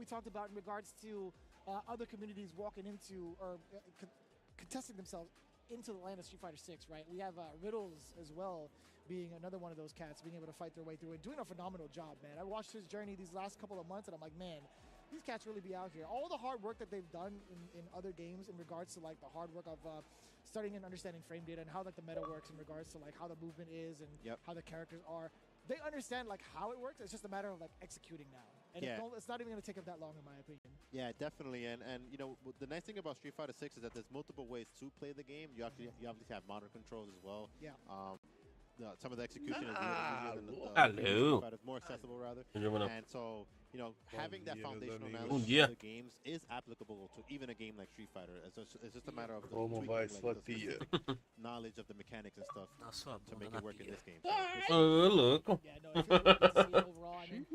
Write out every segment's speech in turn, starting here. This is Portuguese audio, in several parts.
talked about in regards to other communities walking into or contesting themselves into the land of Street Fighter 6, right? We have Riddles as well, being another one of those cats, being able to fight their way through and doing a phenomenal job, man. I watched his journey these last couple of months, and I'm like, man, these cats really be out here. All the hard work that they've done in other games in regards to like the hard work of studying and understanding frame data and how like the meta works in regards to like how the movement is and how the characters are. They understand like how it works. It's just a matter of like executing now. And it's not even going to take them that long, in my opinion. Yeah, definitely. And you know, the nice thing about Street Fighter 6 is that there's multiple ways to play the game. You obviously have modern controls as well. Yeah. Some of the execution is easier than the more accessible rather. And so, you know, having that foundational knowledge of the games is applicable to even a game like Street Fighter. It's just a matter of the knowledge of the mechanics and stuff to make it work in this game. Look. Yeah, no, if you're looking to see overall, I mean,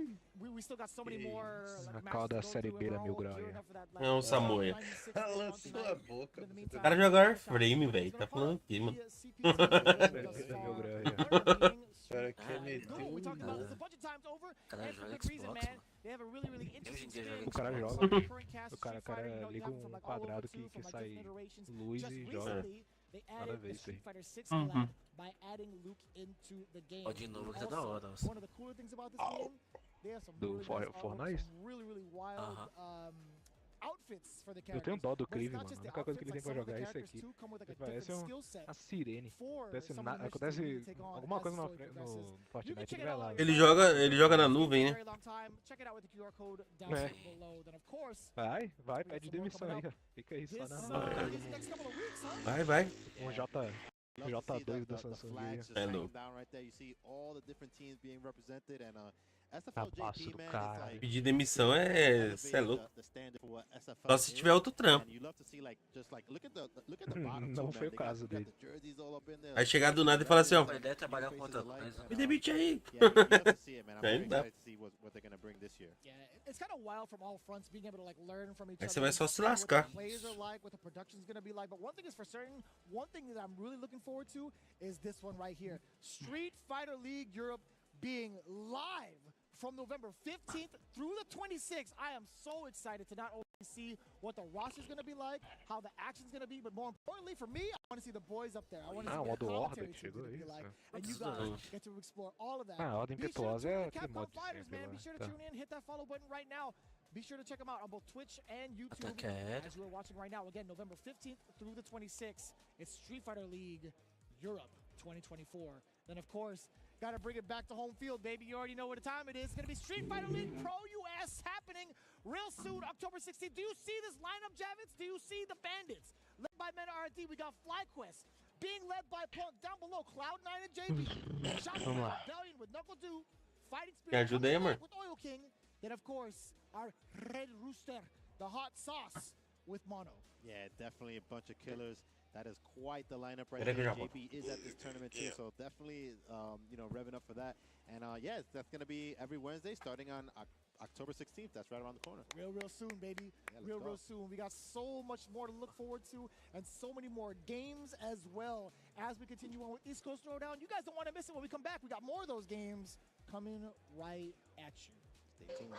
we still got so many more like, matches to go through, and we're all gearing up for that, like, É um Samuel. 96 Cala round sua tonight. boca. But in the meantime, O cara joga frame, velho. Tá falando aqui, mano. Cara, que medo. No, we talked about this a bunch of times over, and for good reason, man. They have a really, really interesting spin. O cara joga. O cara liga quadrado que sai luz e joga. They Nada a added ver the isso aí. Street Fighter 6 collab by adding Luke into the game. Ó, de novo, que é da hora. One of the cooler things about this game, they have some really, nice artwork, some really, really wild outfits for the characters. Eu tenho dó do But it's Krive, not mano. just A the única coisa que ele tem outfits, pra like, some of jogar the é esse characters aqui. too come with, like, a Parece different skill set uma sirene. for Acontece, some of the missions that you acontece need to take on alguma as coisa the no story progresses. You can Fortnite, check ele it vai out lá. on Ele your joga na nuvem, né? very long time. Check it out with the QR code down É. below. Then of course, Vai, pede demissão aí, ó. Fica aí só this na these next couple of weeks, huh? Vai. um J2 da Samsung aí. É louco. Tá passo do cara. Pedir demissão cê é louco. Só se tiver outro trampo. Não foi o caso dele. Aí chegar do nada e falar assim, ó. A ideia é trabalhar com outra coisa. Me demite aí. Yeah, it's kind of wild from all fronts being able to like learn from each Aí other. você vai só se what the lascar. players are like, what the production's gonna be like. But one thing is for certain, one thing that I'm really looking forward to is this one right here. Street Fighter League Europe being live from November 15th through the 26th. I am so excited to not only see what the roster's gonna be like, how the action's gonna be, but more importantly for me, I want to see the boys up there. I want to see what the commentary team's gonna be like. And you guys get to explore all of that. A ordem Be sure to impetuosa tune é in, aquele Capcom mod de Fighters, sempre man. lá. Be sure to Tá. tune in, hit that follow button right now. Be sure to check them out on both Twitch and YouTube Attack. as you are watching right now. Again, November 15th through the 26th. It's Street Fighter League Europe 2024. Then, of course, got to bring it back to home field, baby. You already know what the time it is. It's going to be Street Fighter League Pro US happening real soon, October 16th. Do you see this lineup, Javits? Do you see the Bandits? Led by Meta RD, we got FlyQuest. Being led by Punk down below, Cloud9 and JB. Shotgun Rebellion with Knuckle Dew. Fighting Spirit ajuda aí, amor? with Oil King. Then, of course, our Red Rooster, the hot sauce with Mono. Yeah, definitely a bunch of killers. That is quite the lineup right Peraí que there. eu já JB is at this tournament too, so definitely, you know, revving up for that. And yes, that's going to be every Wednesday starting on October 16th. That's right around the corner. Real soon, baby. Yeah, Real soon. We got so much more to look forward to and so many more games as well as we continue on with East Coast Throwdown. You guys don't want to miss it when we come back. We got more of those games coming right at you. Stay tuned.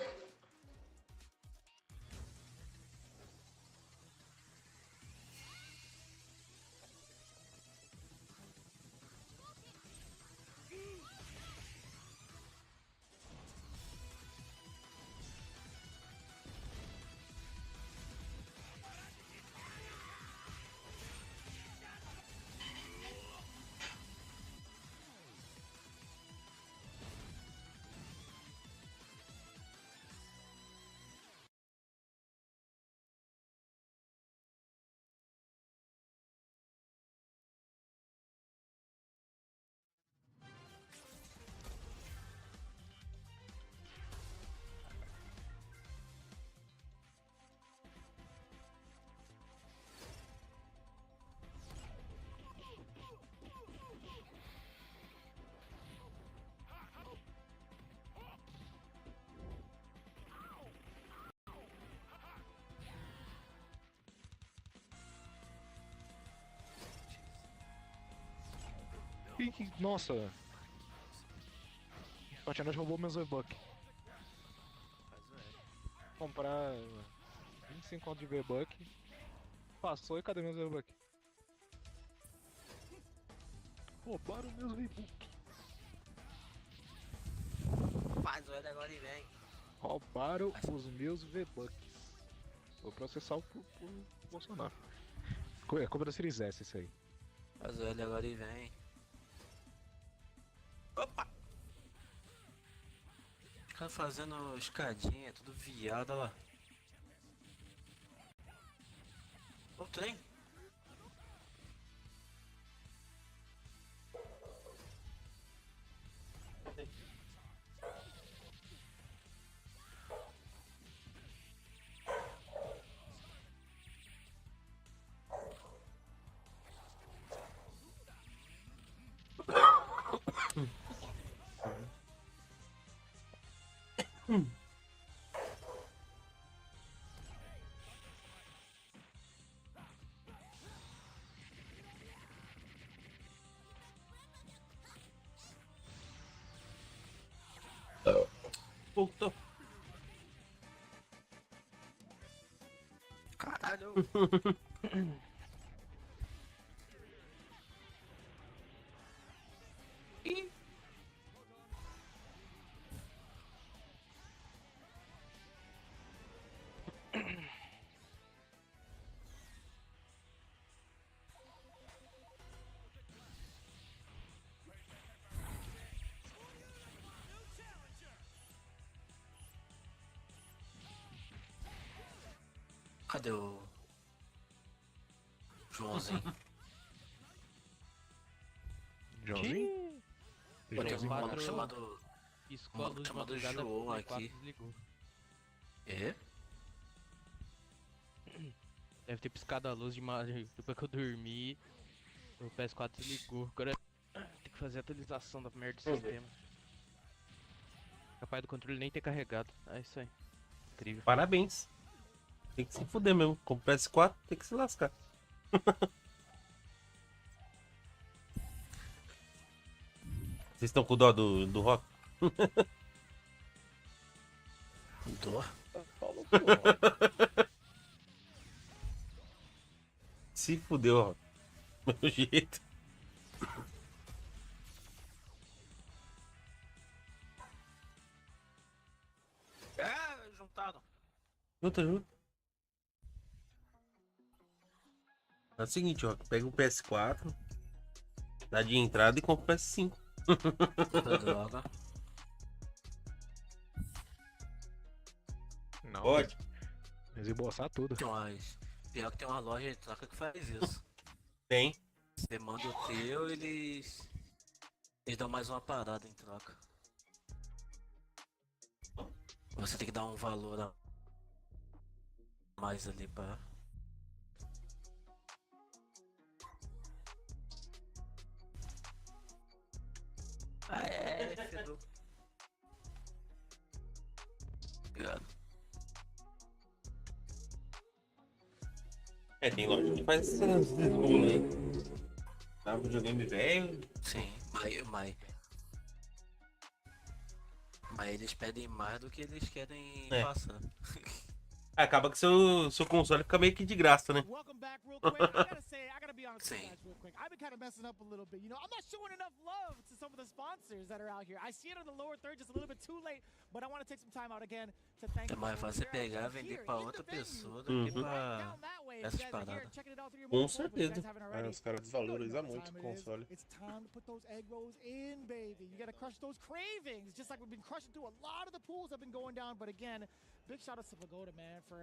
Nossa! O Fortnite roubou meu Zoebuck. comprar 25 conto de V-Buck. Passou e cadê meus V-Buck? Roubaram meus V-Buck. Faz o L agora e vem. Roubaram os meus V-Bucks. Vou processar o Bolsonaro. É compra da Series S isso aí. Faz o L agora e vem. Opa! Os caras fazendo escadinha, tudo viado, olha lá. O trem. Puta. Caralho. Ih. Cadê o Joãozinho? Joãozinho? Pô, tem um Joãozinho maluco quatro chamado Piscou a luz de chamado madrugada, João Play 4 aqui. desligou. É? Deve ter piscado a luz depois que eu dormi. O PS4 desligou. Agora tem que fazer a atualização da merda do sistema. Capaz do controle nem ter carregado. É isso aí. Incrível. Parabéns. Tem que se fuder mesmo. Com o PS4 tem que se lascar. Vocês estão com dó do Rock? Dó. Se fudeu, Rock. Meu jeito. É, juntaram. Junta. É o seguinte, Rock. Pega o PS4, dá de entrada e compra o PS5. Puta droga. Não, Pode. desembolsar tudo. Pior que tem uma loja de troca que faz isso. Tem. Você manda o teu, eles dão mais uma parada em troca. Você tem que dar um valor a mais ali pra... Ah, fedor. Obrigado. É, tem loja que faz esses desgolos aí. Tá, videogame velho. Sim, mas eles pedem mais do que eles querem É. passar. Acaba que seu console fica meio que de graça, né? Welcome back real quick. I gotta say, I gotta be honest with you Sim. guys real quick. I've been kind of messing up a little bit. You know, I'm not showing enough love to some of the sponsors that are out here. I see it on the lower third just a little bit too late, but I want to take some time out again to thank É you mais for fácil você sharing pegar e here vender pra in outra the venue. pessoa do que Uhum. pra Down that way, if essas you guys are here paradas. checking it out through your Com mobile phone, but you guys certeza. haven't É, already, os caras you know desvalorizam what muito time o it is. console. It's time to put those egg rolls in, baby. You gotta crush those cravings, just like we've been crushing through a lot of the pools have been going down. But again, big shout out to Pagoda, man, for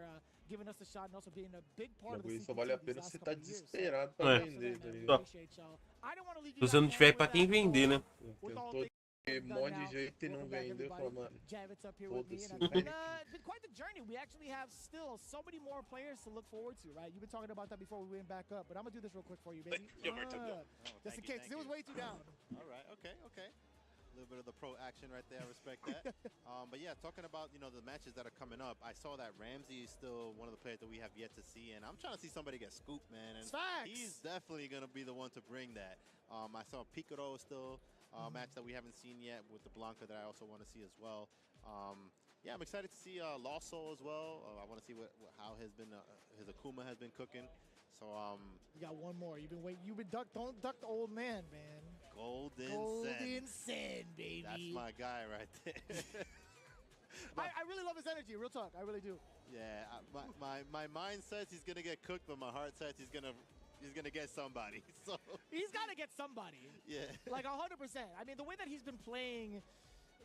giving us the shot and also being a big O part of the bagulho só CPT vale a these pena last se você couple tá of years. So, desesperado É. pra vender, tá ligado? appreciate y'all. I don't want to leave Se you você não guys tiver hanging pra with quem that, vender, so né? with all Tentou things um done monte de now, jeito e não welcome back, vendeu. everybody. Falou, mano, Javits up here with me, and foda-se, it's vende. been quite the journey. We actually have still so many more players to look forward to, right? You've been talking about that before we went back up, but I'm gonna do this real quick for you, baby. Just in case, 'cause it was way too down. All right, okay. A little bit of the pro action right there. I respect that. But yeah, talking about the matches that are coming up, I saw that Ramsey is still one of the players that we have yet to see, and I'm trying to see somebody get scooped, man. And Facts. he's definitely gonna be the one to bring that. I saw Piccolo still match that we haven't seen yet with the Blanca that I also want to see as well. yeah, I'm excited to see Lost Soul as well. I want to see how his Akuma has been cooking. So You got one more. You've been waiting. Don't duck the old man, man. Golden Sen, baby. That's my guy right there. I really love his energy. Real talk. I really do. Yeah, my mind says he's gonna get cooked, but my heart says he's gonna get somebody. So He's got to get somebody. yeah, Like 100%. I mean, the way that he's been playing,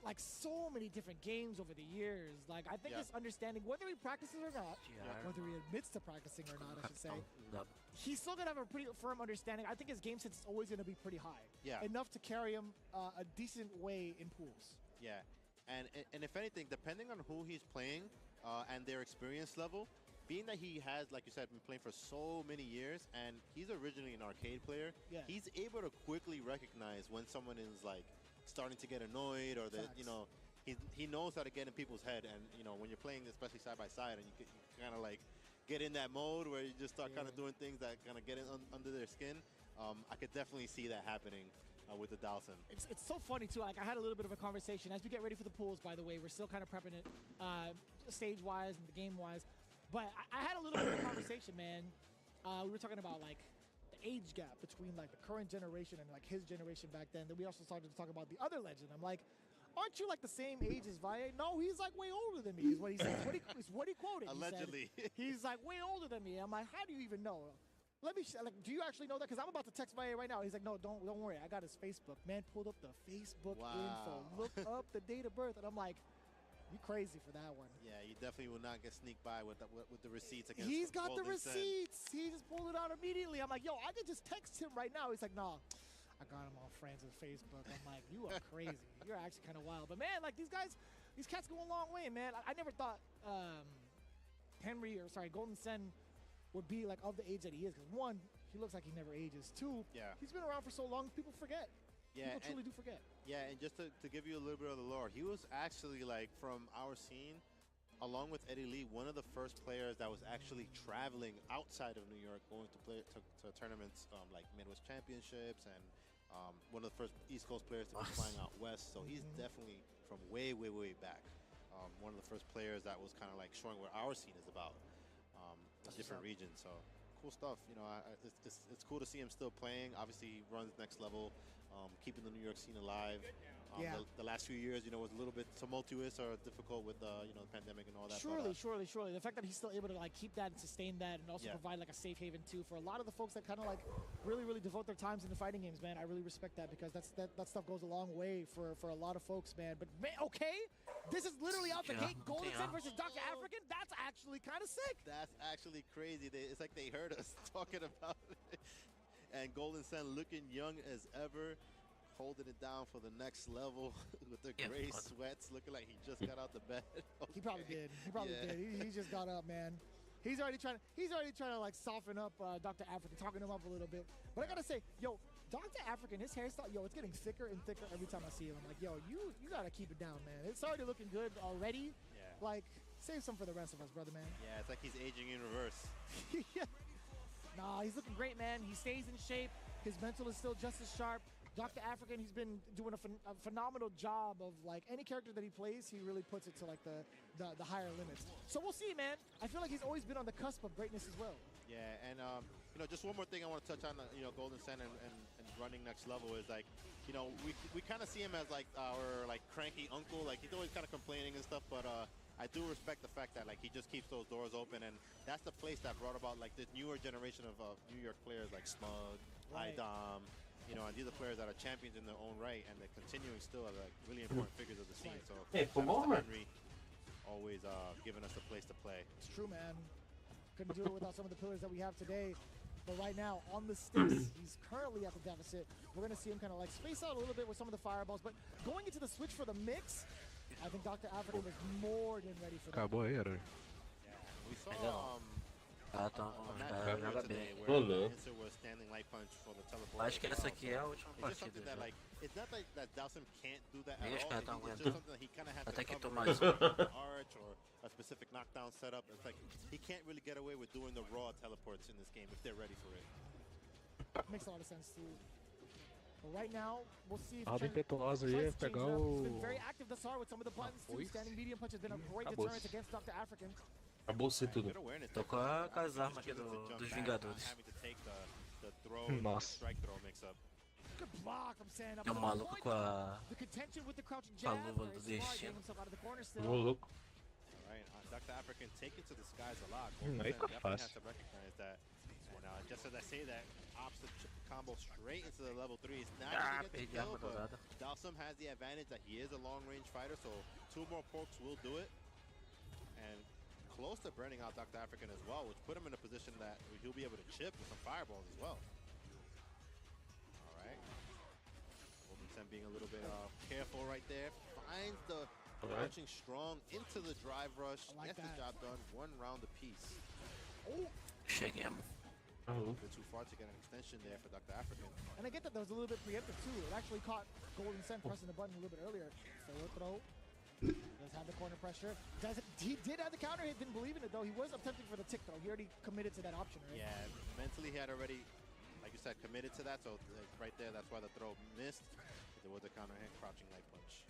like so many different games over the years. Like I think Yeah. his understanding, whether he practices or not, Yeah. whether he admits to practicing or not, I should say, Yep. he's still gonna have a pretty firm understanding. I think his game sense is always gonna be pretty high. Yeah. Enough to carry him a decent way in pools. yeah. And if anything, depending on who he's playing and their experience level, being that he has, like you said, been playing for so many years, and he's originally an arcade player, Yeah. he's able to quickly recognize when someone is like starting to get annoyed, or that, you Facts. know, he knows how to get in people's head. And you know, when you're playing, especially side by side, and you kind of like get in that mode where you just start kind of Yeah. doing things that kind of get in under their skin. I could definitely see that happening with the Dawson. It's so funny too. Like I had a little bit of a conversation as we get ready for the pools. By the way, we're still kind of prepping it, stage wise and the game wise. But I had a little bit of a conversation, man. We were talking about like the age gap between like the current generation and like his generation back then. Then we also started to talk about the other legend. I'm like, aren't you like the same age as Valle? No, he's like way older than me. Is what he said. Is what he quoted. He said, Allegedly. he's like way older than me. I'm like, how do you even know? Let me like, do you actually know that? Because I'm about to text Valle right now. He's like, no, don't worry. I got his Facebook. Man pulled up the Facebook info, looked up the date of birth, and I'm like, you crazy for that one. Yeah, you definitely will not get sneaked by with the receipts against. He's got the Golden Sen. receipts. He just pulled it out immediately. I'm like, yo, I could just text him right now. He's like, nah, I got him on friends with Facebook. I'm like, you are crazy. You're actually kind of wild. But man, like these cats go a long way, man. I never thought Golden Sen would be like of the age that he is. Because one, he looks like he never ages. Two, Yeah. he's been around for so long, people forget. Yeah, People truly do forget. Yeah, and just to give you a little bit of the lore, he was actually like from our scene, along with Eddie Lee, one of the first players that was actually traveling outside of New York, going to play to tournaments like Midwest Championships, and one of the first East Coast players to be flying out west. So he's definitely from way back. One of the first players that was kind of like showing what our scene is about, in different regions. So cool stuff. You know, it's cool to see him still playing. Obviously, he runs next level. Keeping the New York scene alive. Yeah. The last few years, you know, was a little bit tumultuous or difficult with you know, the pandemic and all that. Surely. The fact that he's still able to like keep that and sustain that, and also Yeah. provide like a safe haven too for a lot of the folks that kind of like really devote their times into fighting games, man. I really respect that, because that stuff goes a long way for a lot of folks, man. But man, okay, this is literally out the Yeah. gate. Golden Sen Yeah. versus Dr. African. That's actually kind of sick. That's actually crazy. It's like they heard us talking about it. And Golden Sen looking young as ever, holding it down for the next level with the Yeah, gray but- sweats, looking like he just got out the bed. He probably Okay. did. He probably Yeah. did. He just got up, man. He's already trying to like soften up Dr. African, talking him up a little bit. But I gotta say, yo, Dr. African, his hairstyle, yo, it's getting thicker and thicker every time I see him. I'm like, yo, you gotta keep it down, man. It's already looking good already. Yeah. Like, save some for the rest of us, brother, man. Yeah, it's like he's aging in reverse. Yeah. Nah, he's looking great, man. He stays in shape. His mental is still just as sharp. Dr. African, he's been doing a phenomenal job of like any character that he plays, he really puts it to like the higher limits. So we'll see, man. I feel like he's always been on the cusp of greatness as well. Yeah, and you know, just one more thing I want to touch on, you know, Golden Sen and running next level is like, you know, we kind of see him as like our like cranky uncle. Like he's always kind of complaining and stuff, but I do respect the fact that like he just keeps those doors open, and that's the place that brought about like this newer generation of New York players like Smug, Right. Idom. You know, and these are players that are champions in their own right, and they're continuing still as like really important figures of the scene. So Hey, shout out to Pomona. Henry, always giving us a place to play. It's true, man. Couldn't do it without some of the pillars that we have today. But right now, on the sticks, he's currently at the deficit. We're going to see him kind of like space out a little bit with some of the fireballs. But going into the switch for the mix, I think Dr. African was more than ready for that. Acabou aí, Herói. We saw Legal. Ah, tá. a match Tá, earlier joga today bem. where Oh, no. Insert was standing light punch for the teleport. Acho que as essa well. aqui é a última It's just something partida. that já. like, it's not like that Dawson can't do that at Meus all. caras tão It's just aguentando. something that he kind of has Até to que cover tomar with isso. an arch or a specific knockdown setup. It's like he can't really get away with doing the raw teleports in this game if they're ready for it. Makes a lot of sense, too. But right now, we'll see if A roda he impetuosa tries aí, to change pegar it up. He's been o... very active thus far with some of the buttons too. foice. Standing medium punch has been a great Acabou. deterrent against Dr. African. Acabou ser tudo. Good awareness Tô there com, from com as Dr. armas aqui Choosing to jump dos back, not Vingadores. having to take the throw, the Nossa. strike throw mix up. Good block from Sand. É um maluco com a... The contention with the crouching com a jab. luva Very do smart, deixe. getting himself out of the corner Ô, still. louco. Right, Dr. African taken to the skies a lot. Aí Golden fica definitely fácil. has to recognize that. And just as I say that, ops the combo straight into the level 3. It's not Ah, going to get perdi the a kill, arma but dourada. Dalsum has the advantage that he is a long-range fighter, so 2 more pokes will do it. And close to burning out Dr. African as well, which put him in a position that he'll be able to chip with some fireballs as well. Alright. Golden being a little bit careful right there. Finds the crouching strong into the drive rush. I like Gets the that. job done. 1 round apiece. Chegamos. A little bit too far to get an extension there for Dr. African. And I get that that was a little bit preemptive too. It actually caught Golden Sen pressing the button a little bit earlier. Forward throw. Does have the corner pressure. He did have the counter hit, didn't believe in it though. He was attempting for the tick though. He already committed to that option, right? Yeah, mentally he had already, like you said, committed to that. So right there, that's why the throw missed. There was a counter hit, crouching light punch.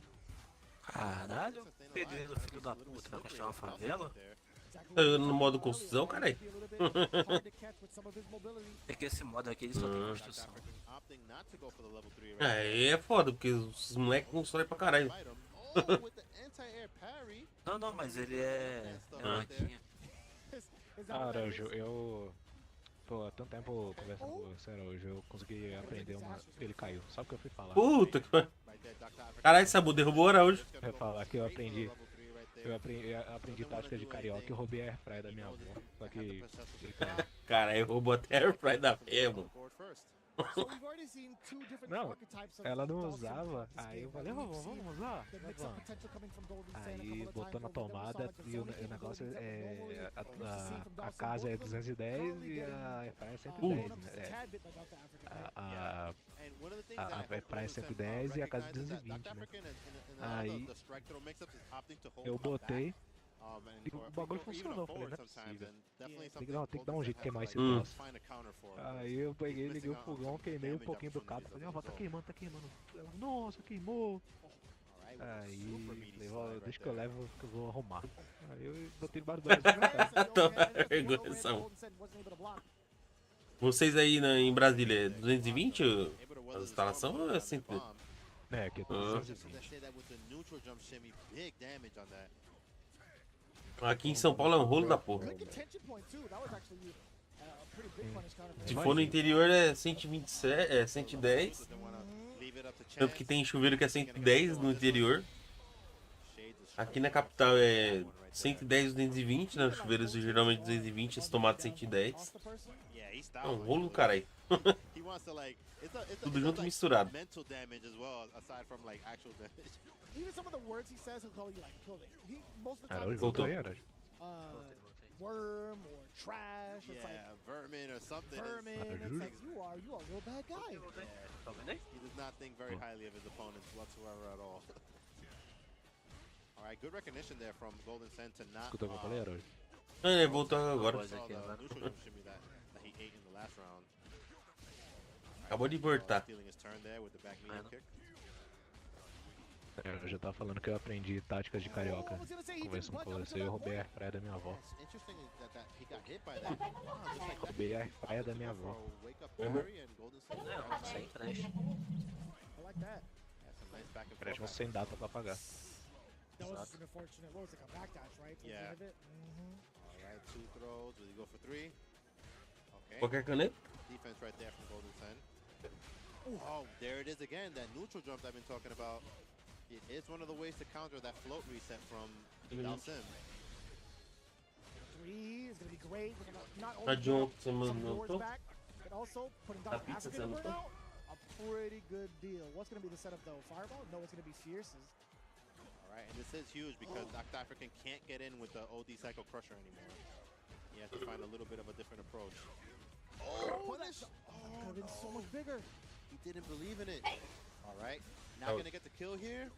Caralho, pedreiro, filho da puta, vai construir uma favela? Exactly. No modo construção, caralho. Be a little bit hard to catch with some of his mobility. É que esse modo aqui ele só tem Dr. construção. African opting not to go for the level 3 right Aí é foda, porque os moleques constroem pra caralho. Fight him. Oh, with the anti-air parry. Não, não, mas ele é maquinha. Is that what that Araújo, is? eu... Pô, há tanto tempo conversando com você, Araújo, eu consegui aprender uma... Ele caiu, sabe o que eu fui falar? Puta que pariu. Right there, Dr. African. Caralho, Sabu derrubou o Araújo. Just Eu gonna ia falar que eu straight for the aprendi. level 3 right there. Eu aprendi tática de carioca e roubei a airfryer da minha avó. Só que ele caiu. Caralho, roubou até a airfry da fé, mano. Forward first. So we've already seen 2 different Não, archetypes of ela não Dawson usava, throughout this aí eu game, falei, right? We've vamos seen usar. the mix-up potential coming from Golden Sen a Aí couple of botou na times, but then we saw, tomada like, the e zoning o negócio capabilities that é... normally we've seen from A Dawson. casa é Both of them 210 currently e getting, a airfryer é blown 110, up just a né? tad bit by Dr. African, right? And one of the things A that I hope airfryer é Golden Sen, 110 e a casa recognizes that 220, Dr. né? African in a lot Aí, of the strike throw mix-ups is opting to hold Eu up botei, back. And e o bagulho funcionou, eu falei, não é possível. Tem que dar um jeito de queimar esse troço. Aí eu peguei, liguei o fogão, queimei um pouquinho do cabo, falei, ó, tá queimando. Eu, nossa, queimou. Aí, falei, ó, deixa que eu levo, que eu vou arrumar. Aí eu botei debaixo do braço. Toma vergonha, Samu. Vocês aí em Brasília, é 220 a instalação ou é 130? É, aqui é Ah. 220. Aqui em São Paulo é um rolo da porra. Good contention point too. That was actually a pretty big punish counter for Se him. for no interior é 127, é 110. Tanto que tem chuveiro que é 110 no interior. Aqui na capital é 110 220, né? Os chuveiros geralmente 220, esse tomate 110. Off the person. É um rolo do caralho. Tudo junto misturado. Mental damage as well, aside from like actual damage. Even some of the words he says, he'll call you like, most of the time, Araújo, it's voltou like, aí, Araújo. worm or trash. It's like Yeah, vermin or something. vermin. It's like you are a real bad guy. Tá vendo aí? He does not think very highly of his opponents whatsoever at all. Alright, good recognition there from Golden Sen to not Escutou o que eu falei, Araújo? É, voltou agora. Coisa saw aqui, the agora. neutral jump shimmy that he ate in the last round. Acabou de voltar. Stealing his turn there with the back medium kick. Eu já tava falando que eu aprendi táticas de carioca. I was gonna say he didn't Conversando punch com up você, until eu that roubei a point. airfryer da minha avó. It's interesting that he got hit by that. Just like that. Roubei a airfryer da minha avó. Wake up parry and Golden Sen. Não, sem trash. I like that. Yeah, some nice back and Parece forth. sem data pra pagar. That was just an unfortunate. What was it, like a backdash, right? Towards the Yeah. end of it? Alright, 2 throws. Will he go for 3? Okay. Qualquer caneta? Defense right there from Golden Sen. Oh, there it is again. That neutral jump I've been talking about. It is one of the ways to counter that float reset from Dalsim. 3 is gonna be great. We're gonna not only Adianta, get some mano. boards back, but also putting Dr. pizza African over sandwich. now. A pretty good deal. What's gonna be the setup though? Fireball? No, it's gonna be Fierce's. Alright, and this is huge because Dr. African can't get in with the OD Psycho Crusher anymore. He has to find a little bit of a different approach. Oh, punish! Could have been so much bigger. He didn't believe in it. Alright, not Oh. gonna get the kill here.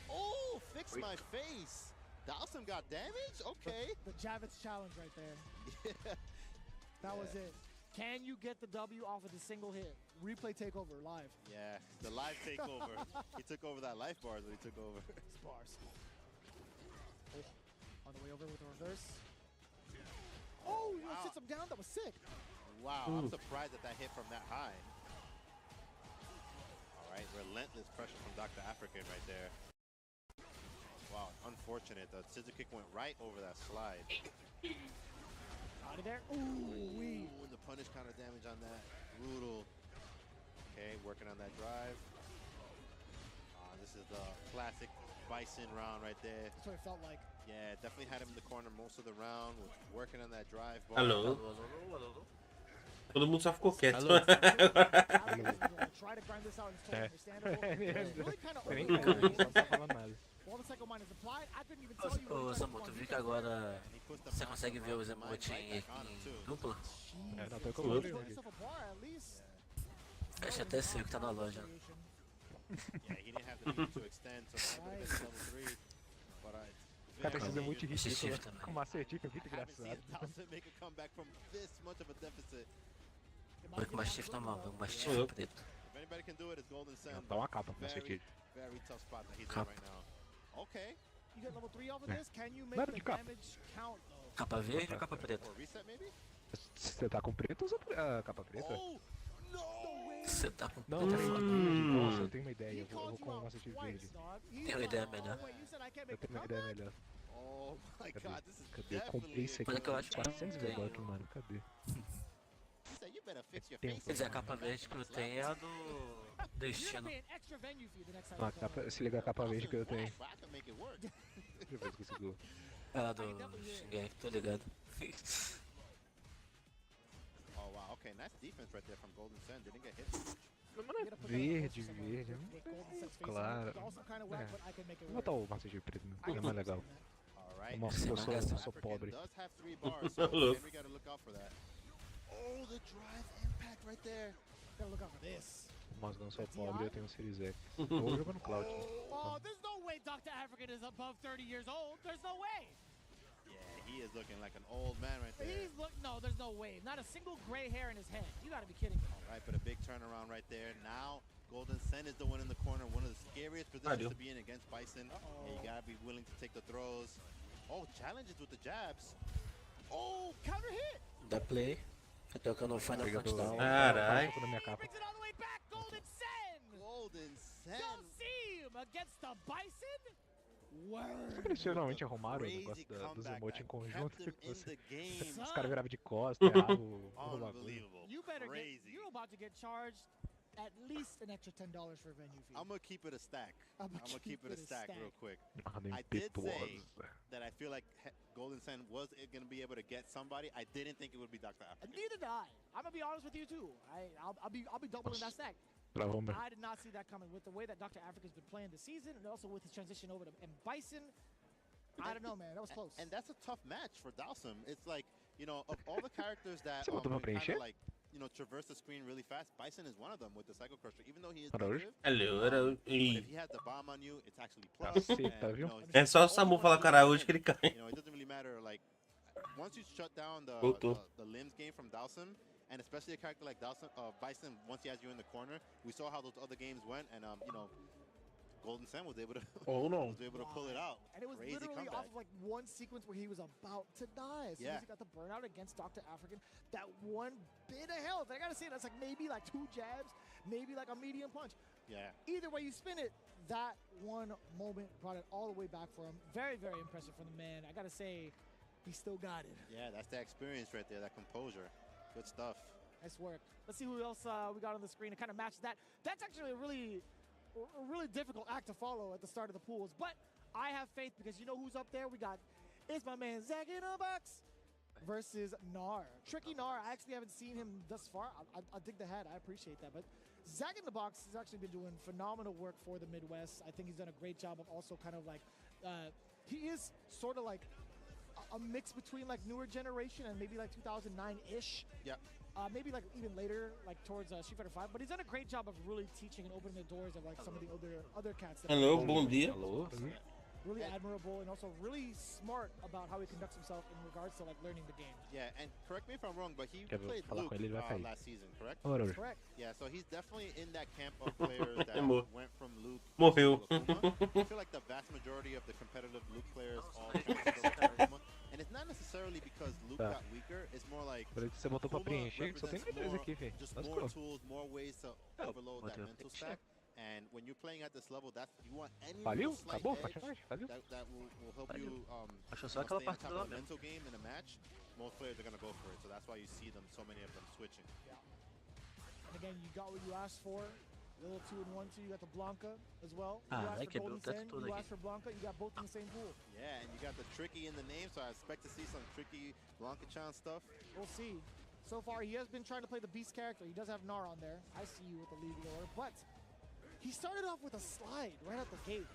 Oh, fix my face! Dalsim got damage? Okay. The Javits challenge right there. Yeah. That was it. Can you get the W off of the single hit? Replay takeover live. Yeah, the live takeover. He took over that life bars when he took over. Bars. Oh, on the way over with the reverse. Oh, you wow. sits him down. That was sick. Wow, I'm surprised that hit from that high. All right, relentless pressure from Dr. African right there. Wow, unfortunate. The scissor kick went right over that slide. Out of there. Ooh, and the punish counter damage on that. Brutal. Okay, working on that drive. This is the classic Bison round right there. That's what it felt like. Yeah, definitely had him in the corner most of the round, working on that drive bar. Alô? Todo mundo só ficou quieto. Try to grind this out. It's totally understandable. It's really kind of While the cycle mine is applied, I couldn't even tell you. Ô, Samu, tu viu que agora você consegue ver os emotes em duplo? É, não, tô com o Acho até sei que tá na loja. Yeah, he didn't have the need to extend, so I had to level 3. But Cara, esses emotes ridículos. Shift também. Com uma certica é muito haven't seen engraçado. Dawson make a comeback from this much of a deficit. Foi com uma shift normal, com uma shift preto. If anybody can do it, it's Golden Sun. Dá uma capa pra certica. Very tough spot that he's in Capa. right now. Okay. You get level 3 off of this. Can you make Nada the de capa. damage count though? Capa verde ou capa preta? Or reset maybe? Você tá com preto, usa capa preta? Oh, no! Você tá com Não, tem verde. Nossa, eu tenho uma ideia. Eu vou com uma certica verde. Tem uma ideia melhor. Eu tenho uma ideia melhor. Oh my god, this is Cadê? Eu comprei isso aqui Olha que eu acho por que 400 tem. V-Bucks, mano. Cadê? He said, you better fix your Tempo. face. Quer dizer, a capa verde que eu tenho é a do Destino. Ah, se ligar a capa verde que eu tenho. I can make it work. Deixa eu ver se conseguiu. É a do Shingen, tô ligado. Oh wow, okay, nice defense right there from Golden Sun. Didn't get hit. Verde. Claro. Vou botar o Master preto, né? É mais legal. Alright. Nossa, eu sou pobre. Does have 3 bars, so Henry gotta look out for that. Oh, the drive impact right there. Gotta look out for this. Mas não sou pobre, eu tenho um Series X. Vou jogar no Cloud. Oh, there's no way Dr. African is above 30 years old. There's no way. Yeah, he is looking like an old man right there. No, there's no way. Not a single gray hair in his head. You gotta be kidding me. Alright, but a big turnaround right there. Now, Golden Sun is the one in the corner, one of the scariest positions to be in against Bison. And you gotta be willing to take the throws. Oh, challenges with the jabs. Oh, counter hit! Da play. Tô tocando o Final Countdown. Carai. Na minha capa. Brings it all the way back. Golden Sen. Golden Sun. Don't see him against the Bison. Será que eles finalmente arrumaram o negócio dos emotes em conjunto? Os caras viravam de costas, erravam o bagulho. Unbelievable. You better Crazy. get. You're about to get charged at least an extra $10 for a venue fee. I'm gonna keep it a stack. I'm I'm gonna keep it a stack real quick. Nada I did say impetuosa. that I feel like Golden Sun was gonna be able to get somebody. I didn't think it would be Dr. African. Neither did I. I'm gonna be honest with you too. I'll be doubling that stack. I did not see that coming with the way that Dr. Africa's been playing this season, and also with his transition over to Bison. I don't know, man. That was close. And that's a tough match for Dawson. It's like, you know, of all the characters that Você botou pra kind preencher? of like, you know, traverse the screen really fast, Bison is one of them with the Cycle Crusher. Even though he is Alô? negative, Alô, but if he has the bomb on you, it's actually plus. Caceta, and, you viu? know, É só o Samu falar cara hoje que ele cai. you know, it doesn't really matter. Like, once you shut down the limbs game from Dawson, and especially a character like Dawson, Bison, once he has you in the corner, we saw how those other games went, and you know, Golden Sun was able to pull it out. And it was Crazy literally comeback. off of like one sequence where he was about to die. As soon as he got the burnout against Dr. African, that one bit of health. I gotta say, that's like maybe like 2 jabs, maybe like a medium punch. Yeah. Either way you spin it, that one moment brought it all the way back for him. Very, very impressive from the man. I gotta say, he still got it. Yeah, that's the experience right there, that composure. Good stuff. Nice work. Let's see who else we got on the screen to kind of match that. That's actually a really difficult act to follow at the start of the pools, but I have faith because you know who's up there? It's my man Zach in a box versus Nar. Tricky Nar, I actually haven't seen him thus far. I dig the head, I appreciate that, but Zach in the box has actually been doing phenomenal work for the Midwest. I think he's done a great job of also kind of like, he is sort of like a mix between like newer generation and maybe like 2009-ish. Yep. Maybe like even later, like towards Street Fighter 5, but he's done a great job of really teaching and opening the doors of like some of the other cats. Alô, bom dia. Alô? really admirable, and also really smart about how he conducts himself in regards to like learning the game. Yeah, and correct me if I'm wrong, but he Quer played falar Luke com ele, ele vai cair. last season, correct? Ô, Roger. Correct. Yeah, so he's definitely in that camp of players that went from Luke Morreu. to Akuma. I feel like the vast majority of the competitive Luke players all transferred over to Akuma. And it's not necessarily because Luke got weaker, it's more like Por isso que você botou pra Akuma preencher, que só tem represents dois aqui, filho. just Lascou. more tools, more ways to overload that botei mental o stack. And when you're playing at this level, that's you want any Valeu? little slight Acabou? edge Fatinagem? Valeu? that will help you Acho you só know, aquela stay on parte top lá of the mesmo. mental game in a match. Most players are gonna go for it, so that's why you see them, so many of them switching. And again, you got what you asked for. Little 2-in-1-2. You got the Blanca as well. Ah, you vai asked for quebrar Golden o teto Sen, todo you aqui. asked for Blanca. You got both in the same pool. Yeah, and you got the tricky in the name, so I expect to see some tricky Blanca-chan stuff. We'll see. So far, he has been trying to play the Beast character. He does have Gnar on there. I see you with the lead lore, but he started off with a slide right out the gate.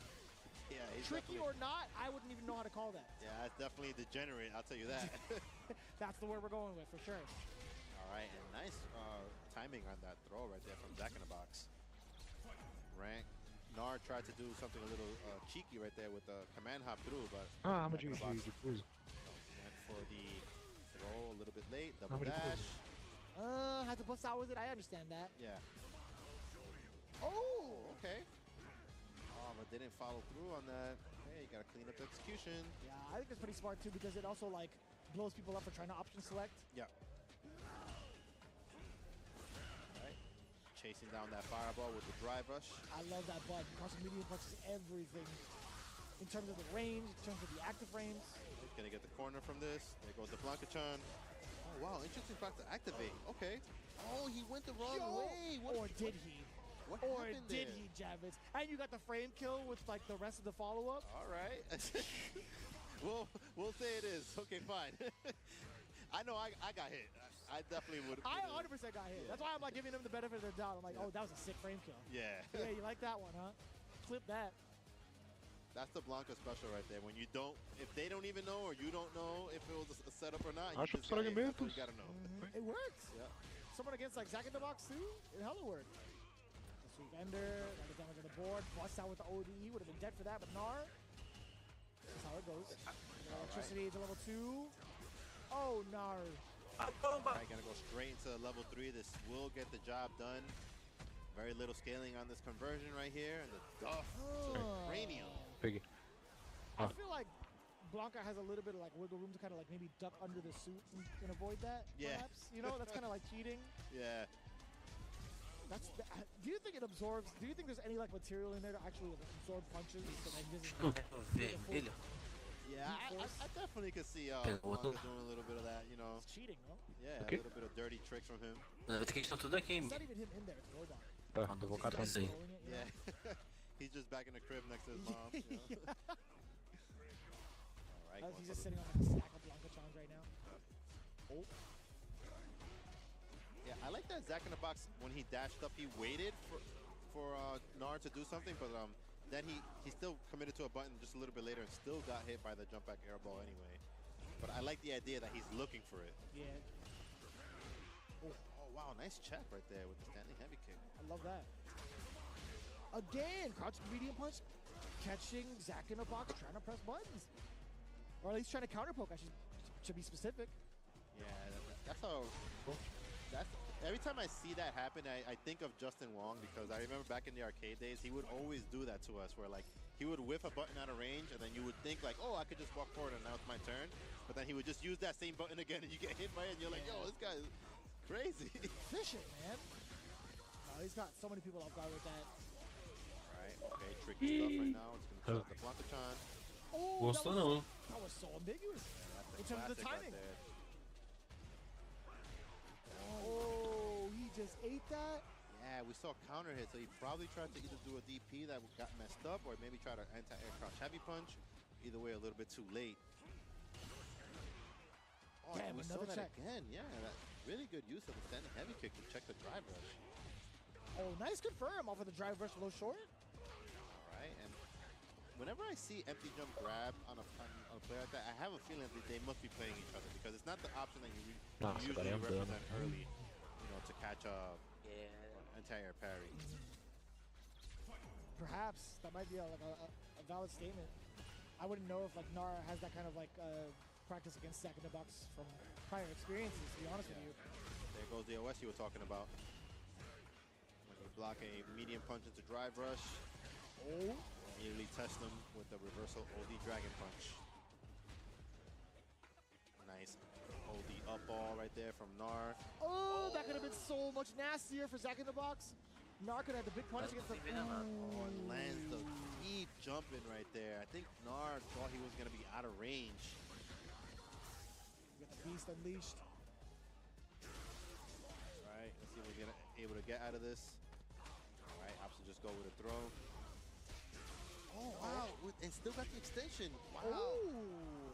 Yeah, he's Tricky definitely- or not, I wouldn't even know how to call that. Yeah, it's definitely degenerate, I'll tell you that. That's the word we're going with, for sure. All right, and nice timing on that throw right there from Zack in the box. Rank. Gnar tried to do something a little cheeky right there with the command hop through, but Ah, arma Zack in de the box coisa. went for the throw a little bit late, double Arma de dash. coisa. Had to bust out with it. I understand that. Yeah. Oh, okay. Oh, but didn't follow through on that. Hey, you gotta clean up the execution. Yeah, I think it's pretty smart too because it also like blows people up for trying to option select. Yeah. Alright. Chasing down that fireball with the drive rush. I love that button. Crossing medium punches everything. In terms of the range, in terms of the active frames. Gonna get the corner from this. There goes the Blanca-chan. Oh wow, interesting spot to activate. Okay. Oh, he went the wrong way. What Or did he? What Or happened did there? he, Javits? And you got the frame kill with like the rest of the follow-up. All right. we'll say it is. Okay, fine. I know I got hit. I definitely would. I 100% got hit. Yeah. That's why I'm like giving him the benefit of the doubt. I'm like, oh, that was a sick frame kill. Yeah. Yeah, you like that one, huh? Clip that. That's the Blanca special right there. When you don't, if they don't even know or you don't know if it was a setup or not, you Acho just got hit. That's what you fragmentos. gotta know. It works. Yeah. Someone against like Zack in the box too, it hella worked. The sweep ender, got the damage on the board, bust out with the ODE, would have been dead for that, but Gnar. That's how it goes. Electricity to level 2. Oh, Gnar. Alright, gonna go straight into level 3. This will get the job done. Very little scaling on this conversion right here, and the duff to the cranium. Peguei. I feel like Blanca has a little bit of like wiggle room to kind of like maybe duck under the suit and avoid that. Yeah. Perhaps, you know, that's kind of like cheating. Yeah. Do you think it absorbs? Do you think there's any like material in there to actually like, absorb punches? So that doesn't Vermelho. Yeah, I definitely could see Pegou Blanca tudo. doing a little bit of that, you know. It's cheating, no? Yeah, Okay. a little bit of dirty tricks from him. Vai ter que estão tudo aqui, hein? It's not even him in there, it's Rodon. Tá, eu vou catar Sim. Throwing it, you Yeah. know? He's just back in the crib next to his mom. You know? Alright, He's just sitting on like a stack of Blanca Chons right now. Oh, Yeah, I like that Zack in the box when he dashed up, he waited for Gnar to do something, but then he still committed to a button just a little bit later and still got hit by the jump back air ball anyway. But I like the idea that he's looking for it. yeah, Oh wow, nice check right there with the standing heavy kick. I love that. Again, crouch medium punch, catching Zack in a box, trying to press buttons. Or at least trying to counter poke, I should be specific. Yeah, that's how. That's every time I see that happen, I think of Justin Wong because I remember back in the arcade days, he would always do that to us, where like he would whiff a button out of range, and then you would think like, oh, I could just walk forward and now it's my turn. But then he would just use that same button again, and you get hit by it, and you're like, yo, this guy is crazy. Efficient, man. Oh, he's got so many people off guard with that. Alright, okay, tricky stuff right now. It's gonna cut the Blanca-chan. Oh, Gostou não. that was so ambiguous. That's In terms of the classic right timing. there. Oh, he just ate that. Yeah, we saw counter hit, so he probably tried to either do a DP that got messed up, or maybe try to anti-air crouch heavy punch. Either way, a little bit too late. Oh, Damn, and we saw another that check. again. Yeah, that really good use of the standing heavy kick to check the drive rush. Oh, nice confirm off of the drive rush low short. All right, and whenever I see empty jump grab on a player like that, I have a feeling that they must be playing each other because it's not the option that you Nossa, usually agora é um dano. represent early, you know, to catch a Yeah. anti-air parry. Perhaps that might be like a valid statement. I wouldn't know if like Nara has that kind of like practice against Zack in the Box from prior experiences, to be honest with you. There goes the OS you were talking about. When you block a medium punch into drive rush, immediately test them with the reversal OD Dragon Punch. Nice OD up ball right there from Nar. Oh, that could have been so much nastier for Zack in the Box. Nar could have had the big punish against the... Oh, and lands the deep jump in right there. I think Nar thought he was going to be out of range. You got the Beast Unleashed. All right, let's see if we're able to get out of this. All right, option just go with a throw. Oh, wow, and still got the extension. Wow. Ooh.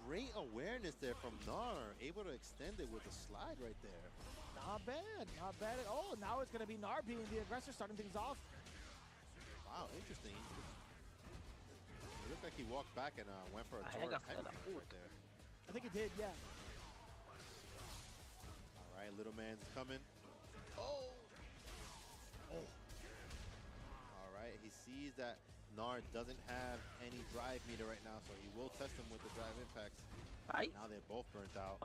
Great awareness there from Nar. Able to extend it with a slide right there. Not bad, not bad at all. Now it's going to be Nar being the aggressor, starting things off. Wow, interesting. It looked like he walked back and went for a charge right there. I think he did, yeah. All right, little man's coming. Oh! All right, he sees that Nar doesn't have any drive meter right now, so he will test him with the drive impacts. Now they're both burnt out.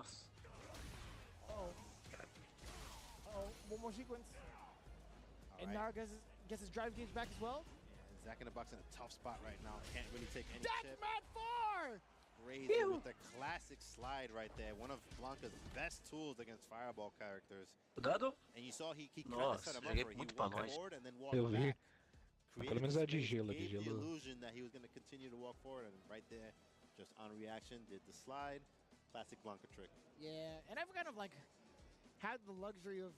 One more sequence. All And right. Nar gets his drive gauge back as well. And Zack in the Box in a tough spot right now. Can't really take any That's chip. Mad 4! Crazy with the classic slide right there. One of Blanca's best tools against Fireball characters. Cuidado. And you saw he kind of Nossa, set him up joguei for it. He muito pra walked longe. forward and then walked Eu vi. back. Pelo menos a de Created gelo, the de space, gave the gelo. illusion that he was going to continue to walk forward, and right there, just on reaction, did the slide. Classic Blanca trick. Yeah, and I've kind of like had the luxury of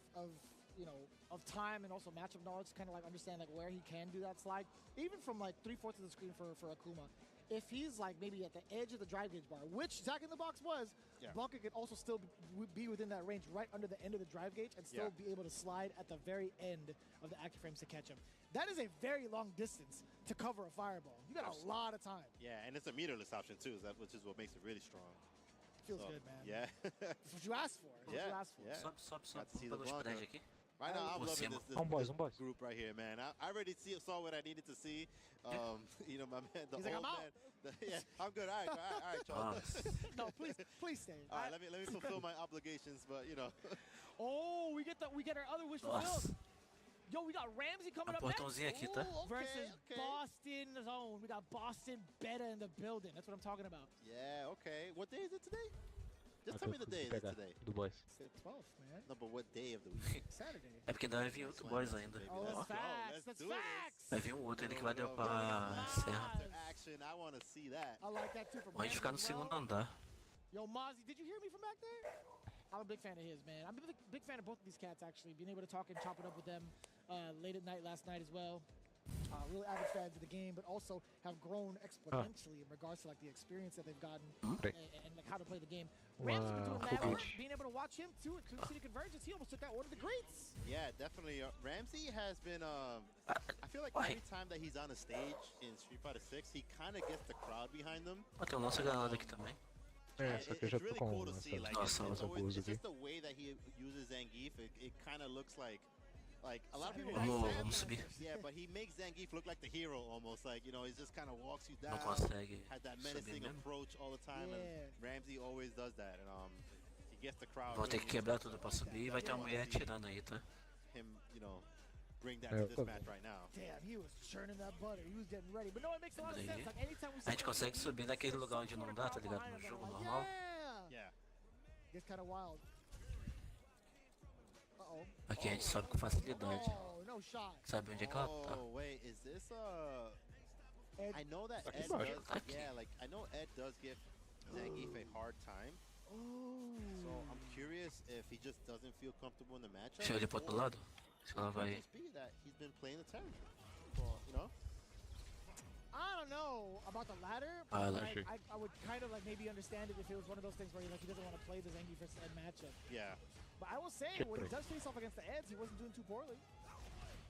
you know, of time and also matchup knowledge to kind of like understand like where he can do that slide, even from like 3/4 of the screen for Akuma. If he's like maybe at the edge of the drive gauge bar, which Zack in the Box was, Blanca could also still be within that range right under the end of the drive gauge and still be able to slide at the very end of the active frames to catch him. That is a very long distance to cover a fireball. You got a lot of time. Yeah, and it's a meterless option too, which is what makes it really strong. Feels good, man. Yeah. That's what you asked for. That's what you asked for. Yeah. Sobe Got to see the pelos Blanca. prédios aqui. Right now, I'm Por loving cima. this Boys. group right here, man. I already saw what I needed to see. You know, my man, the He's like, old I'm out. man. Yeah, I'm good. All right, Charles. No, please stay. All right, let me fulfill my obligations, but you know. Oh, we get our other wish fulfilled. Nossa. Yo, we got Ramsey coming up next. Portãozinho aqui, tá? Versus Boston Zone. We got Boston Beta in the building. That's what I'm talking about. Yeah, okay. What day is it today? Just tell me the day is it today. Do boys. It's the 12th, man. No, but what day of the week? Saturday. É porque ainda vai vir outro boys ainda. Oh, that's Let's go. facts. Let's That's do this. facts. Vai vir um outro ainda que vai dropar a serra. After action, I want to see that. I like that too. From Pode ficar no Ramsey as well. segundo andar. Yo, Mozzie, did you hear me from back there? I'm a big fan of his, man. I'm a big fan of both of these cats, actually. Being able to talk and chop it up with them late at night last night as well. Really avid fans of the game, but also have grown exponentially in regards to like the experience that they've gotten and like how to play the game. Ramsey's been doing mad work. Being able to watch him too at City Convergence, he almost took out one of the greats. Yeah, definitely. Ramsey has been. I feel like every time that he's on a stage in Street Fighter 6, he kind of gets the crowd behind him. Ó, tem um lança-granada aqui também. Só que eu já tô really com cool to see. Like, essa it's abuso just aqui. the way that he uses Zangief. It kind of looks like a lot of people Vamos, like vamos Sam. subir. Yeah, but he makes Zangief look like the hero almost. Like, you know, he just kind of walks you down. Não consegue Had that subir menacing mesmo. approach all the time, Yeah. and Ramsey always does that. And he gets the crowd. Vou ter que really quebrar into tudo pra subir e vai ter uma mulher atirando aí, tá? him, you know, bring that to this match right now. Damn, he was churning that butter. He was getting ready. But no, it makes a lot of Aí. sense. Like anytime we A gente consegue subir naquele lugar onde não dá, tá ligado? No jogo normal. Yeah. Yeah. Gets kind of wild. Uh-oh. Aqui a gente sobe com facilidade. Oh, no shot. Sabe onde é que ela tá? Oh wait, is this Ed, I know that Aqui Ed embaixo. does. Yeah, like I know Ed does give Zangief a hard time. So I'm curious if he just doesn't feel comfortable in the matchup. Deixa eu olhar pro outro or lado. Se ela it could vai. just be that he's been playing the territory. Well, you know. I don't know about the latter. Ah, But latter. I would kind of like maybe understand it if it was one of those things where he doesn't want to play the Zangief versus Ed matchup. Yeah. But I will say, when he does face off against the Eds, he wasn't doing too poorly.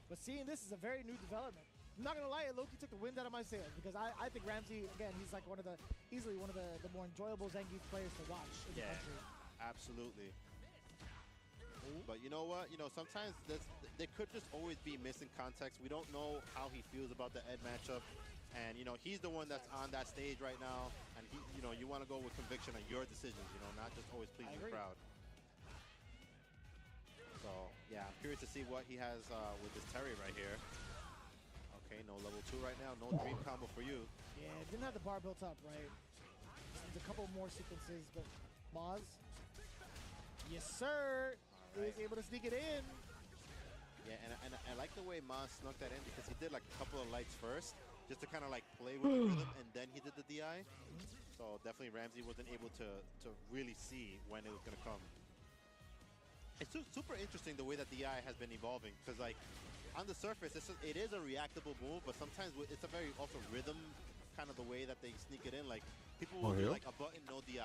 But seeing this is a very new development. I'm not gonna lie, Loki took the wind out of my sails because I think Ramsey, again, he's like easily one of the more enjoyable Zangief players to watch in the country. Absolutely. But you know what? You know, sometimes there could just always be missing context. We don't know how he feels about the Ed matchup. And, you know, he's the one that's on that stage right now. know, you want to go with conviction on your decisions, you know, not just always pleasing the crowd. So, yeah, I'm curious to see what he has with this Terry right here. Okay, no level 2 right now. No dream combo for you. Yeah, didn't have the bar built up, right? There's a couple more sequences, but Maz, yes, sir, is able to sneak it in. Yeah, and I like the way Maz snuck that in because he did like a couple of lights first, just to kind of like play with the rhythm, and then he did the DI. So definitely Ramsey wasn't able to really see when it was going to come. It's super interesting the way that DI has been evolving, because like on the surface it is a reactable move, but sometimes it's a very also rhythm kind of the way that they sneak it in. Like people will do like a button no DI,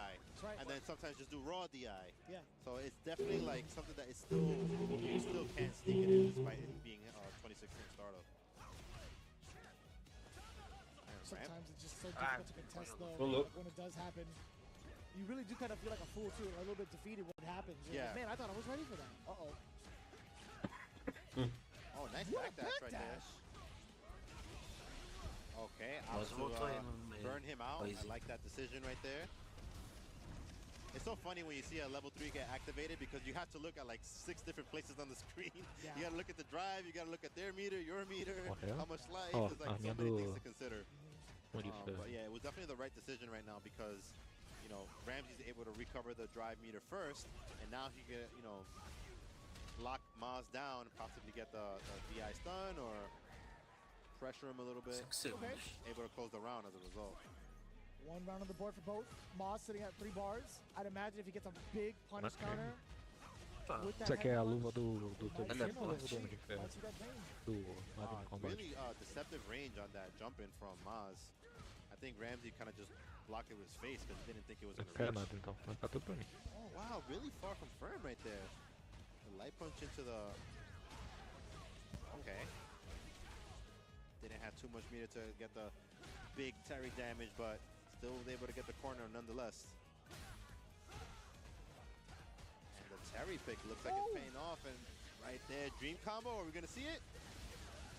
and then sometimes just do raw DI. Yeah. So it's definitely like something that is still, you still can sneak it in despite it being 2016 startup. Sometimes it's just so difficult to contest though. Like when it does happen, you really do kind of feel like a fool too, a little bit defeated when it happens. You're like, man, I thought I was ready for that. Uh-oh. Oh, nice backdash right there. Okay, I'll burn him out. I like that decision right there. It's so funny when you see a level 3 get activated because you have to look at like 6 different places on the screen. Yeah. You gotta look at the drive, you gotta look at their meter, your meter, how much life. There's like so many things to consider. But yeah, it was definitely the right decision right now because, you know, Ramsey's able to recover the drive meter first, and now he can, you know, lock Maz down and possibly get the DI stun or pressure him a little bit. Okay. Able to close the round as a result. 1 round on the board for both. Maz sitting at 3 bars. I'd imagine if he gets a big punish counter. Isso aqui é a luva do Tobin ou do Homem de Ferro? Really deceptive range on that jump in from Maz. I think Ramsey kind of just blocked it with his face because he didn't think it was going to reach. Nada, então. Tá tudo pra mim. Oh, wow. Really far from firm right there. The light punch into the... Okay. Didn't have too much meter to get the big Terry damage, but still was able to get the corner nonetheless. And the Terry pick looks like it's paying off, and right there, dream combo. Are we going to see it?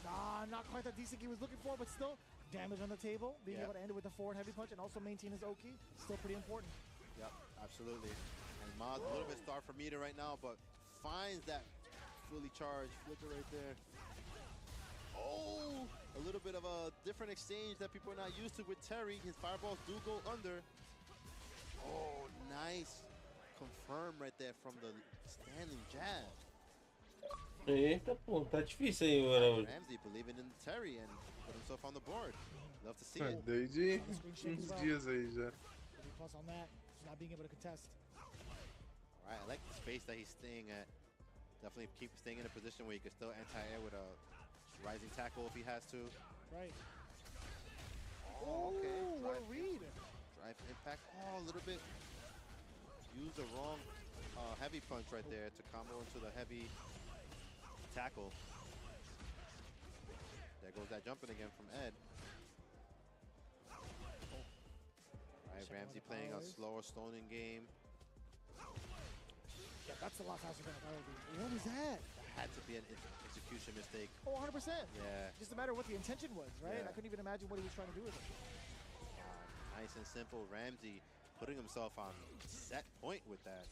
Nah, not quite the decent he was looking for, but still damage on the table. Being able to end it with a forward heavy punch and also maintain his Oki, still pretty important. Yep, absolutely. And Maz a little bit starved for meter right now, but finds that fully charged flicker right there. Oh, a little bit of a different exchange that people are not used to with Terry. His fireballs do go under. Oh, nice. Confirm right there from the standing jab. Eita, pô, tá difícil aí, mano. Ramsey believing in Terry and put himself on the board. Love to see it. Desde uns dias aí já. Plus on that, not being able to contest. All right, I like the space that he's staying at. Definitely keep staying in a position where you can still anti-air with a rising tackle if he has to. Right. Oh, okay. What a read. Drive impact. Oh, a little bit. Use the wrong heavy punch right there to combo into the heavy tackle. There goes that jumping again from Ed. All right, Ramsey playing a slower stoning game. Yeah, that's the last house you're gonna do. What was that? Had to be an execution mistake. Oh, 100%. Yeah. Just a matter of what the intention was, right? Yeah. I couldn't even imagine what he was trying to do with it. Nice and simple. Ramsey putting himself on set point with that.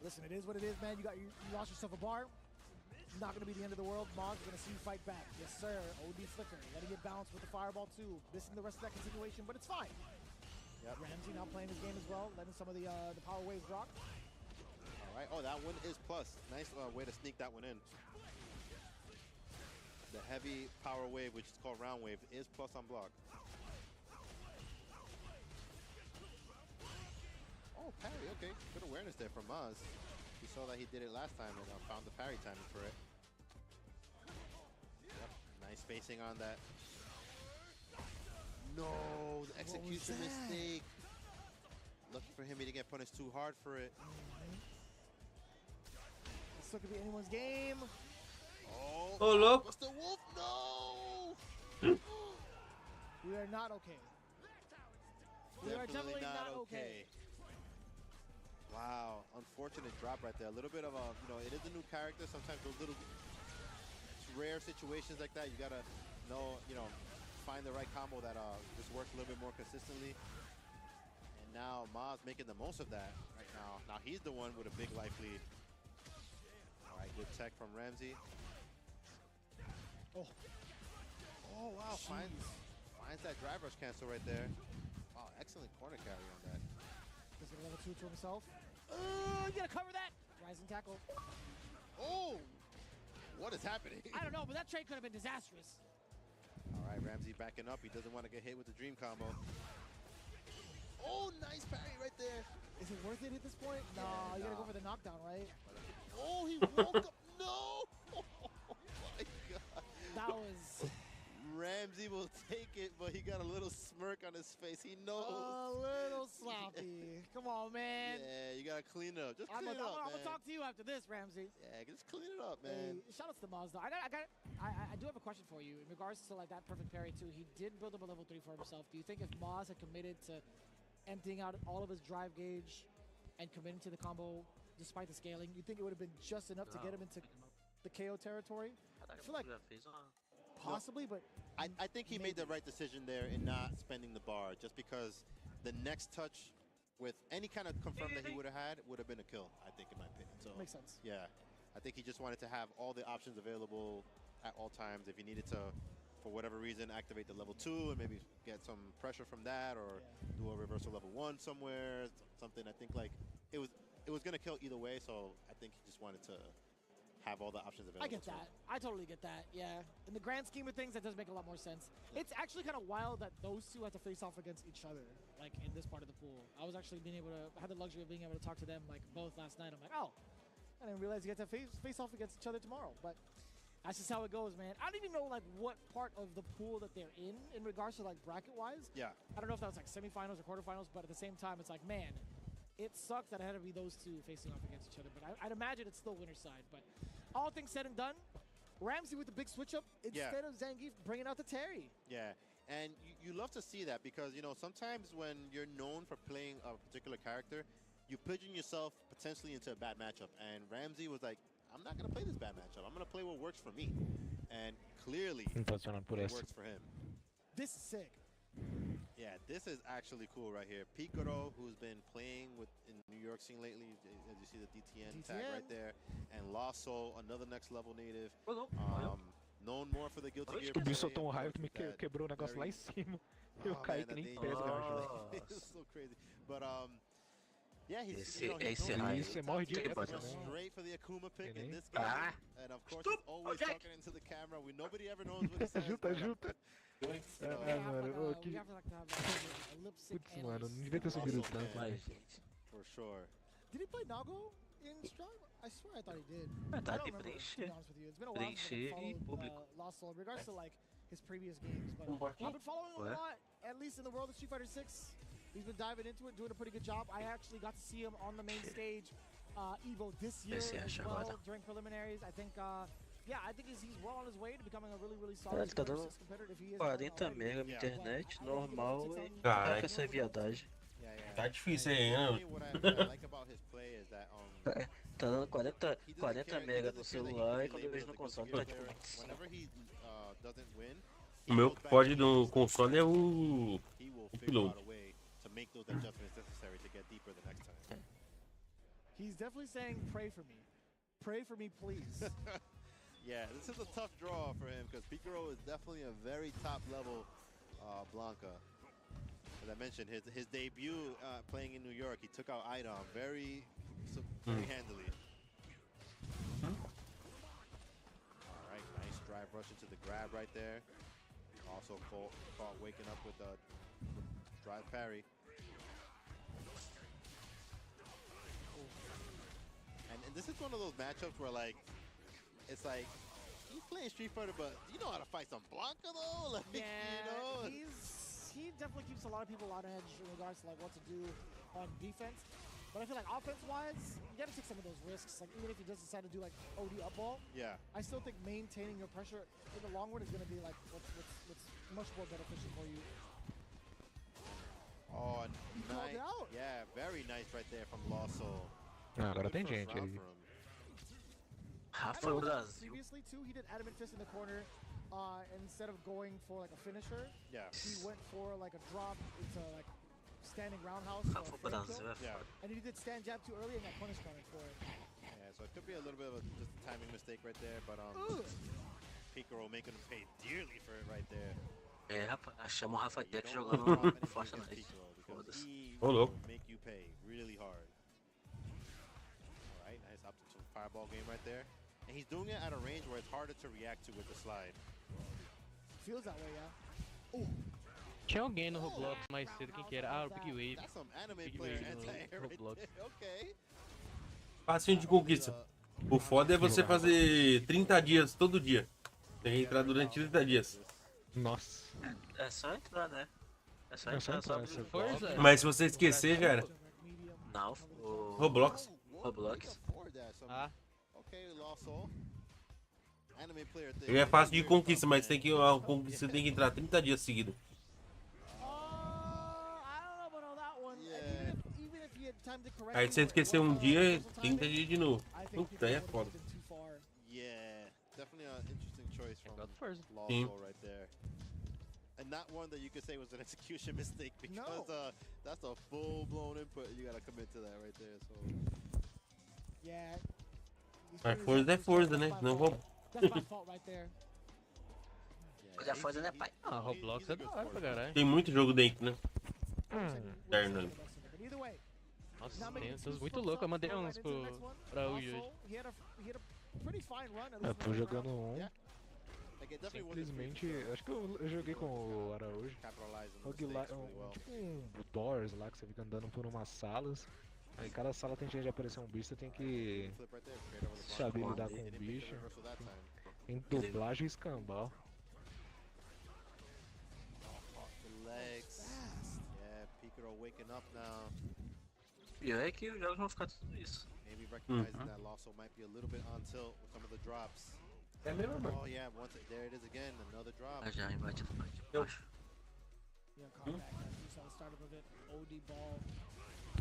Listen, it is what it is, man. You lost yourself a bar. Not going to be the end of the world. Maz is going to see you fight back. Yes, sir. OD flicker. Letting it bounce with the fireball, too. Missing the rest of that continuation, but it's fine. Yep. Ramsey now playing his game as well, letting some of the power waves rock. All right. Oh, that one is plus. Nice way to sneak that one in. The heavy power wave, which is called round wave, is plus on block. Oh, parry. Okay. Good awareness there from Maz. He saw that he did it last time and found the parry timing for it. Yep. Nice spacing on that. No, the execution mistake. Lucky for him, he didn't get punished too hard for it. This still could be anyone's game. Oh, look. Mr. Wolf, no! We are not okay. We are definitely not okay. Wow, unfortunate drop right there. A little bit of a, you know, it is a new character. Sometimes those little rare situations like that, you gotta know, you know, find the right combo that just works a little bit more consistently. And now Maz making the most of that right now. Now he's the one with a big life lead. All right, good tech from Ramsey. Oh, Wow, finds that drive rush cancel right there. Wow, excellent corner carry on that. He's gonna level 2 to himself. You gotta cover that. Rising tackle. Oh, what is happening? I don't know, but that trade could have been disastrous. All right, Ramsey backing up. He doesn't want to get hit with the dream combo. Oh, nice parry right there. Is it worth it at this point? No, you gotta go for the knockdown, right? Oh, he woke up. No! Oh my God. That was Ramsey will take it, but he got a little smirk on his face. He knows. a little sloppy. Come on, man. Yeah, you gotta clean it up. Just I'm clean it up, gonna man. talk to you after this, Ramsey. Yeah, just clean it up, man. Hey, shout out to the Maz, though. I do have a question for you in regards to like that perfect parry too. He did build up a level 3 for himself. Do you think if Maz had committed to emptying out all of his drive gauge and committing to the combo despite the scaling, you think it would have been just enough to get him into the KO territory? I feel like possibly, but I think he made the right decision there in not spending the bar, just because the next touch with any kind of confirm that he would have had would have been a kill, I think, in my opinion. So makes sense. Yeah, I think he just wanted to have all the options available at all times. If he needed to, for whatever reason, activate the level 2 and maybe get some pressure from that, or do a reversal level 1 somewhere, something. I think like it was gonna kill either way, so I think he just wanted to have all the options available. I get that. I totally get that. Yeah. In the grand scheme of things, that does make a lot more sense. It's actually kind of wild that those two had to face off against each other, like in this part of the pool. I was actually I had the luxury of being able to talk to them like both last night. I'm like, oh, I didn't realize you get to face off against each other tomorrow. But that's just how it goes, man. I don't even know like what part of the pool that they're in regards to like bracket wise. Yeah. I don't know if that was like semifinals or quarterfinals, but at the same time, it's like, man, it sucks that it had to be those two facing off against each other. But I'd imagine it's still winner's side. But all things said and done, Ramsey with the big switch up instead of Zangief bringing out the Terry. Yeah, and you love to see that because, you know, sometimes when you're known for playing a particular character, you pigeon yourself potentially into a bad matchup. And Ramsey was like, I'm not going to play this bad matchup. I'm going to play what works for me. And clearly, it works for him. This is sick. Yeah, this is actually cool right here. Picaro, who's been playing in the New York scene lately, as you see the DTN tag right there, and Lost Soul, another next level native, known more for the Guilty Gear. O bicho soltou raio que me quebrou o negócio lá em cima. Eu caí que nem pedra. It's so crazy. But yeah, he's Você morre direto. Straight for the Akuma pick in this game, and of course he's always talking into the camera. Nobody ever knows what he says. Ajuda. Mano, que... Putz, mano, não devia ter subido tanto. For sure. Did he play Nago in Strive? I swear I thought he did. Tá I don't de remember, to preencher. be honest with you. It's been a while since I followed Lost Soul in regards to like his previous games, but I've been following him a lot, at least in the world of Street Fighter 6. He's been diving into it, doing a pretty good job. I actually got to see him on the main stage, Evo this year as well, during preliminaries. I think yeah, I think he's well on his way to becoming a really, really solid Ele tá dando 40 mega na internet, normal, e tá com essa viadagem. Tá difícil aí, né? Tá dando 40 mega no celular e quando eu vejo no console tá tipo... O meu que pode no console é o piloto. He's definitely saying, pray for me. Pray for me, please. Yeah, this is a tough draw for him because Picaro is definitely a very top level Blanca. As I mentioned, his debut playing in New York, he took out Idom very handily. All right, nice drive rush into the grab right there. Also caught waking up with a drive parry. And this is one of those matchups where like, it's like, he's playing Street Fighter, but you know how to fight some Blanca though? Like, Yeah, you know? he definitely keeps a lot of people on edge in regards to like what to do on defense. But I feel like offense-wise, you gotta take some of those risks. Like even if he does decide to do like OD up ball, Yeah. I still think maintaining your pressure in the long run is gonna be like what's much more beneficial for you. Oh, He called nice. it out. Yeah, very nice right there from Lost Soul. Agora Good tem first gente round aí. for him. Rafa I know Brasil. previously too, he did Adamant Fist in the corner. instead of going for like a finisher, he went for like a drop into like standing roundhouse. And he did stand jab too early and got punish counted for it. Yeah, so it could be a little bit of just a timing mistake right there, but Picaro making him pay dearly for it right there. É, rapaz, chama o Rafa Deck jogando Fortnite. He Oh, will look. make you pay really hard. Alright, nice up to fireball game right there. And he's doing it at a range where it's harder to react to with the slide. Feels that way, yeah. Tinha alguém no Roblox mais cedo, quem que era? Ah, o Big Wave. That's some anime Big player Wave anti-air no right Roblox. there. Okay. Facinho de conquista. O foda é você fazer 30 dias todo dia. Tem que entrar durante 30 dias. Nossa. É só entrar, né? É só É só entrar, entrar, só Força. Mas se você esquecer, já era. Não, o Roblox. Roblox. Ah. Okay, Lost Soul. Anime player thing. Ele é fácil de conquista, mas tem que, você tem que entrar 30 dias seguidos. Aí se você esquecer um dia, 30 dias de novo. Puta, aí é foda. Yeah, definitely an interesting choice from got first. Lost Sim. Soul right there. And not one that you could say was an execution mistake because that's a full-blown input. You gotta commit to that right there. So Yeah. Mas força é força, né? Não vou. That's my fault right there. Coisa foda, né, pai? Ah, Roblox é da hora pra caralho. Tem muito jogo dentro, né? Interno. But either way, Nossa, tem uns muito loucos. Eu mandei uns pro Araújo hoje. he had a pretty fine run. At Eu least tô for the jogando round. um. like, it definitely wasn't Simplesmente, acho que eu joguei com o Araújo. capitalizing the Rogue lá, mistakes really well. tipo um Doors lá, que você fica andando por umas salas. Aí cada sala tem chance de aparecer um bicho, você tem que Flip right there, straight over the saber block. lidar com He o didn't make the bicho. reversal that time. Em dublagem e escambau. The legs. Yeah, Picaro waking up now. Pior é que os jogos vão ficar tudo isso. Maybe recognizing that Lost Soul might be a little bit on tilt with some of the drops. É mesmo, mano. Oh yeah, there it is again, another drop. Ah, já invadido aqui embaixo. Yeah, contact. You saw the startup of it. OD ball.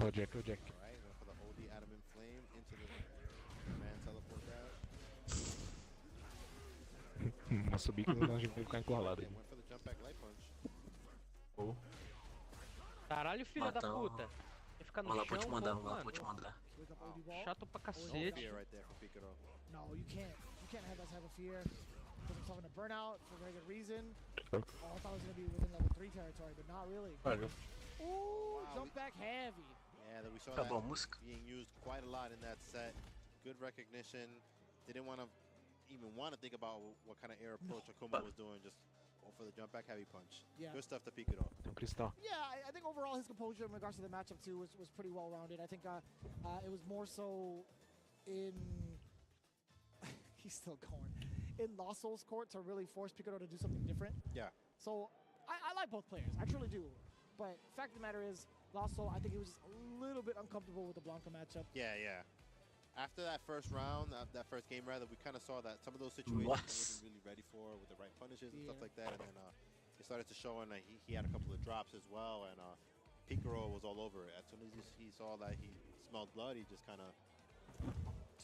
O Jack, o Jack. Alright, went for the OD Adamant Flame into the man teleport out. Uma subir que nós vamos ficar encurralado aí. Went for the jump back light punch. Caralho, filha da Matão. puta. Vai ficar no Vamos lá, chão, vou te mandar, mano. vamos lá, vou te mandar. Wake up OD ball. Chato pra No cacete. fear right there for Picaro. No, you can't. You can't have that type of fear. Put himself in a burnout for a very good reason. Oh, I thought it was gonna be within level 3 territory, but not really. Valeu. Ooh, jump back heavy. Yeah, that we saw Acabou a that música. being used quite a lot in that set. Good recognition. Didn't want to even think about what kind of air approach Akuma was doing. Just go for the jump back heavy punch. Yeah. Good stuff to Picaro. Tem um cristal. Yeah, I think overall his composure in regards to the matchup too was pretty well rounded. I think it was more so in he's still going in Lost Soul's court to really force Picaro to do something different. Yeah. So I like both players, I truly do. But fact of the matter is, Lost Soul, I think he was just a little bit uncomfortable with the Blanca matchup. Yeah, yeah. After that first round, that first game rather, we kind of saw that some of those situations he wasn't really ready for with the right punishes and stuff like that. And then it started to show, and he had a couple of drops as well. And Picaro was all over it. As soon as he saw that he smelled blood, he just kind of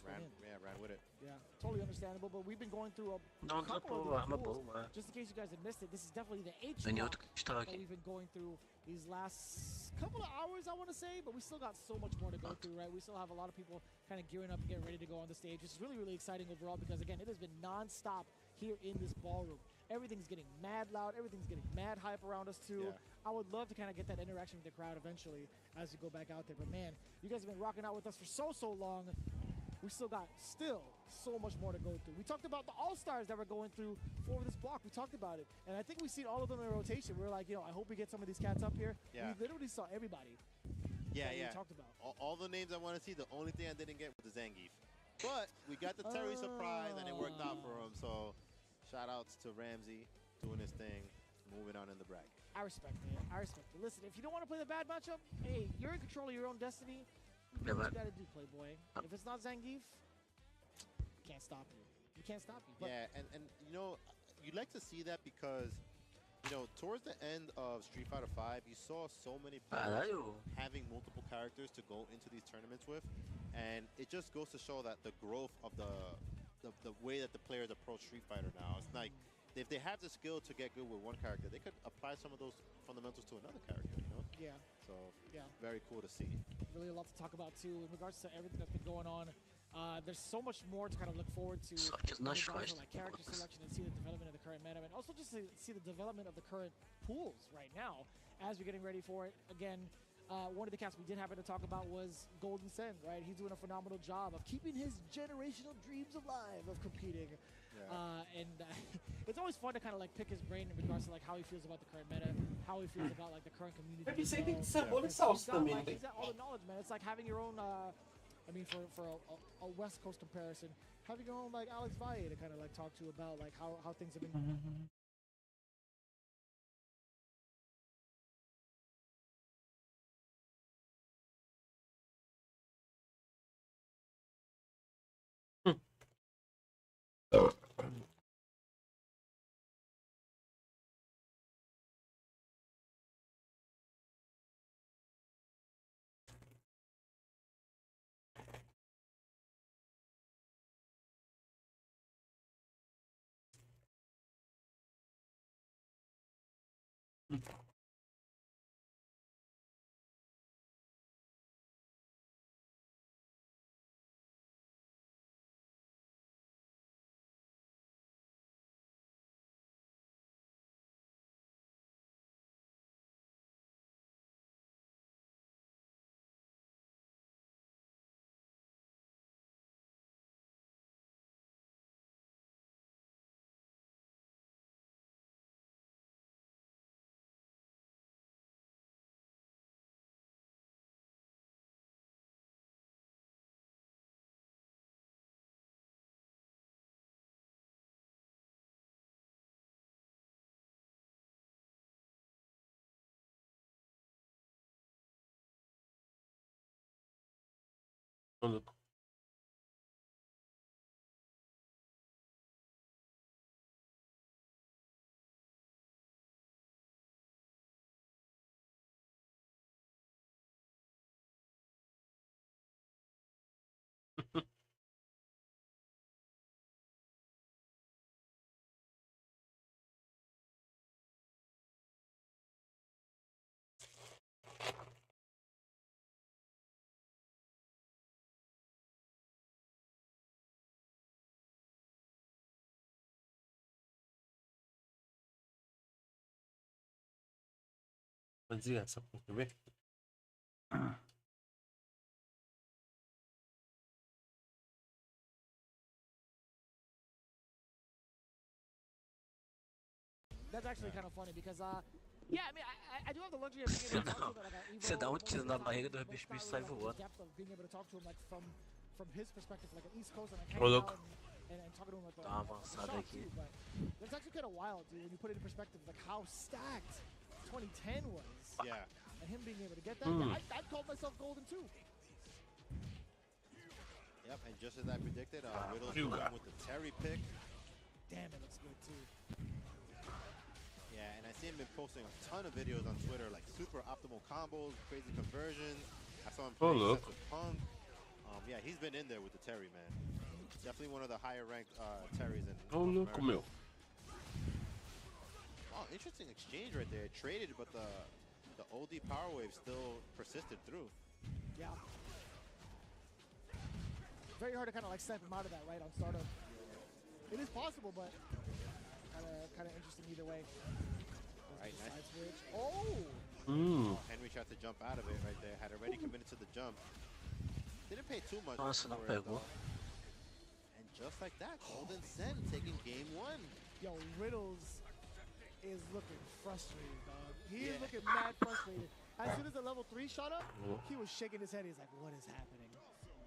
ran with it. Yeah, totally understandable. But we've been going through a Não couple dropou of arma these pools. boa. Just in case you guys had missed it, this is definitely the H Ganhei block outro cristal that aqui. we've been going through these last couple of hours, I want to say, but we still got so much more to go through, right? We still have a lot of people kind of gearing up and getting ready to go on the stage, which is really, really exciting overall because, again, it has been non-stop here in this ballroom. Everything's getting mad loud. Everything's getting mad hype around us, too. Yeah. I would love to kind of get that interaction with the crowd eventually as we go back out there. But, man, you guys have been rocking out with us for so long. We still got so much more to go through. We talked about the all-stars that we're going through for this block. We talked about it. And I think we've seen all of them in rotation. We're like, I hope we get some of these cats up here. Yeah. We literally saw everybody Yeah, that yeah. we talked about. All the names I want to see, the only thing I didn't get was the Zangief. But we got the Terry surprise, and it worked out for him. So shout outs to Ramsey doing his thing, moving on in the bracket. I respect it. I respect it. Listen, if you don't want to play the bad matchup, hey, you're in control of your own destiny. You do what you got to do, Playboy. If it's not Zangief, can't stop you. We can't stop you. But Yeah, and you'd like to see that because, towards the end of Street Fighter V, you saw so many players Caralho. having multiple characters to go into these tournaments with, and it just goes to show that the growth of the way that the players approach Street Fighter now. It's like if they have the skill to get good with one character, they could apply some of those fundamentals to another character, you know? Yeah. So, yeah, very cool to see. Really a lot to talk about too in regards to everything that's been going on. There's so much more to kind of look forward to. Nas Like costas. character selection and see the development of the current meta, and also just to see the development of the current pools right now as we're getting ready for it. Again, one of the cats we did happen to talk about was Golden Sen, right? He's doing a phenomenal job of keeping his generational dreams alive of competing. It's always fun to kind of like pick his brain in regards to like how he feels about the current meta, how he feels about like the current community. Ele sempre tem cebola e salsa também, né? He's got all the knowledge, man. It's like having your own. I mean, for a West Coast comparison, having your own like Alex Valle to kind of like talk to about like how things have been. Maluco. Vou desligar essa porra, quer ver? That's actually kind of funny because yeah, I mean, I do have the luxury of being able to talk to him, like, Evo, Você dá um tiro na barriga do but bicho, o it's bicho not sai really, like, voando. the depth of being able to talk to him like from his perspective, like an East Coast, and like Ô, louco. and talking to him with Dá uma avançada shock, aqui. too, but it's actually kind of wild, dude, when you put it in perspective, like how stacked 2010 was. Yeah. And him being able to get that, yeah, I'd call myself golden too. Yep, and just as I predicted, Riddle's you going got. with the Terry pick. Damn, it looks good too. Yeah, and I see him been posting a ton of videos on Twitter, like super optimal combos, crazy conversions. I saw him Oh, play look. sets with Punk. Yeah, he's been in there with the Terry, man. Definitely one of the higher ranked Terrys in Ô, North louco, America. meu. Oh, interesting exchange right there. It traded, but the OD power wave still persisted through. Yeah. Very hard to kind of like step him out of that right on startup. It is possible, but kind of interesting either way. Right, nice. Side switch. Oh! Oh, Henry tried to jump out of it right there. Had already committed to the jump. Didn't pay too much Nossa, não for it, pegou. though. And just like that, Golden Sen taking game one. Yo, Riddles is looking frustrated, dog. He is looking mad frustrated. As soon as the level 3 shot up, he was shaking his head. He's like, what is happening?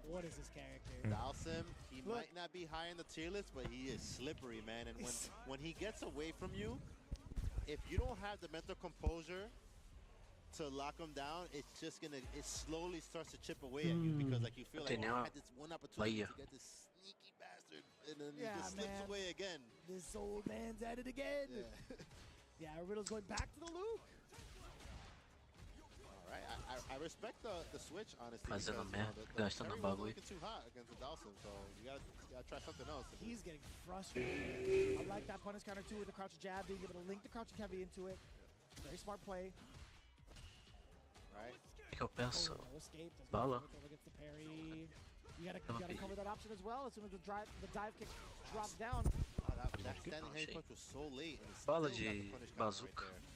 What is this character? Dalsim, he might not be high in the tier list, but he is slippery, man. And when he gets away from you, if you don't have the mental composure to lock him down, it's just gonna, it slowly starts to chip away at you because like you feel like, oh, I had this one opportunity to get this sneaky bastard, and then he just slips away again. This old man's at it again. Yeah, Riddle's going back to the loop. All right, I respect the switch, honestly. Fazendo because, merda, the gastando carry wasn't bagulho. looking too hot against the Dawson, so you gotta try something else. He's getting frustrated. I like that punish counter too with the crouch jab, being able to link the crouching heavy into it. Very smart play. Right? O que eu penso? No escape. Doesn't Bala. go against the parry. You gotta cover that option as well. As soon as the dive kick drops down. That standing heavy punch was so late. And it's Bala still got de the punish counter bazuca. right there.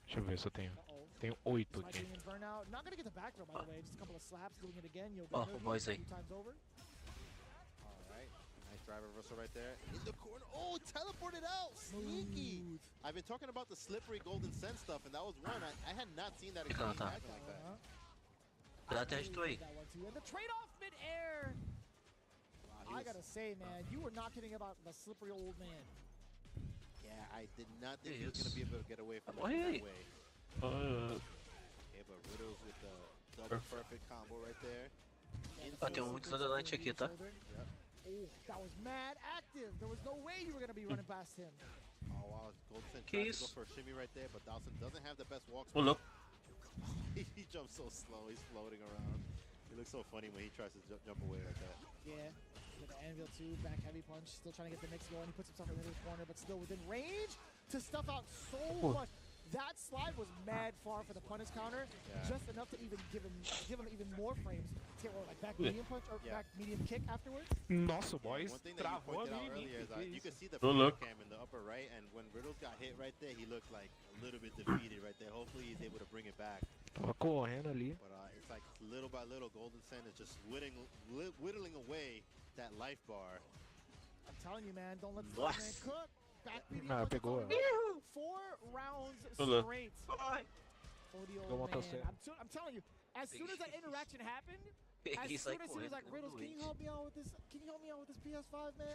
Deixa eu ver se eu tenho. Tenho 8 Might aqui. be in burnout. Not gonna get the back throw, by the way. Just a couple of slaps, doing it again. You'll Oh, get boys, a aí. few times over. Alright. Nice drive reversal right there. In the corner. Oh, teleported out. Sneaky. Smooth. I've been talking about the slippery golden scent stuff, and that was one. I had not seen that Fica lá, exchange tá. acting like that. Dá até estou aí. That one too. And the trade-off mid-air. Wow, I gotta say, man, you were not kidding about the slippery old man. yeah, I did not think Hey, he was going to be able to get away from Oh, it hey. that way. Okay, but Riddles with the double perfect combo right there. Ó, tem um muito desodorante aqui, tá? Oh, that was mad active. There was no way you were gonna be running past him. Oh wow, Goldson Que tries to go isso? for a shimmy right there, but Dawson doesn't have the best walk Ô, louco. He jumps so slow, he's floating around. He looks so funny when he tries to jump away like that. Yeah. With the anvil too, back heavy punch, still trying to get the mix going. He puts himself in the middle corner, but still within range to stuff out so much. That slide was mad far for the punish counter, just enough to even give him even more frames to get like back medium punch or back medium kick afterwards. Nossa, o boys One thing that you travou pointed out ali. earlier is that you could see the Oh, look. cam in the upper right, and when Riddles got hit right there, he looked like a little bit defeated right there. Hopefully he's able to bring it back. Tava correndo ali. But it's like little by little, Golden Sen is just whittling away that life bar. I'm telling you, man, don't let the Nossa. man cook. Back medium Ah, punch pegou. over. 4 rounds Olha. straight for the Vou old montar o man. set. I'm telling you, as soon as that interaction happened, as He's soon like as he was like, correndo Riddles, can you doente. help me out with this? Can you help me out with this PS5, man?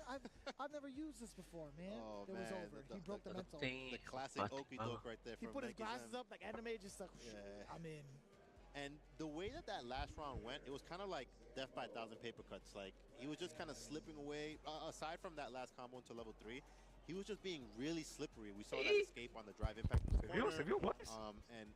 I've never used this before, man. Oh, It was man, over. the- He broke the mental. Tem The classic bate okey bala. doke right there He from put his Nike's glasses end. up like anime, just like, Yeah. I'm in. And the way that last round went, it was kind of like death by 1,000 paper cuts. Like, he was just kind of slipping away. Aside from that last combo into level 3, he was just being really slippery. We saw that escape on the drive impact in the corner. Você viu, boys? And,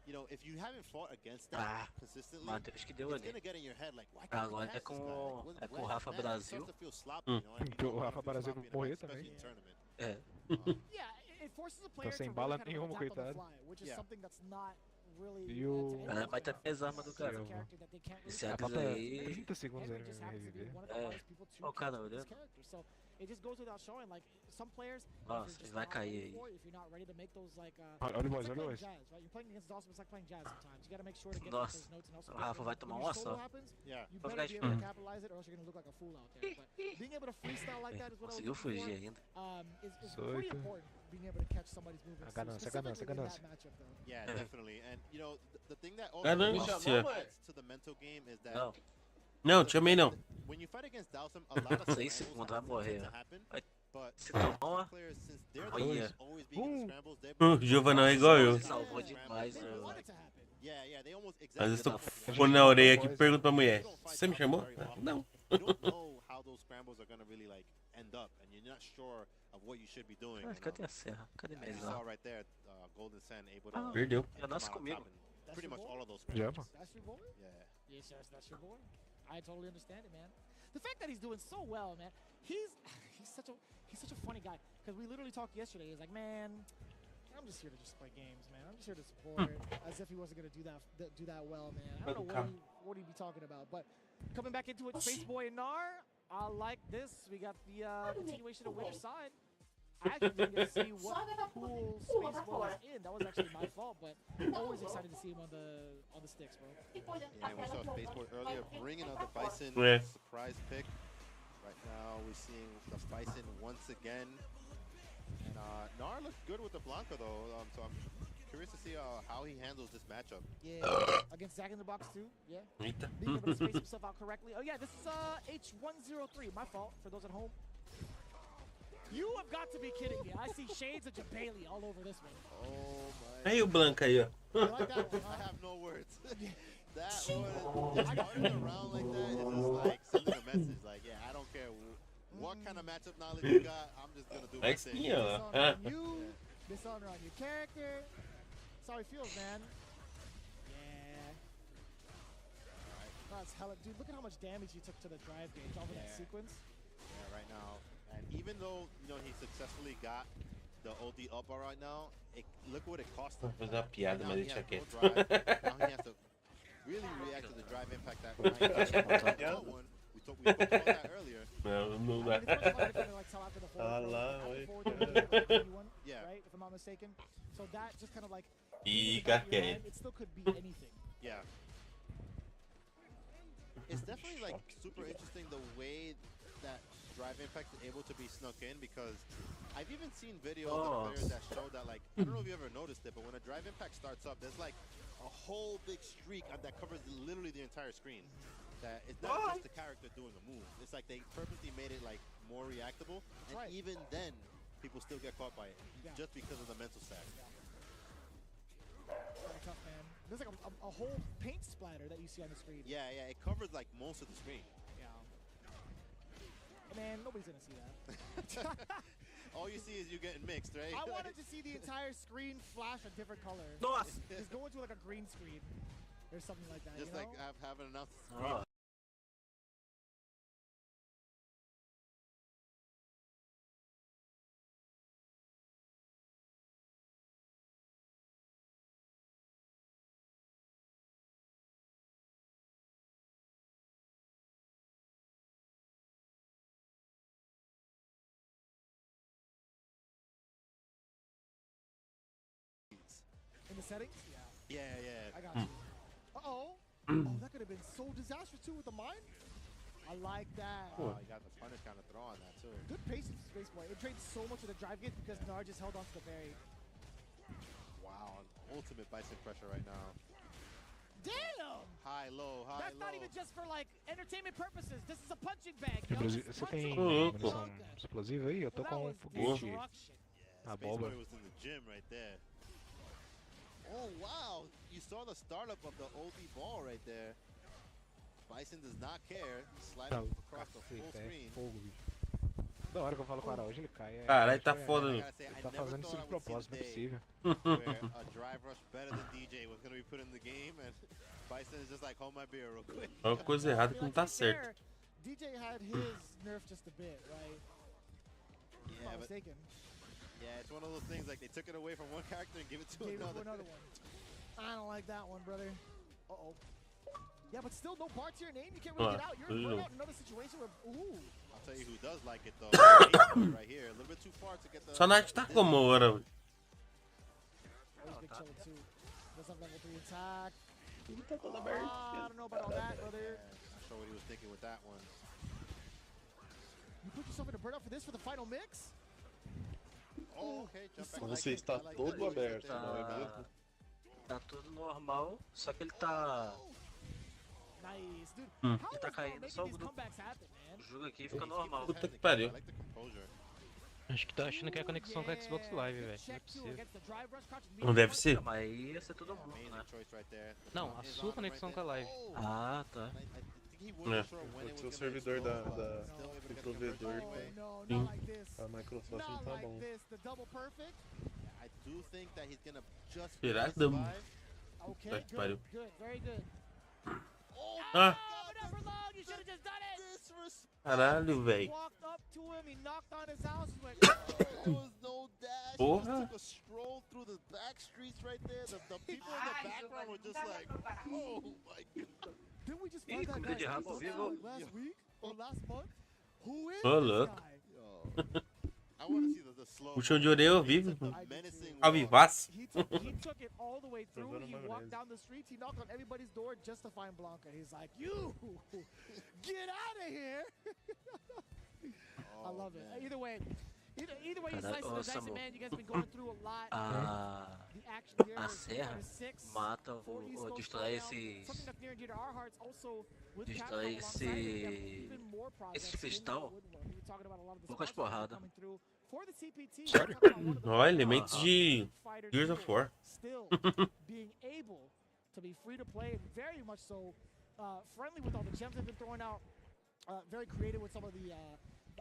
you know, if you haven't fought against Ah, that consistently, Mate, acho que deu it's ali. going to get in your head, like, why can't Agora I é catch this guy? com, Like, é com o when- Rafa man, it Brasil. starts to feel sloppy, you know, and you Porque o don't wanna Rafa feel Brasil sloppy in a morreu match, também. especially in tournament. É. Yeah, it forces a player sem to bala really kind of nenhuma, adapt on the coitado. fly, which is Yeah. something that's not really. E o- Ela vai ter as armas do cara. character that they can't really Esse Ah, Axe falta aí. 30 segundos Henry aí just pra happens to be reviver. one of the hardest people to Ó o cara catch this olhando. character. So it just goes without showing, like some players, Nossa, if ele you're vai just not ready cair aí. for it, if you're not ready to make those like Olha o it's boys, like olha o playing boys. jazz, right? You're playing against Dawson, it's like playing jazz sometimes. You gotta make sure to get Nossa, those notes and also o Rafa vai tomar when uma your solo só. happens, Yeah. you Vou better ficar be able to esperando. capitalize it or else you're gonna look like a fool out there. But being able to freestyle like that is what I was Conseguiu looking fugir for. ainda. Is Sou pretty oito. important, being able to catch somebody's movements. ganância, specifically in ganância. that matchup, though. Yeah, definitely. And, you know, the thing that Ganância. adds to the mental game is that Não, Não, te chamei não. when you fight against Dawson, a lot of 6 scrambles segundos vai morrer. tend to happen, Vai. but Se tomar uma, players, since they're the Olha. ones always being in the scrambles, they're Giovanão é igual eu. se salvou demais, They né? want it to happen. yeah, they almost Às vezes tô exactly com fone na orelha aqui e pergunto pra mulher: Você me chamou? Não. you don't know how those scrambles are gonna really like end up, and you're not sure of what you should be doing. Ah, you cadê know? a serra? Cadê minha As you saw arma? right there, Golden Sen able to Ah, Perdeu. já nasce come out on comigo. top in pretty your much ball? all of those Já, scrambles. mano. That's your boy? Yeah. Yes, sir, that's your boy. I totally understand it, man. The fact that he's doing so well, man. He's such a funny guy. Because we literally talked yesterday. He's like, man, I'm just here to just play games, man. I'm just here to support. As if he wasn't gonna do that well, man. I don't know what he'd be talking about. But coming back into it, Spaceboy and Nar. I like this. We got the continuation of which side. I actually didn't get to see what pool Spaceboy was in. That was actually my fault, but always excited to see him on the sticks, bro. Yeah, and we saw Spaceboy earlier bringing out the Bison Yeah. surprise pick. Right now, we're seeing the Bison once again. And Nar looks good with the Blanca, though, so I'm curious to see how he handles this matchup. Yeah, against Zach in the box too. Yeah, Eita. being able to space himself out correctly. Oh yeah, this is H103. My fault for those at home. You have got to be kidding me. I see shades of Jabali all over this one. Oh, my. Aí o Blanca aí, ó. You like that one, I huh? have no words. That one, starting around like that is just like sending a message. Like, yeah, I don't care what kind of matchup knowledge you got. I'm just going to do my Aí thing. sim, ó. Dishonor on you, dishonor on your character. That's how he feels, man. Yeah. That's hella, dude. Look at how much damage you took to the drive gauge over that sequence. Yeah, right now. And even though he successfully got the OD up right now, look what it cost him. Vou fazer uma piada, mas deixa quieto. Now he has to really react to the drive impact that one. We spoke about that earlier. Não dá. Yeah. Right, if I'm not mistaken. So that just kind of like. E caquei. It still could be anything. Yeah. It's definitely like super interesting the way that drive impact is able to be snuck in, because I've even seen videos of players that show that, like, I don't know if you ever noticed it, but when a drive impact starts up, there's like a whole big streak that covers literally the entire screen. That it's not just the character doing a move. It's like they purposely made it like more reactable, and even then, people still get caught by it just because of the mental stack. Very tough, man. There's like a whole paint splatter that you see on the screen. Yeah, it covers like most of the screen. Yeah. Man, nobody's gonna see that. All you see is you getting mixed, right? I wanted to see the entire screen flash a different color. Just go into like a green screen or something like that. Just you know? like having enough. In the settings? Yeah. Yeah. I got you. Uh-oh. Oh, that could have been so disastrous too with the mine. I like that. Oh, you got the punish kind of throw on that too. Good patience, Space Boy. It drained so much of the drive gate because Nar just held on to the berry. Wow, ultimate Bison pressure right now. Damn! High, low, high, That's low. not even just for like entertainment purposes. This is a punching bag. Yo. Você tem Louco. munição explosiva aí? Eu tô com um foguete na Space Boy abóbora. was in the gym right there. Oh, wow. You saw the startup of the OB ball right there. Bison does not care. Sliding across the full screen. Fogo, bicho. Da hora que eu falo com o Araújo, ele cai. Caralho, tá foda, meu. Ele Ele tá fazendo isso de propósito, não é possível. Where a drive rush better than DJ was going to be put in the game, and Bison is just like, hold my beer real quick. Uma coisa errada que não tá certo. DJ had his nerf just a bit, right? Yeah, Not but mistaken. yeah, it's one of those things like they took it away from one character and give it to Gave it another. to another one. I don't like that one, brother. Uh-oh. Yeah, but still no bar to your name. You can't really get out. You're in burnout in another situation where, ooh. I'll tell you who does like it though. Right here, a little bit too far to get the. Só Nath tá como agora, velho. That was big chillin' too. Does have level 3 attack. I don't know about all that, brother. Not sure what he was thinking with that one. You put yourself in a burnout for this for the final mix? Oh, okay. Jump back. Você está todo aberto, não é mesmo? Tá tudo normal, só que ele tá. Nice, dude. Ele How tá is caindo making só o these grupo. comebacks happen, man? O jogo aqui fica normal. Puta que pariu. I like the composure. Acho que tá achando que é conexão com o Xbox Live, velho. Não é Check two possível. against the drive rush, crouch, Não deve ser. Mas aí ia ser todo mundo, Amazing né? choice right there. The Não, thumb a is sua on conexão right com a there. live. Oh! Ah, tá. I think he wasn't sure when it Pode ser o was servidor gonna do explode, but still able to get the provedor. conversion anyway. No, Sim. not like this. A Microsoft não Not tá like bom. this. The double perfect. I do think that he's gonna just Será que survive. Okay, Tá que pariu. good, very good. Ah, Oh, never long. You should have just done it. caralho, velho. Walked up to him, he knocked on his house, he went. There was no dash. He Porra. just took a stroll through the back streets right there. The people in the background were just like, oh my god. Didn't we just Ih, find that comida de guy rabo ao vivo. like last week or last month? Who is Ô, this louco. guy? Yo. I want to see the slow. Puxão de orelha ao vivo. The menacing Ao walk. vivaço. He took it all the way through. vendo He maionese. walked down the streets. He knocked on everybody's door just to find Blanca. He's like, you, get out of here. I Oh, love man. it. Either way you Caralho, slice ô, and dice it, Samu. man. You guys been going through a lot. The action here A is serra 6, mata for East o Coast destrói right now. esses. Something that's near and dear to our hearts also with Destrói Capcom alongside it, we have esse- even more projects esse in the cristal. woodwork. We were talking about a lot of the Poucas sponsors that are porrada. coming through for the CPT. Sério? Talking about one of the Ó, elementos de fighter Gears of duels War. still being able to be free to play and very much so friendly with all the gems they've been throwing out. Very creative with some of the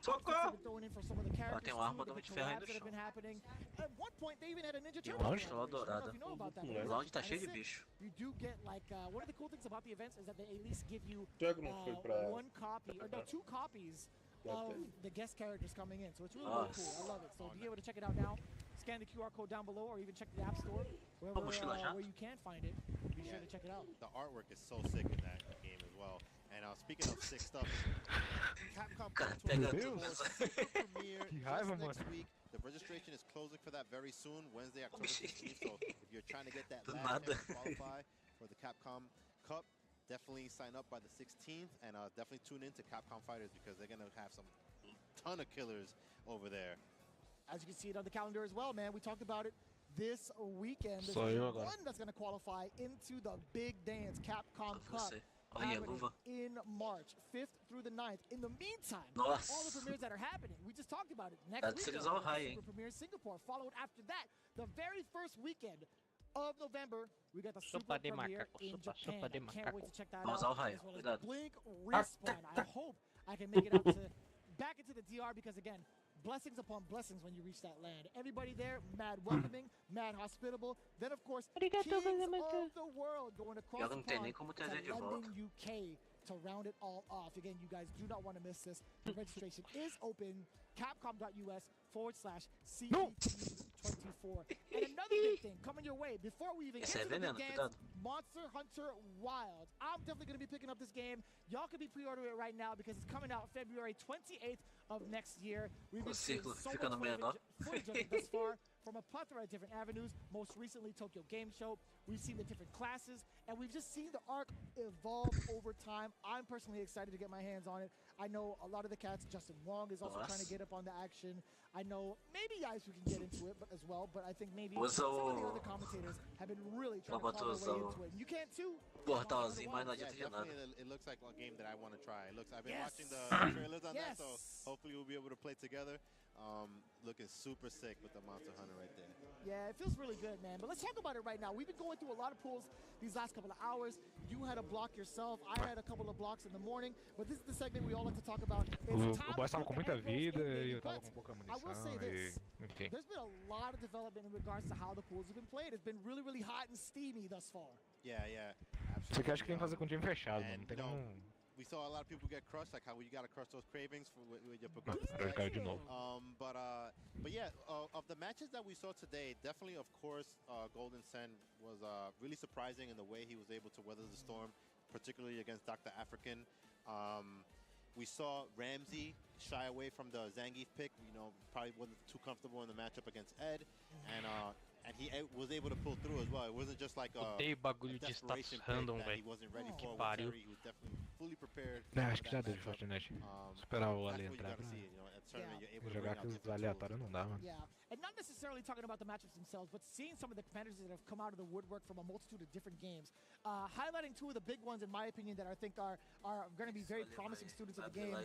Socorro! Throwing in for some of the characters tem too, arma the de ferro aí collabs no that have been chão. happening. At one point, they even had a Ninja E Turtle. uma pistola collaboration. I don't know dourada. if you know about that, but O it's lounge tá kinda cheio de sick. bicho. You do get like one of the cool things about the events is that they at least give you Thiago não foi pra... one copy or no, 2 copies of the guest characters coming in. So it's really, really cool. I love it. So be able to check it out now. Scan the QR code down below, or even check the App Store, wherever where you can find it. Be sure to check it out. The artwork is so sick in that game as well. And speaking of sick stuff, Capcom Pega Meu tudo. Super Premiere Que raiva, just next mano. week. The registration is closing for that very soon, Wednesday, October 16th. So if you're trying to get that Do last nada. chance to qualify for the Capcom Cup, definitely sign up by the 16th, and definitely tune in to Capcom Fighters because they're gonna have some ton of killers over there. As you can see it on the calendar as well, man. We talked about it this weekend. There's Só eu only agora. one that's going to qualify into the big dance, Capcom Cup, Você. Olha a luva. in March, 5th through the 9th. In the meantime, Nossa. all the premieres that are happening, we just talked about it. Next Dá de week, se eles vão raio, hein? Super Premiere Singapore, followed after that, the very first weekend of November, we got the Sopa Super de Premiere macaco, in sopa Japan. de I can't wait macaco. to check that Vamos out. ao raio, As well as cuidado. Blink Respawn. I hope I can make it out to back into the DR because again, blessings upon blessings when you reach that land. Everybody there, mad welcoming, mad hospitable. Then of course, Obrigado, kings Casamento. of the world going across Eu the não tenho pond nem como to trazer de London, volta. UK to round it all off. Again, you guys do not want to miss this. The registration is open. Capcom.us/CET24. And another big thing coming your way before we even Esse get é to the veneno, big dance, cuidado. Monster Hunter Wilds. I'm definitely going to be picking up this game. Y'all can be pre-ordering it right now because it's coming out February 28th of next year. We've been seeing círculo so fica much no meio, não? footage of it thus far from a plethora of different avenues. Most recently, Tokyo Game Show. We've seen the different classes, and we've just seen the arc evolve over time. I'm personally excited to get my hands on it. I know a lot of the cats. Justin Wong is also trying to get up on the action. I know maybe guys who can get into it, but as well. But I think maybe Usa some of the o- other commentators have been really trying to Vamos claw their way usar o into it. And you can too. portalzinho, mas não Yeah, adianta de nada. definitely. It looks like a game that I want to try. I've been Yes. watching the trailers on that, so Yes. hopefully we'll be able to play together. Looking super sick with the Monster Hunter right there. Yeah, it feels really good, man. But let's talk about it right now. We've been going through a lot of pools these last couple of hours. You had a block yourself. I had a couple of blocks in the morning. But this is the segment we all like to talk about. O boss tava com muita vida e eu tava com pouca I will say munição e... this. Enfim. There's been a lot of development in regards to how the pools have been played. It's been really, really hot and steamy thus far. Yeah, absolutely. Isso aqui acho que tem que fazer com o time fechado, mano. Não tem como... We saw a lot of people get crushed, like how you gotta crush those cravings with your Ah, progressive agora caiu de novo. But yeah, of the matches that we saw today, definitely, of course, Golden Sen was really surprising in the way he was able to weather the storm, particularly against Dr. African. We saw Ramsey shy away from the Zangief pick. Probably wasn't too comfortable in the matchup against Ed, and he was able to pull through as well. It wasn't just like a Odeio bagulho de desperation status pick random, that he velho. wasn't ready Que for. with pariu. Terry. He was definitely fully prepared. É, for acho que já that deu de matchup. Fortnite. Esperar o That's Ali what you entrar gotta pra see. At tournament, you're able to jogar bring out aqueles different aleatórios tools. não dá, mano. Yeah, and not necessarily talking about the matchups themselves, but seeing some of the competitors that have come out of the woodwork from a multitude of different games. Highlighting two of the big ones, in my opinion, that I think are going to be very promising students of the game.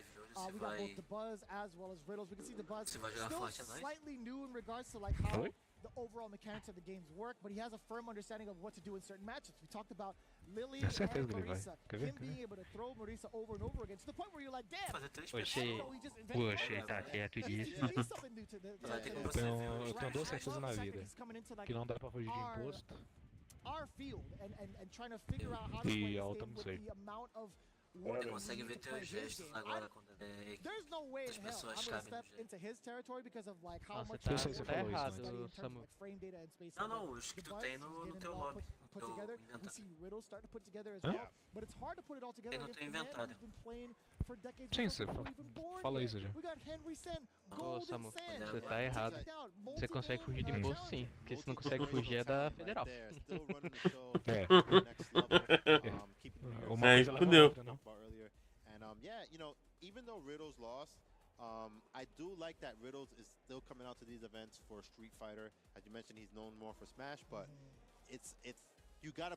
We got both the Buzz as well as Riddles. We can see the Buzz Você vai jogar still Fortnite? slightly new in regards to like how Oi? the overall mechanics of the games work, but he has a firm understanding of what to do in certain matchups. We talked about Lily Tenho and certeza que ele vai. Marisa, Quer ver? him being able to throw Marisa over and over again to the point where you're like, damn, Fazer 3 Oxê. I don't know, he just invented Oxe, Marisa. tá quieto He's disso. released something new to the Vai ter como Eu você tenho, ver eu hoje. tenho duas certezas na vida. He's coming into like Que não dá pra fugir de our- imposto our field and trying to figure out how to play e this alta game não with sei. the amount of work Você that consegue you need ver to play teus his gestos game. agora quando é... There's no way in as hell pessoas I'm gonna sabem step do jeito. into his territory because of like how Nossa, much tá, Eu sei que você tá falou isso, errado, study in terms of Samu. like frame data and space. Não, não, os que tu tem no teu lobby. Put teu together. We inventário. see Riddle starting to put together as Hã? well, but it's hard to put it all together Tem no against teu the man inventário. who's been playing for decades Sim, before você people were even born fala yet. isso já. We got Henry Sen, Ô, Golden Samu, Sen. você tá errado. Você consegue fugir de Multi-game, imposto sim, porque se não consegue fugir é da federal. É. Uma Aí coisa leva a fudeu. outra, não? And yeah, even though Riddles lost, I do like that Riddles is still coming out to these events for Street Fighter. As you mentioned, he's known more for Smash, but it's you gotta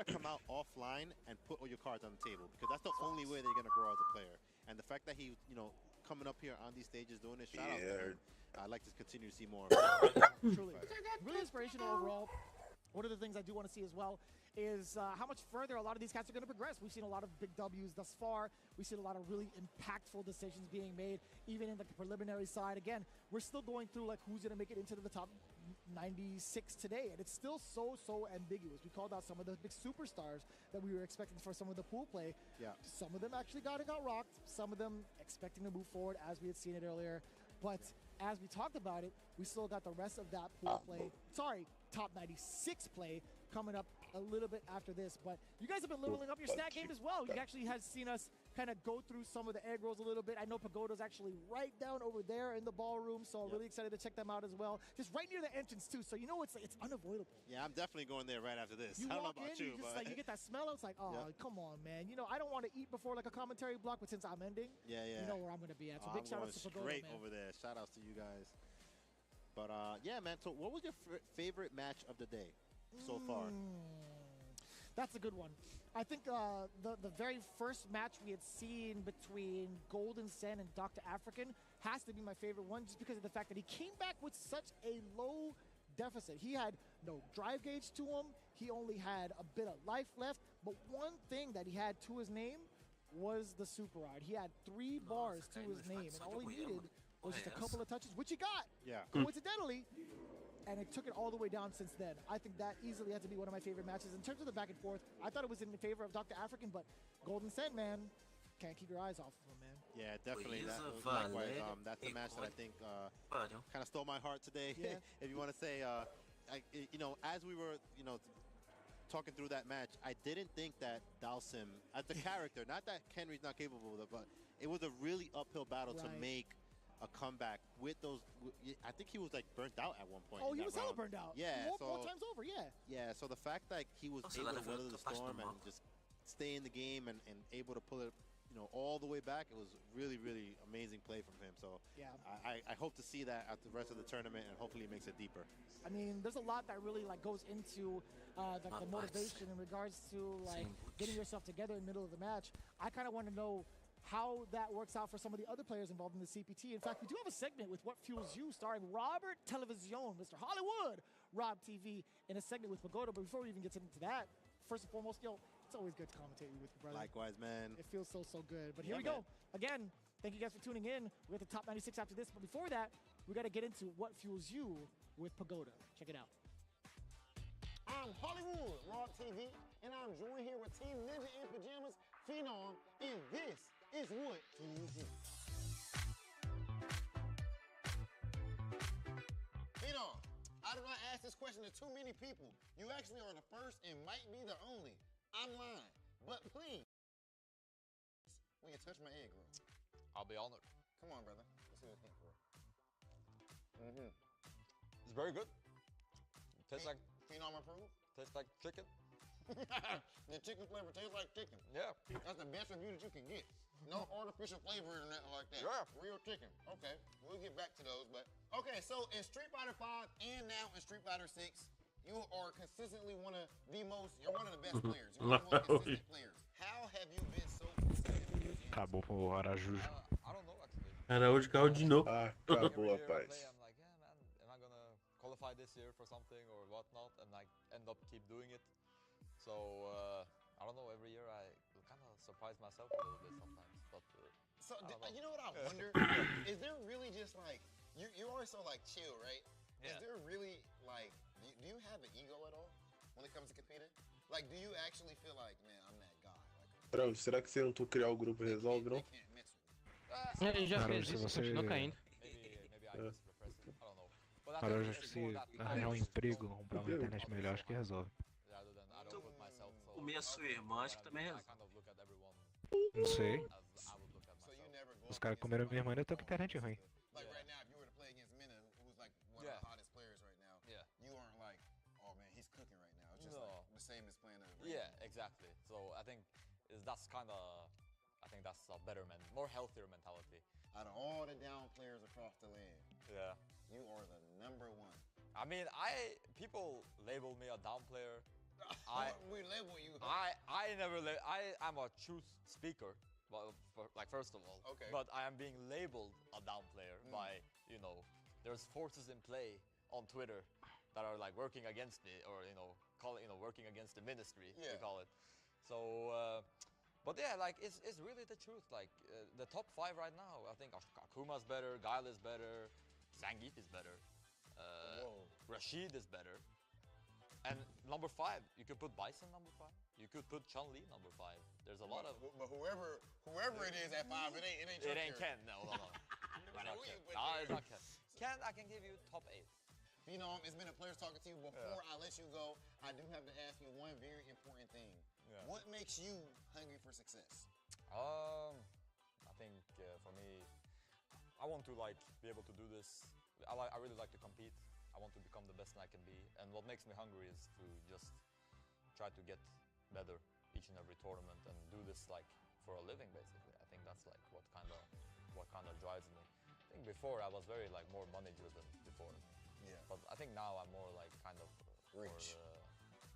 come out offline and put all your cards on the table because that's the only way that you're gonna grow as a player. And the fact that he, coming up here on these stages doing this, shout out to him. I'd like to continue to see more of it. Truly. Really inspirational overall. One of the things I do want to see as well is how much further a lot of these cats are going to progress. We've seen a lot of big W's thus far. We've seen a lot of really impactful decisions being made, even in the preliminary side. Again, we're still going through like who's going to make it into the top 96 today, and it's still so ambiguous. We called out some of the big superstars that we were expecting for some of the pool play. Yeah. Some of them actually got rocked. Some of them expecting to move forward as we had seen it earlier. But as we talked about it, we still got the rest of that pool play. Sorry, top 96 play coming up a little bit after this. But you guys have been leveling up your stat game as well. You actually have seen us kind of go through some of the egg rolls a little bit. I know Pagoda's actually right down over there in the ballroom, so I'm really excited to check them out as well. Just right near the entrance too, so you know it's unavoidable. Yeah, I'm definitely going there right after this. You I don't know walk about in, you, just but like you get that smell. It's like, oh, come on, man. You know, I don't want to eat before like a commentary block, but since I'm ending, you know where I'm going to be at. So big shout out to Pagoda, straight man. over there. Shout outs to you guys. But yeah, man. So, what was your favorite match of the day so far? That's a good one. I think the very first match we had seen between Golden Sen and Dr. African has to be my favorite one, just because of the fact that he came back with such a low deficit. He had no drive gauge to him. He only had a bit of life left. But one thing that he had to his name was the super ride. He had 3 bars to his name, and all he needed was just a couple of touches, which he got. Yeah. Coincidentally. And it took it all the way down since then. I think that easily had to be one of my favorite matches. In terms of the back and forth, I thought it was in favor of Dr. African, but Golden Sen, man, can't keep your eyes off of him, man. Yeah, definitely. Likewise, that's the match that I think kind of stole my heart today. Yeah. If you want to say, you know, as we were, you know, talking through that match, I didn't think that Dalsim, as the character, not that Kenry's not capable of it, but it was a really uphill battle to make a comeback with those. I think he was like burnt out at one point. Oh, he was hella burned out. Yeah, more times over. Yeah. Yeah, so the fact that he was able to weather the storm and just stay in the game and able to pull it, you know, all the way back, it was really amazing play from him. So yeah, I hope to see that at the rest of the tournament, and hopefully it makes it deeper. I mean, there's a lot that really like goes into the motivation in regards to like getting yourself together in the middle of the match. I kind of want to know how that works out for some of the other players involved in the CPT. In fact, we do have a segment with What Fuels You, starring Robert Television, Mr. Hollywood, Rob TV, in a segment with Pagoda. But before we even get into that, first and foremost, yo, it's always good to commentate with you, brother. Likewise, man. It feels so good. But here we go. Again, thank you guys for tuning in. We're at the top 96 after this. But before that, we got to get into What Fuels You with Pagoda. Check it out. I'm Hollywood, Rob TV, and I'm joined here with Team Ninja in Pajamas, Phenom, and this is What Fuels You. Phenom, I do not ask this question to too many people. You actually are the first and might be the only. I'm lying, but please, when you touch my egg roll. I'll be honored. Come on, brother. Let's see what you think for it. It's very good. Tastes like Phenom approved? Tastes like chicken. The chicken flavor tastes like chicken. Yeah. That's the best review that you can get. No artificial flavor or nothing like that. Yeah. Real chicken. Okay, we'll get back to those, but okay. So in Street Fighter 5 and now in Street Fighter 6, you are consistently one of the most. You're one of the best players. You're one of the most consistent players. How have you been so consistent? Acabou com o Araújo. I don't know actually. Araújo caiu de novo. Acabou, rapaz. I'm like, yeah, man, am I gonna qualify this year for something or whatnot? And I end up keep doing it. So I don't know. Every year I kind of surprise myself a little bit sometimes. But so you know what I wonder? Is there really just like you're always so like chill, right? Yeah. Is there really like do you have an ego at all when it comes to competing? Like, do you actually feel like, man, I'm that guy? Like, Araújo, será que se eu não tu criar o grupo resolve, não? Ele já Cara, fez se isso, você- continua caindo. maybe I just repress it. I don't know. But I Araújo, think acho que it's more se that arranjar um emprego, comprar uma internet melhor, acho que resolve. rather than I don't put myself so. Comer a sua irmã, acho que também I resolve. kind of look at everyone Não sei. as I would look at so you myself. never go Os up caras against comeram minha somebody irmã e eu tô com internet ruim. Like right now, if you were to play against Mina, who's like one Yeah. of the hottest players right now, Yeah. you aren't like, oh man, he's cooking right now. It's just No. like the same as playing a Yeah, exactly. So I think that's kind of, I think that's a better more healthier mentality. Out of all the down players across the land, Yeah. you are the number one. I mean, people label me a down player. We label you. I never I'm a truth speaker. Well, like first of all. Okay. But I am being labeled a down player by, you know, there's forces in play on Twitter that are like working against me, or working against the ministry, we call it. So, but yeah, like it's really the truth. Like the top 5 right now, I think Akuma's better, Guile is better, Zangief is better, Rashid is better, and number 5, you could put Bison number 5. You could put Chun-Li number 5. There's a lot of. But whoever it is at 5, it ain't Ken. No. It's not Ken. Ken, I can give you top 8. Phenom, it's been a pleasure talking to you. Before I let you go, I do have to ask you one very important thing. What makes you hungry for success? I think for me, I want to like be able to do this. I really like to compete. I want to become the best I can be. And what makes me hungry is to just try to get better each and every tournament and do this like for a living, basically. I think that's like what kind of drives me. I think before I was very like more money driven before. Yeah. But I think now I'm more like kind of rich.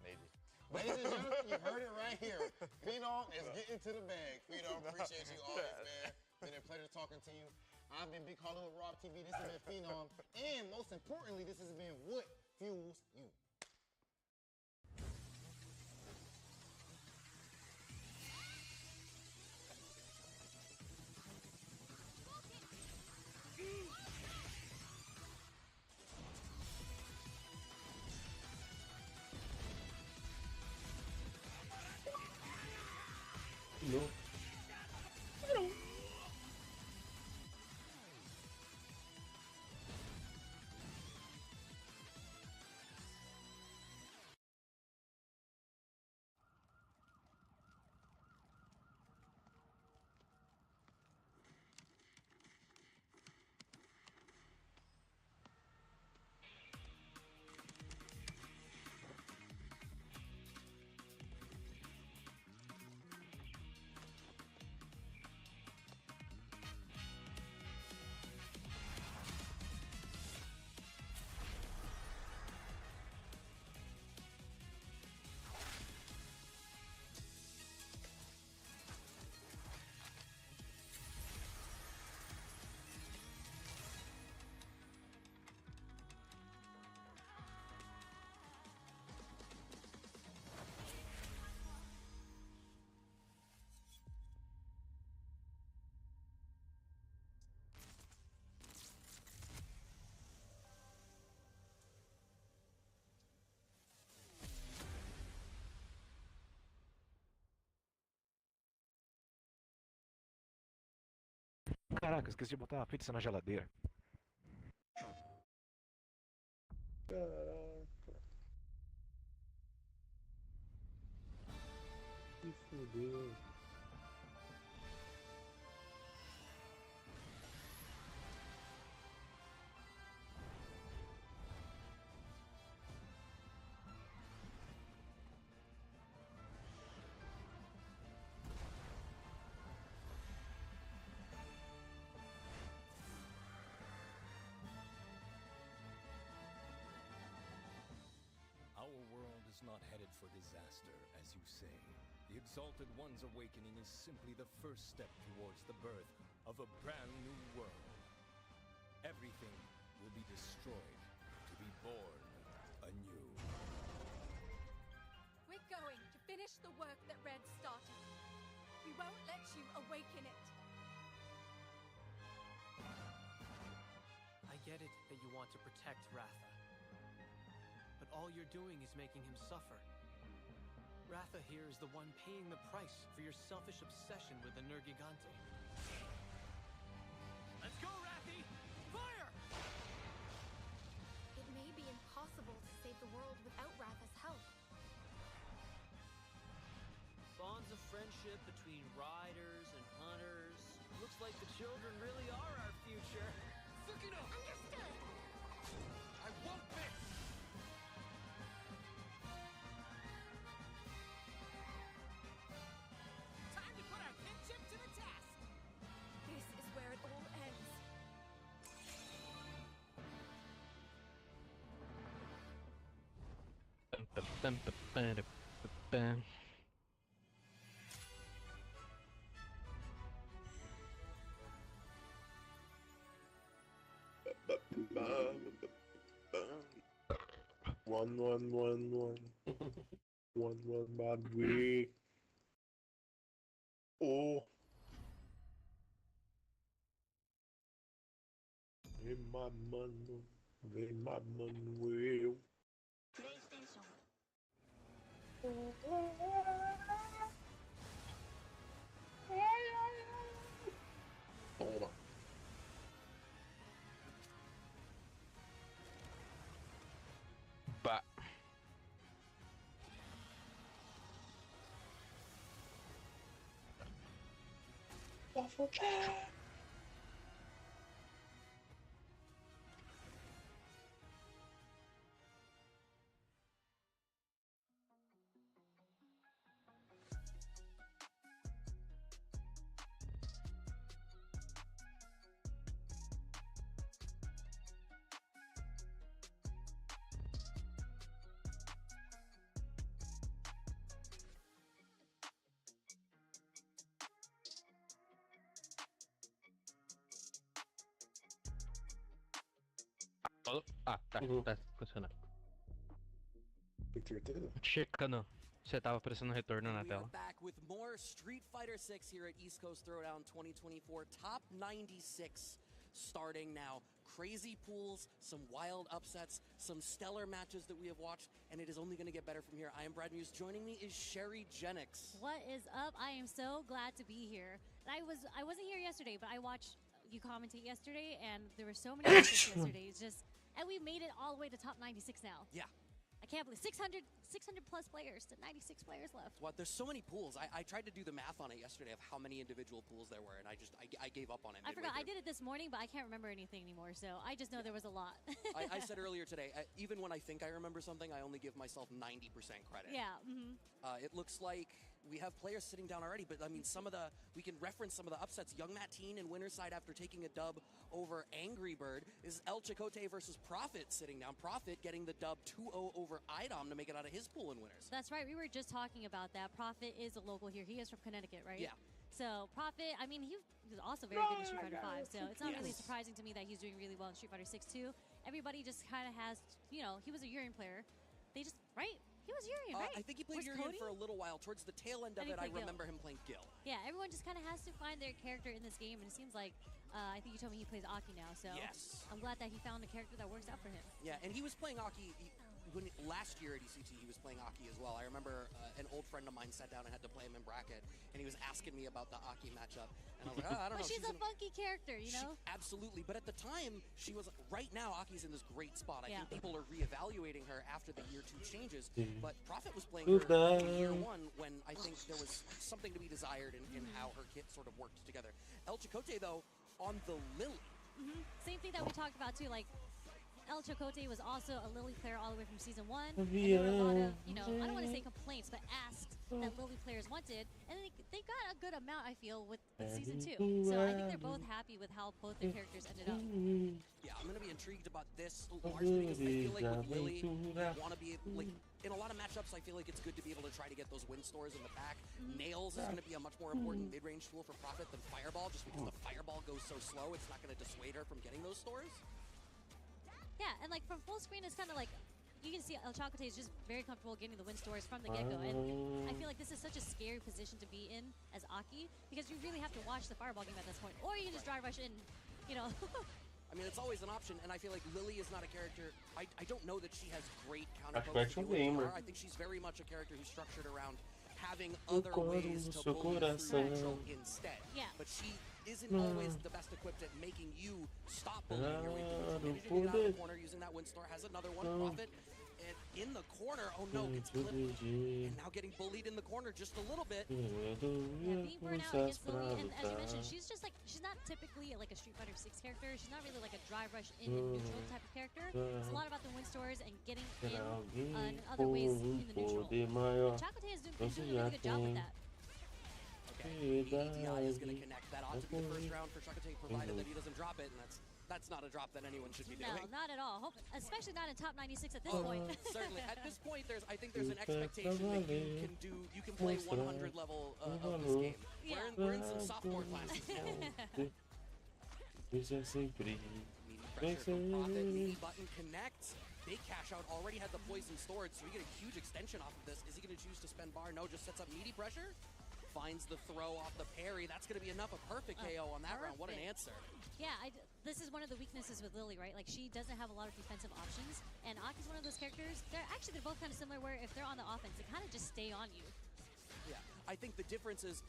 Maybe. Ladies and gentlemen, you heard it right here. Phenom is getting to the bag. Phenom, appreciate you always, man. Been a pleasure talking to you. I've been Big Hollywood Rob TV. This has been Phenom. And most importantly, this has been What Fuels You. No. Caraca, esqueci de botar uma pizza na geladeira. Caraca. Que fudeu. Our world is not headed for disaster, as you say. The Exalted One's awakening is simply the first step towards the birth of a brand new world. Everything will be destroyed to be born anew. We're going to finish the work that Red started. We won't let you awaken it. I get it that you want to protect Ratha. But all you're doing is making him suffer. Ratha here is the one paying the price for your selfish obsession with the Nergigante. Let's go, Rathi! Fire! It may be impossible to save the world without Ratha's help. Bonds of friendship between riders and hunters. Looks like the children really are our future. Sukino! Understood! I won't miss! Time to put our kinship to the test! This is where it all ends. 1-1-1-1. 1-1 bad way. Oh. Vem mamando. Vem mamando eu. Toma. Bah. Waffle Cat. Ah, tá funcionando. Tem certeza? Checando. Você tava aparecendo um retorno na tela. Back with more Street Fighter 6 here at East Coast Throwdown 2024. Top 96 starting now. Crazy pools, some wild upsets, some stellar matches that we have watched, and it is only going to get better from here. I am Brad Muse. Joining me is Sherry Jennix. What is up? I am so glad to be here. I wasn't here yesterday, but I watched you commentate yesterday, and there were so many matches yesterday. It's just, and we made it all the way to top 96 now. Yeah. I can't believe 600 plus players to 96 players left. What? There's so many pools. I tried to do the math on it yesterday of how many individual pools there were, and I gave up on it. I forgot. I did it this morning, but I can't remember anything anymore. So I just know there was a lot. I said earlier today, even when I think I remember something, I only give myself 90% credit. Yeah. It looks like we have players sitting down already, but I mean, we can reference some of the upsets. Young Matt Teen in winner's side after taking a dub over Angry Bird. This is El Chicote versus Profit sitting down. Profit getting the dub 2-0 over IDOM to make it out of his pool in winners. That's right. We were just talking about that. Profit is a local here. He is from Connecticut, right? Yeah. So Profit, I mean, he was also very good in Street Fighter 5. So it's not really surprising to me that he's doing really well in Street Fighter 6 too. Everybody just kind of has, you know, he was a Urian player. They just, right? He was Urian, right? I think he played Urian for a little while. Towards the tail end of it, I remember him playing Gil. Yeah, everyone just kind of has to find their character in this game, and it seems like, I think you told me he plays Aki now, so yes. I'm glad that he found a character that works out for him. Yeah, and he was playing Aki last year at ECT. He was playing Aki as well. I remember an old friend of mine sat down and had to play him in bracket, and he was asking me about the Aki matchup, and I was like, I don't know. But she's a funky character, you know? Absolutely, but at the time, she was, right now, Aki's in this great spot. I think people are reevaluating her after the year 2 changes, but Profit was playing her in year 1 when I think there was something to be desired in how her kit sort of worked together. El Chicote, though, on the Lily. Same thing that we talked about, too, like, El Chicote was also a Lily player all the way from Season 1, and there were a lot of, you know, I don't want to say complaints, but asks that Lily players wanted, and they got a good amount, I feel, with Season 2. So I think they're both happy with how both their characters ended up. Yeah, I'm going to be intrigued about this largely because I feel like with Lily, you want to be, like, in a lot of matchups, I feel like it's good to be able to try to get those win stores in the back. Nails is going to be a much more important mid-range tool for Profit than Fireball, just because the Fireball goes so slow, it's not going to dissuade her from getting those stores. Yeah, and like from full screen, it's kind of like, you can see El Chicote is just very comfortable getting the win stores from the get-go, and I feel like this is such a scary position to be in as Aki, because you really have to watch the Fireball game at this point, or you can just dry rush in, you know. I mean, it's always an option, and I feel like Lily is not a character, I don't know that she has great counter-poses. I think she's very much a character who's structured around having other ways to bully through neutral instead. Yeah. But she isn't always the best equipped at making you stop bullying your way through neutral. Managing to get out of the corner using that win store, has another one, Profit. And in the corner, oh no, gets flipped. And now getting bullied in the corner just a little bit. Yeah, being burnt out against Lily, and as you mentioned, she's just like, she's not typically like a Street Fighter 6 character. She's not really like a drive rush in and neutral type of character. It's a lot about the win stores and getting in other ways in the neutral. Chicote is doing a really good job with that. Okay, EDI is going to connect. That ought to be the first round for Chicote, provided that he doesn't drop it, and that's not a drop that anyone should be doing. No, not at all. Especially not in top 96 at this point. Certainly. At this point, I think there's an expectation that you can play 100 level of this game. Yeah. We're in some sophomore classes now. Meaty pressure from Profit. The E button connects. big cash out, already had the poison stored, so we get a huge extension off of this. Is he going to choose to spend bar? No, just sets up meaty pressure. Finds the throw off the parry. That's going to be enough. A perfect KO on that round. What an answer. Yeah, this is one of the weaknesses with Lily, right? Like, she doesn't have a lot of defensive options, and Aki's one of those characters. They're both kind of similar, where if they're on the offense, they kind of just stay on you. Yeah, I think the difference is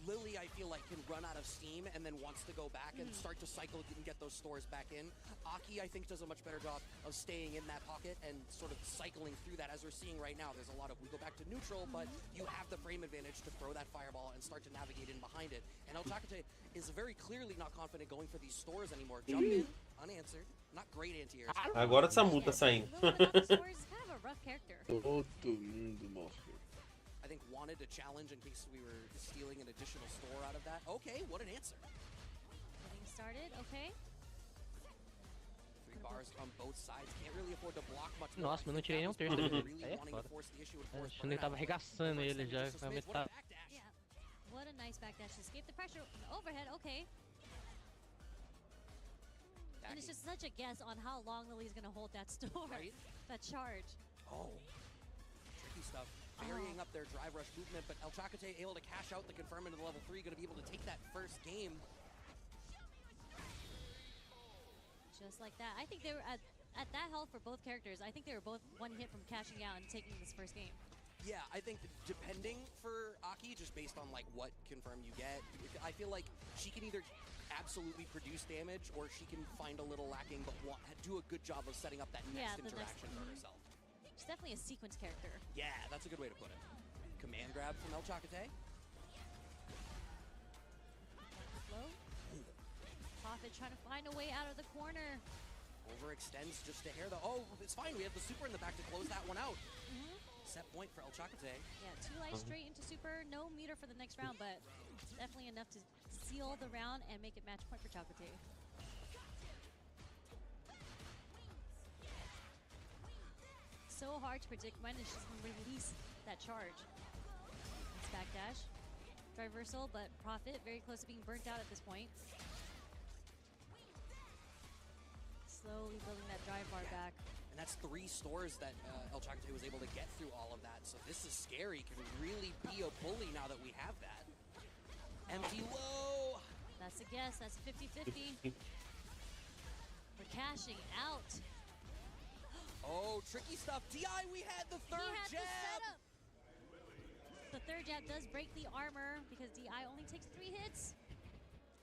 Lily, I feel like, can run out of steam and then wants to go back and start to cycle and get those stores back in. Aki, I think, does a much better job of staying in that pocket and sort of cycling through that. As we're seeing right now, there's a lot of, we go back to neutral, but you have the frame advantage to throw that fireball and start to navigate in behind it. And Elchakate is very clearly not confident going for these stores anymore. Jump in, unanswered. Not great anti-airs. Agora essa multa saindo. Stores is kind of a rough character. Todo mundo morre. I think wanted to challenge in case we were stealing an additional store out of that. Okay, what an answer. Getting started, okay. 3 bars on both sides. Can't really afford to block much. Nossa, mas não tirei nenhum terço dele. Aí é foda. Achando que tava arregaçando ele já. Yeah. What a nice backdash to escape the pressure. Overhead, okay. And it's just such a guess on how long Lily's going to hold that store, that charge. Oh, tricky stuff. Varying up their drive rush movement, but Elchakate able to cash out the confirm into the level 3, going to be able to take that first game. Just like that. I think they were at that health for both characters. I think they were both one hit from cashing out and taking this first game. Yeah, I think depending for Aki, just based on like what confirm you get, I feel like she can either absolutely produce damage or she can find a little lacking, but do a good job of setting up that next interaction for herself. She's definitely a sequence character. Yeah, that's a good way to put it. Command grab from Elchakate. Slow. Prophet trying to find a way out of the corner. Overextends just to hair the. Oh, it's fine. We have the super in the back to close that one out. Set point for Elchakate. Yeah, 2 lights straight into super. No meter for the next round, but definitely enough to seal the round and make it match point for Chakate. So hard to predict when she's going to release that charge. It's backdash. Reversal, but Prophet very close to being burnt out at this point. Slowly building that drive bar back. And that's 3 stores that Elchakate was able to get through all of that. So this is scary. Can really be a bully now that we have that. Empty low. That's a guess. That's a 50-50. We're cashing out. Oh, tricky stuff. DI, we had the third jab. The third jab does break the armor because DI only takes 3 hits.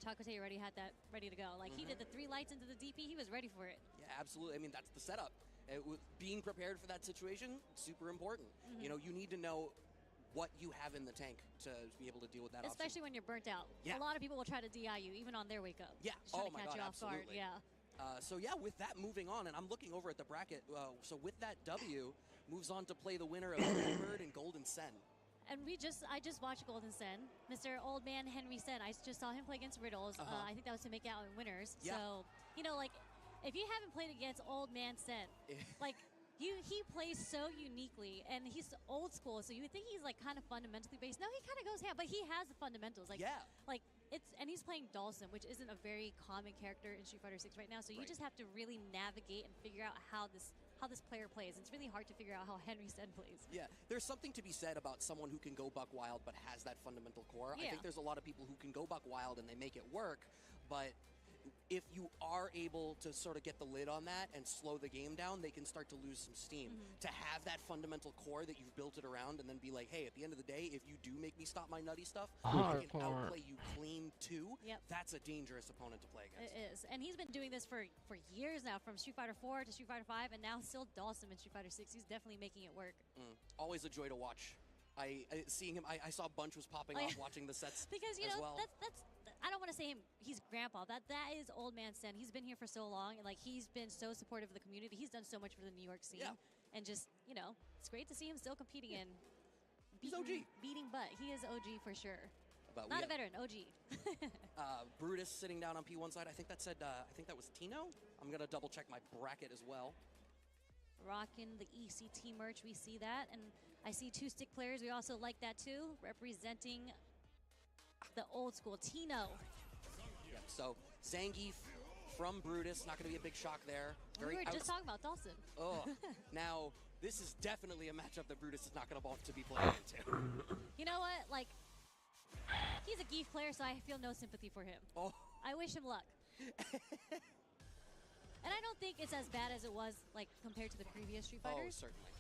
Chakate already had that ready to go. Like, he did the 3 lights into the DP. He was ready for it. Yeah, absolutely. I mean, that's the setup. Being prepared for that situation, super important. You know, you need to know what you have in the tank to be able to deal with that Especially when you're burnt out. Yeah. A lot of people will try to DI you, even on their wake up. Yeah. Just trying to catch you off guard. Yeah. So yeah, with that moving on, and I'm looking over at the bracket, so with that W, moves on to play the winner of Bird and Golden Sen. And I just watched Golden Sen. Mr. Old Man Henry Sen, I just saw him play against Riddles. I think that was to make out in winners. Yeah. So, you know, like, if you haven't played against Old Man Sen, like, he plays so uniquely, and he's old school, so you would think he's, like, kind of fundamentally based. No, he kind of goes ham, but he has the fundamentals. Like, and he's playing Dawson, which isn't a very common character in Street Fighter 6 right now, so you just have to really navigate and figure out how this player plays. It's really hard to figure out how Henry Sen plays. Yeah, there's something to be said about someone who can go buck wild but has that fundamental core. I think there's a lot of people who can go buck wild and they make it work, but if you are able to sort of get the lid on that and slow the game down, they can start to lose some steam. To have that fundamental core that you've built it around and then be like, hey, at the end of the day, if you do make me stop my nutty stuff, I can outplay you clean too. That's a dangerous opponent to play against. It is. And he's been doing this for years now, from Street Fighter 4 to Street Fighter 5, and now still Dawson in Street Fighter 6. He's definitely making it work. Always a joy to watch. Seeing him, I saw Bunch was popping off watching the sets because, you as know, well. that's I don't want to say he's grandpa. That is Old Man Sen. He's been here for so long, and like he's been so supportive of the community. He's done so much for the New York scene, and just, you know, it's great to see him still competing and beating butt. He is OG for sure. But not a veteran, OG. Brutus sitting down on P1 side. I think that said. I think that was Tino. I'm gonna double check my bracket as well. Rocking the ECT merch, we see that, and I see 2 stick players. We also like that too, representing the old school Tino. Yep. So Zangief, from Brutus. Not going to be a big shock there. We were just talking about Dawson. Oh, now this is definitely a matchup that Brutus is not going to want to be playing into. You know what? Like, he's a Geef player, so I feel no sympathy for him. Oh. I wish him luck. And I don't think it's as bad as it was, like, compared to the previous Street Fighters. Oh, certainly.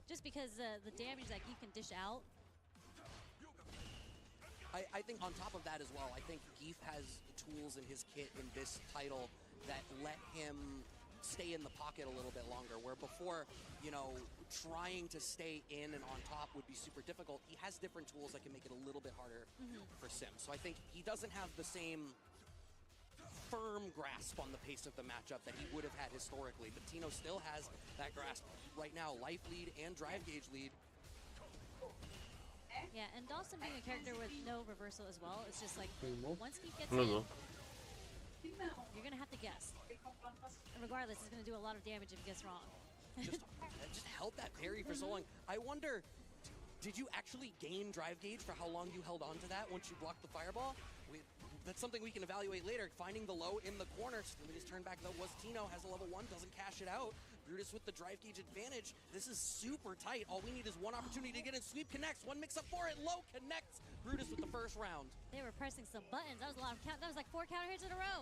Just because the damage that Geef can dish out. I think on top of that as well, I think Geef has tools in his kit in this title that let him stay in the pocket a little bit longer, where before, you know, trying to stay in and on top would be super difficult. He has different tools that can make it a little bit harder for Sim. So I think he doesn't have the same firm grasp on the pace of the matchup that he would have had historically, but Tino still has that grasp right now. Life lead and drive gauge lead. Yeah, and Dawson being a character with no reversal as well, it's just like, once he gets No, in, no. you're going to have to guess. And regardless, he's going to do a lot of damage if he gets wrong. Just held that parry for so long. I wonder, did you actually gain drive gauge for how long you held on to that once you blocked the fireball? That's something we can evaluate later. Finding the low in the corner. Let me just turn back though. Was Tino has a level 1, doesn't cash it out. Brutus with the drive gauge advantage. This is super tight. All we need is one opportunity to get in. Sweep connects. One mix up for it. Low connects. Brutus with the first round. They were pressing some buttons. That was a lot of that was like 4 counter hits in a row.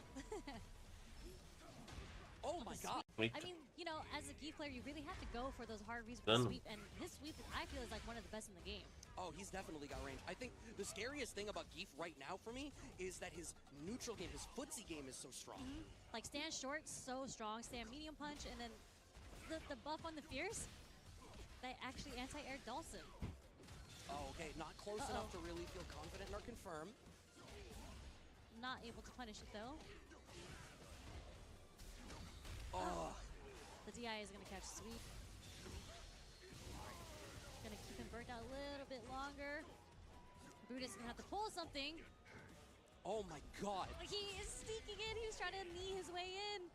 Oh my god. I mean, you know, as a Geef player, you really have to go for those hard reads with the sweep, and his sweep, I feel, is like one of the best in the game. Oh, he's definitely got range. I think the scariest thing about Geef right now for me is that his neutral game, his footsie game is so strong. Like, stand short, so strong. Stand medium punch, and then the buff on the fierce, they actually anti-air Dawson. Oh, okay. Not close enough to really feel confident or confirm. Not able to punish it, though. Oh. The DI is going to catch sweep. Going to keep him burnt out a little bit longer. Brutus is going to have to pull something. Oh my god. He is sneaking in. He was trying to knee his way in.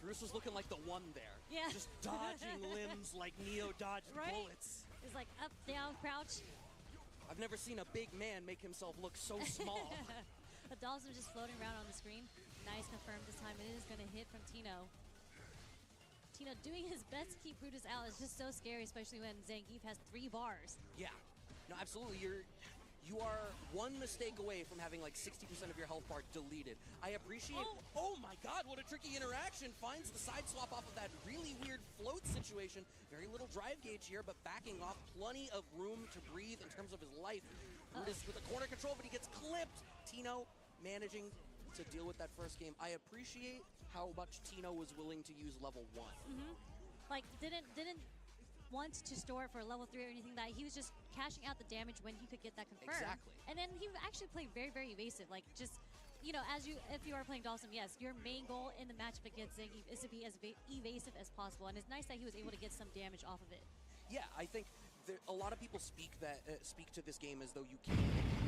Bruce was looking like the one there. Yeah. Just dodging limbs like Neo dodged bullets. It's like up, down, crouch. I've never seen a big man make himself look so small. But Dawson just floating around on the screen. Nice confirmed this time. It is going to hit from Tino. Tino doing his best to keep Brutus out is just so scary, especially when Zangief has 3 bars. Yeah. No, absolutely. You are one mistake away from having like 60% of your health bar deleted. I appreciate... Oh my god, what a tricky interaction. Finds the side swap off of that really weird float situation. Very little drive gauge here, but backing off. Plenty of room to breathe in terms of his life. Brutus with the corner control, but he gets clipped. Tino managing to deal with that first game. I appreciate how much Tino was willing to use level 1. Like, didn't want to store it for level 3 or anything like that. He was just cashing out the damage when he could get that confirmed. Exactly. And then he actually played very, very evasive. Like, just, you know, if you are playing Dawson, yes, your main goal in the matchup against Zangief is to be as evasive as possible. And it's nice that he was able to get some damage off of it. Yeah, I think a lot of people speak to this game as though you can't,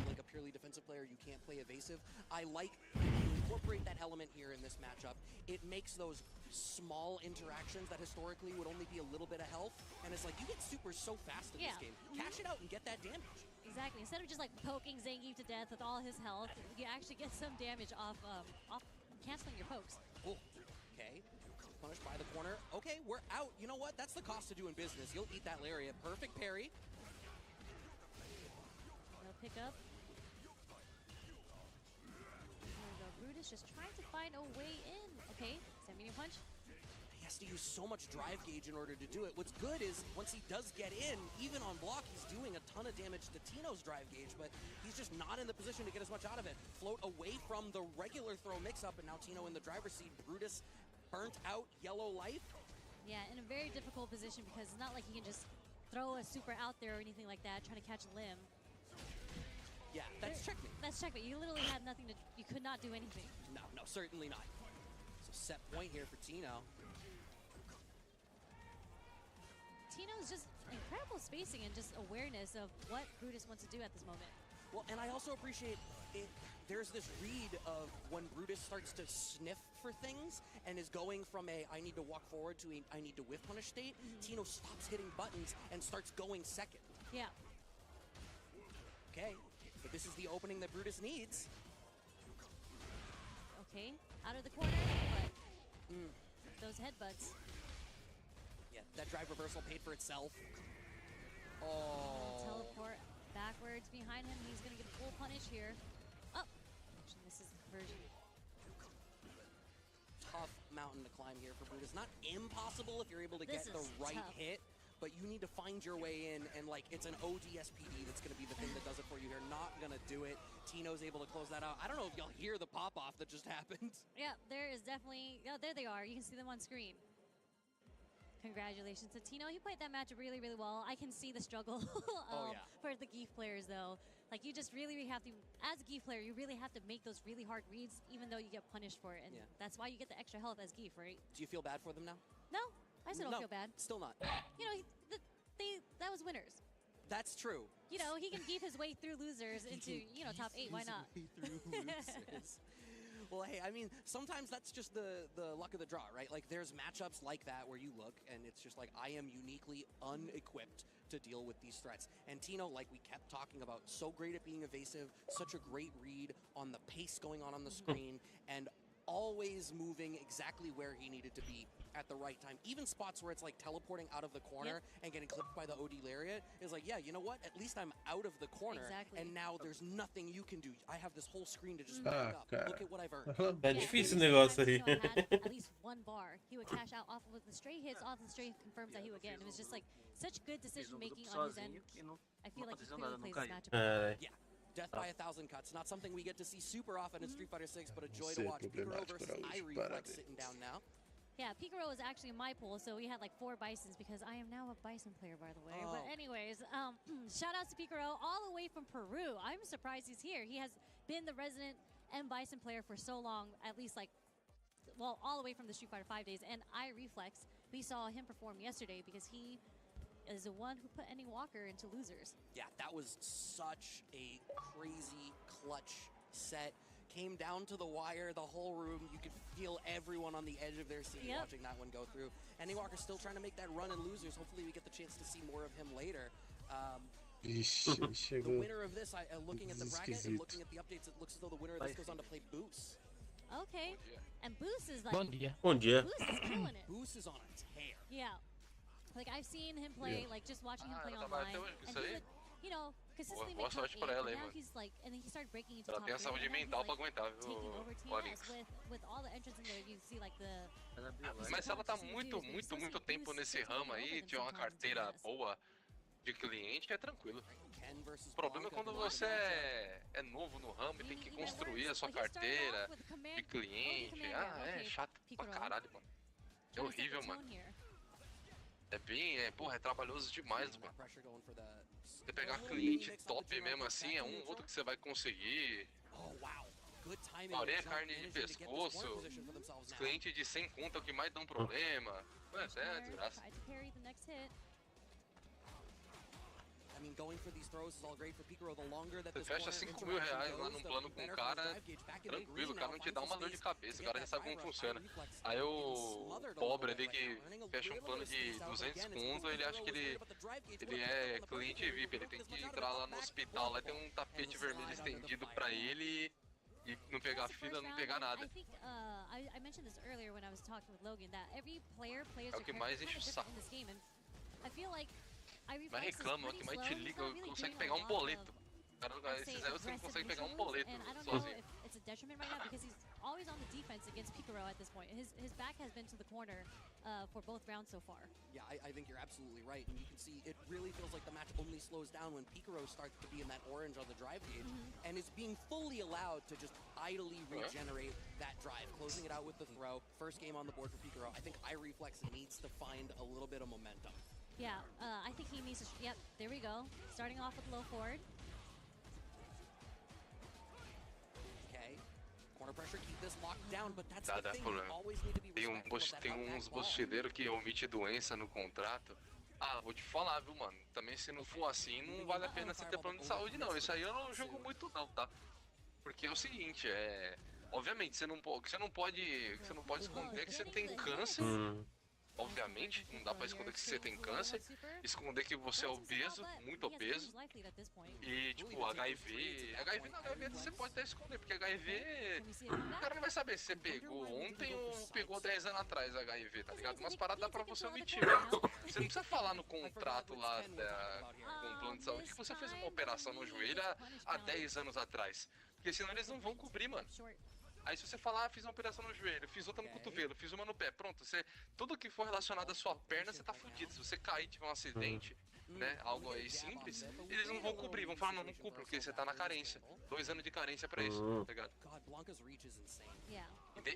like a purely defensive player, you can't play evasive. I like to incorporate that element here in this matchup. It makes those small interactions that historically would only be a little bit of health, and it's like you get supers so fast in this game. Cash it out and get that damage. Exactly. Instead of just like poking Zangief to death with all his health, you actually get some damage off canceling your pokes. Oh, okay. Punished by the corner. Okay, we're out. You know what? That's the cost of doing business. You'll eat that lariat. Perfect parry. No pick up. There we go. Brutus just trying to find a way in. Okay, send medium punch. He has to use so much drive gauge in order to do it. What's good is once he does get in, even on block, he's doing a ton of damage to Tino's drive gauge, but he's just not in the position to get as much out of it. Float away from the regular throw mix-up, and now Tino in the driver's seat. Brutus burnt out, yellow life. Yeah, in a very difficult position because it's not like he can just throw a super out there or anything like that, trying to catch a limb. Yeah, that's checkmate. That's checkmate. You literally had nothing to, you could not do anything. No, certainly not. So set point here for Tino. Tino's just incredible spacing and just awareness of what Brutus wants to do at this moment. Well, and I also appreciate it. There's this read of when Brutus starts to sniff for things and is going from a I need to walk forward to a I need to whiff punish state. Tino stops hitting buttons and starts going second. Yeah. Okay, but this is the opening that Brutus needs. Okay, out of the corner, but those headbutts. Yeah, that drive reversal paid for itself. Oh. Teleport backwards behind him. He's going to get a full punish here. Oh, actually misses the conversion. Tough mountain to climb here for Brutus. Not impossible if you're able to get the right hit, but you need to find your way in, and like it's an OD SPD that's going to be the thing that does it for you. They're not going to do it. Tino's able to close that out. I don't know if y'all hear the pop-off that just happened. Yeah, there is definitely... Oh, there they are. You can see them on screen. Congratulations to Tino. He played that match really, really well. I can see the struggle for the Geef players, though. Like, you just really have to, as a Geef player, you really have to make those really hard reads, even though you get punished for it. And that's why you get the extra health as Geef, right? Do you feel bad for them now? No, I still don't feel bad. Still not. You know, that was winners. That's true. You know, he can Geef his way through losers into, you know, top 8. Why not? Well, hey, I mean, sometimes that's just the luck of the draw, right? Like, there's matchups like that where you look, and it's just like, I am uniquely unequipped to deal with these threats. And Tino, like we kept talking about, so great at being evasive, such a great read on the pace going on the screen, and always moving exactly where he needed to be at the right time. Even spots where it's like teleporting out of the corner and getting clipped by the OD lariat is like, yeah, you know what? At least I'm out of the corner, and now there's nothing you can do. I have this whole screen to just back up. Look at what I've earned. É difícil o negócio aí. At least one bar. He would cash out off of the straight hits, off the straight confirms that he would get. And it was just like such good decision making on his end. I feel like he clearly plays this matchup. Yeah. Death by 1,000 cuts. Not something we get to see super often in Street Fighter 6, but a joy to watch. Picaro versus iReflex sitting down now. Yeah, Picaro was actually in my pool, so we had like 4 Bisons because I am now a Bison player, by the way. But anyways, shout outs to Picaro all the way from Peru. I'm surprised he's here. He has been the resident M Bison player for so long, at least like, well, all the way from the Street Fighter 5 days. And iReflex, we saw him perform yesterday because he is the one who put Annie Walker into losers. Yeah, that was such a crazy clutch set. Came down to the wire, the whole room. You could feel everyone on the edge of their seat watching that one go through. Annie Walker's still trying to make that run in losers. Hopefully we get the chance to see more of him later. The winner of this, looking at the bracket and looking at the updates, it looks as though the winner of this goes on to play Boost. Okay, and Boost is like... Bom dia. Boost is killing it. Boost is on a tear. Yeah. Like, I've seen him play, like, just watching him play online. And he would, you know, consistently make top 8, and now he's like, and then he started breaking into top 3. Ela tem a saúde mental pra aguentar, viu, Onyx? With all the entrants in there, you see, like, the... Mas ela tá muito tempo nesse ramo aí, tiver uma carteira boa de cliente, é tranquilo. O problema é quando você é novo no ramo e tem que construir a sua carteira de cliente. É chato pra caralho, mano. É horrível, mano. É bem, porra, é trabalhoso demais, mano. Você pegar cliente top mesmo assim, é um outro que você vai conseguir. Maioria é carne de pescoço. Os clientes de 100 conto é o que mais dão problema. Mas é desgraça. Você fecha 5 mil reais lá num plano com o cara, tranquilo, o cara não te dá uma dor de cabeça, o cara já sabe como funciona. Aí o pobre ali que fecha um plano de 200 conto, ele acha que ele é cliente VIP, ele tem que entrar lá no hospital, lá tem um tapete vermelho estendido pra ele e não pegar fila, não pegar nada. É o que mais enche o saco. Mas reclama, o que mais te liga, consegue pegar um boleto. Esses aí você não consegue pegar um boleto sozinho. It's a detriment right now because he's always on the defense against Picaro at this point. His back has been to the corner for both rounds so far. Yeah, I think you're absolutely right. And you can see it really feels like the match only slows down when Picaro starts to be in that orange on the drive gauge and is being fully allowed to just idly regenerate that drive, closing it out with the throw. First game on the board for Picaro. I think iReflex needs to find a little bit of momentum. Yeah, I think he needs to... Yep, there we go. Starting off with low forward. Okay. Corner pressure, keep this locked down, but that's the thing. You always need to be respectful. Tem uns bostideiros que omite doença no contrato. Ah, vou te falar, viu, mano? Também se não for assim, não vale a pena você ter plano de saúde, não. Isso aí eu não jogo muito, não, tá? Porque é o seguinte, obviamente, você não pode esconder que você tem câncer. Obviamente, não dá pra esconder que você tem câncer, esconder que você é obeso, muito obeso, e tipo, HIV não, HIV você pode até esconder, porque HIV, o cara não vai saber se você pegou ontem ou pegou 10 anos atrás HIV, tá ligado? Umas paradas dá pra você omitir, mano. Você não precisa falar no contrato lá com o plano de saúde que você fez uma operação no joelho há 10 anos atrás, porque senão eles não vão cobrir, mano. Aí se você falar, fiz uma operação no joelho, fiz outra no cotovelo, fiz uma no pé, pronto, tudo que for relacionado à sua perna, você tá fudido. Se você cair, tiver um acidente, né, algo aí simples, eles não vão cobrir, vão falar, não cubro, porque você tá na carência. 2 anos de carência pra isso, tá ligado?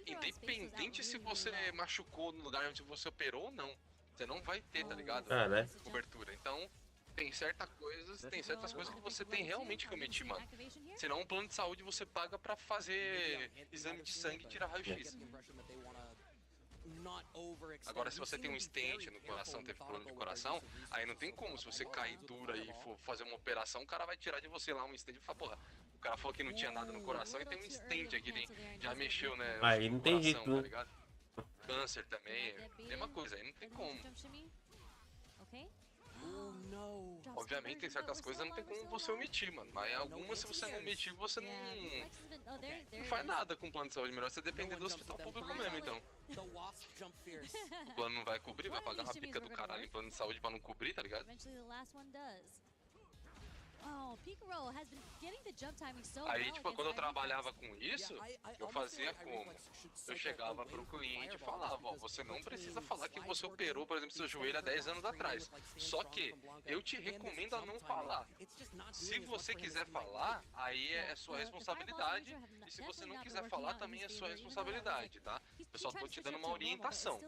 Independente se você machucou no lugar onde você operou ou não, você não vai ter, tá ligado? Cobertura. Então, tem certas coisas que você tem realmente que omitir, mano. Senão um plano de saúde você paga pra fazer exame de sangue e tirar raio-x. Agora, se você tem um stent no coração, teve problema de coração, aí não tem como. Se você cair dura e for fazer uma operação, o cara vai tirar de você lá um stent e falar, porra, o cara falou que não tinha nada no coração e tem um stent aqui, já mexeu, né? Aí não tem jeito, tá ligado? Câncer também, mesma coisa, aí não tem como. Obviamente tem certas coisas que não tem como você omitir, mano. Mas algumas, se você não omitir, você não faz nada com o plano de saúde. Melhor você depender do hospital público mesmo, então. O plano não vai cobrir, vai pagar uma pica do caralho em plano de saúde pra não cobrir, tá ligado? Aí, tipo, quando eu trabalhava com isso, eu fazia como? Eu chegava pro cliente e falava, ó, você não precisa falar que você operou, por exemplo, seu joelho há 10 anos atrás. Só que eu te recomendo a não falar. Se você quiser falar, aí é sua responsabilidade. E se você não quiser falar, também é sua responsabilidade, tá? Eu só tô te dando uma orientação.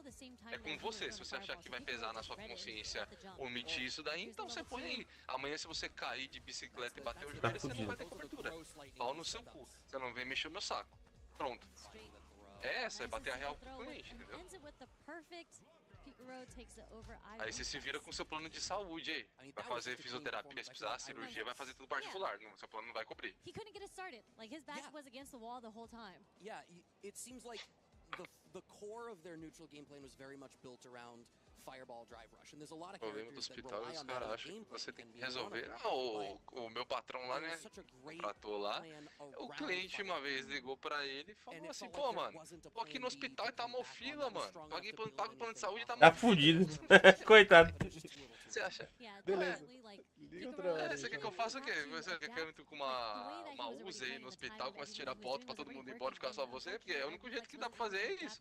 É com você. Se você achar que vai pesar na sua consciência omitir isso daí, então você põe aí. Amanhã, se você cair de bicicleta e bater o joelho, você não vai ter cobertura. Pau no seu cu. Você não vem mexer o meu saco. Pronto. Essa é bater a real pro cliente, entendeu? Aí você se vira com seu plano de saúde aí. Vai fazer fisioterapia, se precisar, cirurgia, vai fazer tudo particular. Não, seu plano não vai cobrir. Yeah, it seems like the core of their neutral game plan was very much built around Fireball Drive Rush, and there's a lot of problema do characters that hospital, rely os on that caras as a acham que gameplay você that tem can que be one of resolver. them. O meu patrão lá, né, contratou lá, o cliente uma vez ligou pra ele e falou assim, pô, mano, tô aqui no hospital e tá mó fila, mano, paga o plano de saúde e tá mó Tá fudido. Coitado. Você acha? Beleza. Você quer que eu faça o quê? Você quer que eu entre com uma Uzi aí no hospital, comece a tirar foto pra todo mundo ir embora e ficar só você? Porque é o único jeito que dá pra fazer é isso.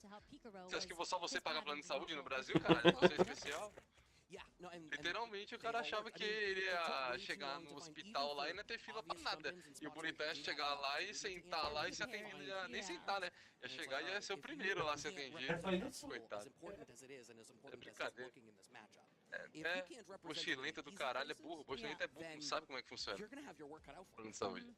Você acha que só você paga plano de saúde no Brasil, caralho? Você é especial? Literalmente o cara achava que ele ia chegar no hospital lá e não ia ter fila pra nada. E o bonitão ia chegar lá e sentar lá e se atender, nem sentar, né? Ia chegar e ia ser o primeiro lá a se atender. Coitado. É brincadeira. É mochilenta do caralho, é burro. Mochilenta é burro, não sabe como é que funciona. Plano de saúde.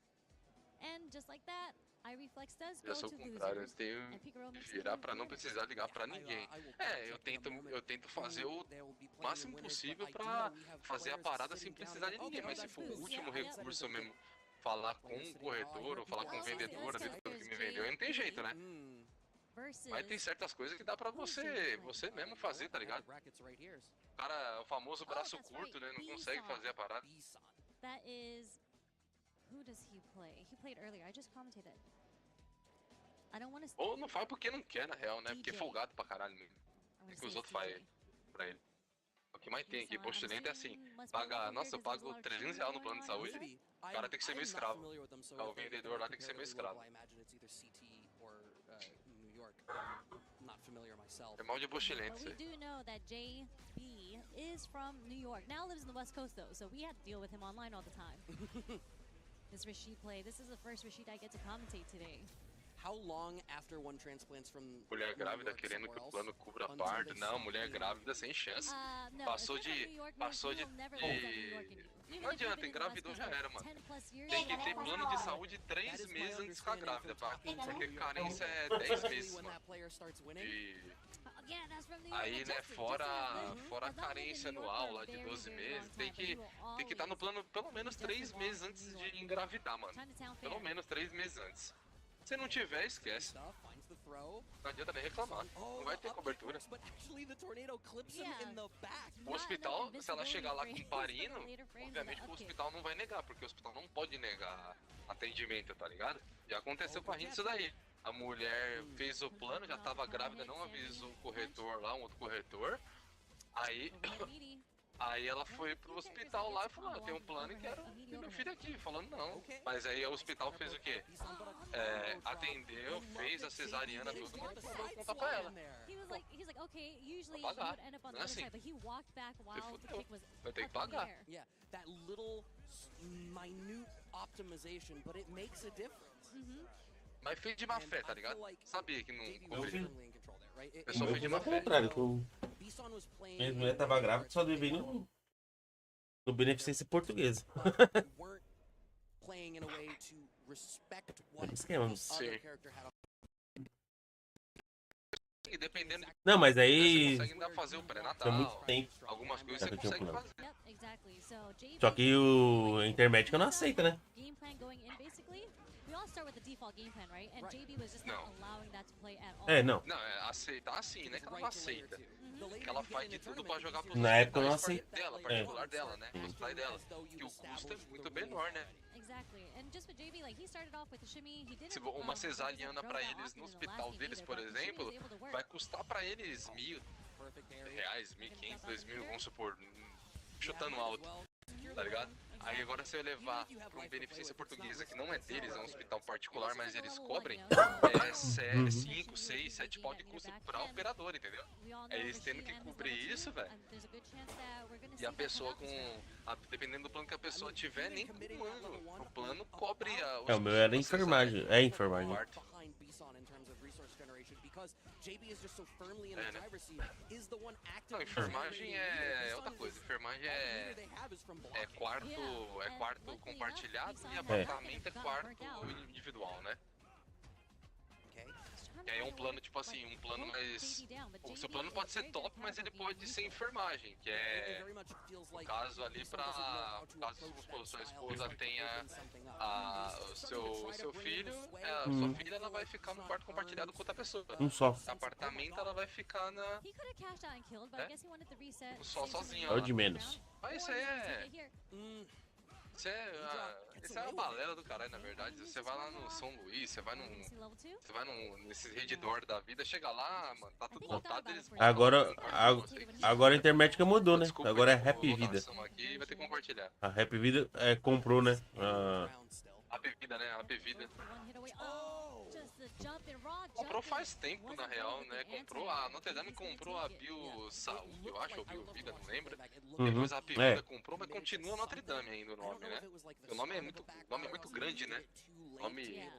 Eu sou o contrário, eu tenho que virar pra não precisar ligar pra ninguém. Eu tento fazer o máximo possível pra fazer a parada sem precisar de ninguém. Mas se for o último recurso mesmo, falar com um corretor ou falar com um vendedor, a vendedora que me vendeu, aí não tem jeito, né? Mas tem certas coisas que dá pra você mesmo fazer, tá ligado? O cara, o famoso braço curto, né? Não consegue fazer a parada. Who does he play? He played earlier. I just commentated. Ou não faz porque não quer, na real, né? Porque é folgado pra caralho mesmo. O que os outros fazem pra ele? O que mais tem aqui, postulante é assim, nossa, eu pago R$300 no plano de saúde, o cara tem que ser meu escravo. O vendedor lá tem que ser meu escravo. É mal de postulante isso aí. Is from New York. Now lives in the West Coast though, so we had to deal with him online all the time. This Rashid play. This is the first Rashid I get to commentate today. How long after one transplants from mulher grávida querendo que o plano cubra a parto? Não, mulher grávida sem chance. Passou de não adianta, engravidou já era, mano. Tem que ter plano de saúde 3 meses antes de ficar grávida, porque carência é 10 meses, mano. Aí, né, fora a carência anual lá de 12 meses, tem que estar no plano pelo menos 3 meses antes de engravidar, mano. Pelo menos 3 meses antes. Se não tiver, esquece. Não adianta nem reclamar, não vai ter cobertura. O hospital, se ela chegar lá com parino, obviamente o hospital não vai negar, porque o hospital não pode negar atendimento, tá ligado? Já aconteceu com a gente isso daí. A mulher fez o plano, já tava grávida, não avisou o corretor lá, um outro corretor. Aí ela foi pro hospital lá e falou, eu tenho um plano e quero ter meu filho aqui. Falando não. Mas aí o hospital fez o quê? Atendeu, fez a cesariana, tudo, mas não cobrou conta pra ela. Vai pagar. Não é assim. Se fudeu. Vai ter que pagar. Mas fez de má fé, tá ligado? Sabia que não cobria. O pessoal fez de má fé. Ao contrário, minha mulher tava grávida, só devia ir no beneficência portuguesa. Esquema. Sim. E dependendo de... Não, mas aí... Você consegue ainda fazer o pré-natal. Tem muito tempo. Algumas coisas você consegue fazer. Só que o intermédico não aceita, né? Não. Não, aceitar assim, né? Que ela não aceita. Que ela faz de tudo pra jogar pro Na época eu não aceito. dela, particular dela, né? Particular dela. Que o custo é muito menor, né? Se uma cesariana pra eles no hospital deles, por exemplo, vai custar pra eles R$1.000, R$1.500, R$2.000, vamos supor, chutando alto, tá ligado? Aí agora se eu levar pra uma beneficência portuguesa que não é deles, é um hospital particular, mas eles cobrem, 5, 6, 7 pau de custo pra operador, entendeu? É eles tendo que cobrir isso, velho. E a pessoa dependendo do plano que a pessoa tiver, nem com o plano cobre a... O meu era enfermagem, é enfermagem. Não, enfermagem é outra coisa. Enfermagem é quarto compartilhado e apartamento é quarto individual, né? E aí é um plano, tipo assim, um plano mais... O seu plano pode ser top, mas ele pode ser enfermagem, que é... No caso ali pra... Caso sua esposa tenha o seu filho, a sua filha ela vai ficar no quarto compartilhado com outra pessoa. Um só. Apartamento ela vai ficar na... Só sozinha. É o de menos. Mas isso aí é... Isso é uma balela do caralho, na verdade. Você vai lá no São Luís, você vai nesse redidor da vida, chega lá, mano, tá tudo lotado, eles... Agora a intermédica mudou, né? Agora é Happy Vida. Aqui vai ter que compartilhar. A Happy Vida comprou, né? A bebida, né? A bebida. Comprou faz tempo, na real, né? Comprou a Notre Dame, comprou a Bio Saúde, eu acho, ou Bio Vida, não lembro. Depois a Bebida comprou, mas continua Notre Dame ainda o nome, né? O nome é muito grande, né? O nome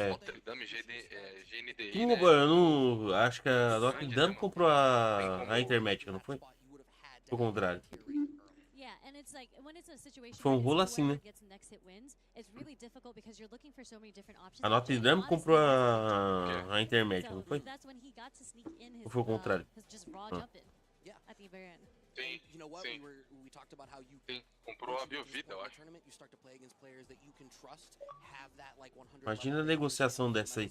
Notre Dame GNDI, né? Eu não acho que a Notre Dame comprou a intermédica, não foi? Foi o contrário. Foi um rolo assim, né? A Notre Dame comprou a intermédia, não foi? Ou foi o contrário? Sim, comprou a Biovida, eu acho. Imagina a negociação dessa aí.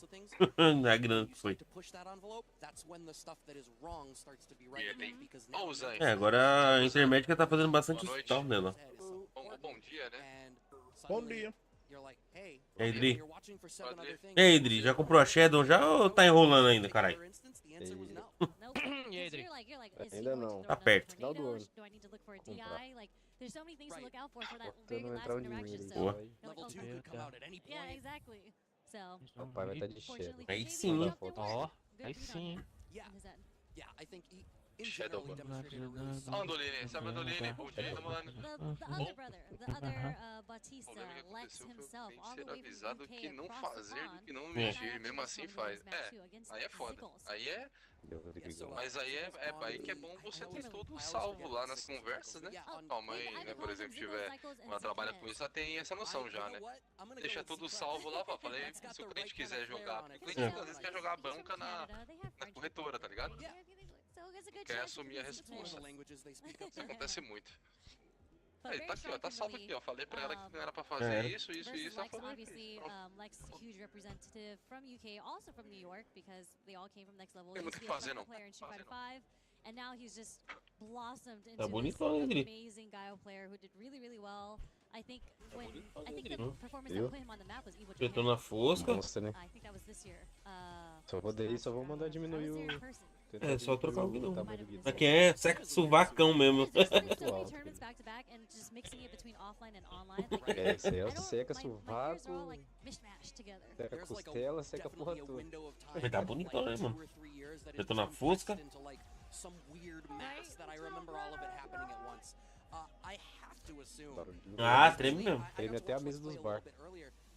A grana que foi. Agora a intermédica tá fazendo bastante hospital nela. Bom dia, né? Bom dia. E aí, Dri? E aí, Dri, já comprou a Shadow já ou tá enrolando ainda, caralho? E aí, Dri? Ainda não. Tá perto. Final do ano. Tentando entrar no e-mail. Boa. O pai vai estar de Shadow. Aí sim. Ó, aí sim. Shadow, mano. Ó, Andoline, sabe Andoline? Bom dia, mano. Ser avisado que não fazer do que não mentir, mesmo assim faz. Aí é foda. Aí é... Mas aí aí que é bom você ter tudo salvo lá nas conversas, né? A mãe, né, por exemplo, ela trabalha com isso, ela tem essa noção já, né? Deixa tudo salvo lá, falei, se o cliente quiser jogar, porque o cliente às vezes quer jogar a banca na corretora, tá ligado? Quer assumir a responsa. Isso acontece muito. Aí, tá aqui, ó, tá salvo aqui, ó. Falei pra ela que não era pra fazer isso, ela falou obviously, Lex, huge representative from UK, also from New York, because they all came from Next Level. Tem muito o que fazer, não. Player in Street Fighter 5, and now he's just blossomed into Tá this bonitão, hein, Dri? amazing Guile player who did really, really well. I think the performance that put him on the map was Evo Eu tô Japan. na fosca. Nossa, né? I think that was this year. Só vou mandar diminuir o... É, só trocar o guidão. tamanho do guidão. Pra quem é sexo vacão mesmo. Tournaments back to back and just mixing it between offline and online. Like, É, isso aí é o I don't- seca my ears are all sovaco, like mishmashed together. seca costela, seca a porra toda. Mas tá bonitão, né, mano? Eu tô na fosca. Some weird mess that I remember all of it happening at once. I have to assume. Ah, treme mesmo. Treme até a mesa dos bar.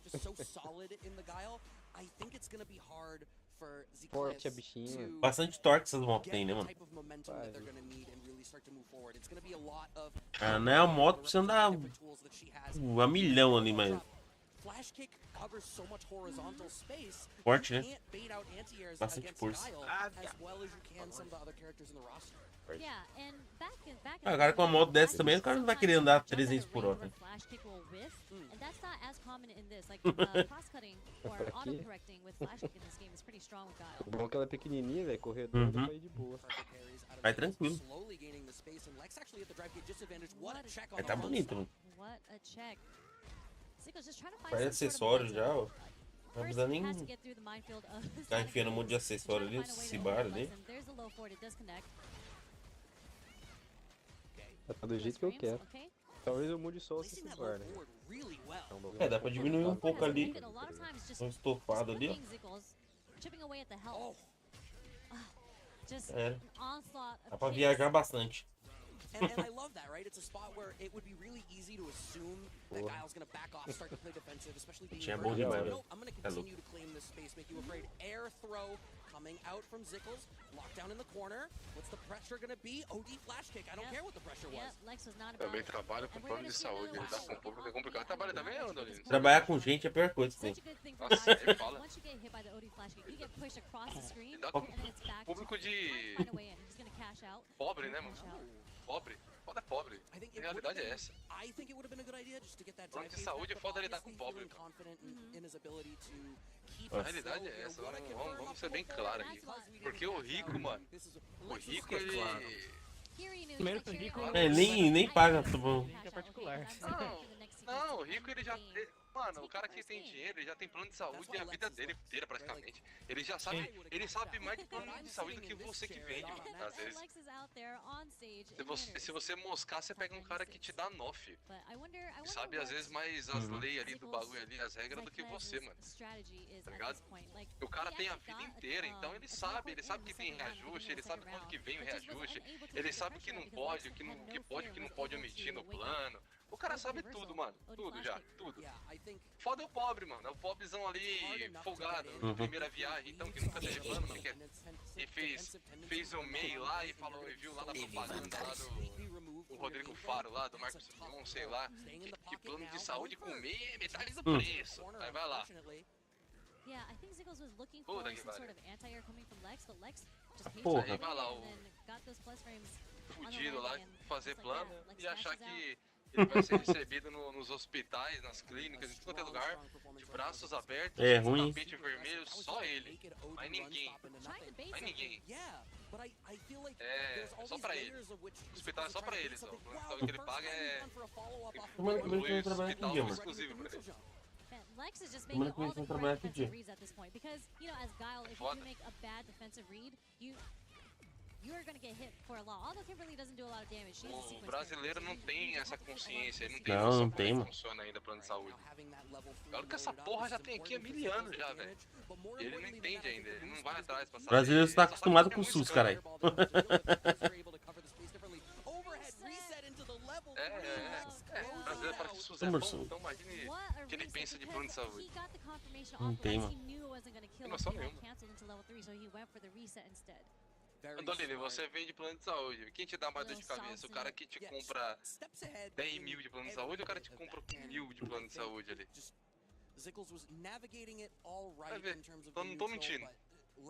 Just so solid in the Guile. I think it's gonna be hard for Forte a bichinha. Bastante torque essas motos tem, né, mano? type of momentum that they're gonna need and really start to move forward. It's gonna be a lot of Ah, não é a moto pra você andar a milhão ali, mas... Flash kick covers so much horizontal space. Forte, You né? can't bait out anti-airs Bastante against força. Guile as well as you can some of the other characters in the roster. Yeah, and back in Ah, cara, com uma moto dessa também, o cara não vai querer andar 300 por hora. Né? flash kick will whiff, and that's not as common in this. Like cross-cutting or Pra quê? auto-correcting with flash kick in this game is pretty strong with Guile. O bom é que ela é pequenininha, velho, corredor, dá Uhum. pra ir de boa. Vai tranquilo. Slowly gaining the space and Lex actually at the drive gate disadvantage. What a check on Aí the tá front bonito, stop. mano. What a check. Zico's just trying to find Faz some sort of acessório momentum. já, ó. Não First, precisa nem he has to get through the minefield of ficar enfiando um monte de acessório ali, esse bar ali. There's the low forward, it does connect. Tá do jeito que eu quero. Okay. Talvez eu mude só esse bar, né? É, dá pra diminuir um pouco ali. A lot of times just Um estofado ali, ó. limiting Ziggles, chipping away at the health. Just É. an onslaught Dá of pra kicks. viajar bastante. And I love that, right? It's a spot where it would be really easy to assume that Guile's gonna back off, start to play defensive, especially being Tinha in bom the demais, no, velho. I'm gonna É louco. continue to claim this space, make you afraid. Air throw coming out from Zickles, lockdown in the corner. What's the pressure gonna be? OD flash kick. I don't care what the pressure was. Yep, Lex was not about Também it. trabalha com plano de saúde, lidar com o público é complicado. Trabalha também, Andolino? Trabalhar com gente é a pior coisa que tem. Such a good thing for Nossa, Guile. ele fala. Once you get hit by the OD flash kick, you get pushed across the screen, Lidar and com then it's back to público de find a way in. He's gonna cash out. pobre, né, Cash mano? out. Pobre. Foda é pobre. I think A realidade é essa. I think it would have been a good idea just to get that Plano drive de gate saúde é back, foda but lidar com obviously pobre, feeling cara. confident in his ability to keep A it realidade still é essa, here. What I can burn vamos up ser bem the claro whole aqui. time. Porque o rico, mano, o rico ele... Primeiro que o rico É, nem paga, tá bom. link é particular. Não, o rico ele já... Mano, o cara que tem dinheiro, ele já tem plano de saúde a vida dele inteira praticamente. Ele já sabe, ele sabe mais de plano de saúde do que você que vende, mano, às vezes. Lex is out there on stage. Se você moscar, você pega um cara que te dá nof. But I wonder Sabe às vezes mais as leis ali do bagulho ali, as regras do que você, mano. Tá ligado? O cara tem a vida inteira, então ele sabe que tem reajuste, ele sabe quando que vem o reajuste, ele sabe o que não pode, o que pode, o que não pode omitir no plano. O cara sabe tudo, mano. Tudo já, tudo. Foda é o pobre, mano. É o pobrezão ali, folgado, primeira viagem, então que nunca teve plano, porque e fez o MEI lá e falou, e viu lá na propaganda lá do Rodrigo Faro lá, do Marcos Simon, sei lá, que plano de saúde com MEI é metade do preço. Aí vai lá. Yeah, I think Ziggles was looking for Puta que some sort pariu. of anti-air coming from Lex, but Lex just paid Porra. for it Vai lá, and then got those plus frames on the Fudido lá, landing and fazer it's like, plano yeah, Lex e achar dashes out. que ele vai ser recebido nos hospitais, nas clínicas, em todo quanto é lugar, de braços abertos, É com ruim. tapete vermelho, só ele. Mais ninguém. Mais ninguém. É só pra ele. O hospital é só pra ele, só. O que ele paga é. Semana que vem você vai trabalhar que Hospital dia, mano? exclusivo pra ele. Man, Lex is just Semana making que vem all você the vai trabalhar correct que defensive dia? reads at this point because, you know, as Guile, if you Foda. do make a bad defensive read, you're gonna get hit for a lot. Although Kimberly doesn't do a lot of damage, she's a O sequence brasileiro não tem essa consciência, ele não tem Não, noção não como tem, é que mano. funciona ainda o plano de saúde. Claro que essa porra já tem aqui há 1000 anos já, velho. E ele não entende ainda, ele não vai atrás pra saber. O brasileiro está acostumado com o SUS, caralho. O brasileiro parece que o SUS é bom, então imagine o que ele pensa de plano de saúde. He got the confirmation Não off tem, Lex, he mano. knew it wasn't gonna kill Tem him, noção he got nenhuma. canceled into level 3, so he went for the reset instead. Andolini, você vende plano de saúde. Quem te dá mais dor de cabeça? O cara que te compra 10 mil de plano de saúde ou o cara que te compra 1000 de plano de saúde ali? Vai ver, não tô mentindo.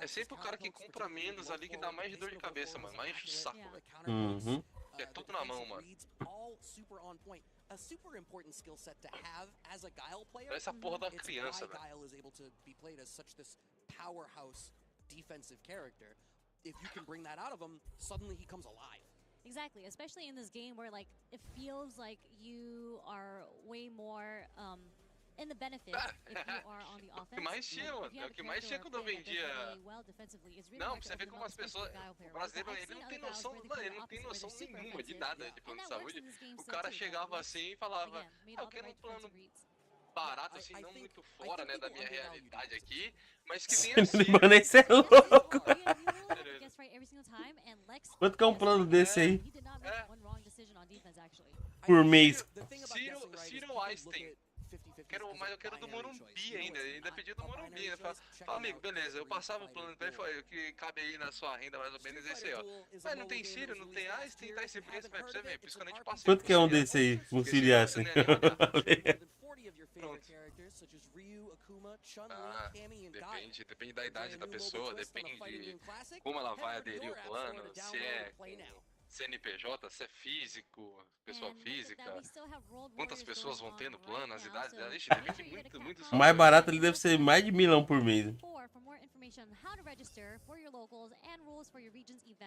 É sempre o cara que compra menos ali que dá mais de dor de cabeça, mano. Mais enche o saco, velho. Uhum. Que é tudo na mão, mano. All super on point. A super important skill set to have as a Guile player. Essa porra da It's criança, why velho. Guile is able to be played as such this powerhouse defensive character. If you can bring that out of him, suddenly he comes alive. Exactly, especially in this game where like it feels like you are way more in the benefit if you are on the O offense. que mais tinha, mano. É o que mais tinha quando eu vendia. Não, pra você ver como as pessoas. O brasileiro, ele não tem noção, mano, ele não tem noção nenhuma de nada de plano de saúde. O cara chegava assim e falava, eu quero um plano barato, assim, não muito fora, né, da minha realidade aqui, mas que tenha assim. Mano, esse é louco. Quanto que é um plano desse aí? Por mês. Ciro Einstein. Mas eu quero do Morumbi ainda pedi do Morumbi, né? Fala, amigo, beleza, eu passava o plano pra ele, falei, o que cabe aí na sua renda mais ou menos é esse aí, ó. Mas não tem Ciro, não tem Einstein, tá esse preço, vai pra você ver, por isso que eu nem te passei. Quanto que é um desse aí? Um Siri assim. Depende da idade da pessoa, depende de como ela vai aderir ao plano, se é CNPJ, se é físico, pessoa física, quantas pessoas vão ter no plano, as idades dela, ixi, depende muito. O mais barato ele deve ser mais de 1.000 por mês.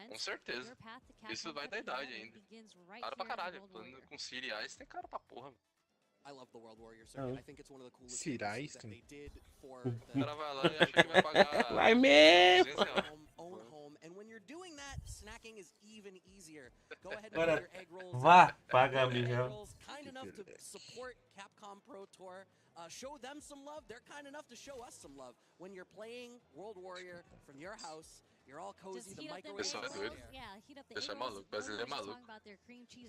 Com certeza. Isso vai da idade ainda. Cara pra caralho, plano com Siri Ice tem cara pra porra. I love the World Warrior circuit. I think it's one of the coolest Siri things Ice that they did for O cara vai lá e acha que vai pagar. Vai mesmo! Own home. And when you're doing that, snacking is even easier. Go ahead and Agora, get your egg rolls. vá pagar Egg mil. rolls, kind enough to support Capcom Pro Tour. Show them some love. They're kind enough to show us some love. When you're playing World Warrior from your house, you're all cozy, the microwave. Pessoal é doido. Pessoal é maluco, brasileiro é maluco.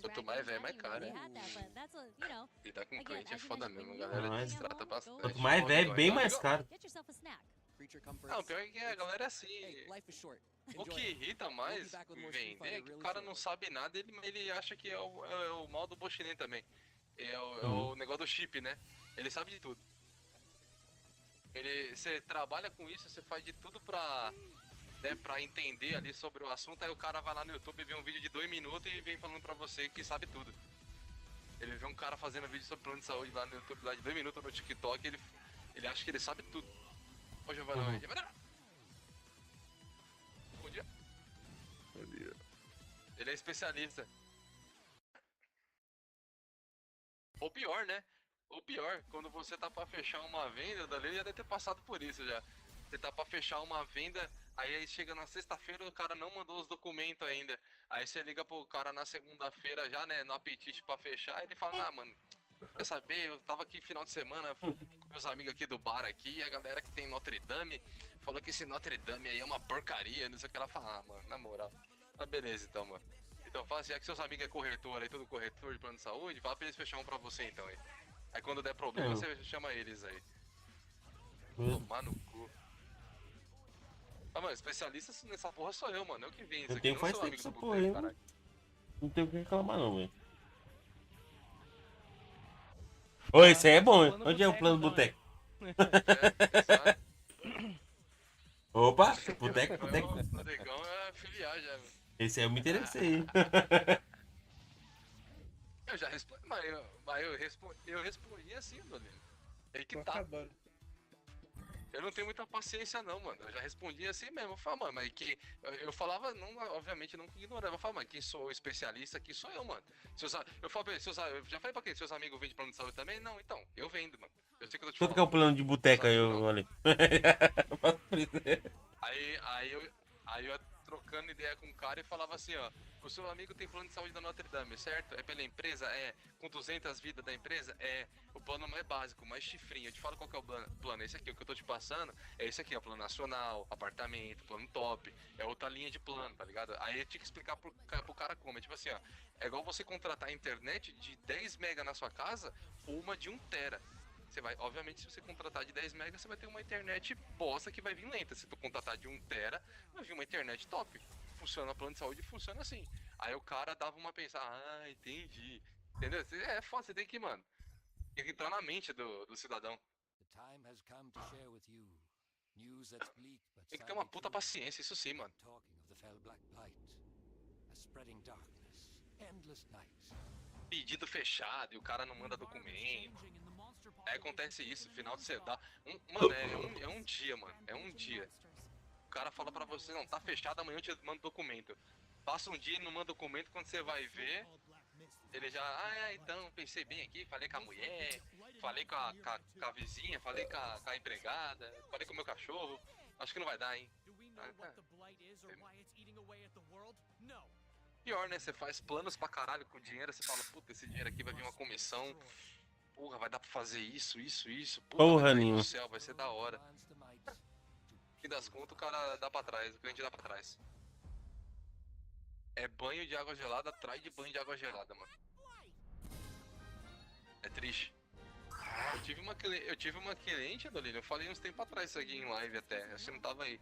Quanto mais velho, mais caro. E tá com cliente é foda mesmo, a galera trata bastante. Quanto mais velho, bem mais caro. Não, pior é que a galera é assim. O que irrita mais em vender é que o cara não sabe nada, ele acha que é o mal do Bochinen também. É o negócio do chip, né? Ele sabe de tudo. Você trabalha com isso, você faz de tudo pra entender ali sobre o assunto, aí o cara vai lá no YouTube e vê um vídeo de 2 minutos e vem falando pra você que sabe tudo. Ele vê um cara fazendo vídeo sobre plano de saúde lá no YouTube lá de 2 minutos no TikTok, ele acha que ele sabe tudo. Ô, Giovanna, bom dia. Bom dia. Ele é especialista. Ou pior, né? Ou pior, quando você tá pra fechar uma venda, dali já deve ter passado por isso já. Você tá pra fechar uma venda, aí chega na sexta-feira o cara não mandou os documentos ainda. Aí você liga pro cara na segunda-feira já, né, no apetite pra fechar, e ele fala, mano, quer saber, eu tava aqui final de semana com meus amigos aqui do bar aqui, e a galera que tem Notre Dame falou que esse Notre Dame aí é uma porcaria, não sei o que ela fala, mano, na moral. Ah, beleza então, mano. Então fala assim, é que seus amigos é corretor aí, tudo corretor de plano de saúde, fala pra eles fechar um pra você então aí. Aí quando der problema, você chama eles aí. Tomar no cu. Ah, mano, especialista nessa porra sou eu, mano. Eu que vim isso Eu aqui. tenho Não faz sou tempo amigo essa do porra boteco, aí, caralho. não tem o que reclamar não, velho. Oi, esse aí é bom, hein? Onde é o plano do boteco? Opa, boteco. O Negão é filiar já, velho. Esse aí eu me interessei. Eu já respondi, eu respondi assim, Dolino. Aí que tá. Eu não tenho muita paciência não, mano. Eu já respondi assim mesmo. Eu falava, mano, mas que... Eu falava, não, obviamente, não ignorava. Eu falava, mano, quem sou o especialista aqui sou eu, mano. Eu falei, eu já falei pra quem? Seus amigos vendem plano de saúde também? Não, então, eu vendo, mano. Eu sei que eu tô te falando. Quanto que é o plano de boteca aí, olha? Aí eu trocando ideia com o cara e falava assim, ó, o seu amigo tem plano de saúde da Notre Dame, certo? É pela empresa? É. Com 200 vidas da empresa? É. O plano mais básico, mais chifrinho. Eu te falo qual que é o plano. Esse aqui, o que eu tô te passando, é esse aqui, é o plano nacional, apartamento, plano top. É outra linha de plano, tá ligado? Aí eu tinha que explicar pro cara como. É tipo assim, ó, é igual você contratar a internet de 10 mega na sua casa ou uma de 1 tera. Você vai, obviamente, se você contratar de 10 mega, você vai ter uma internet bosta que vai vir lenta. Se tu contratar de 1 tera, vai vir uma internet top. Funciona plano de saúde, funciona assim. Aí o cara dava uma pensada, entendi. Entendeu? É foda, você tem que, mano, tem que entrar na mente do cidadão. Tem que ter uma puta paciência, isso sim, mano. Pedido fechado e o cara não manda documento. Aí acontece isso, final de semana. Mano, é um dia, mano. É um dia. O cara fala pra você, não, tá fechado, amanhã eu te mando documento. Passa um dia e não manda documento, quando você vai ver, ele já, então, pensei bem aqui, falei com a mulher, falei com a vizinha, falei com a empregada, falei com o meu cachorro, acho que não vai dar, hein. Pior, né, você faz planos pra caralho com dinheiro, você fala, puta, esse dinheiro aqui vai vir uma comissão, porra, vai dar pra fazer isso, puta, Porra vai nenhuma. do céu, vai ser da hora. No fim das contas, o cara dá pra trás, o cliente dá pra trás. É banho de água gelada atrás de banho de água gelada, mano. É triste. Eu tive uma cliente, Adolino, eu falei uns tempos atrás isso aqui em live até, você não tava aí.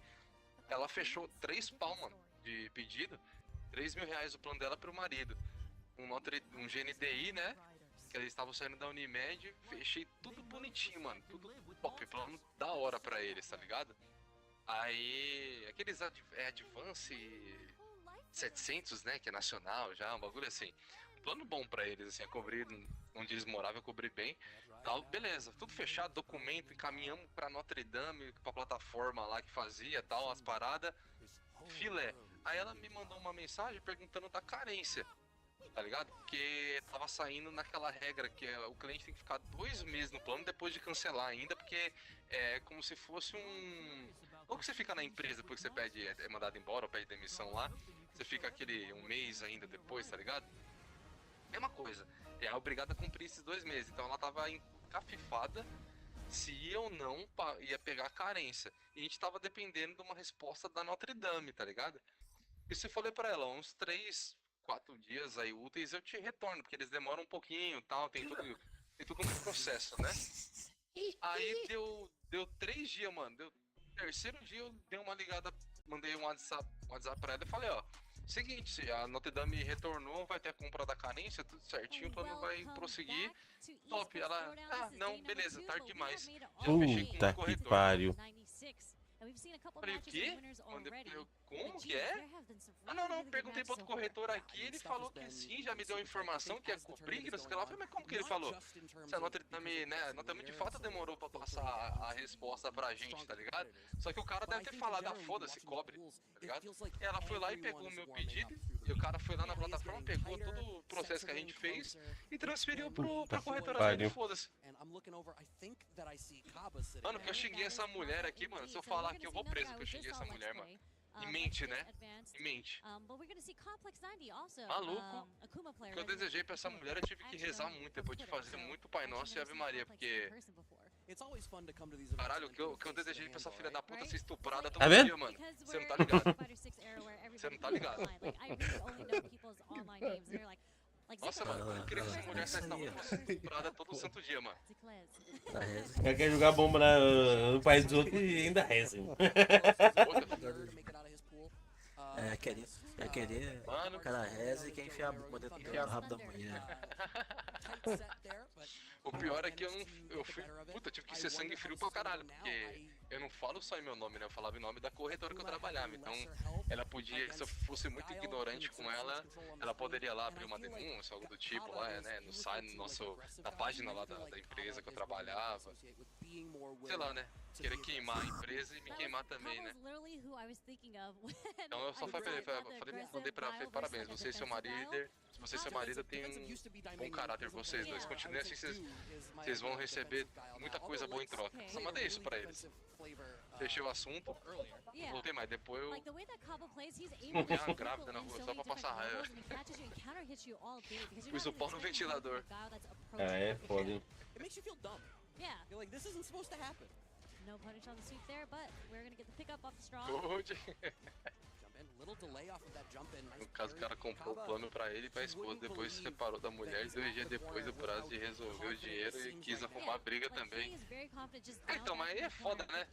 Ela fechou 3 pau, mano, de pedido. 3 mil reais o plano dela pro marido. Um GNDI, né? Que eles estavam saindo da Unimed, fechei tudo bonitinho, mano. Tudo top, plano da hora pra eles, tá ligado? Aí, aqueles Advance 700, né? Que é nacional já, um bagulho assim. Um plano bom pra eles, assim, a cobrir onde eles moravam, eu cobri bem. Tal, beleza, tudo fechado, documento, encaminhamos pra Notre Dame, pra plataforma lá que fazia, tal, as paradas. Filé. Aí ela me mandou uma mensagem perguntando da carência, tá ligado? Porque tava saindo naquela regra que o cliente tem que ficar 2 meses no plano depois de cancelar ainda, porque é como se fosse ou que você fica na empresa depois que você é mandado embora ou pede demissão lá, você fica aquele 1 mês ainda depois, tá ligado? Mesma coisa, é obrigado a cumprir esses 2 meses, então ela tava encafifada se ia ou não ia pegar a carência. E a gente tava dependendo de uma resposta da Notre Dame, tá ligado? E se eu falei pra ela, uns 3, 4 dias aí úteis eu te retorno, porque eles demoram um pouquinho e tal, tem tudo um processo, né? Aí deu 3 dias, mano. Deu 3º dia eu dei uma ligada, mandei um WhatsApp pra ela e falei, ó, seguinte, se a Notre Dame retornou, vai ter a compra da carência, tudo certinho, o plano vai prosseguir. Top, ela, não, beleza, tarde demais. Já fechei com o corretor. Pariu. Falei, o quê? Como que é? Não, perguntei pro outro corretor aqui, ele falou que sim, já me deu a informação que é cobrir, que não sei o que lá. Eu falei, mas como que ele falou? Se a Notre Dame, né, a Notre Dame de fato demorou pra passar a resposta pra gente, tá ligado? Só que o cara deve ter falado, foda-se, cobre, tá ligado? E ela foi lá e pegou o meu pedido, e o cara foi lá na plataforma, pegou todo o processo que a gente fez e transferiu pra corretora dele, foda-se. Mano, que eu xinguei essa mulher aqui, mano, se eu falar que eu vou preso, que eu xinguei essa mulher, mano. Em mente, né? Em mente. Maluco. O que eu desejei pra essa mulher, eu tive que rezar muito, depois de fazer muito Pai Nosso e Ave Maria, porque... Caralho, o que eu desejei pra essa filha da puta ser estuprada todo dia, mano. Você não tá ligado. Você não tá ligado. Nossa, mano, eu queria que essa mulher saísse da rua estuprada todo santo dia, mano. Ela quer jogar bomba no país dos outros e ainda reza. Querer, mano, o cara reza e quer enfiar a bomba dentro do rabo da mulher. O pior é que eu tive que ser sangue frio pra caralho, porque eu não falo só em meu nome, né? Eu falava em nome da corretora que eu trabalhava. Então, ela podia, se eu fosse muito ignorante com ela, ela poderia lá abrir uma denúncia, algo do tipo lá, né? No site, na página lá da empresa que eu trabalhava. Sei lá, né? Querer queimar a empresa e me queimar também, né? Então eu só mandei pra ela, parabéns, você e seu marido têm um bom caráter, vocês dois. Continuem assim, vocês vão receber muita coisa boa em troca. Só mandei isso pra eles. Fechei o assunto, não voltei mais. Depois eu vi uma grávida na rua só pra passar raiva. Pus o pau no ventilador. É foda, hein? No punish on the sweep there, but we're gonna get the pickup off the straw. No caso, o cara comprou o plano pra ele e pra esposa, depois se separou da mulher e 2 dias depois do prazo de resolver o dinheiro e quis arrumar briga também. Então, mas aí é foda, né?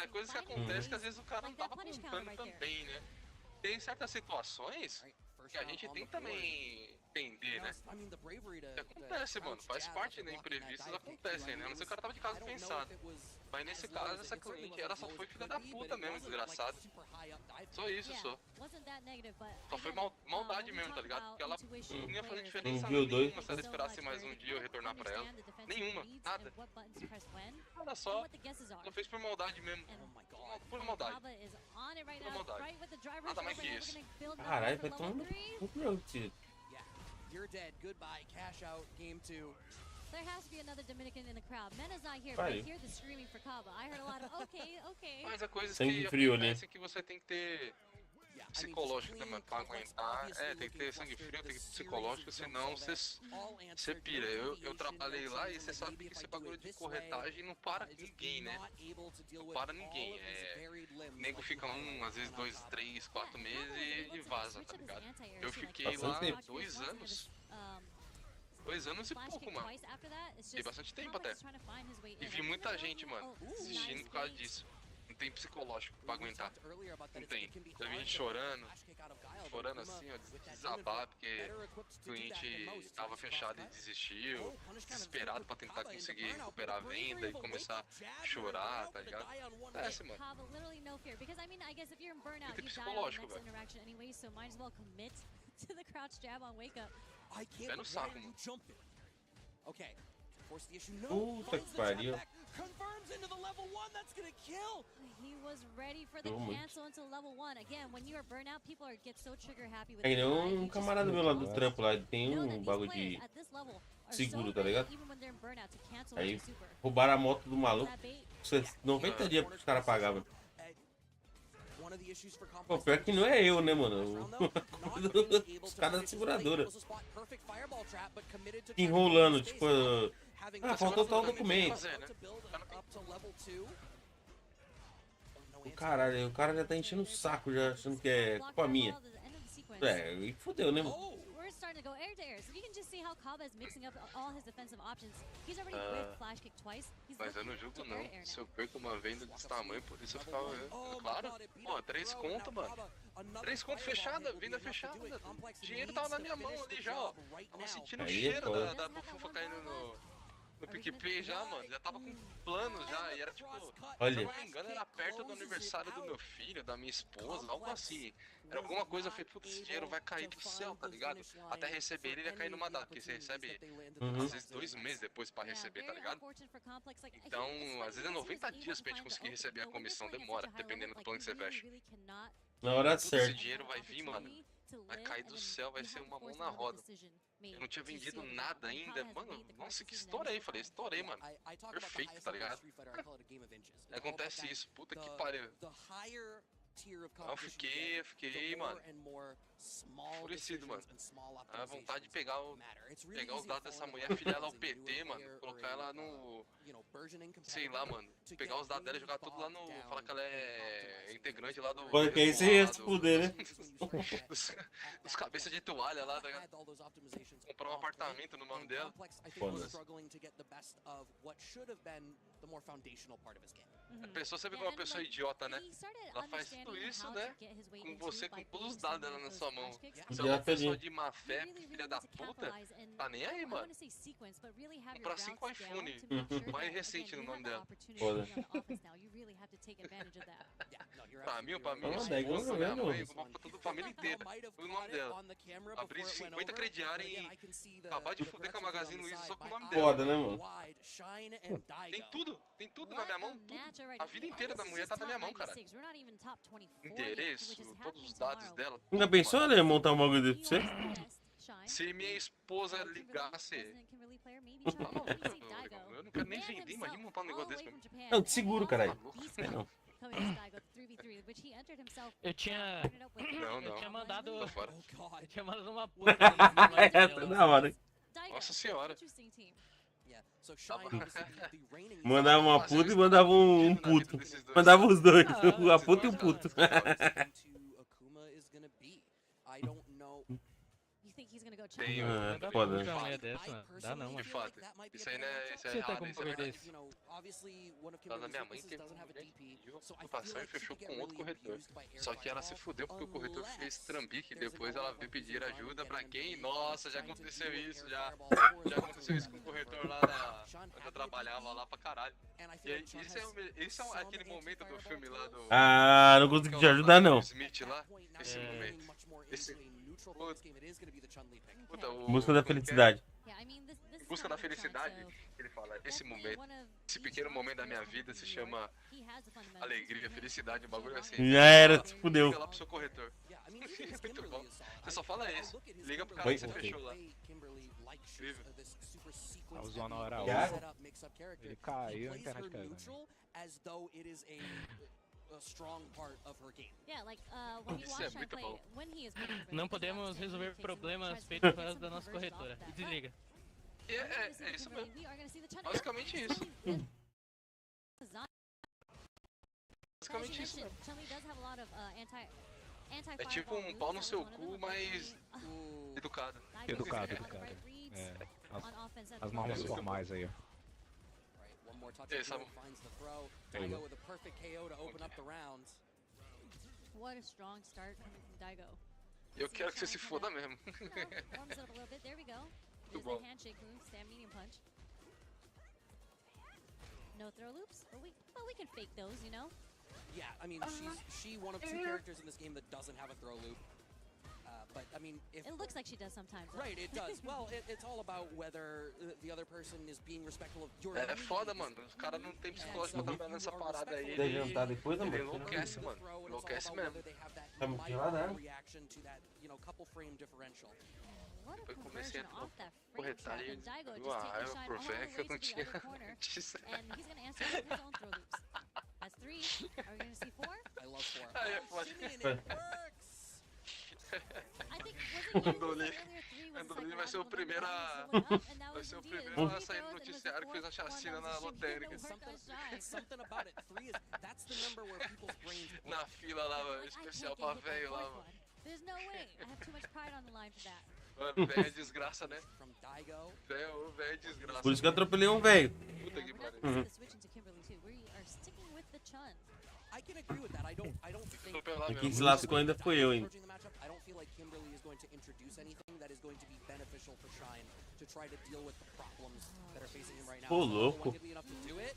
É coisas que acontecem que às vezes o cara não tava contando também, né? Tem certas situações que a gente tem também entender, né? Acontece, mano, faz parte, né? Imprevistos acontecem, né? Não sei se o cara tava de casa pensado. Mas nesse caso, essa cliente, ela só foi filha da puta mesmo, desgraçada. Só isso, só. Só foi maldade mesmo, tá ligado? Porque ela não ia fazer diferença nenhuma se ela esperasse mais um dia eu retornar pra ela. Nenhuma, nada. Nada só. Ela fez por maldade mesmo. Por maldade. Por maldade. Nada mais que isso. Caralho, foi tão jogo, tio. You're dead. Goodbye. Cash out. Game 2. There has to be another Dominican in the crowd. Mena's not here, but I hear the screaming for Kaba. I heard a lot of okay, okay. Mas a coisa sangue que frio, acontece né? é que você tem que ter psicológico também pra aguentar. É, tem que ter sangue frio, tem que ter psicológico, senão você pira. Eu trabalhei lá e você sabe que esse bagulho de corretagem não para ninguém, né? Não para ninguém. O nego fica às vezes 2, 3, 4 meses e vaza, tá ligado? Eu fiquei lá 2 anos. 2 anos e pouco, mano. Fiquei bastante tempo até. E vi muita gente, mano, desistindo por causa disso. Não tem psicológico pra aguentar. Não tem. Já vi gente chorando assim, ó, desabar, porque o cliente tava fechado e desistiu, desesperado pra tentar conseguir recuperar a venda e começar a chorar, tá ligado? Acontece, mano. Tem psicológico, velho. Pé no saco, mano. Puta que pariu. Confirms into the level 1, that's gonna kill. He was ready for the cancel into level 1. Again, when you are burnout, people get so trigger happy with Aí um camarada meu lá do trampo lá, ele tem um bagulho de seguro, tá ligado? Aí roubaram a moto do maluco. 90 dias pros caras pagavam. Pô, pior que não é eu, né, mano? Os caras da seguradora. Enrolando, tipo... Ah, faltou tal documento. Caralho, o cara já tá enchendo o saco, já achando que é culpa minha. É, e fodeu, né, mano? Starting to go air to air, so you can just see how Kaba is mixing up all his defensive options. He's already whipped flash kick twice. Mas eu não julgo não. Se eu perco uma venda desse tamanho, por isso eu ficava. Claro, pô, 3 conto, mano. 3 conto fechada, venda fechada. O dinheiro tava na minha mão ali já, ó. Tava sentindo o cheiro da bufufa caindo no PicPay já, mano. Já tava com plano já. E era tipo, olha, se eu não me engano, era perto do aniversário do meu filho, da minha esposa, algo assim. Era alguma coisa, eu falei, putz, esse dinheiro vai cair do céu, tá ligado? Até receber ele ia cair numa data, porque você recebe às vezes 2 meses depois pra receber, tá ligado? Então, às vezes é 90 dias pra gente conseguir receber a comissão, demora, dependendo do plano que você fecha. Na hora Esse certa. dinheiro vai vir, mano. Vai cair do céu, vai ser uma mão na roda. Eu não tinha vendido nada ainda. Mano, nossa, que estourei. Falei, estourei, mano. Perfeito, tá ligado? Acontece isso, puta que pariu. Eu fiquei, mano, enfurecido, mano. A vontade de pegar os dados dessa mulher, afiliar ela ao PT, mano. Colocar ela no... sei lá, mano. Pegar os dados dela e jogar tudo lá no... falar que ela é integrante lá do... Pode que aí você ia se fuder, né? Os cabeças de toalha lá, tá ligado? Comprar um apartamento no nome dela. Foda-se. A pessoa sempre é uma pessoa idiota, né? Ela faz tudo isso, né? Com você, com todos os dados dela na sua mão. Se é uma pessoa de má fé, filha da puta, tá nem aí, mano. Comprar 5 iPhone, mais recente no nome dela. Foda. Pra mim, É igual esposa, minha mesmo. mãe, pra toda a família inteira. O nome dela. Abrir 50 crediários e acabar de fuder com a Magazine Luiza só com o nome dela. Foda, né, mano? Tem tudo na minha mão. Tudo. A vida inteira da mulher tá na minha mão, cara. Endereço, todos os dados dela. Ainda pensou, né, montar um bagulho desse pra você? Se minha esposa ligasse... eu não quero nem vender, imagina montar um negócio desse mesmo. Não, de seguro, caralho. Não. Eu tinha... Não. Eu tinha mandado... Fora. Eu tinha mandado uma puta. É, tá da hora. Nossa senhora. Mandava uma puta e mandava um puto. Mandava os dois, a puta e o puto. Tem é foda. Dá não, de mano. fato. Isso aí não é, isso é Você tá errado, com isso é poder verdade. desse? Lá na minha mãe teve uma mulher que pediu a cotação e fechou com outro corretor. Só que ela se fudeu porque o corretor fez trambique e depois ela veio pedir ajuda pra quem? Nossa, já aconteceu isso, já aconteceu isso com o corretor lá onde eu trabalhava lá pra caralho. E aí, esse é aquele momento do filme lá do... Ah, não consigo te ajudar não. Smith lá, esse momento. Puta, Busca da felicidade. Busca da felicidade, ele fala, esse momento, esse pequeno momento da minha vida se chama alegria, felicidade, um bagulho assim. Já era, se fudeu. Liga lá pro seu corretor. Muito bom. Você só fala isso. Liga pro cara que você fechou lá. Incrível. Tava zoando na hora Ele caiu, a internet caiu. Isso é muito bom. Não podemos resolver problemas feitos fora da nossa corretora. E desliga. É isso mesmo. Basicamente isso. Basicamente isso mesmo. É tipo um pau no seu cu, mas educado. Educado. É. As normas formais aí. Ei, Samu. What a strong start coming from Daigo. Eu quero que você se foda mesmo. Warms up a little bit. There we go. Muito There's bom. the handshake move, stand medium punch. No throw loops, but we can fake those, you know. Yeah, I mean, she's one of two characters in this game that doesn't have a throw loop. But I mean, if It looks like she does sometimes. Though. Right, it does. Well, it's all about whether the other person is being respectful of your. É foda, mano. Os caras não tem psicológico pra trabalhar nessa parada aí. Quer jantar depois, Ele amor? enlouquece, mano. Enlouquece mesmo. Tá muito gelado, né? Reaction to that, couple frame differential. What a Depois comecei a conversion off that frame corretar trap, e and Daigo deu just uma taking raiva shine pro all the velho que eu way não to the tinha other corner, antes. and he's gonna answer with his own throw loops. That's 3. Are we gonna see 4? I love 4. Aí é foda. I think was it Andolini. earlier 3 was Andolini vai ser o primeiro a... Vai ser o primeiro a sair no noticiário que fez a chacina na lotérica. Something about it. 3 is that's the number where people's brains work. Na fila lá, especial pra velho lá, mano. There's no way. I have too much pride on the line for that. Mano, velho é desgraça, né? From Daigo. Velho é desgraça. Por isso que eu atropelei um velho. Puta que pariu. We're not the switch into Kimberly too. We are sticking with the Chun. I can agree with that. I don't think Quem se lascou ainda foi eu, hein? approaching the matchup, I don't feel like Kimberly is going to introduce anything that is going to be beneficial for Shine to try to deal with the problems that are facing him right now. Ô, Is the louco. one gonna be enough to do it?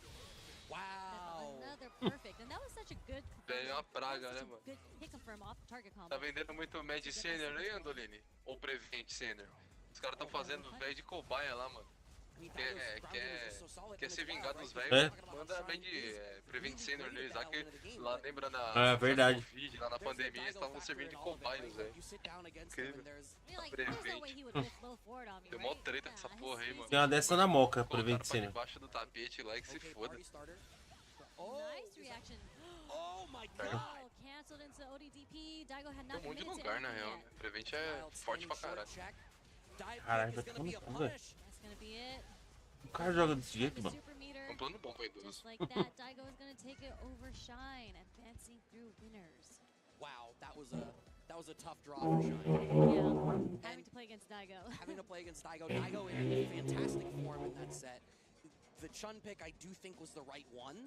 Wow. Another perfect. And that was such a good. Velho é uma praga, né, mano? Good hit confirm off the target combo. Tá vendendo muito Mad Senior aí, Andolini? Ou Prevent Senior? Os caras tão fazendo velho de cobaia lá, mano. Quer se vingar dos velhos? É? Manda Mad Prevent Senior neles lá, que lá lembra na... É verdade. Covid, lá na pandemia, eles estavam servindo de cobaia, os velhos. Incrível. Prevent. Deu mó treta com essa porra aí, mano. Tem uma dessa na moca, Colocaram Prevent pra Senior. debaixo do tapete lá e que se foda. Nice reaction. Oh my god. Oh, canceled into ODDP. Daigo had Tem not um monte de committed to lugar, na anything real, yet. né? Prevent é forte pra caralho. Caralho, vai tomar no cu, velho. That's gonna be it. O cara joga desse jeito, mano. Super meter. É um plano bom pra idoso. Just like that, Daigo is gonna take it over Shine, advancing through winners. Wow, that was a tough draw for Shine. Yeah, having to play against Daigo. Having to play against Daigo. Daigo in fantastic form in that set. The Chun pick I do think was the right one,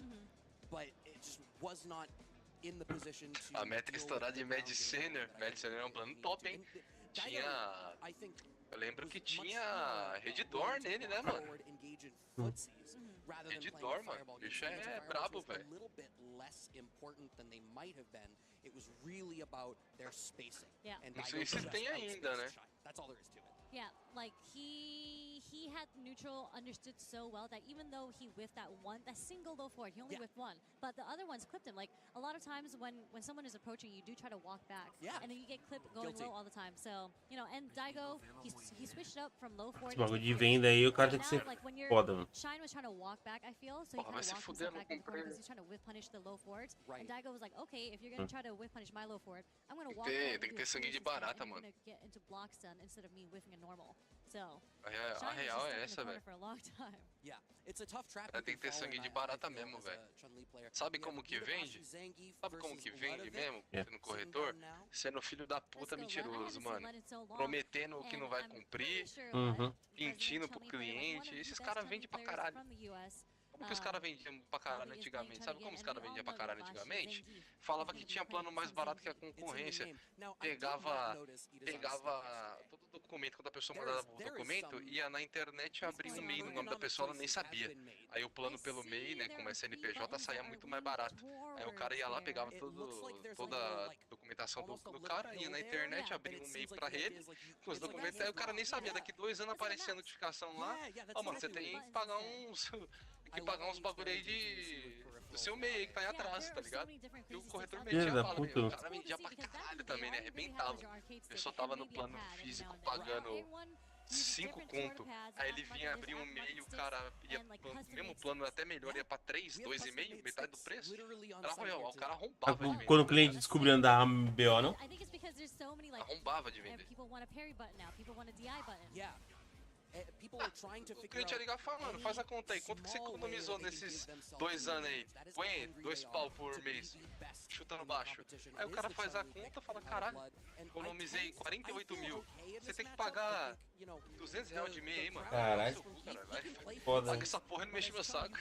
but it just was not in the position to. A meta é estourar de Mad Senior. Mad Senior é um plano top, hein? Tinha... Eu lembro que tinha Redditor nele, né, mano? Redditor, mano. O bicho é brabo, velho. It was really about their spacing. Yeah. Não sei se tem ainda, né? That's all there is to it. Yeah, like he had neutral understood so well that even though he whiffed that single low forward, he only whiffed one, but the other ones clipped him. Like a lot of times when someone is approaching, you do try to walk back, and then you get clipped going low all the time. So and Daigo, he switched up from low forward. Esse bagulho de venda aí, o cara tem que ser foda, mano. Shine was trying to walk back, I feel, so he kind of walked himself back in the corner because he's trying to whiff punish the low forwards. And Daigo was like, okay, if you're gonna try to whiff punish my low forward, I'm gonna walk. Tem que ter sangue de barata, mano. Get into blocks done instead of me whiffing a normal. A real é essa, velho. Tem que ter sangue de barata mesmo, velho. Sabe como que vende? Sabe como que vende mesmo? No corretor? Sendo filho da puta mentiroso, mano. Prometendo o que não vai cumprir. Mentindo pro cliente. Esses caras vendem pra caralho. Como que os caras vendiam pra caralho antigamente? Sabe como os caras vendiam pra caralho antigamente? Falava que tinha plano mais barato que a concorrência. Pegava todo o documento, quando a pessoa mandava o documento, ia na internet abrir um MEI no nome da pessoa, ela nem sabia. Aí o plano pelo MEI, né, como é CNPJ, saía muito mais barato. Aí o cara ia lá, pegava toda a documentação do cara, ia na internet, abria um MEI pra ele, com os documentos, aí o cara nem sabia. Daqui 2 anos aparecia a notificação lá, ó, mano, você tem que pagar uns bagulho aí do seu MEI que tá aí atrás, tá ligado? E o corretor metia bala, o cara vendia pra caralho também, né? Arrebentava. A pessoa tava no plano físico pagando 5 conto, aí ele vinha abrir um MEI, o cara ia pro mesmo plano até melhor, ia pra 3, 2,5, metade do preço. Era royal, o cara arrombava de vender. Quando o cliente descobriu andar BO, não? Arrombava de vender. O cliente ia ligar e falar, mano, faz a conta aí, quanto que você economizou nesses 2 anos aí? Põe 2 pau por mês, chutando baixo. Aí o cara faz a conta e fala, caralho, economizei 48 mil. Você tem que pagar 200 reais de MEI aí, mano. Caralho. Foda. Paga essa porra e não mexe meu saco.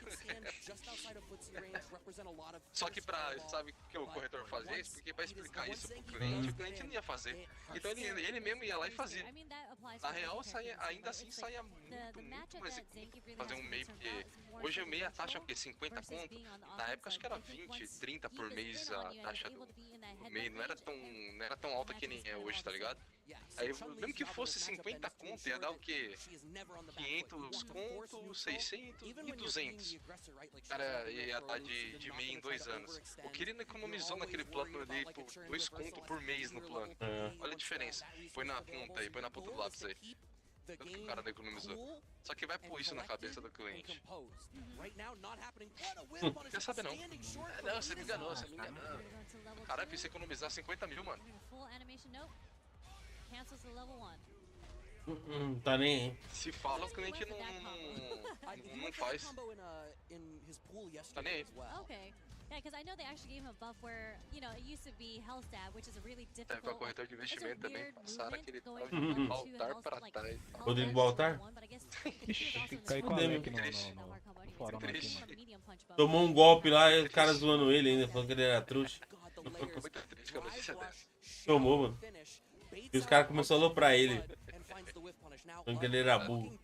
Só que sabe que o corretor fazia isso? Porque pra explicar isso pro cliente, o cliente não ia fazer. Então ele mesmo ia lá e fazia. Na real, ainda assim saia muito mais fazer um MEI, porque hoje o MEI a taxa é o quê? 50 conto? Na época acho que era 20, 30 por mês a taxa do MEI, não era tão alta que nem é hoje, tá ligado? Aí mesmo que fosse 50 conto, ia dar o quê? 500 conto, 600 e 200. O cara ia dar de MEI em 2 anos. O que ele não economizou naquele plano ali, por 2 conto por mês no plano. Olha a diferença. Põe na conta aí, põe na ponta do lápis aí. Tanto que o cara não economizou. Só que vai pôr isso na cabeça do cliente. Quer saber não. Não, você me enganou, você me enganou. Caralho, fiz você economizar 50 mil, mano. Tá nem aí. Se fala, o cliente não faz. Tá nem aí. Yeah, because I know they actually gave him a buff where, it used to be health stab, which is a really difficult. Pra corretor de investimento também, passaram aquele altar pra trás. Rodrigo Altar? Caiu com a aqui no fórum aqui, mano. Tomou um golpe lá e o cara zoando ele ainda, falando que ele era trouxa. Ficou muito triste com a notícia dessa. Tomou, mano. E os caras começaram a aloprar ele. Falando que ele era burro.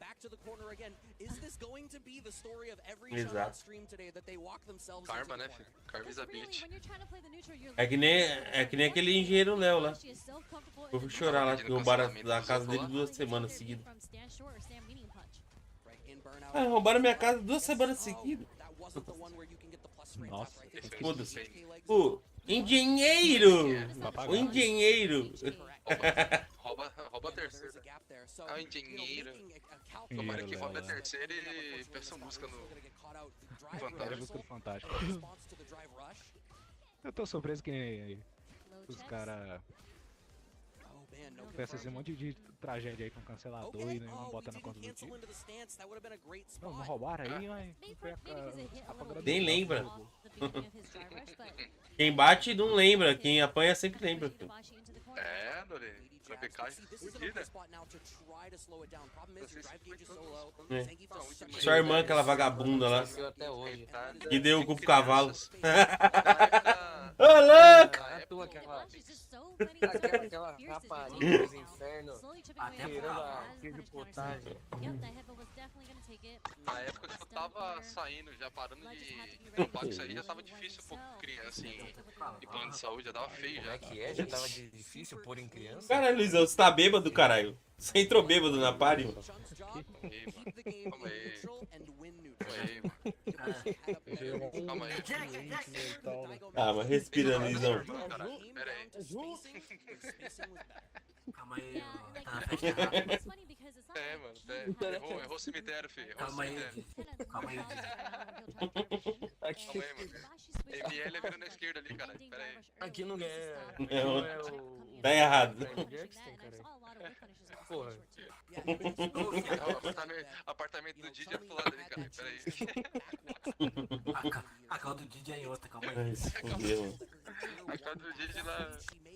Exato. Karma, né, filho? Karma is a bitch. É que nem aquele engenheiro Léo lá. Eu fui chorar lá, que roubaram a casa dele 2 semanas seguidas. Ah, roubaram minha casa 2 semanas seguidas. Nossa, foda-se. O engenheiro! O engenheiro! Rouba a terceira. Ah, o engenheiro. Tomara que rouba a terceira e peça música no Fantástico. Eu tô surpreso que os caras peçam esse monte de tragédia aí com cancelador e não bota na conta do time. Não roubaram aí, mas nem lembra. Quem bate não lembra, quem apanha sempre lembra. É, Dori. Traficagem fudida. Sua irmã, aquela vagabunda lá. Que deu o cu pro cavalo. Ô, louco! Aquela rapariga dos infernos. Tirando a queijo potagem. Na época que eu tava saindo, já parando de trampar com isso aí, já tava difícil pôr criança assim, em plano de saúde, já tava feio já. Como é que já tava difícil pôr em criança? Caralho, Luizão, você tá bêbado, caralho? Você entrou bêbado na party, mano? Calma aí. Calma aí. Ah, mas respira, Luizão. Pera aí. Calma aí, É, mano, errou o cemitério, filho. Calma aí. Calma aí, mano. ML é virando na esquerda ali, cara. Pera aí. Aqui não é. Tá errado. Porra. Apartamento do Didi é pro lado ali, cara. Peraí. A calma do Didi é outra, calma aí. Ai, se fudeu. A cara do Didi lá,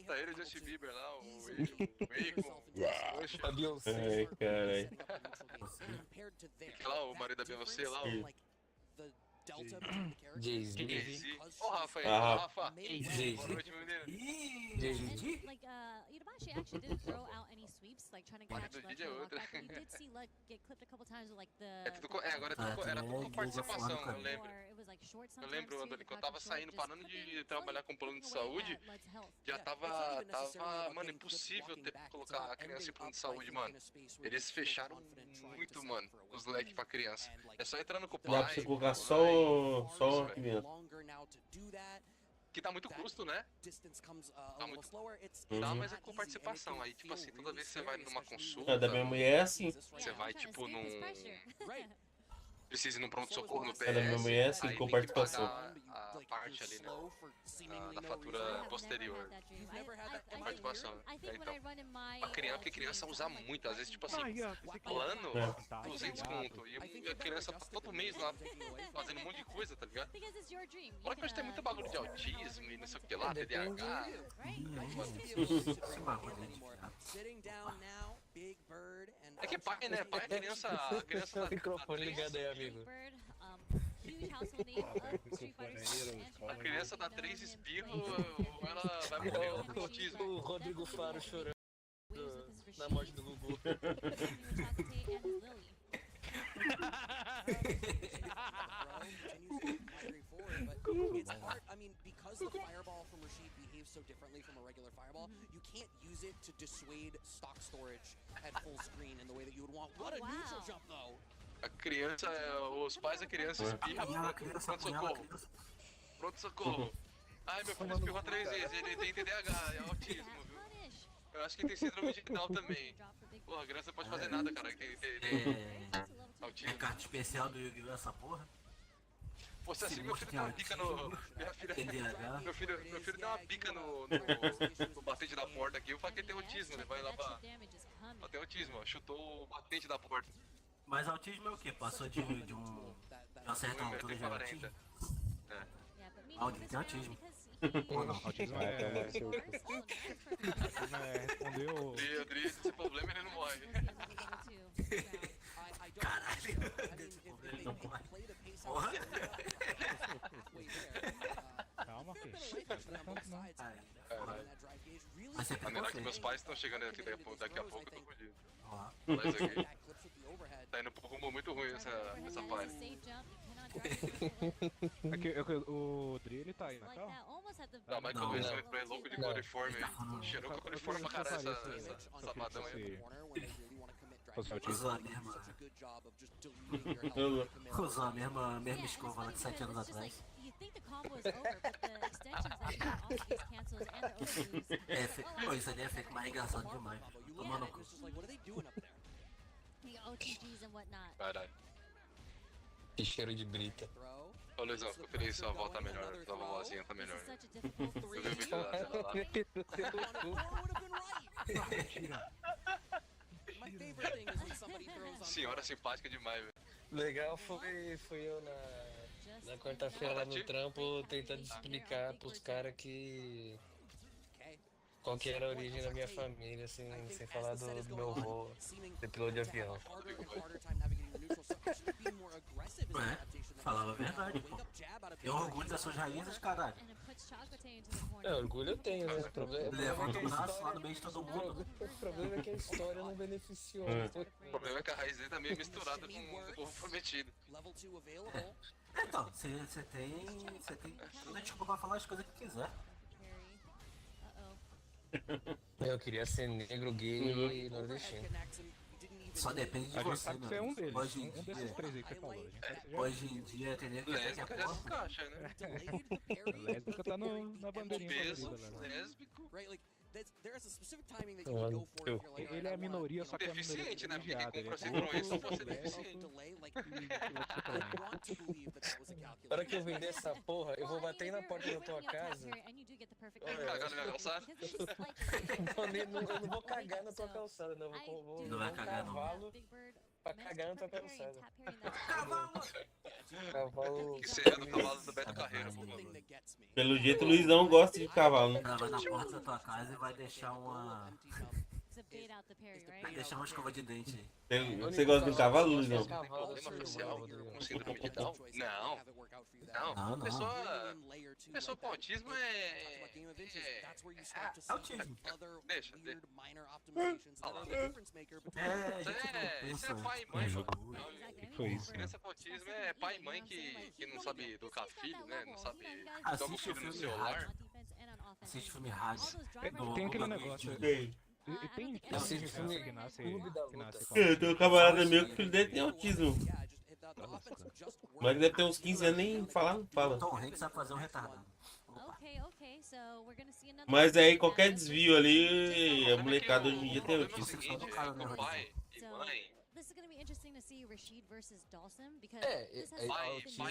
tá ele e o Justin Bieber lá, o Akon, poxa. A Beyoncé. Ai, caralho. Fica lá, o marido da Beyoncé lá, o Jay-Z. Ô, Rafa aí, Ah, Rafa. Jay-Z. Boa noite, meu menino. Jay-Z. Like, Itabashi actually didn't throw out any sweeps, like trying to catch do Luck DJ é and outra. Luck back, but you did see Luck get clipped a couple times with like the. Agora era tudo com participação, eu lembro. It was like short Eu sometimes lembro, too, Andoni, the que eu Capcom tava short, saindo, just parando de clipping, trabalhar com plano de clipping away saúde, at Lud's health. já tava, mano, impossível ter que colocar a criança em plano de saúde, mano. Eles fecharam muito, mano, os leques pra criança. É só entrando com o pai. Dá pra você colocar só a criança. Que tá muito custo, né? Tá muito. Dá, mas é com participação. Aí, tipo assim, toda vez que você vai numa consulta. A da minha mulher é assim. Você vai, tipo, num. Precisa ir num pronto-socorro no PS. A da minha mulher é assim, aí com tem que participação. pagar a parte ali, né? Da fatura posterior. Com participação. Então, porque criança usa muito. Às vezes, tipo assim, plano, 200 conto. E a criança tá todo mês lá fazendo um monte de coisa, tá ligado? Fora que hoje tem muito bagulho de autismo e não sei o que lá, TDAH. É que pai, né? Pai, a criança O microfone ligado aí, amigo. A criança dá 3 espirros, ela vai morrer com autismo. O Rodrigo Faro chorando na morte do Gugu. It's hard. I mean, because the fireball from Rashid behaves so differently from a regular fireball, you can't use it to dissuade stock storage at full screen in the way that you would want. What a neutral jump, though! A criança, os pais da criança espirram. Pronto-socorro. Pronto-socorro. Ai, meu filho espirrou 3 vezes, ele tem TDAH, é autismo, viu? Eu acho que ele tem síndrome de Down também. Porra, a criança não pode fazer nada, cara, que tem autismo. É carta especial do Yu-Gi-Oh! Essa porra? Pô, se assim, meu filho deu uma bica no... Meu filho deu uma bica no batente da porta aqui, eu falo que ele tem autismo, né? Vai lá pra... Ó, tem autismo, ó, chutou o batente da porta. Mas autismo é o quê? Passou de uma certa altura de autismo? É. Alguém tem autismo. Ou não, autismo respondeu... Dri, esse problema ele não morre. Caralho, ele não morre. Porra. Calma, filho. Mas você pegou, que meus pais estão chegando aqui daqui a pouco, eu tô fudido. Mas aqui, tá indo pra um rumo muito ruim essa parte. O Dri, ele tá aí na calma? Não, mas quando ele foi louco de coliforme aí, cheirou com coliforme pra caralho essa sabadão aí. Usou a mesma escova lá de 7 anos atrás. Pô, isso ali é feito mais engraçado demais. Tomando cu. Caralho. Que cheiro de brita. Ô Luizão, fico feliz que sua avó tá melhor, sua vovozinha tá melhor. Eu vi o vídeo dela lá. Senhora simpática demais, velho. Legal foi eu na quarta-feira lá no trampo tentando explicar pros caras que... Qual que era a origem da minha família, assim, sem falar do meu avô, de piloto de avião. Falava a verdade, pô. Eu orgulho das suas raízes, caralho. Orgulho eu tenho, né? O problema levanta o braço lá no meio de todo mundo. O problema é que a história não beneficiou. O problema é que a raiz dele tá meio misturada com o povo prometido. Então, você tem toda desculpa pra falar as coisas que quiser. Eu queria ser negro, gay e nordestino. Só depende de você, você é um deles. Hoje em Um desses 3 aí que você falou. Hoje em dia tem negro que lésbica já se encaixa, né? Lésbica tá na bandeirinha. Peso, lésbico. Ele é a minoria, só que é a minoria Deficiente, né? Porque privilegiada. quem compra Ele é Citroën só pode ser deficiente. Na hora que eu vender essa porra, eu vou bater na porta da tua casa. Cagar na minha calçada? Eu não vou cagar na tua calçada, não. Eu vou Não vai cagar, não. cavalo pra cagar na tua calçada. Cavalo. Que seja do cavalo do Beto Carreiro, por favor. Pelo jeito o Luizão gosta de cavalo, né? Ela vai na porta da tua casa e vai deixar uma... Vai deixar uma escova de dente aí. Você gosta de cavalo, Luizão? Problema social com síndrome de Down? Não. Não. Pessoa com autismo é autismo. Deixa. Isso é pai e mãe, mano. Foi isso, Criança com autismo é pai e mãe que não sabe educar filho, né? Não sabe educar o Assiste o filho no filme celular. rádio. Assiste filme rádio. Tem aquele negócio. Tem Assiste filme que nasce com Eu tenho um camarada meu que o filho dele tem autismo. Mas deve ter uns 15 anos nem falar, não fala. Tom Hanks sabe fazer um retardado. Mas aí qualquer desvio ali, a molecada hoje em dia tem autismo. O pai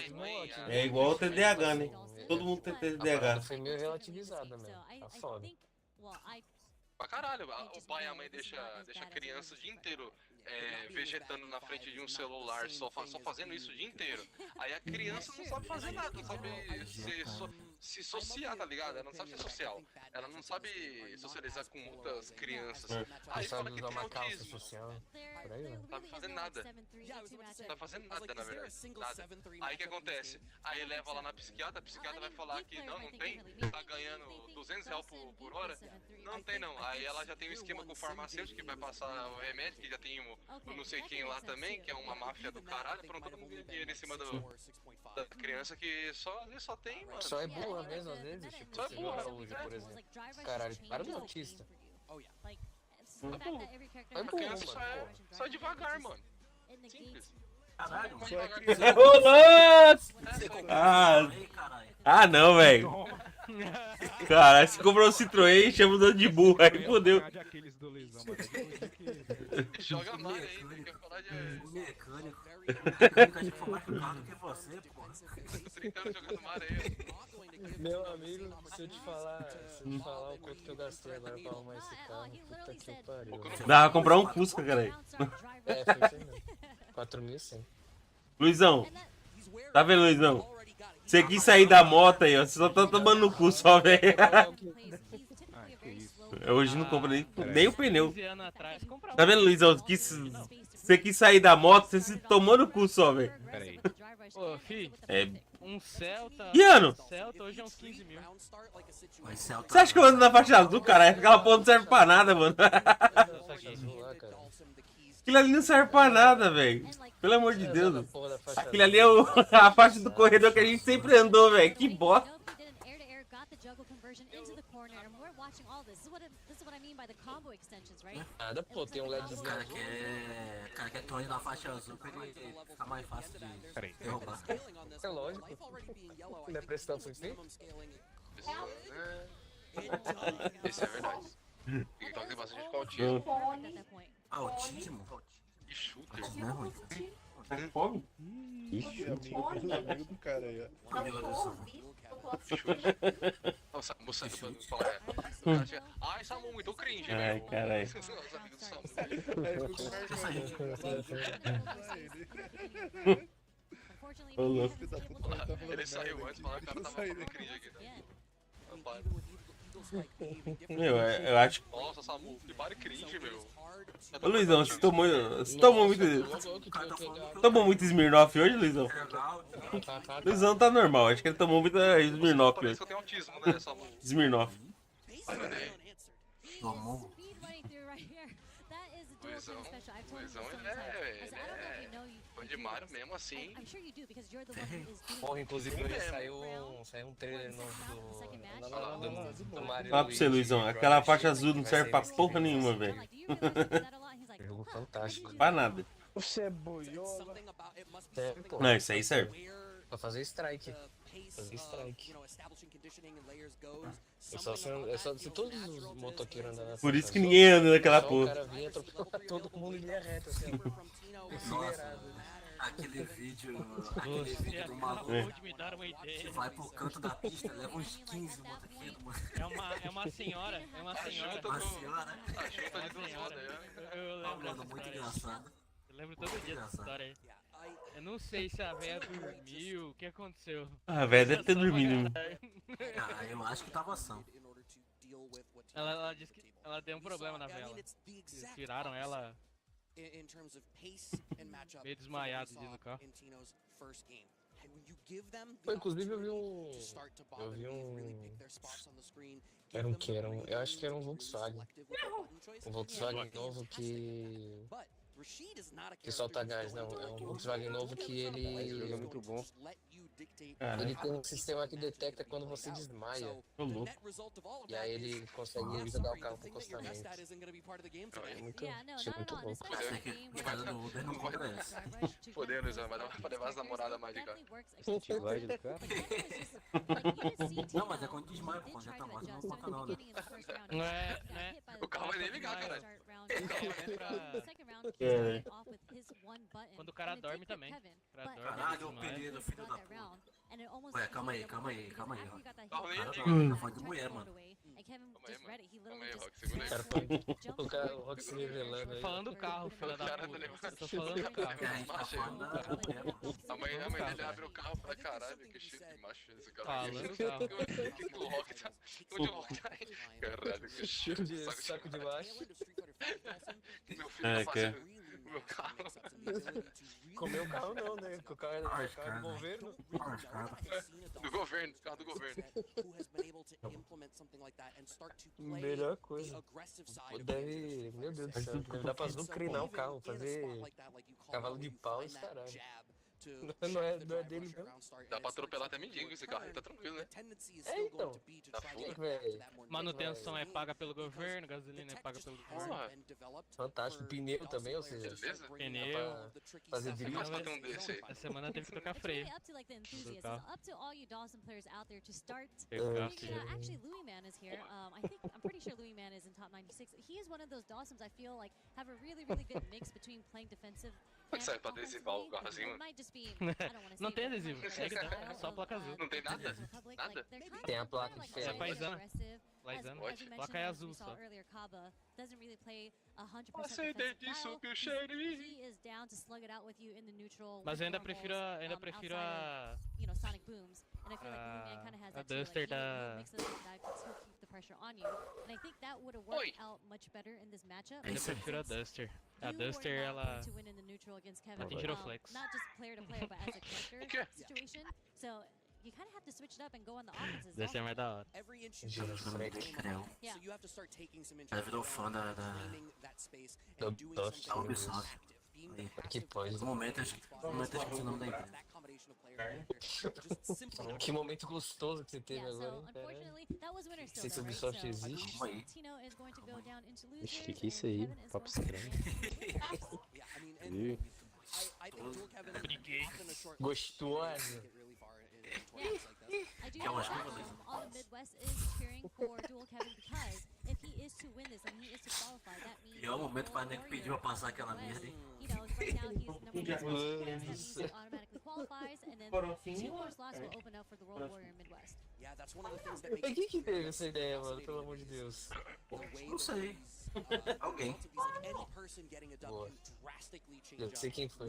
e mãe. Autismo É igual o TDAH, né? Todo mundo tem TDAH. Foi meio relativizada, né? Tá foda. Pra caralho, o pai e a mãe deixa a criança o dia inteiro vegetando na frente de um celular, só fazendo isso o dia inteiro. Aí a criança não sabe fazer nada, não sabe se sociar, tá ligado? Ela não sabe ser social. Ela não sabe socializar com outras crianças. Aí fala que tem autismo. Por aí, Não sabe fazer nada. Não sabe fazer nada, na verdade. Nada. Aí o que acontece? Aí leva lá na psiquiatra, a psiquiatra vai falar que não tem, tá ganhando R$200 por hora. Não tem não. Aí ela já tem um esquema com o farmacêutico que vai passar o remédio, que já tem o não sei quem lá também, que é uma máfia do caralho, pronto, todo mundo ganha dinheiro em cima da criança que só tem, mano. Só é burra mesmo, às vezes. Tipo, só é burra. Hoje, por exemplo. Caralho, para de autista. É burro. A criança só é devagar, mano. Simples. Caralho, Ô, louco! Ah, não, velho. Caralho, você comprou um Citroën e chama o de burro, aí fodeu. Joga mais aí, tem que falar de... Mecânico. Mecânico a gente for mais carro do que você, porra. 30 anos jogando areia. Meu amigo, se eu te falar o quanto que eu gastei agora pra arrumar esse carro, puta que pariu. Dá pra comprar um Fusca, cara aí. É, foi isso aí mesmo. 4.100. Luizão, tá vendo, Luizão? Você quis sair da moto aí, ó. Você só tá tomando no cu só, velho. Hoje não compra nem o pneu. Tá vendo, Luizão? Você quis sair da moto, você se tomou no cu só, velho. Ô, fi, um Celta. Que ano? Celta hoje é uns 15 mil. Você acha que eu ando na faixa azul, caralho? Aquela porra não serve pra nada, mano. Aquilo ali não serve pra nada, velho. Pelo amor de Deus. Aquilo ali é a faixa do corredor que a gente sempre andou, velho. Que bosta. Nada, pô, tem um LEDzinho. O cara quer torre na faixa azul pra ele ficar mais fácil de derrubar. É lógico. Não é pressão assim? Isso é verdade. Então tem bastante com autismo. Autismo? E shooter. Autismo é ruim. Tá com fome? Ixi, os amigos do cara aí, ó. Nossa, moça, ai, Samu, muito cringe, velho. Ai, caralho. Os amigos do Samu. Ô, louco. Ele saiu antes, mas o cara tava falando cringe aqui, né? Meu, eu acho que... Nossa, Samu, que pare cringe, meu. Ô, Luizão, você tomou muito Smirnoff hoje, Luizão? Luizão tá normal, acho que ele tomou muita Smirnoff hoje. Parece que eu tenho autismo, né, Samu? Smirnoff. Tomou. Luizão, ele é fã de Mario mesmo assim. Porra, inclusive hoje saiu um trailer novo do Mario. Fala pra você, Luizão, aquela faixa azul não serve pra porra nenhuma, velho. Jogo fantástico. Pra nada. Você é boiola. É, pô. Não, isso aí serve. Pra fazer strike. Fazer strike. É só se todos os motoqueiros andando Por isso que ninguém anda naquela porra. O cara vinha atropelar todo mundo em linha reta, assim, acelerado. Aquele vídeo do maluco que vai pro canto da pista, leva uns 15 motoqueiros, mano. É uma senhora. Uma senhora. Eu lembro Mano, muito engraçado. Eu lembro todo dia dessa história aí. Eu não sei se a véia dormiu, o que aconteceu. A véia deve ter dormido. Ah, eu acho que tava ação. Ela disse que ela deu um problema na vela. Eles tiraram ela meio desmaiado no carro. Inclusive eu vi um... Era um que? Eu acho que era um Volkswagen. Um Volkswagen novo que solta gás, não. É um Volkswagen novo que ele... É muito bom. Ele tem um sistema que detecta quando você desmaia. Tô louco. E aí ele consegue jogar o carro pro acostamento. É muito louco. Podendo usar, mas dá pra levar as namoradas mais de cá. Vai do carro? Não, mas é quando desmaia, quando já tá morto, não conta não, né? Não é. O carro vai nem ligar, caralho. Quando o cara dorme também. Caralho, o período, filho da puta. Ué, calma aí, Rock. Tá falando de mulher, mano. O cara, o Rock se revelando aí. Falando do carro, filha da puta. Tô falando do carro. A mãe dele abre o carro e fala, caralho, que cheiro de macho esse cara. Falando do carro. O Rock tá... Onde o Rock tá aí? Caralho, que Cheiro de saco de macho. Meu filho tá fazendo o meu carro. Comeu o carro não, né? O carro é do governo. Carro do governo. Melhor coisa. Deve... Meu Deus do céu. Deve dar pra azucrinar o carro, fazer cavalo de pau e caralho. Não é dele não. Dá pra atropelar até mendigo esse carro aí, tá tranquilo, né? É, então. Tá full. Manutenção é paga pelo governo, gasolina é paga pelo governo. Fantástico. Pneu também, ou seja, beleza? Pneu. Fazer drift. Mas pra ter um desse aí. Essa semana teve que trocar freio. Actually, Louis Man is here. I'm pretty sure Louis Man is in top 96. He is one of those Dawsons I feel like have a really good mix between playing defensive. Pode sair pra adesivar o carrozinho? Não tem adesivo, só a placa azul. Não tem nada? Nada? Tem a placa de ferro. É paisana. Placa é azul só. Aceitei disso que o xerife. Mas eu ainda prefiro a Duster da... Oi! Ainda prefiro a Duster. A Duster, ela tem giroflex. You kind of have to switch it up and go on the offenses. Deve ser mais da hora. Ela virou fã da Ubisoft. Que pode. No momento, acho que o nome da empresa. Que momento gostoso que você teve agora, hein? Não sei se o Ubisoft existe. Ixi, que é isso aí? Papo estranho. Gostoso. I do know all the Midwest is cheering for Dual Kevin because if he is to win this and he is to qualify, that means E é o momento para nego pedir pra passar aquela merda, hein? you know, right now he's number 1 and he automatically qualifies and then 2 more slots will open up for the World Warrior Midwest. Yeah, that's one of the things that Quem que teve essa ideia, mano? Pelo amor de Deus. Não sei. Alguém. Boa. Eu sei quem foi.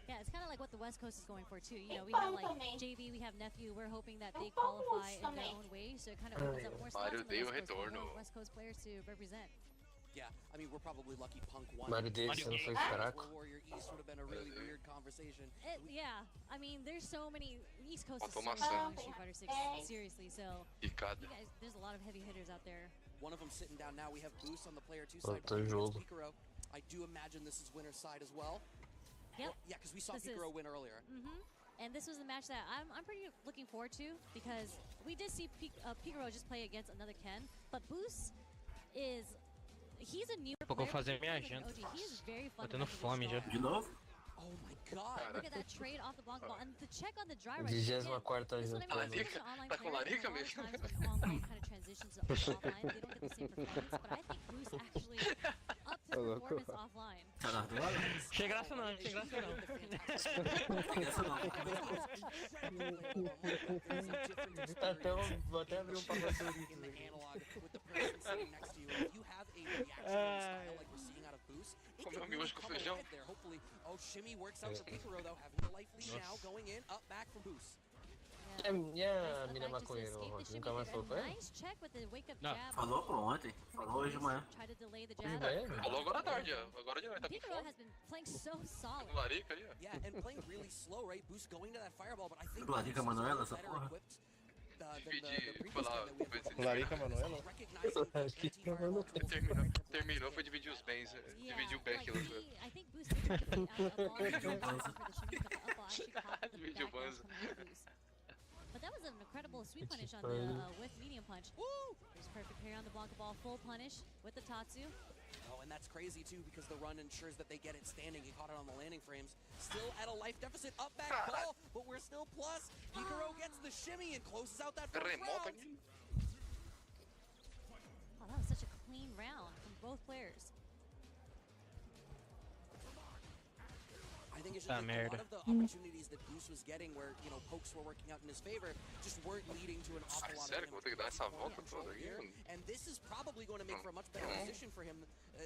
Yeah, it's kind of like what the West Coast is going for too. You know, we have like JV, we have Nephew. We're hoping that they qualify in their own way, so it kind of opens up more spots on the West Coast players to represent. Yeah, I mean, we're probably lucky Punk won. Mario desse, não foi fraco. Warrior East would have been a really weird conversation. Yeah, I mean, there's so many East Coast is so Automação. strong in Street Fighter 6. Seriously, so you guys, there's a lot of heavy hitters out there. One of them sitting down now. We have Boost on the player 2 side. Picaro. I do imagine this is winner's side as well. Yep. Yeah, because we saw Picaro win earlier. And this was the match that I'm pretty looking forward to because we did see Picaro just play against another Ken, but Boost is he's a newer Vou player. fazer minha janta. He is very fun. Tô tendo fome já. De novo? Oh my god. Look at that trade off the block ball and the check on the dry right. 24ª This is what I mean. Larica? Tá com larica mesmo? When online kind of transitions to offline, they don't get the same performance, but I think Boost actually upped his performance offline. Achei graça não, achei graça não. Vou até abrir favorito. Comeu miojo com feijão. Oh, shimmy works out for Picaro though, having the life lead now, going in, up back from Boost. E a mina maconheira, nunca mais falou com ela? Não. Falou ontem, falou hoje de manhã. Falou agora à tarde, agora de noite, tá com Picaro fome. has been playing so solid. Com larica aí, ó. Yeah, and playing really slow, right? Boost going to that fireball, but I think Larica Manuela, essa porra. Larica Manuela? Terminou, foi dividir os bens. Dividiu o bem aquilo. I think Boost Dividiu o banzo. But that was an incredible sweep punish on the with medium punch. Woo! There's perfect parry on the Blanca ball, full punish with the Tatsu. Oh, and that's crazy too because the run ensures that they get it standing. He caught it on the landing frames. Still at a life deficit, up back ball, but we're still plus. Picaro gets the shimmy and closes out that first round. Oh, that was such a clean round from both players. I think it's just like a lot of the opportunities that Boost was getting where, you know, pokes were working out in his favor just weren't leading to an awful lot of him. And this is probably going to make for a much better position for him.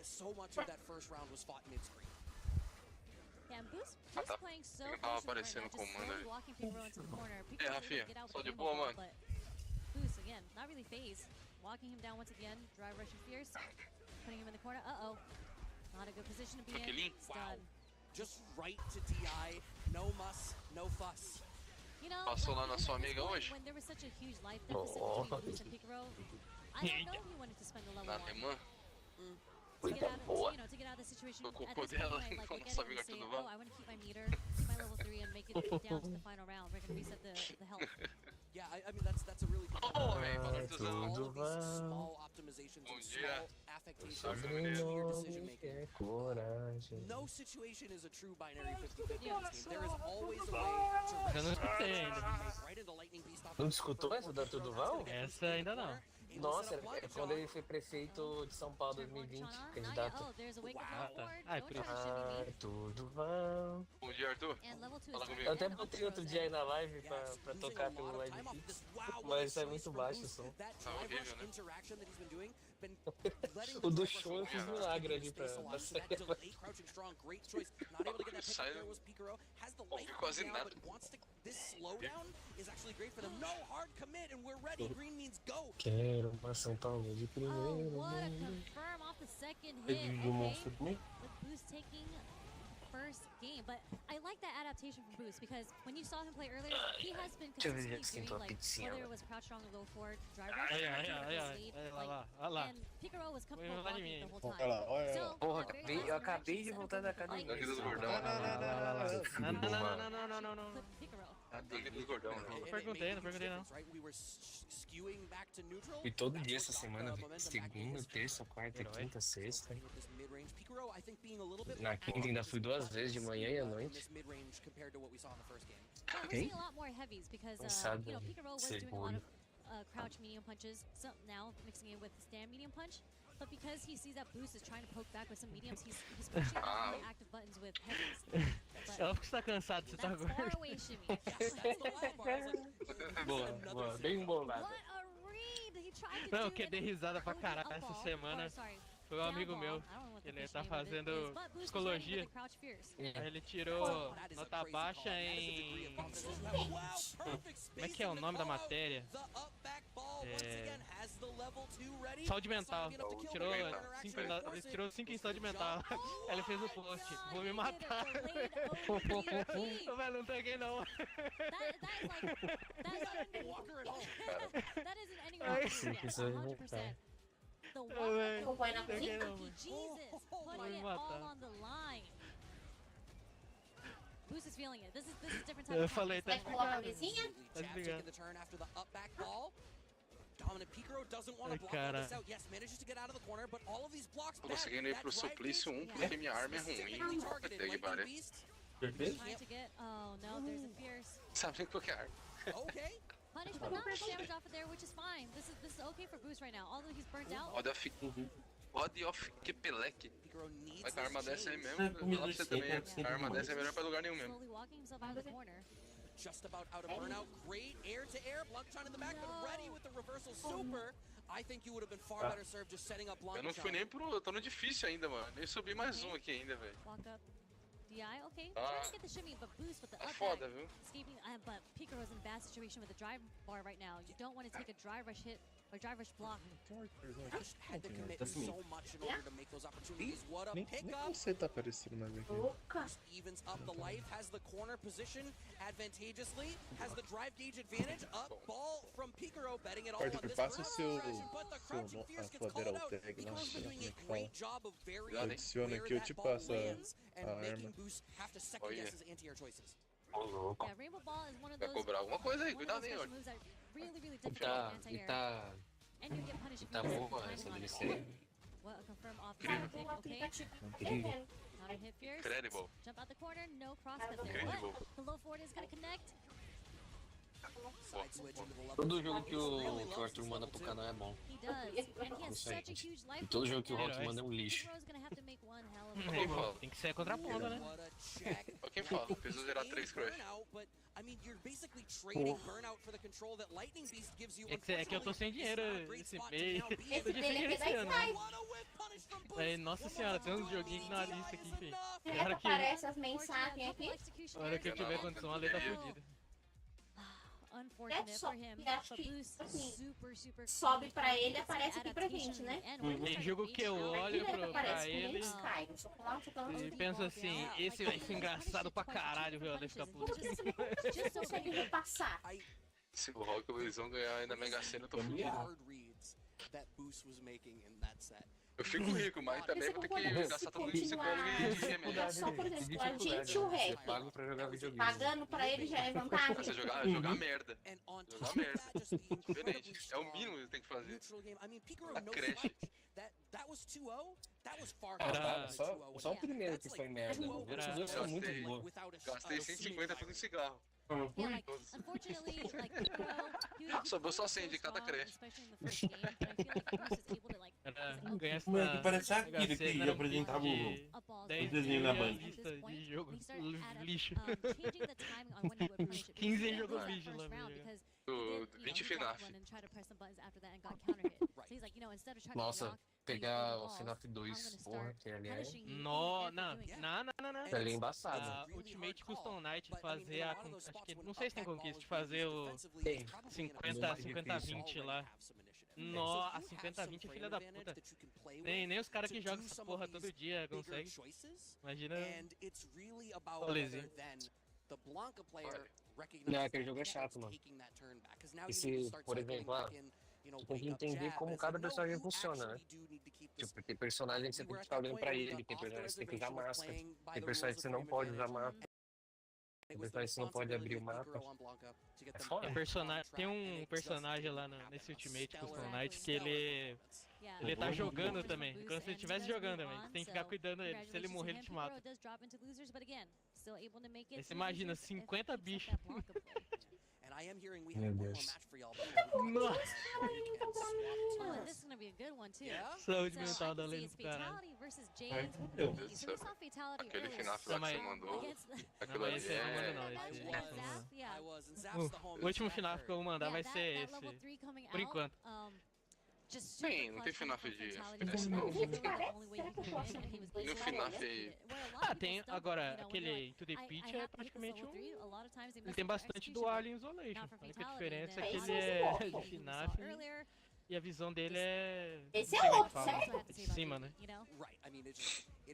So much of that first round was fought mid-screen. Yeah, and Boost playing so patiently right now, just slowly walking Picaro into the corner. Picaro able to get out with the ball, but Boost, again, not really phased. Walking him down once again, drive Russian Fierce, putting him in the corner. Uh-oh. Not a good position to be in. It's done. Just right to DI, no muss, no fuss. You know, passou lá na sua amiga hoje? When there was such a huge life deficit between Boost and Picaro, I don't know if he wanted to spend the level 1. To get out of, to get out of the situation at this point, like look at it and say, oh, I want to keep my meter, keep my level 3, and make it down to the final round. We're gonna reset the health. Yeah, I mean that's a really good all of these small optimizations and small affectations in your decision making. No situation is a true binary 50-50 in this game. There is always a way to right into lightning beast off. Não escutou essa da Tuduval? Essa ainda não. Nossa, é quando ele foi prefeito de São Paulo 2020, candidato. Tuduval. Bom dia, Arthur. Fala comigo. Eu até botei outro dia aí na live pra tocar pelo live fix, mas é muito baixo o som. Tá horrível, né? O do show eu fiz milagre ali pra sair. Ouvi quase nada. Quero uma São Paulo de primeiro mundo. Do monstro também? Boost taking first game, but I like that adaptation from Boost because when you saw him play earlier, he has been consistently doing like whether it was crouch strong or low forward, driver, and Picaro was comfortable blocking the whole time. So, porra, eu acabei de voltar da academia. Não. Não perguntei não. E todo dia essa semana, segunda, terça, quarta, quinta, sexta. Na quinta ainda fui 2 vezes, de manhã e à noite. we're seeing a lot more heavies because Picaro was doing a lot of crouch medium punches, so now mixing it with stand medium punch. But because he sees that Boost is trying to poke back with some mediums, he's pushing more active buttons with heavies. Ela fica está cansado, você tá gordo. Boa, bem bolado. Não, que dei risada pra caralho essa semana. Foi um amigo meu, ele tá fazendo psicologia, aí ele tirou nota baixa em... Como é que é o nome da matéria? Saúde mental. Ele tirou 5 em saúde mental. Aí ele fez o post, vou me matar. Velho, não peguei não. The one Jesus, putting it all on the line. Boost is feeling it. This is different type of falei, tá explicado. Dominant Picaro doesn't want to block all this out. Yes, manages to get out of the corner, but all of these blocks Tô conseguindo ir pro suplício 1 porque minha arma é ruim. Até que pare. Certeza? Trying to get. Oh no, there's a fierce. Sabe nem qual que é a arma. Okay. Punish, but not much damage off of there, which is fine. This is okay for Boost right now. Although he's burnt out. Rod off Kepelec. Mas a arma dessa aí mesmo, É, eu vou falar pra você também. A arma comigo. dessa é melhor pra lugar nenhum mesmo. Slowly walking himself out of the corner. Just about out of burnout. Great air to air. Blanca in the back, but ready with the reversal super. I think you would have been far better served just setting up Blanca. Eu não fui nem pro. Eu tô no difícil ainda, mano. Nem subi mais um aqui ainda, velho. Walk up. DI, okay. Ah. Trying to get the shimmy, but Boost with the up Foda, back. viu? Escaping, but Pikaro's in a bad situation with the drive bar right now. You don't want to take a drive rush hit or drive rush block. Just had to commit so much in order to make those opportunities. What a Nem pickup! você tá aparecendo mais aqui. Just evens up the life, has the corner position advantageously, has the drive gauge advantage. Up ball from Picaro, betting it all on this Passa o seu, but the crouching fierce a gets fladeira called out. tag lá, Picaro's been sei lá doing como a é que fala. great job of very Adiciona aqui, eu te passo a making arma. Boost have to second guess his anti-air choices. Ô, louco. Yeah, Rainbow Ball is one of Vai those. cobrar alguma coisa aí, One of cuidado those aí, special olha. moves that really, really E difficult tá, anti-air. And you get punished if tá you miss boa the essa timing on it. DLC. Well, confirm off the side pick, okay. Incrível. Counter hit fierce. Incredible. Jump out the corner, no crosscut there. Incredible. But the low forward is gonna connect. Side switch into the level. Todo jogo que o Arthur manda pro canal é bom. He does. And he has Isso aí. such a huge life. E todo jogo que o point. Rock manda é um lixo. Picaro's gonna have to make one hell of Quem a fala? Tem que ser contra a ponta, né? What a check. Ó, quem fala? Preciso gerar 3 crush. Burnout, but I mean, you're basically trading burnout for the control that Lightning Beast gives you. É que eu tô sem dinheiro esse mês. Tô de sem Esse dinheiro dele esse aqui ano. vai Aí, nossa senhora, tem uns joguinhos na lista aqui, filho. Será que aparece as mensagens aqui? A hora que eu tiver condição, a lei tá fodida. Unfortunate só for him. que acho But que, Boost assim, super, super sobe quick. pra ele, That's the aparece aqui pra adaptation gente, né? in the end. When you Tem start jogo que eu facing olho Direto pra aparece como ele Sky, no chocolate, chocolate. e penso assim, esse vai ser engraçado pra caralho, viu? Deve ficar puto. Como você consegue repassar? Se o Rock e o Luizão ganhar aí na Mega Sena, eu tô fudido. Hard reads that Boost was making in that set. Eu fico rico, mas também vou ter que gastar todo o psicólogo e remédio. É só, por exemplo, a gente e o Você Rec. paga pra jogar videogame. Pagando pra ele já é vantagem. Você jogar merda. Jogar merda. Diferente. É o mínimo que tem que fazer. A creche. Só o primeiro que foi merda. Os outros dois são muito bons. Gastei 150 por um cigarro. Yeah, like, unfortunately, like Piccolo, Sobrou só 100 de cada creche. especially in the first game, but I feel like Boost is able to like Ganhasse Mano, na parece aquele que Mega Sena, apresentava de o 10 desenho na mil Band. lista de jogo lixo. changing the timing on when you would punish it. 15 Because he jogos lose that lixo first lá, round meu. because Do he 20 blocked FNAF. one and tried to press some buttons after that and got counter hit. So he's like, you know, instead of trying to Nossa, block, pegar you o FNAF 2, porra, que ali é... punishing you. Não. Ele é embaçado. A Ultimate Custom Night fazer a. Acho que. Não sei se tem conquista de fazer o Tem. 50-20 lá. Nossa, a 50-20 é filha da puta. Nem os caras que jogam essa porra todo dia conseguem. Imagina. O Lezinho. Não, aquele jogo é chato, mano. E se, por exemplo, você tem que entender como cada personagem funciona, né? Tipo, tem personagem que você tem que ficar olhando pra ele, tem personagem que você tem que usar máscara, tem personagem que você não pode usar máscara, tem personagem que você não pode abrir o mapa. É foda. Tem um personagem lá nesse Ultimate Custom Night que ele tá jogando também. Quando você estivesse jogando também, você tem que ficar cuidando dele. Se ele morrer, ele te mata. Aí você imagina 50 bichos. Meu Deus. Nossa. Oh, this is gonna be a good one too. Saúde So, mental da I can lei see do it's caralho. Fatality versus Ai, Jade. meu Deus do So céu. we saw Fatality Aquele earlier. FNAF lá que você mandou. Against the- Aquilo Não, ali esse aí não manda não, That esse was não. Zap, yeah. O último final que eu vou mandar vai Yeah, ser that level esse. 3 coming Por out, enquanto. Just super Tem, não tem clutch FNAF coming from de Fatality. FPS He não. was the only way he could win, and he was E no basically FNAF where a aí. lot of people Ah, tem stumble, agora you know, when aquele they're like, Into the I Pitch have é to hit this praticamente level 3, um. a lot of times they Ele mess tem up their bastante execution, do but Alien Isolation. not for A única Fatality, diferença and é que then ele esse é é obviously de he was FNAF earlier. e a visão dele é. Esse é como que outro, fala? certo? De cima, né? You know? Right, I mean, it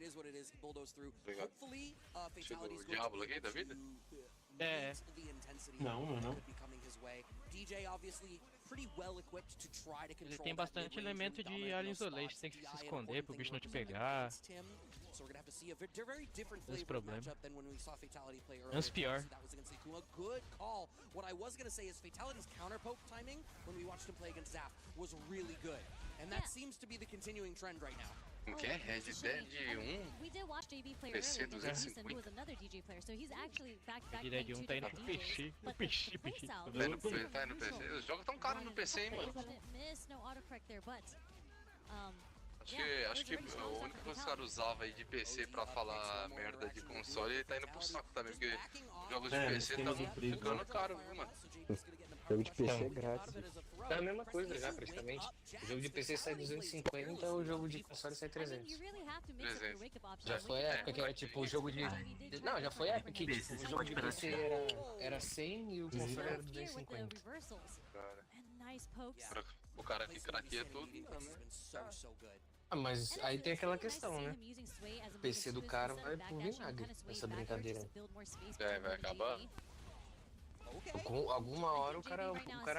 is what it is. He bulldozed through. Obrigado. Hopefully, Fatality is Chegou o going to Diablo be aqui da able vida? to É. meet the intensity Não, that não. could be coming his way. DJ obviously pretty well equipped to try to Ele control tem that bastante mid-range, elemento really de dominate Alien those Isolation, spots. tem que se DI, an esconder important pro thing bicho não te represented pegar. against him. So we're gonna have to see a very different Esse flavor of problema. matchup than when we saw Fatality play earlier. Menos pior. That was against Akuma. Good call. What I was gonna say is Fatality's counter poke timing when we watched him play against Zap was really good. And that seems to be the continuing trend right now. Como que é? Red Dead 1? PC 250? Red Dead 1 tá indo pro PC. O PC. Tá indo no PC. Os jogos tão caros no PC, hein, mano? Acho que a única coisa que os caras usavam aí de PC pra falar merda de console tá indo pro saco também, porque jogos de PC estão ficando caros, viu, mano? Jogo de PC é grátis. É a mesma coisa já, praticamente. O jogo de PC sai 250, o jogo de console sai 300. 300. Já foi a época que era tipo o jogo de... Não, já foi a época que tipo, o jogo de PC era 100 e o console era 250. Cara, o cara que craqueia tudo, né? Ah, mas aí tem aquela questão, né? O PC do cara vai pro vinagre nessa brincadeira. É, vai acabar. Alguma hora o cara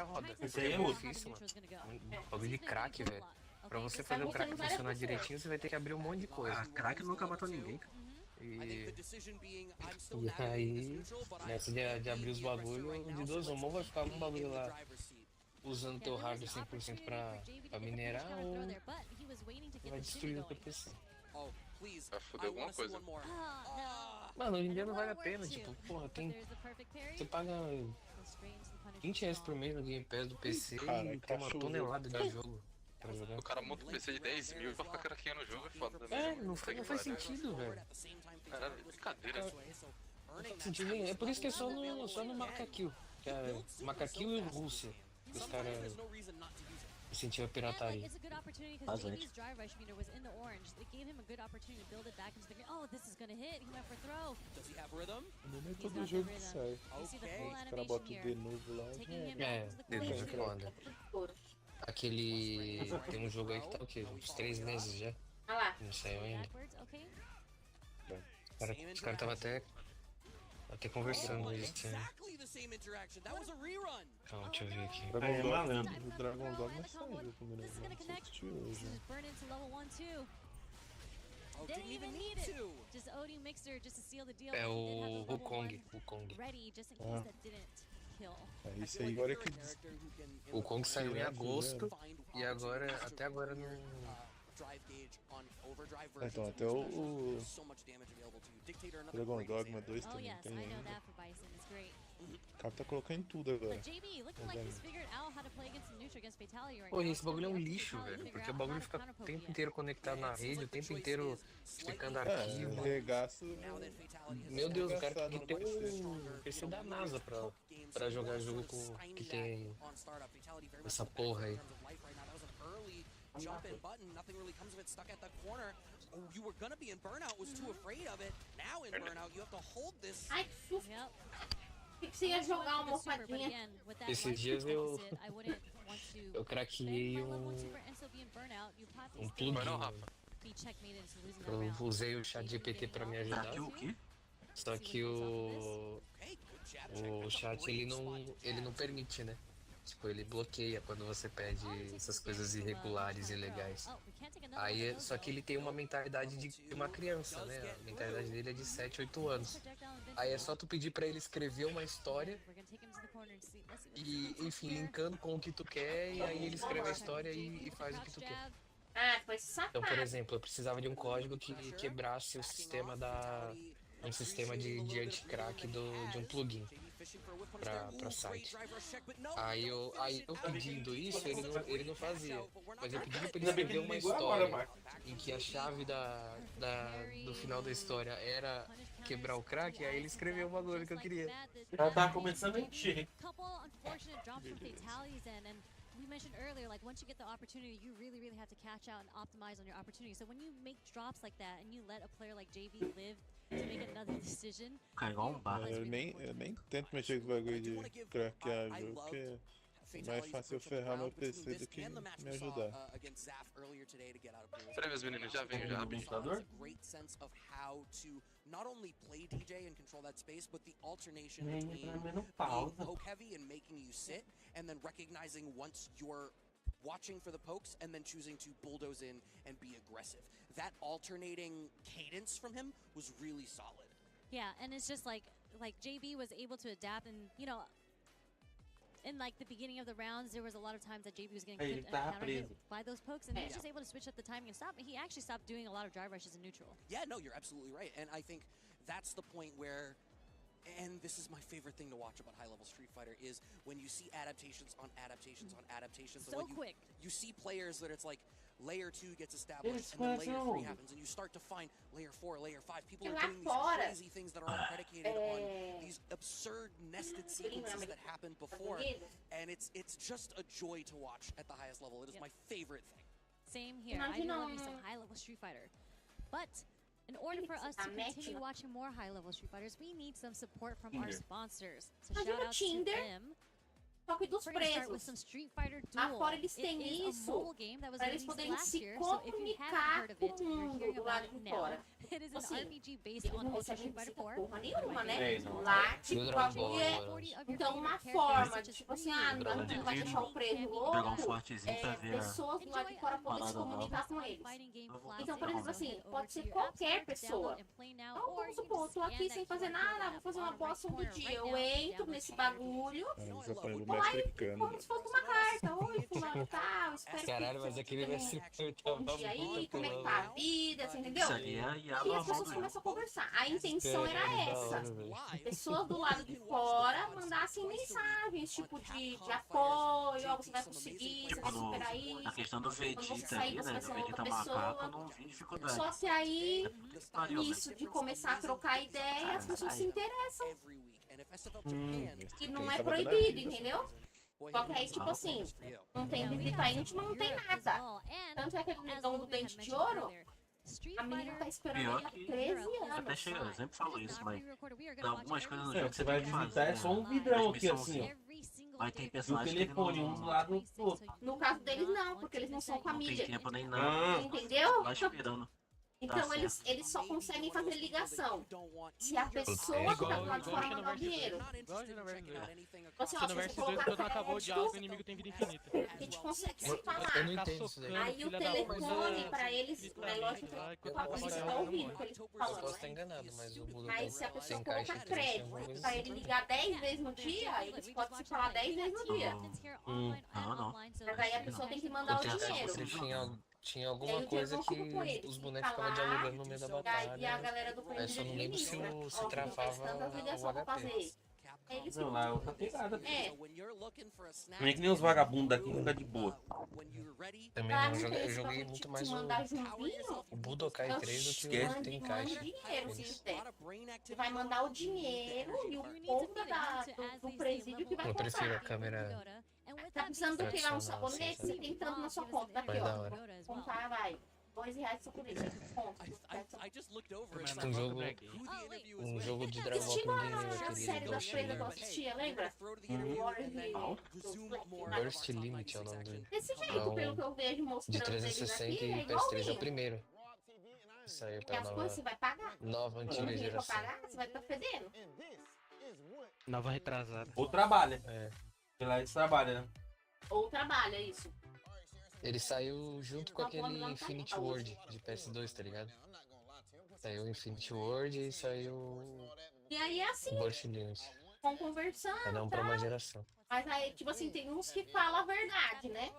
roda. Isso aí é difícil, mano. Um bagulho de crack, velho. Pra você fazer o crack funcionar direitinho, você vai ter que abrir um monte de coisa. Ah, crack nunca matou ninguém. E aí, nessa de abrir os bagulhos, de duas uma, ou vai ficar um bagulho lá usando teu hardware 100% pra minerar, ou vai destruir o teu PC. Vai foder alguma coisa. Mano, hoje em dia não vale a pena, tipo, porra, você paga 20 reais por mês no Game Pass do PC e tem uma tonelada de jogo pra jogar. O cara monta um PC de 10 mil pra ficar craqueando o jogo, é foda também. É, não faz sentido, velho. Caralho, brincadeira. Não faz sentido nenhum. É por isso que é só no Macaquil. Que é Macaquil e Rússia. Os caras incentivam a pirataria. Não é todo jogo que sai. Os caras botam o denuvo lá. Denuvo é foda. Aquele... Tem um jogo aí que tá o quê? Uns 3 meses já. Não saiu ainda. Os caras estavam até conversando isso, né? Calma, deixa eu ver aqui. O Dragon Dog não saiu primeiro. Você assistiu hoje. É o Wukong. Isso aí agora é que... O Kong saiu em agosto e até agora não... Então, até o Dragon Dogma 2 também tem ainda. O cara tá colocando em tudo agora. Pô, esse bagulho é um lixo, velho. Porque o bagulho fica o tempo inteiro conectado na rede, o tempo inteiro explicando arquivo. Regaço. Meu Deus, o cara tem que ter um PC da NASA pra jogar jogo que tem essa porra aí. Jump in button, nothing really comes of it, stuck at the corner. Oh, you were gonna be in burnout, was too afraid of it. Now in burnout, you have to hold this. Ai, que susto. Que você ia jogar uma almofadinha? Esses dias eu craqueei um plugin. Eu usei o chat GPT pra me ajudar. Só que o chat ele não permite, né? Tipo, ele bloqueia quando você pede essas coisas irregulares e ilegais. Aí, só que ele tem uma mentalidade de uma criança, né? A mentalidade dele é de 7, 8 anos. Aí é só tu pedir pra ele escrever uma história e, enfim, linkando com o que tu quer, e aí ele escreve a história e faz o que tu quer. Ah, foi safado. Então, por exemplo, eu precisava de um código que quebrasse o sistema um sistema de anti-crack de um plugin pra site. Aí eu pedindo isso, ele não fazia. Mas eu pedi pra ele escrever uma história em que a chave do final da história era quebrar o crack, e aí ele escreveu o bagulho que eu queria. Já tá começando a encher. We mentioned earlier, like once you get the opportunity, you really, really have to catch out and optimize on your opportunity. So when you make drops like that and you let a player like JV live to make another decision, eu nem tento mexer com o bagulho de craquear jogo, porque é mais fácil eu ferrar meu PC do que me ajudar. Peraí, meus meninos, já vem já, administrador? Not only play DJ and control that space, but the alternation between being poke heavy and making you sit, and then recognizing once you're watching for the pokes and then choosing to bulldoze in and be aggressive. That alternating cadence from him was really solid. Yeah, and it's just like JB was able to adapt, and you know, in like the beginning of the rounds, there was a lot of times that JB was getting clipped and counter-hit by those pokes, and he was just able to switch up the timing and stop. And he actually stopped doing a lot of drive rushes in neutral. Yeah, no, you're absolutely right. And I think that's the point where, and this is my favorite thing to watch about high-level Street Fighter, is when you see adaptations on adaptations on adaptations. So quick. You see players that it's like layer 2 gets established, and then layer 3 happens, and you start to find layer 4, layer 5. People are doing these crazy things that are all predicated on these absurd nested sequences that happened before, and it's just a joy to watch at the highest level. It is my favorite thing. Same here. I love me some high-level Street Fighter. But in order for us to continue watching more high-level Street Fighters, we need some support from our sponsors. So shout out to them. Toque dos We're gonna start with presos. some Street Fighter Lá Duel. fora eles It têm is a isso mobile game that was para eles released poderem last se year. So if you haven't heard of comunicar it, com o you're mundo hearing do about lado it de now. fora. It is an Assim, RPG based eles on não Ultra recebem Street Fighter visita 4. porra nenhuma, né? Right? Lá, tipo, You pode draw é, 40 of your então uma favorite forma, characters, tipo assim, ah, não vai deixar o preso Pegar um louco, fortezinho pra ver pessoas do lado de fora podem se comunicar com eles. Então, por exemplo, assim, pode ser qualquer pessoa. Então, vamos supor, eu tô aqui sem fazer nada, vou fazer uma boss do dia. Eu entro nesse bagulho Eles aprendem e mais lá clicando. como se fosse uma carta. Oi, fulano, tal, espero Caralho, mas aquele vai ser bom dia aí, como é que tá a vida, assim, entendeu? Isso ali é a E as pessoas começam a conversar. A intenção era essa. Pessoas do lado de fora mandassem mensagens, tipo, de apoio, ó, você vai conseguir, você vai superar isso. Na questão do Quando você Vegeta sair, ali, você né? vai Do ser uma outra Vegeta macaco, eu pessoa. não vi dificuldade. Só que aí, Pariu, nisso de começar a trocar ideia, as pessoas se interessam. E não é proibido, entendeu? Só que aí, tipo assim, não tem visita íntima, não tem nada. Tanto é que aquele negão do dente de ouro, a menina tá esperando Pior ele há que 13 até anos. chega, eu sempre falo isso, mas dá algumas coisas no jogo Você vai visitar é só um vidrão aqui assim, ó. Mas tem E o personagens que telefone, um do lado do outro. No caso deles, não, porque eles não são família. não tem tempo nem nada. Entendeu? Lá esperando. Então eles só conseguem fazer ligação se a pessoa que tá do lado de fora mandar o dinheiro. Assim, ó, se você colocar Quando acabou o crédito, diálogo, o inimigo tem vida infinita. a gente consegue se falar. Eu não entendo isso daí. Aí o telefone pra eles, é lógico que a gente tá ouvindo o que eles estão Eu posso falando. estar enganado, mas o Buda Aí se a pessoa sem caixa colocar e tudo, crédito alguma coisa pra assim. ele ligar 10 vezes no dia, eles podem se falar 10 vezes no dia. Não. Mas aí a pessoa tem que mandar o dinheiro. Tinha alguma coisa que os bonecos ficavam dialogando no meio da E batalha. a galera do Aí só não lembro se travava travava ligação pra o HP. fazer. Eles Não, lá é outra pegada. É. Não é que nem os vagabundos daqui que fica de boa. Também não, eu joguei muito mais o Budokai 3 do que o que tem caixa. Dinheiro, se quiser. Você vai mandar o dinheiro e o povo do presídio que vai Eu prefiro a comprar. câmera. Tá precisando pegar um sabonete, você tem tanto na sua conta. Daqui, Vai da ó. hora. Contar, vai. R$2 só por isso. Conta. Um jogo de Dragon Ball Assistiu que ninguém lembra, a querido. série das coisas que eu assistia, lembra? Burst Limit é o nome dele. Desse jeito, pelo que eu vejo De mostrando eles 360 aqui, e é PS3 é o igualzinho. primeiro. Saiu E pra as coisas você vai pagar. nova antiga Não tem pra geração. pagar, você vai estar fedendo. Nova retrasada. Ou trabalha. É. E lá eles trabalham, né? Ou trabalha, isso. Ele saiu junto com aquele Infinity World de PS2, tá ligado? Saiu o Infinity World e saiu E aí é assim, o Burst Limit. vão conversando, Cada um pra tá? uma geração. Mas aí, tipo assim, tem uns que falam a verdade, né?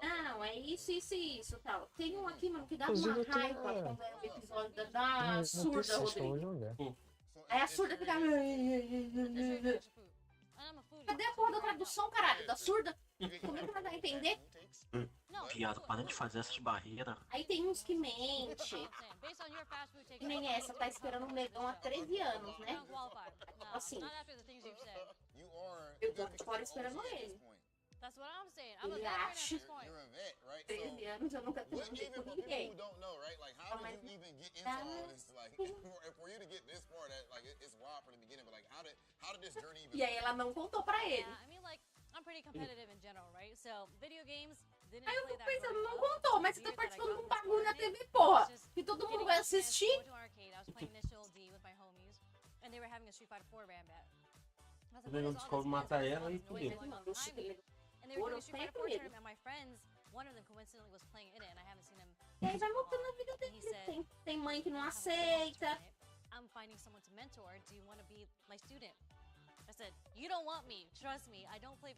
Não, é isso, isso e isso, tal. Tem um aqui, mano, que dá uma Inclusive, eu tenho raiva uma- quando é o episódio da Não surda, sei se Rodrigo. vou jogar. Aí a surda fica... Cadê a porra da tradução, caralho? Da surda? Como é que ela vai entender? Piada, para de fazer essas barreiras. Aí tem uns que mente. E nem essa, tá esperando um negão há 13 anos, né? Tipo assim. Eu tô de fora esperando ele. Ele acha. 13 anos eu nunca transei com ninguém. Mas... E aí ela não contou pra ele. Aí eu fico pensando, não contou, mas você tá participando de um bagulho na TV, porra, que todo mundo vai assistir. O negão descobre matar ela e tudo. E aí vai montando a vida dele. Tem mãe que não aceita. said, you don't want me, trust me, I don't play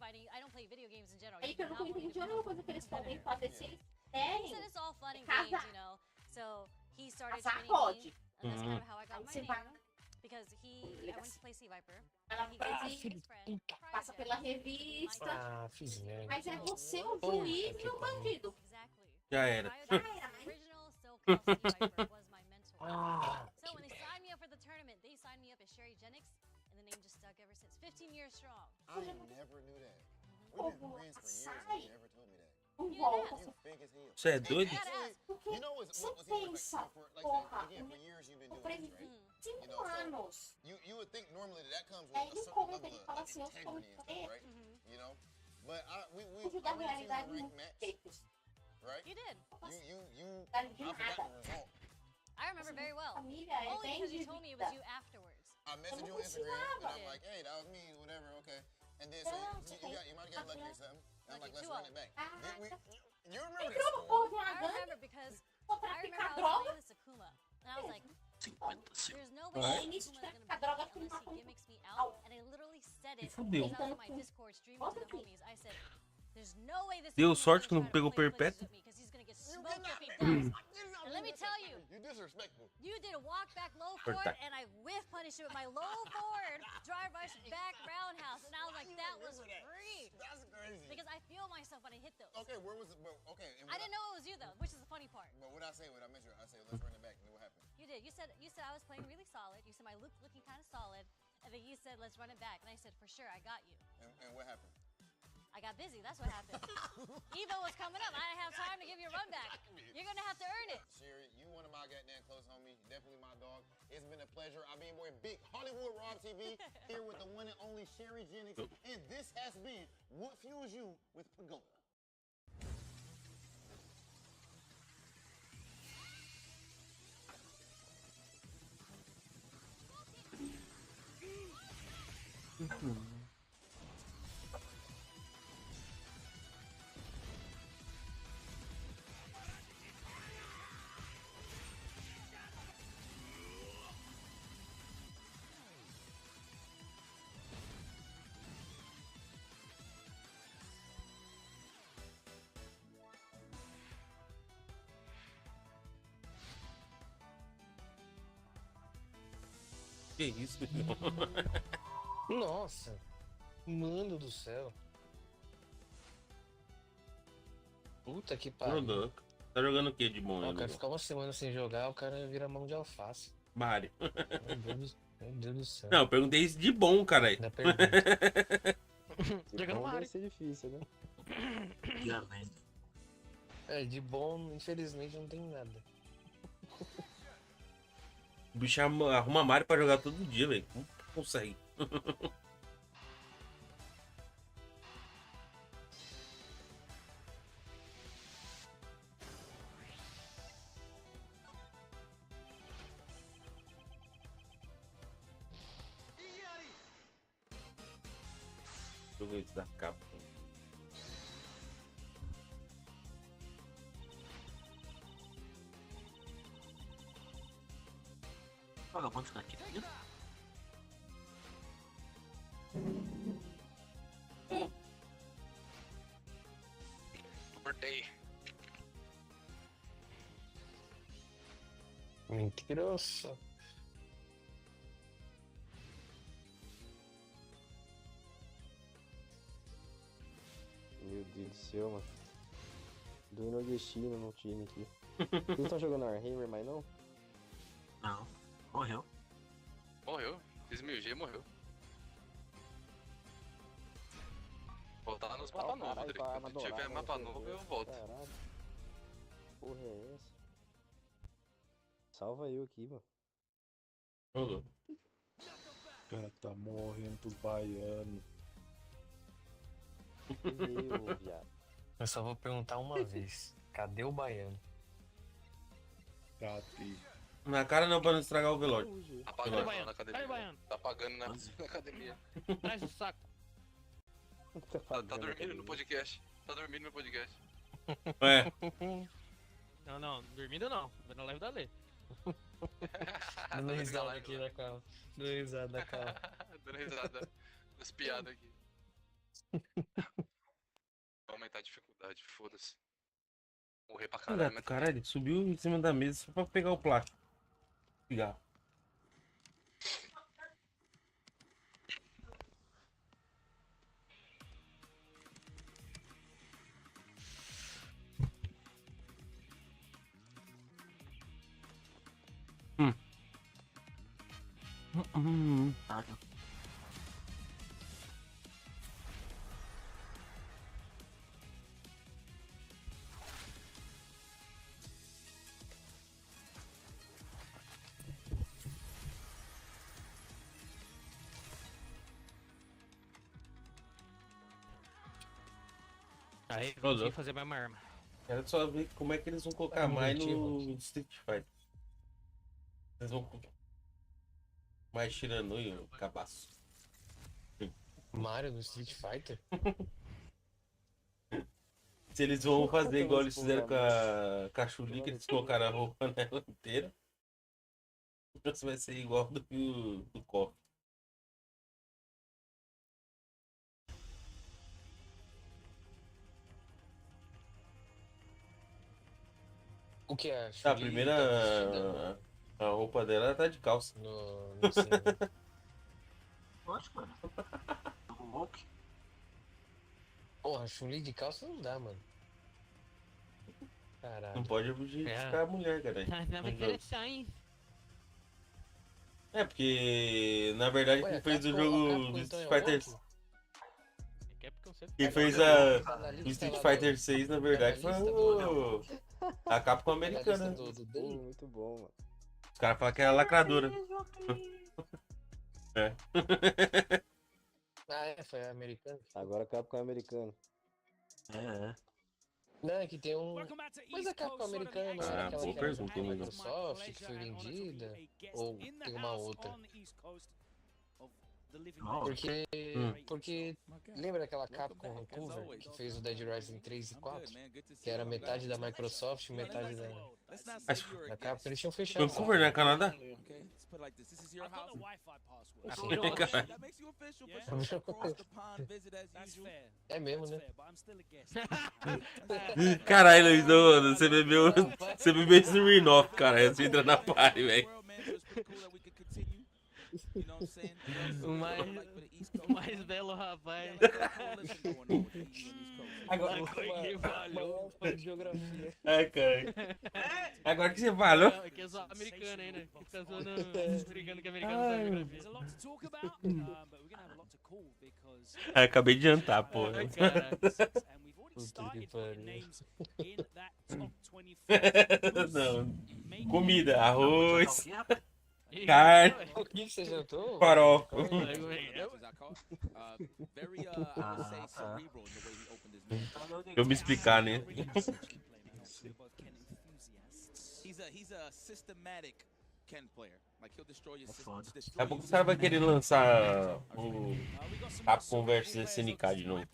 video games in general. Aí pelo que eu entendi, a única coisa que eles podem fazer se eles querem. He said it's all fun and games, you know. So he started Casar training pode. me, and that's kind of how I got Aí my você name. vai Because I went to play Sea Viper. ela He gave me filho his friend. passa pela revista. Ah, fiz merda. Mas é você o juiz e o bandido. Já era. Original Silk House Sea Viper was my mentor. Ah, So when they signed me up for the tournament, they signed me up as Sherry Jennings, and the name just stuck ever since. 15 years strong. I never knew that. We've been friends for years and you never told me that. You big as hell. Você é doido? You know what's pensa, like porra, again, for years you've been o doing this, presidente, right? 5 You know, so anos. you would think normally that comes Aí with a ele certain conta, level ele fala of assim, eu sou um integrity and stuff, right? You know? But we fugiu da I went to realidade a rank muito match, tempos. right? You did. You Tá I de forgot nada. the result. I remember very well. Família é Only bem because you told me it was you dividida. afterwards. I messaged you on Instagram and I'm like, hey, that was me, whatever, okay. And then so you might have got lucky or something. And I'm like, let's run it back. You remember this Entrou no score? porra de uma I gangue remember because só I pra remember ficar I was droga. playing with Sakuma, and I was like, there's no way É Sakuma início is de gonna ficar beat droga me que unless mata he gimmicks me out, and I literally said it Fudeu. because I was on my Discord streaming to the homies. I said, there's no way this Deu Sakuma is sorte que gonna não try to pegou play flinches perpétuo. with me because he's gonna get smoked if he does. And let me tell you, You disrespectful. you did a walk back low forward, Corta. and I whiff punished it with my low forward drive rush back roundhouse, and I was like, that was free. That's crazy. Because I feel myself when I hit those. Okay, where was it? But, okay. And I didn't know it was you though, which is the funny part. But what I say, what I mentioned, I said, let's run it back. And then what happened? You did. You said I was playing really solid. You said my look looking kind of solid, and then you said let's run it back, and I said for sure I got you. And what happened? I got busy. That's what happened. Evo was coming up. I didn't have time to give you a run back. You're gonna have to earn it. Sherry, you one of my goddamn close homies. Definitely my dog. It's been a pleasure. I've been boy Big Hollywood Rob TV here with the one and only Sherry Jennings, and this has been What Fuels You with Pagoda. Que isso, meu? Nossa, mano do céu. Puta que pariu. Tá jogando o que de bom? O cara ficar uma semana sem jogar, o cara vira mão de alface. Mario. Meu Deus do céu. Não, eu perguntei isso de bom, cara. Jogando Mario. Vai ser difícil, né? É, de bom, infelizmente, não tem nada. O bicho arruma Mario pra jogar todo dia, velho. Como consegue? Jogo esse da Capcom. Vagabundo daqui, tá vendo? Cortei. Mentiroso. Meu Deus do céu, mano. Do nordestino no time aqui. Vocês não estão jogando Warhammer mais não? Não, morreu. Morreu. Fiz 1000G, morreu. Voltar nos mapas novos, Rodrigo. Quando tiver mapa novo, eu volto. Caralho. Porra é essa? Salva eu aqui, mano. O cara tá morrendo pros baianos. Meu, viado. Eu só vou perguntar uma vez. Cadê o baiano? Cadê? Na cara não, pra não estragar o velório. Tá pagando na academia. Tá pagando na academia. Traz o saco. Tá dormindo no podcast. Tá dormindo no podcast. É. Não, dormindo não. Vendo a live da Lê. Dando risada aqui na calma. Dando risada na calma. Dando risada as piadas aqui. Vou aumentar a dificuldade, foda-se. Morrer pra caralho, mas Caralho, ele subiu em cima da mesa só pra pegar o plástico. Cigarro. Aí, consegui fazer mais uma arma. Quero só ver como é que eles vão colocar mais no Street Fighter. Eles vão mais tirando aí o cabaço. Mario no Street Fighter? Se eles vão fazer igual eles fizeram com a Chun-Li, que eles colocaram a roupa nela inteira. Você vai ser igual do KOF. O que é? A primeira. A roupa dela tá de calça. No Lógico, mano. Tô louco. Porra, Chun-Li de calça não dá, mano. Caralho. Não pode objetificar a mulher, cara. Não me interessar, hein? É, porque na verdade quem fez o jogo do Street Fighter. Quem fez o Street Fighter 6 na verdade foi a Capcom americana. Muito bom, mano. Os caras falam que é lacradora. É. Ah, é, foi americano. Agora a Capcom é americana. É. Não, é que tem um. Mas a Capcom americana não era aquela boa que era pergunta, da né? Microsoft, que foi vendida? Ou tem uma outra? Porque lembra daquela Capcom Vancouver que fez o Dead Rising 3 e 4? Que era metade da Microsoft e metade da Capcom. Eles tinham fechado. Vancouver, né? Canadá? É mesmo, né? Caralho, Luiz, você bebeu esse Smirnoff, cara. Você entra na party, velho. O mais belo rapaz. Agora que falhou foi geografia. É, cara. Agora que você falou. Não, é que é só americano ainda. Que fica zoando, brincando que americano sabe geografia. Acabei de jantar, pô. Não. Comida, arroz, carne, O que você jantou? farofa. Eu me explicar, né? Daqui a pouco o cara vai querer lançar o Capcom vs SNK de novo.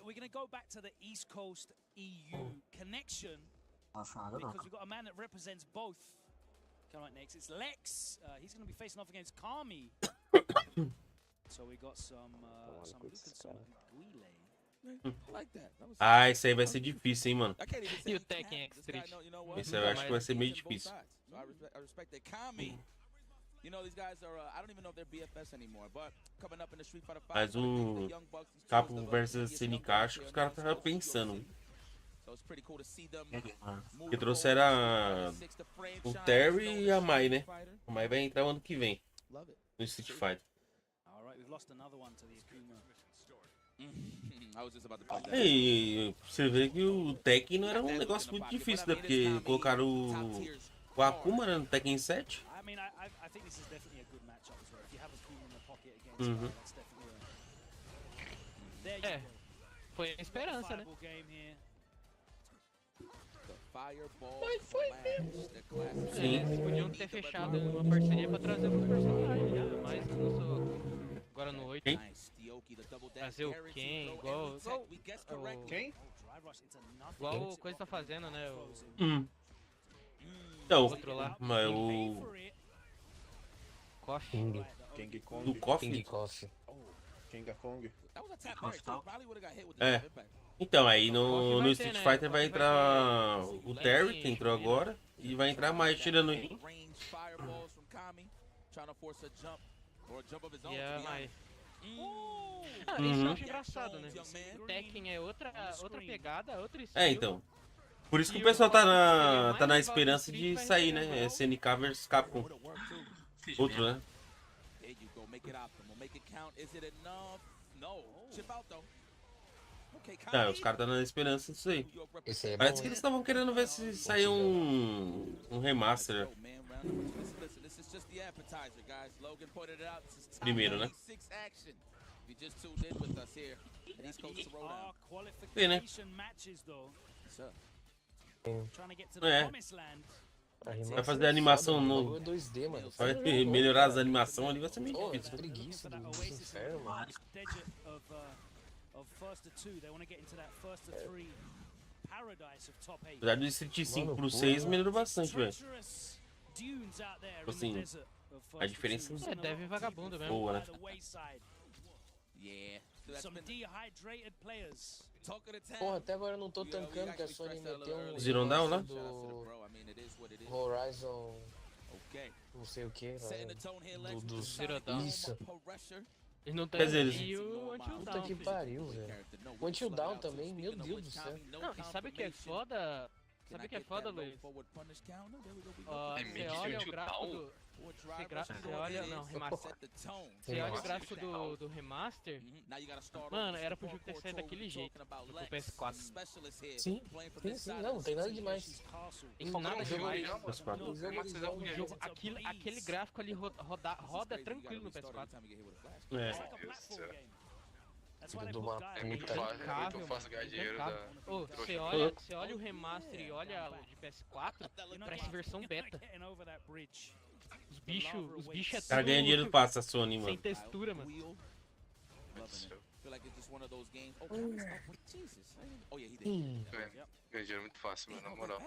We're going to go back to the East Coast EU connection because we've got a man that represents both. Coming up next, it's Lex. He's going to be facing off against Kami. So we got some Luke and some Guile. Ah, esse aí vai ser difícil, hein, mano. E o Tekken Street. Esse aí eu acho que vai ser meio difícil. Mas o Capcom vs SNK, acho que os caras estavam pensando. Que trouxeram o Terry e a Mai, né? A Mai vai entrar o ano que vem no Street Fighter. E você vê que o Tekken não era um negócio muito difícil, né? Porque colocaram o Akuma no Tekken 7. Uhum. É, foi a esperança, né? Mas foi mesmo. Sim. Eles podiam ter fechado uma parceria pra trazer um personagem, né? Mas lançou agora no 8. Quem? Trazer o Ken, igual Quem? igual o coisa tá fazendo, né? Então, outro lá. mas o Coffee. do Coffee? King Coffee. King Kong. É. Então, aí no Street Fighter vai entrar o Terry, que entrou agora, e vai entrar mais tirando ele. Isso eu acho engraçado, né? O Tekken é outra pegada, outra estilo. É, então. Por isso que o pessoal tá na esperança de sair, né? SNK vs Capcom. Outro, né? Tá, os caras tá na esperança disso aí. Parece que eles estavam querendo ver se sair um remaster. Primeiro, né? Vê, né? É. Vai fazer animação no 2D, mano. Vai melhorar as animações ali, vai ser meio difícil. Preguiça do inferno, mano. Apesar do Street 5 pro 6 melhorou bastante, velho. Assim, a diferença deve vagabundo mesmo. Boa, né? Porra, até agora eu não tô tancando que a Sony meteu um Zero Down lá? do Horizon não sei o que do Zero Down. Isso. Eles não Quer dizer, o Until Puta Dawn, que pariu, velho. O Until Dawn também, meu Deus do céu. Não, e sabe o que é foda? Sabe o que é foda, Luiz? Você olha o gráfico do... Você olha... Não, remaster. Você olha o gráfico do remaster... Mano, era pro jogo ter saído daquele jeito. Do PS4. Sim, não tem nada demais. Tem nada demais. O jogo, aquele gráfico ali roda tranquilo no PS4. Filho de uma puta. Muito fácil ganhar dinheiro da... Você olha o remaster e olha o de PS4, parece versão beta. Os bichos é tudo... Cara, ganha dinheiro fácil a Sony, mano. Sem textura, mano. Ganha dinheiro muito fácil, mano, na moral.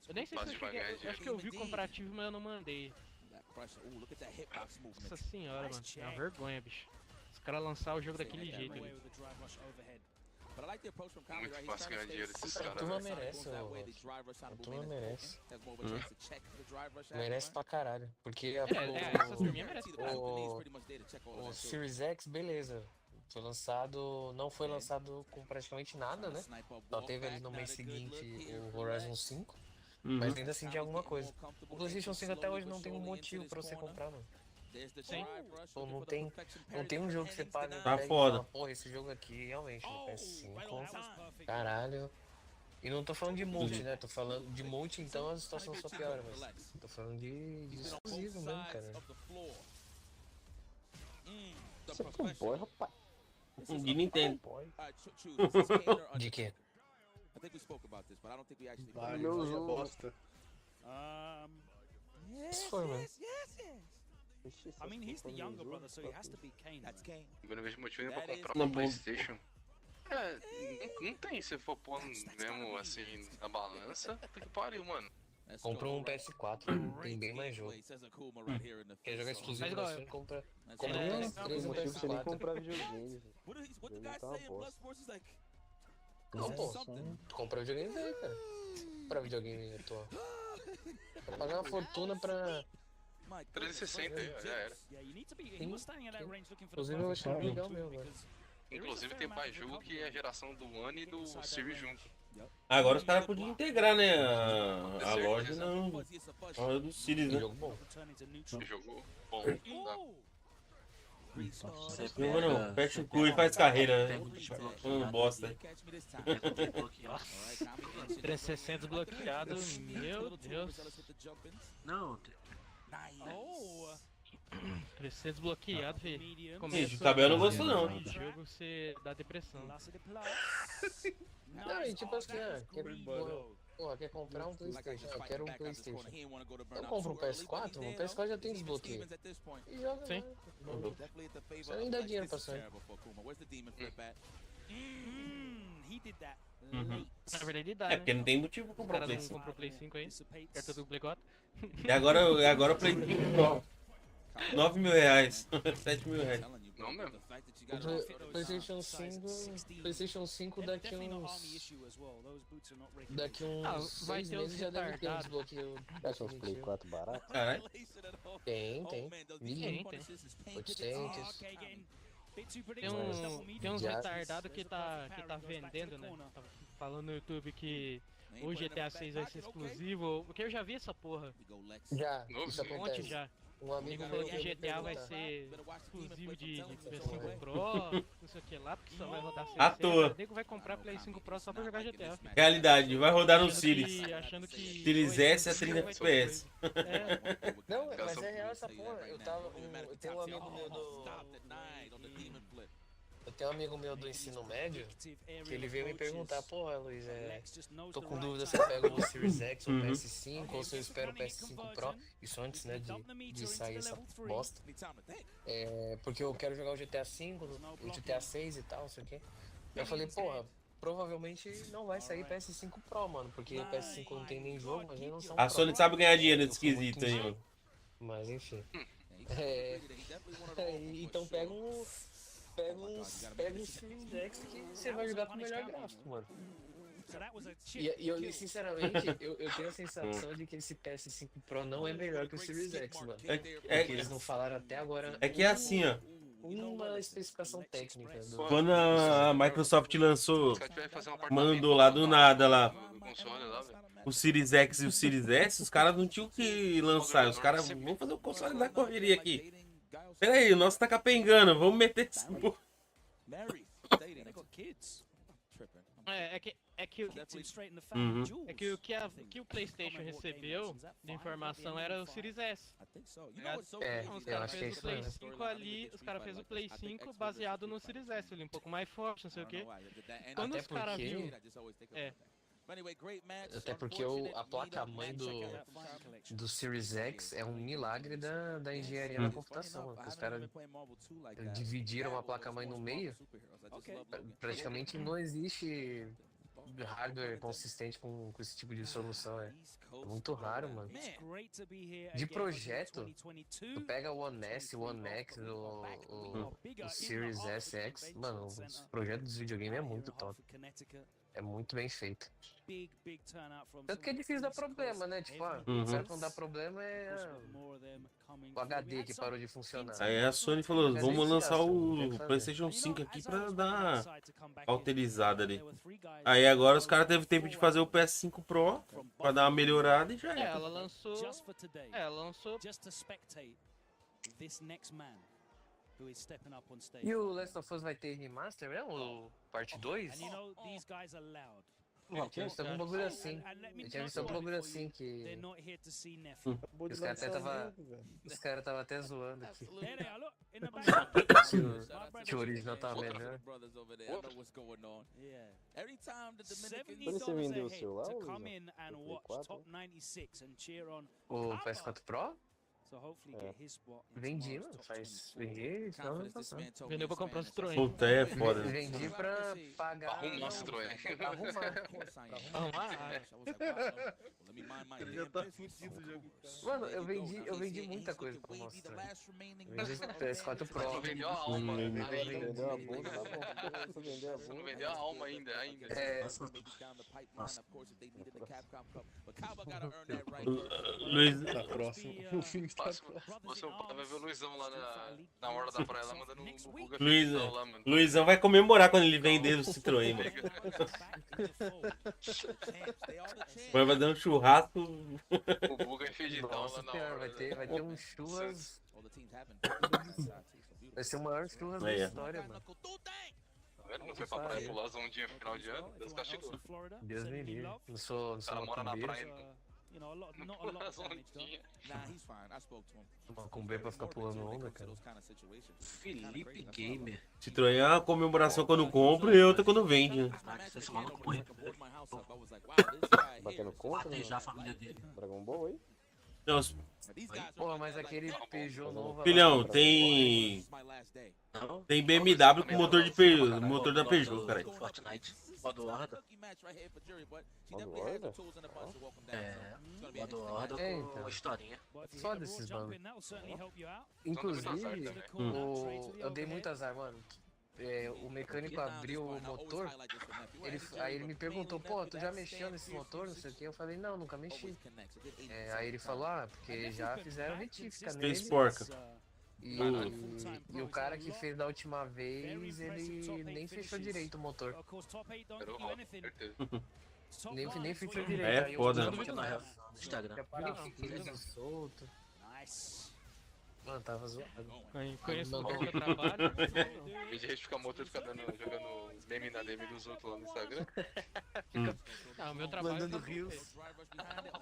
Eu nem sei se eu acho que eu vi o comparativo, mas eu não mandei. Nossa senhora, mano. É uma vergonha, bicho. Os caras lançaram o jogo daquele jeito ali. Muito fácil ganhar dinheiro esses caras. A turma merece, a turma merece. Merece pra caralho. Porque essa turminha merece. O Series X, beleza. Foi lançado, não foi lançado com praticamente nada, né? Só teve ali no mês seguinte o Horizon 5. Mas ainda assim de alguma coisa. O PlayStation 5 até hoje não tem um motivo pra você comprar, mano. Sim. Então, não tem um jogo que você paga Tá foda. Fala, porra, esse jogo aqui realmente no PS5, caralho. E não tô falando de multi, né? Tô falando de multi, então a situação só piora, mas tô falando de exclusivo mesmo, cara. Você é um boy, rapaz. De Nintendo. De quê? Meu jogo. Bosta. Isso foi, mano. I mean, he's the younger brother, so he has to be Kane. That's Kane. Eu não vejo motivo nem pra comprar um PlayStation. Não tem, se for pôr mesmo assim na balança, tem que pariu, mano. Comprou um PS4, tem bem mais jogo. Quer jogar exclusivo da Sony, compra um PS3 e um Você nem PS4. comprar videogame, velho. Tá uma bosta. Não, pô, tu compra videogame velho, cara. Comprar videogame atual. Vai pagar uma fortuna pra... 360 já era. Inclusive eu achei legal mesmo, velho. Inclusive tem mais jogo que é a geração do One e do Series junto. Agora os caras podiam integrar, né? A loja na loja do Series, né? Jogo bom. Jogo bom. Não, fecha o cu e faz carreira, né? Bosta. 360 bloqueado, meu Deus. Não, 300 bloqueado, velho. Ixi, o Cabel não gostou, não. O jogo você dá depressão. Não, e tipo assim, quer comprar um PlayStation? Eu quero um PlayStation. Eu compro um PS4, o PS4 já tem desbloqueio. E joga. Sim. Você nem dá dinheiro pra Sony. Na verdade ele dá, É porque não tem motivo pra comprar o Play 5. Comprou o Play 5 aí, perto do Play 4. E agora o Play 5 9 mil reais. 7 mil reais. Não mesmo. PlayStation 5 daqui uns 6 meses já deve ter um desbloqueio. Acha uns Play 4 barato? Caralho. Tem. 800. Tem uns retardados que tá vendendo, né? Tá falando no YouTube que o GTA 6 vai ser exclusivo, porque eu já vi essa porra. Já, isso Um monte acontece. já. Um amigo falou meu que GTA vai ser exclusivo de PS5 Pro, não sei o que lá, porque só vai rodar 60. À toa. O nego vai comprar Play 5 Pro só pra jogar GTA. Realidade, vai rodar no Series. Achando que Series S a 30 FPS. Não, mas é real essa porra. Eu tenho um amigo meu do ensino médio que ele veio me perguntar, porra, Luiz, tô com dúvida se eu pego o Series X ou o PS5 ou se eu espero o PS5 Pro, isso antes, né, de sair essa bosta. Porque eu quero jogar o GTA V, o GTA 6 e tal, não sei o quê. Eu falei, porra, provavelmente não vai sair PS5 Pro, mano, porque o PS5 não tem nem jogo, mas não são A Sony sabe ganhar dinheiro nesse esquisito aí, mano. Mas enfim. Então pega um Series X que você vai jogar com o melhor gráfico, mano. E eu, sinceramente, eu tenho a sensação de que esse PS5 Pro não é melhor que o Series X, mano. Porque eles não falaram até agora. É que é assim, ó. Uma especificação técnica. Quando a Microsoft lançou, mandou lá do nada lá o Series X e o Series S, os caras não tinham que lançar. Os caras vão fazer o console da correria aqui. Pera aí, o nosso tá capengando, vamos meter esse porra. É que o que o PlayStation recebeu de informação era o Series S. Os caras fez o Play 5 ali, os caras fez o Play 5 baseado no Series S ali, um pouco mais forte, não sei o que. Quando os caras viram. Até porque a placa-mãe do Series X é um milagre da engenharia da computação. Os caras dividiram a placa-mãe no meio. Praticamente não existe hardware consistente com esse tipo de solução. É muito raro, mano. De projeto, tu pega o One S, o One X, o Series SX, mano, os projetos dos videogames é muito top. É muito bem feito. Tanto que é difícil dar problema, né? Tipo, certo, não dá problema o HD que parou de funcionar. Aí a Sony falou, vamos lançar o PlayStation 5 aqui pra dar alterizada ali. Aí agora os caras teve tempo de fazer o PS5 Pro pra dar uma melhorada e já é. Ela lançou. E o Last of Us vai ter remaster mesmo? O parte 2? Eu tinha visto algum bagulho assim. Que os caras estavam até zoando aqui. Que o original tava melhor. Quando você vendeu o seu lá, o PS4 Pro? Vendi, mano. Vendi final do ano passado. Vendeu pra comprar um Citroën. Puta, é foda. Vendi pra pagar. Arrumar o Citroën. Mano, eu vendi muita coisa pra mostrar. Vendi PS4 Pro. Vendeu a alma. Vendeu a bunda, tá bom. Você não vendeu a alma ainda. Luiz, tá próximo. O fim tá próximo. Você vai ver o Luizão lá na hora da praia, lá mandando um buga lá, mano. Luizão vai comemorar quando ele vender o Citroën, mano. Vai fazer um churrasco. O buga é fedidão lá na hora. Vai ter um churras. Vai ser o maior churras da história, mano. Tá vendo? Não foi pra praia pular ondinha no final de ano? Deus castigou. Deus me livre. Não sou o cara mora na praia. Com B pra ficar pulando onda, cara. Felipe Gamer. Citroën é uma comemoração quando compra e outra quando vende, né? Batendo contra, né? Já a família dele. Dragon Ball aí? Não, Pô, mas aquele Peugeot novo... filhão, tem BMW com motor motor da Peugeot, cara. Fortnite. Modo Horda. Modo Horda com historinha. Só desses bagulho. Inclusive, eu dei muito azar, mano. O mecânico abriu o motor, aí ele me perguntou, pô, tu já mexeu nesse motor, não sei o que, eu falei, não, nunca mexi. Aí ele falou, porque já fizeram retífica nele. Fez porca. E o cara que fez da última vez, ele nem fechou direito o motor. Nem fechou direito. É foda. No Instagram. Solto. Mano, tava zoado. Conheço o meu trabalho. Em vez de retificar o motor, ficar jogando meme na DM dos outros lá no Instagram. O meu trabalho. Mandando rios.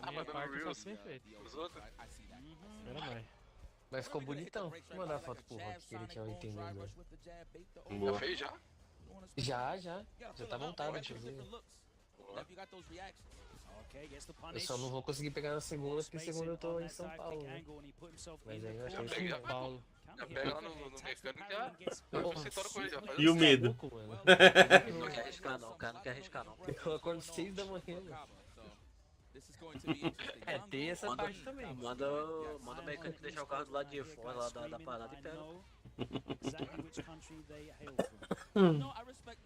A minha parte eu faço bem feito. Os outros? Mas ficou bonitão. Vou mandar a foto pro Rock, que ele tinha entendido agora. Já fez já? Já tá montado, inclusive. Eu só não vou conseguir pegar na segunda, porque segunda eu tô em São Paulo, né? Mas aí eu acho que São Paulo. Já pega lá no mecânico e já conceituaram com ele, já faz. E o medo? Não quer arriscar não, o cara não quer arriscar não. Eu acordo 6 da manhã, né? Tem essa parte também. Manda o mecânico deixar o carro do lado de fora lá da parada e pega.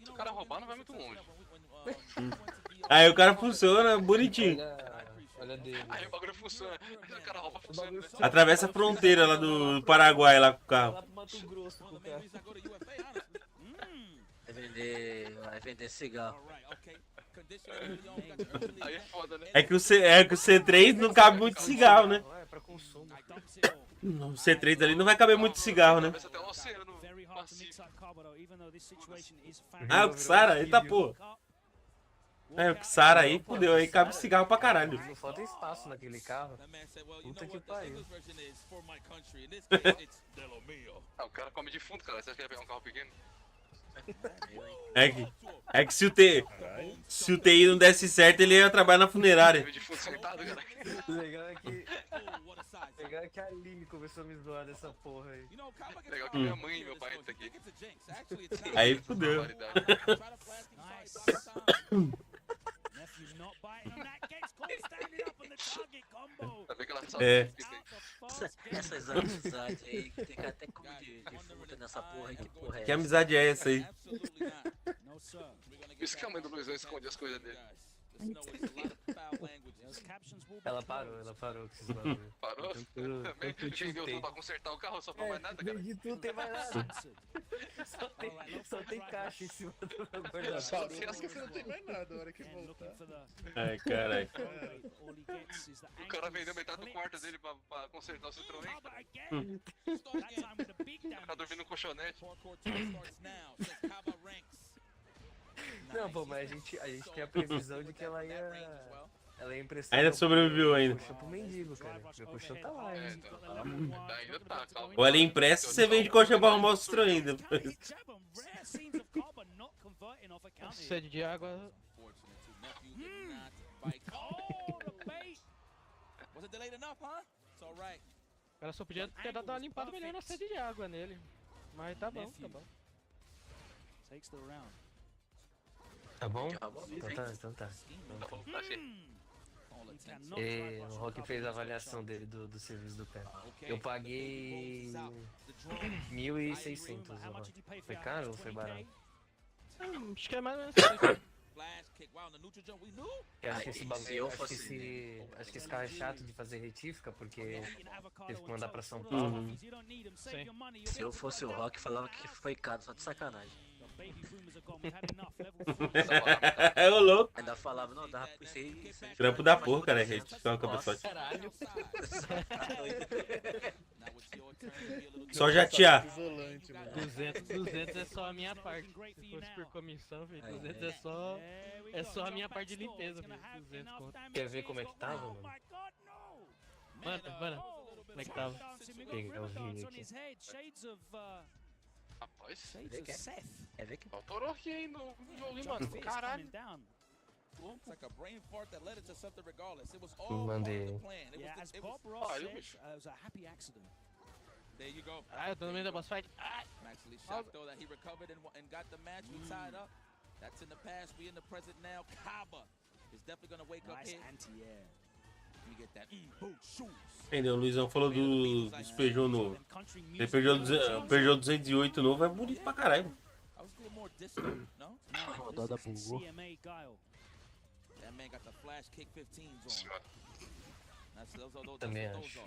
Se o cara roubar, não vai muito longe. Aí o cara funciona bonitinho. Olha dele. Aí o bagulho funciona. O cara rouba, funciona. Atravessa a fronteira lá do Paraguai lá com o carro. Lá pro Mato Grosso com o carro. Vai vender cigarro. Aí é foda, né? É que o C3 não cabe muito cigarro, né? É pra consumo. O C3 ali não vai caber muito cigarro, né? Até um oceano Pacífico. Ah, o Xara, eita pô. É, o Xara aí, fudeu, aí cabe cigarro pra caralho. Não falta espaço naquele carro. Puta que pariu. O cara come defunto, cara. Você acha que ele vai pegar um carro pequeno? É que se o TI não desse certo, ele ia trabalhar na funerária. Legal é que a Aline começou a me zoar dessa porra aí. Legal que minha mãe e meu pai estão aqui. Aí fudeu. Essas amizades aí, que tem até como de fruta nessa porra aí, que porra é Que amizade é essa aí? Por isso que a mãe do Luizão esconde as coisas dele. Ela parou com esses bagulho. Parou? Vendeu pra consertar o carro, só pra mais nada, cara. Vendi tudo, tem mais nada. Só tem caixa em cima do meu guarda-roupa. Você acha que você não tem mais nada na hora que voltar. Ai, caralho. O cara vendeu metade do quarto dele pra consertar o Citroën. Tá dormindo no colchonete. Não, pô, mas a gente tem a previsão de que ela ia emprestar. Ainda sobreviveu ainda. Colchão pro mendigo, cara. Meu colchão tá lá, hein? Ainda tá, calma. Ou ela empresta, você vende colchão pra arrumar o Citroën depois. Sede de água. O cara só podia ter dado uma limpada melhor na sede de água nele. Mas tá bom, tá bom. Tá bom? Então tá. O Rock fez a avaliação dele do serviço do pé. Eu paguei 1.600. Foi caro ou foi barato? Acho que é mais ou menos. Acho que esse bagulho, acho que esse carro é chato de fazer retífica, porque teve que mandar pra São Paulo. Se eu fosse o Rock, falava que foi caro, só de sacanagem. É o louco. Ainda falava, não, dava pra ser. Trampo da porra, cara, retificar o cabeçote. Caralho. Só jatear. 200 é só a minha parte. Se fosse por comissão, filho, 200 é só a minha parte de limpeza, filho. 200 conto. Quer ver como é que tava, mano? Mano, como é que tava? Pegar o vídeo aqui. Rapaz, é ver que autorou aqui, hein, no jogo, mano. Caralho. Mandei. As Bob Ross says, it was a happy accident. There you go. Ah, eu tô no meio da boss fight. I'm actually shocked though that he recovered and got the match. We tied up. That's in the past. We in the present now. Kaba is definitely gonna wake up here. Anti-air. You get that. Boom, shoes. Entendeu? O Luizão falou dos Peugeot novo. Tem Peugeot 208 novo, é bonito pra caralho. I was a little more distant, no? Rodada bugou. That man got the flash kick 15s on. That's those Também are. acho.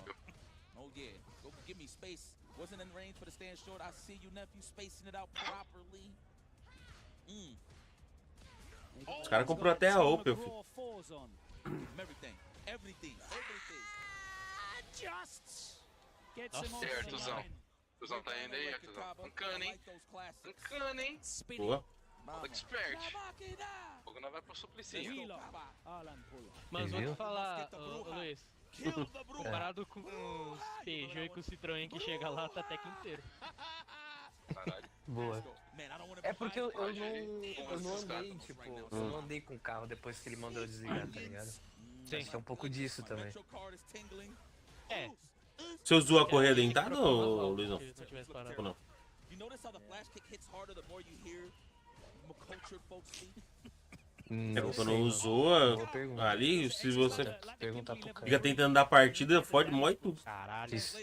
Oh yeah, go give me space. Wasn't in range for the stand short. I see you, nephew, spacing it out properly. Os caras comprou até a Opel, filho. Everything. Just Certo, Tuzão. Tuzão tá indo aí, Tuzão. Um cano, hein? Boa. Fica esperto. Fogo não vai pro suplicinho. Mas vou te falar, ô Luiz. Comparado com os Peugeot e com o Citroën que chega lá, tá até que inteiro. Caralho. Boa. É porque eu não andei, tipo, eu não andei com o carro depois que ele mandou eu desligar, tá ligado? Sim. Acho que é um pouco disso também. É. Você usou a correia dentada ou Luizão? Ou não? É, quando usou ali, se você fica tentando dar partida, fode mó e tudo. Caralho. Isso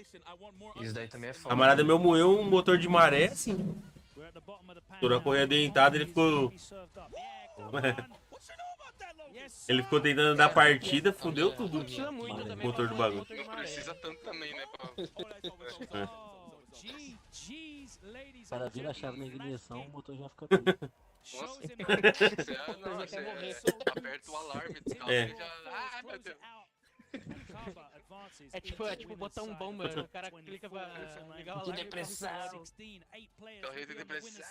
daí também é foda. Camarada meu moeu um motor de maré, assim. Toda a correia dentada, ele ficou... Ele ficou tentando dar partida, fudeu tudo. O motor do bagulho. Não precisa tanto também, né? Para vir a chave na ignição, o motor já fica tudo. Nossa. Você aperta o alarme, descalça e já... Ah, meu Deus. É tipo botar um bomba, o cara clica pra ligar o alarme. De depressão. Correia de depressão.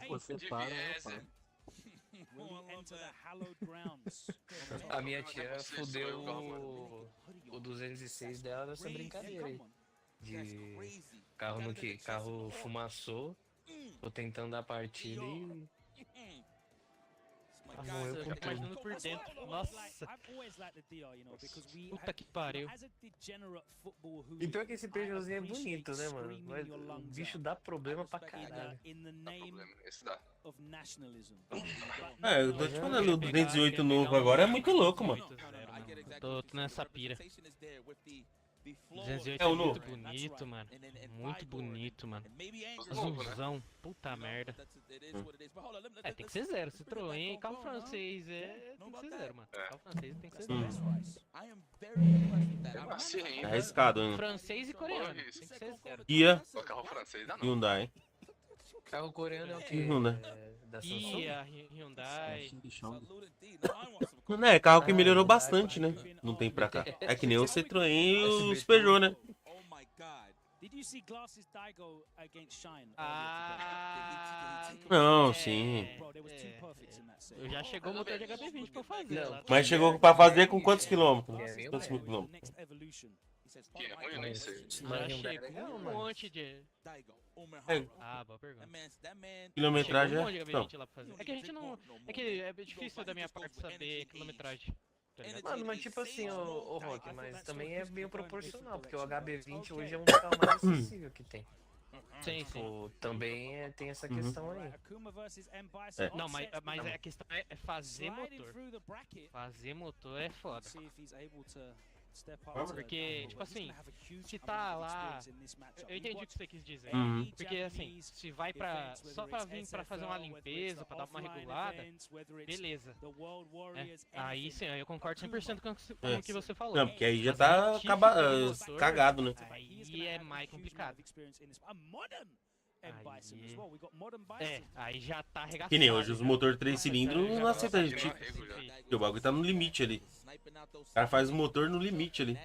Você para, A minha tia fudeu o 206 dela nessa brincadeira aí. De carro fumaçou, tô tentando dar partida e... Nossa, eu já imaginando por dentro. Nossa. Puta que pariu. E pior que esse Peugeotzinho é bonito, né, mano? Mas o bicho dá problema pra caralho. Dá problema, esse dá. É, eu tô te falando, o 208 novo agora é muito louco, mano. Tô nessa pira. 208 é o muito novo. bonito, mano. Muito bonito, mano. Azulzão, puta merda. É, tem que ser zero. Citroën, carro francês, tem que ser zero, mano. Carro francês tem que ser zero. É arriscado, hein? Francês e coreano, tem que ser zero. Kia, Carro francês dá não. Hyundai. Carro coreano é o que? Hyundai. Da Samsung? Kia, Hyundai. Não, é carro que melhorou bastante, né? Não tem pra cá. É que nem o Citroën e os Peugeot, né? Não, sim. Já chegou o motor de HB20 pra fazer. Mas chegou pra fazer com quantos quilômetros? Quantos mil quilômetros? Que é ruim, eu nem sei. Já chegou um monte de... Ah, boa pergunta. Quilometragem Chegou um monte de é... Não. HB20 lá pra fazer. É que a gente não... É que é difícil da minha parte saber quilometragem. Mano, mas tipo assim, ô Rock, mas também é meio proporcional, porque o HB20 hoje é um dos carros mais acessível que tem. Sim, tipo, também tem essa questão aí. É. Não, mas a questão é fazer motor. Fazer motor é foda. Porque, tipo assim, se tá lá... Eu entendi o que você quis dizer. Porque, assim, se vai pra... Só pra vir pra fazer uma limpeza, pra dar uma regulada, beleza. Aí sim, eu concordo 100% com o que você falou. Não, porque aí já tá cagado, né? Aí é mais complicado. Aí já tá arregaçado. Que nem hoje, os motores 3 cilindros não aceitam tipo. Porque o bagulho tá no limite ali. O cara faz o motor no limite ali.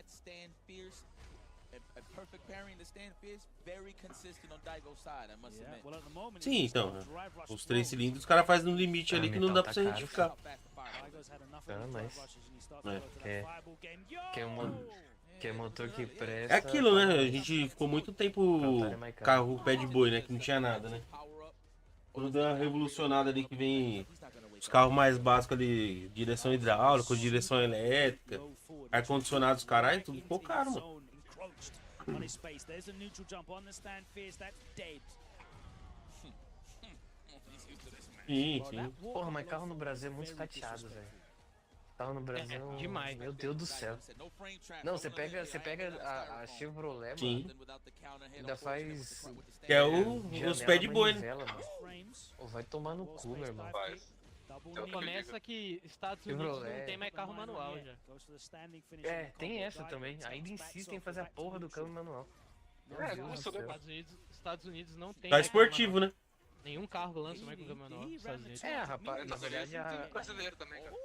Sim, então. Os 3 cilindros, os cara faz no limite ali que não dá pra você retificar. Que é motor que presta. É aquilo, né? A gente ficou muito tempo carro pé de boi, né? Que não tinha nada, né? Quando deu uma revolucionada ali que vem Os carros mais básicos ali, direção hidráulica, direção elétrica, ar-condicionado, os caralho, tudo ficou caro, mano. Sim, sim. Porra, mas carro no Brasil é muito escateado, velho. Carro no Brasil demais. Meu Deus do céu. Não, você pega a Chevrolet, sim, mano. Ainda faz. Que é os pés de boi, né? Ou vai tomar no cu, meu irmão. Começa que Estados Unidos não tem mais carro manual já. É, tem essa também. Ainda insistem em fazer a porra do câmbio manual. Estados Unidos não tem. Tá esportivo, né? Nenhum carro lança mais com câmbio manual nos Estados Unidos. É, rapaz, na verdade brasileiro também, cara.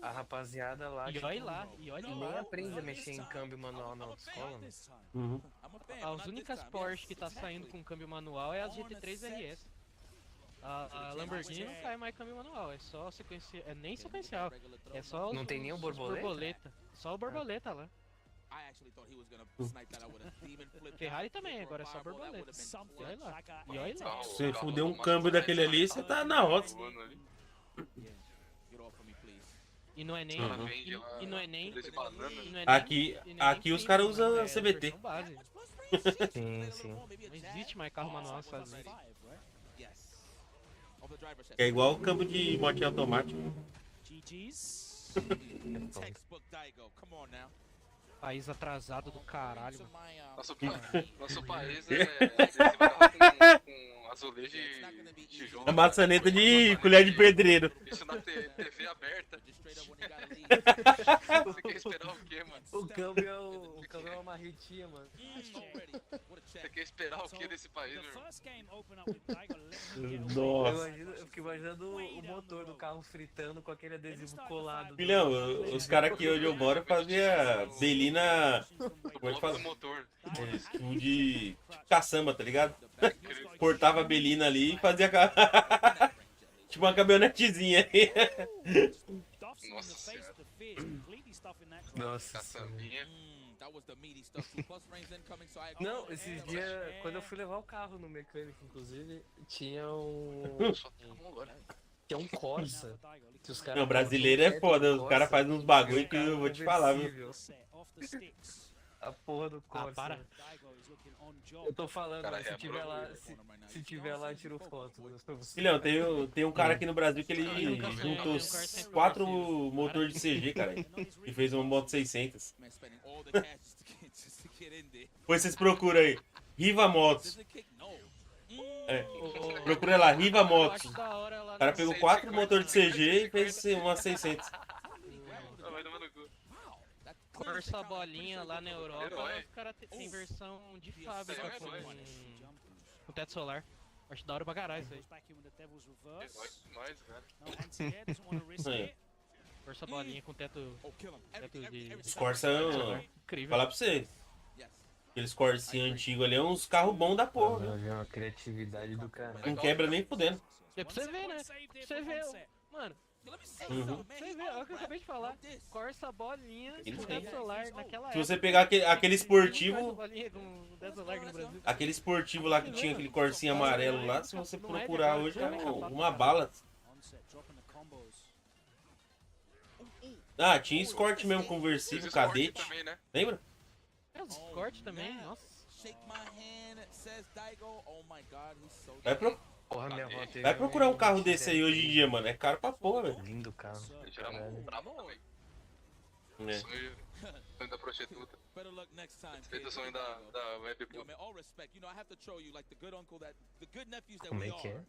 A rapaziada lá. E olha lá, nem aprende a mexer em câmbio manual na autoescola, né? Uhum. As únicas Porsche que tá saindo com câmbio manual é as GT3 RS. A Lamborghini não sai mais câmbio manual, é só sequencial, é nem sequencial, é só não tem nem o borboleta? Só o borboleta lá. Ferrari também, agora é só borboleta. E olha lá. E olha lá. Se você fuder um câmbio daquele ali, você tá na rota. E não é nem. E não é nem. Aqui os caras usam CVT. Sim. Não existe mais carro manual nos Estados Unidos. É igual o câmbio de motinha automática. País atrasado do caralho. Nosso país é com azulejo de tijolo. A maçaneta de colher de pedreiro. Isso na TV aberta. Você quer esperar o quê, mano? O câmbio é uma marretinha, mano. Você quer esperar o quê desse país, meu irmão? Nossa. Eu fico imaginando o motor do carro fritando com aquele adesivo colado. Filhão, os caras aqui onde eu moro faziam belina. Como é que faz? De caçamba, tá ligado? Cortava a belina ali e fazia. Tipo uma caminhonetezinha aí. Nossa senhora. Nossa. Caçambinha. Não, esses dias, quando eu fui levar o carro no mecânico, inclusive, tinha um Corsa. Que os Não, brasileiro é foda, os caras fazem uns bagulho que eu vou te falar, viu? A porra do Corsa. Para. Eu tô falando, cara, se tiver lá, tiro foto. Filhão, tem um cara aqui no Brasil que ele juntou 4 motores de CG, cara. E fez uma moto 600. Depois vocês procuram aí. Riva Motos. Procura lá, Riva Motos. O cara pegou 4 motores de CG e fez uma 600. Corsa bolinha lá na Europa, os caras têm versão de fábrica com teto solar. Acho da hora pra caralho isso aí. Corsa bolinha com teto de... Os Corsa, falar pra você. Aqueles Corsinha antigos ali é uns carros bons da porra. É uma criatividade do cara. Não quebra nem fudendo. É pra você ver, né? Pra você ver, mano. Você vê, é o que eu acabei de falar. Corsa bolinha com teto solar naquela época. Se você pegar aquele esportivo. Aquele esportivo lá que tinha aquele corsinho amarelo lá, se você procurar hoje é uma bala. Ah, tinha escort mesmo conversível, cadete. Lembra? É, os escort também, nossa. Vai procurar um carro desse aí hoje em dia, mano. É caro pra porra, velho. Lindo carro. Sonho da prostituta. Fez o sonho da webbook. Como é que é?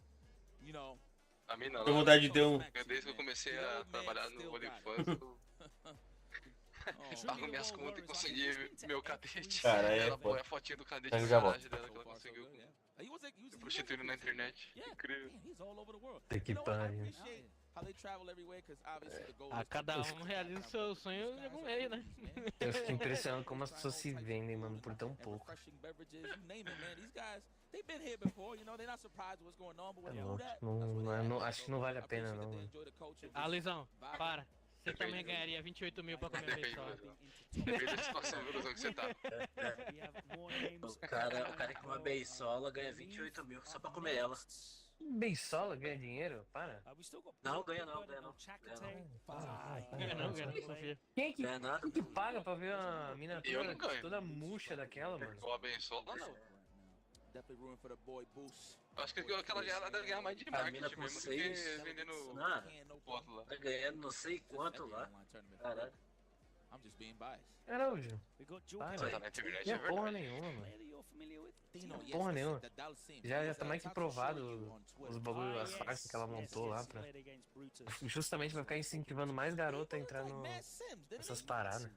A mim não. Tenho vontade de ter um. Desde que eu comecei a trabalhar no OnlyFans, eu pago minhas contas e consegui meu cadete. Cara, ela põe a fotinha do cadete na garagem dela que ela conseguiu prostituindo na internet. Incrível. Tem que pariu. Cada um realiza o seu sonho de algum meio, né? Eu fico impressionado como as pessoas se vendem, mano, por tão pouco. Não, acho que não vale a pena, não, mano. Ah, Luizão, para. Você também ganharia 28 mil pra comer vez só. Depende da situação, viu, Luizão, que você tá. O cara com uma beisola ganha 28 mil só pra comer ela. Beisola ganha dinheiro? Para. Não, ganha não. Ganha não, confia. Quem que paga pra ver uma mina Eu não ganho. toda murcha daquela, mano? O Abençola não. Acho que aquela guerra deve ganhar mais de marketing mesmo do que vendendo foto lá. Tá ganhando não sei quanto lá. Caralho. Araújo. Você tá na internet, é Porra verdade. nenhuma, mano. Porra nenhuma. Já tá mais que provado os bagulho, as farsas que ela montou lá pra... Justamente pra ficar incentivando mais garota a entrar nessas paradas.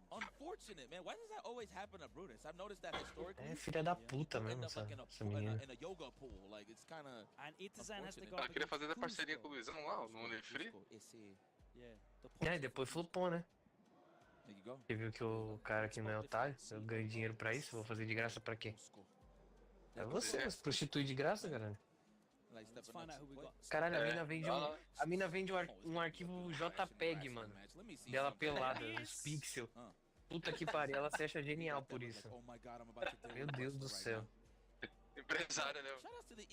É filha da puta mesmo, essa menina. Ela queria fazer a parceria com o Luizão lá, no Unifree. E depois flopou, né? Você viu que o cara aqui não é otário? Eu ganho dinheiro pra isso, vou fazer de graça pra quê? É você, mas prostitui de graça, caralho. Caralho, a mina vende um arquivo JPEG, mano. Dela pelada, uns pixels. Puta que pariu, ela se acha genial por isso. Meu Deus do céu. Empresária, né?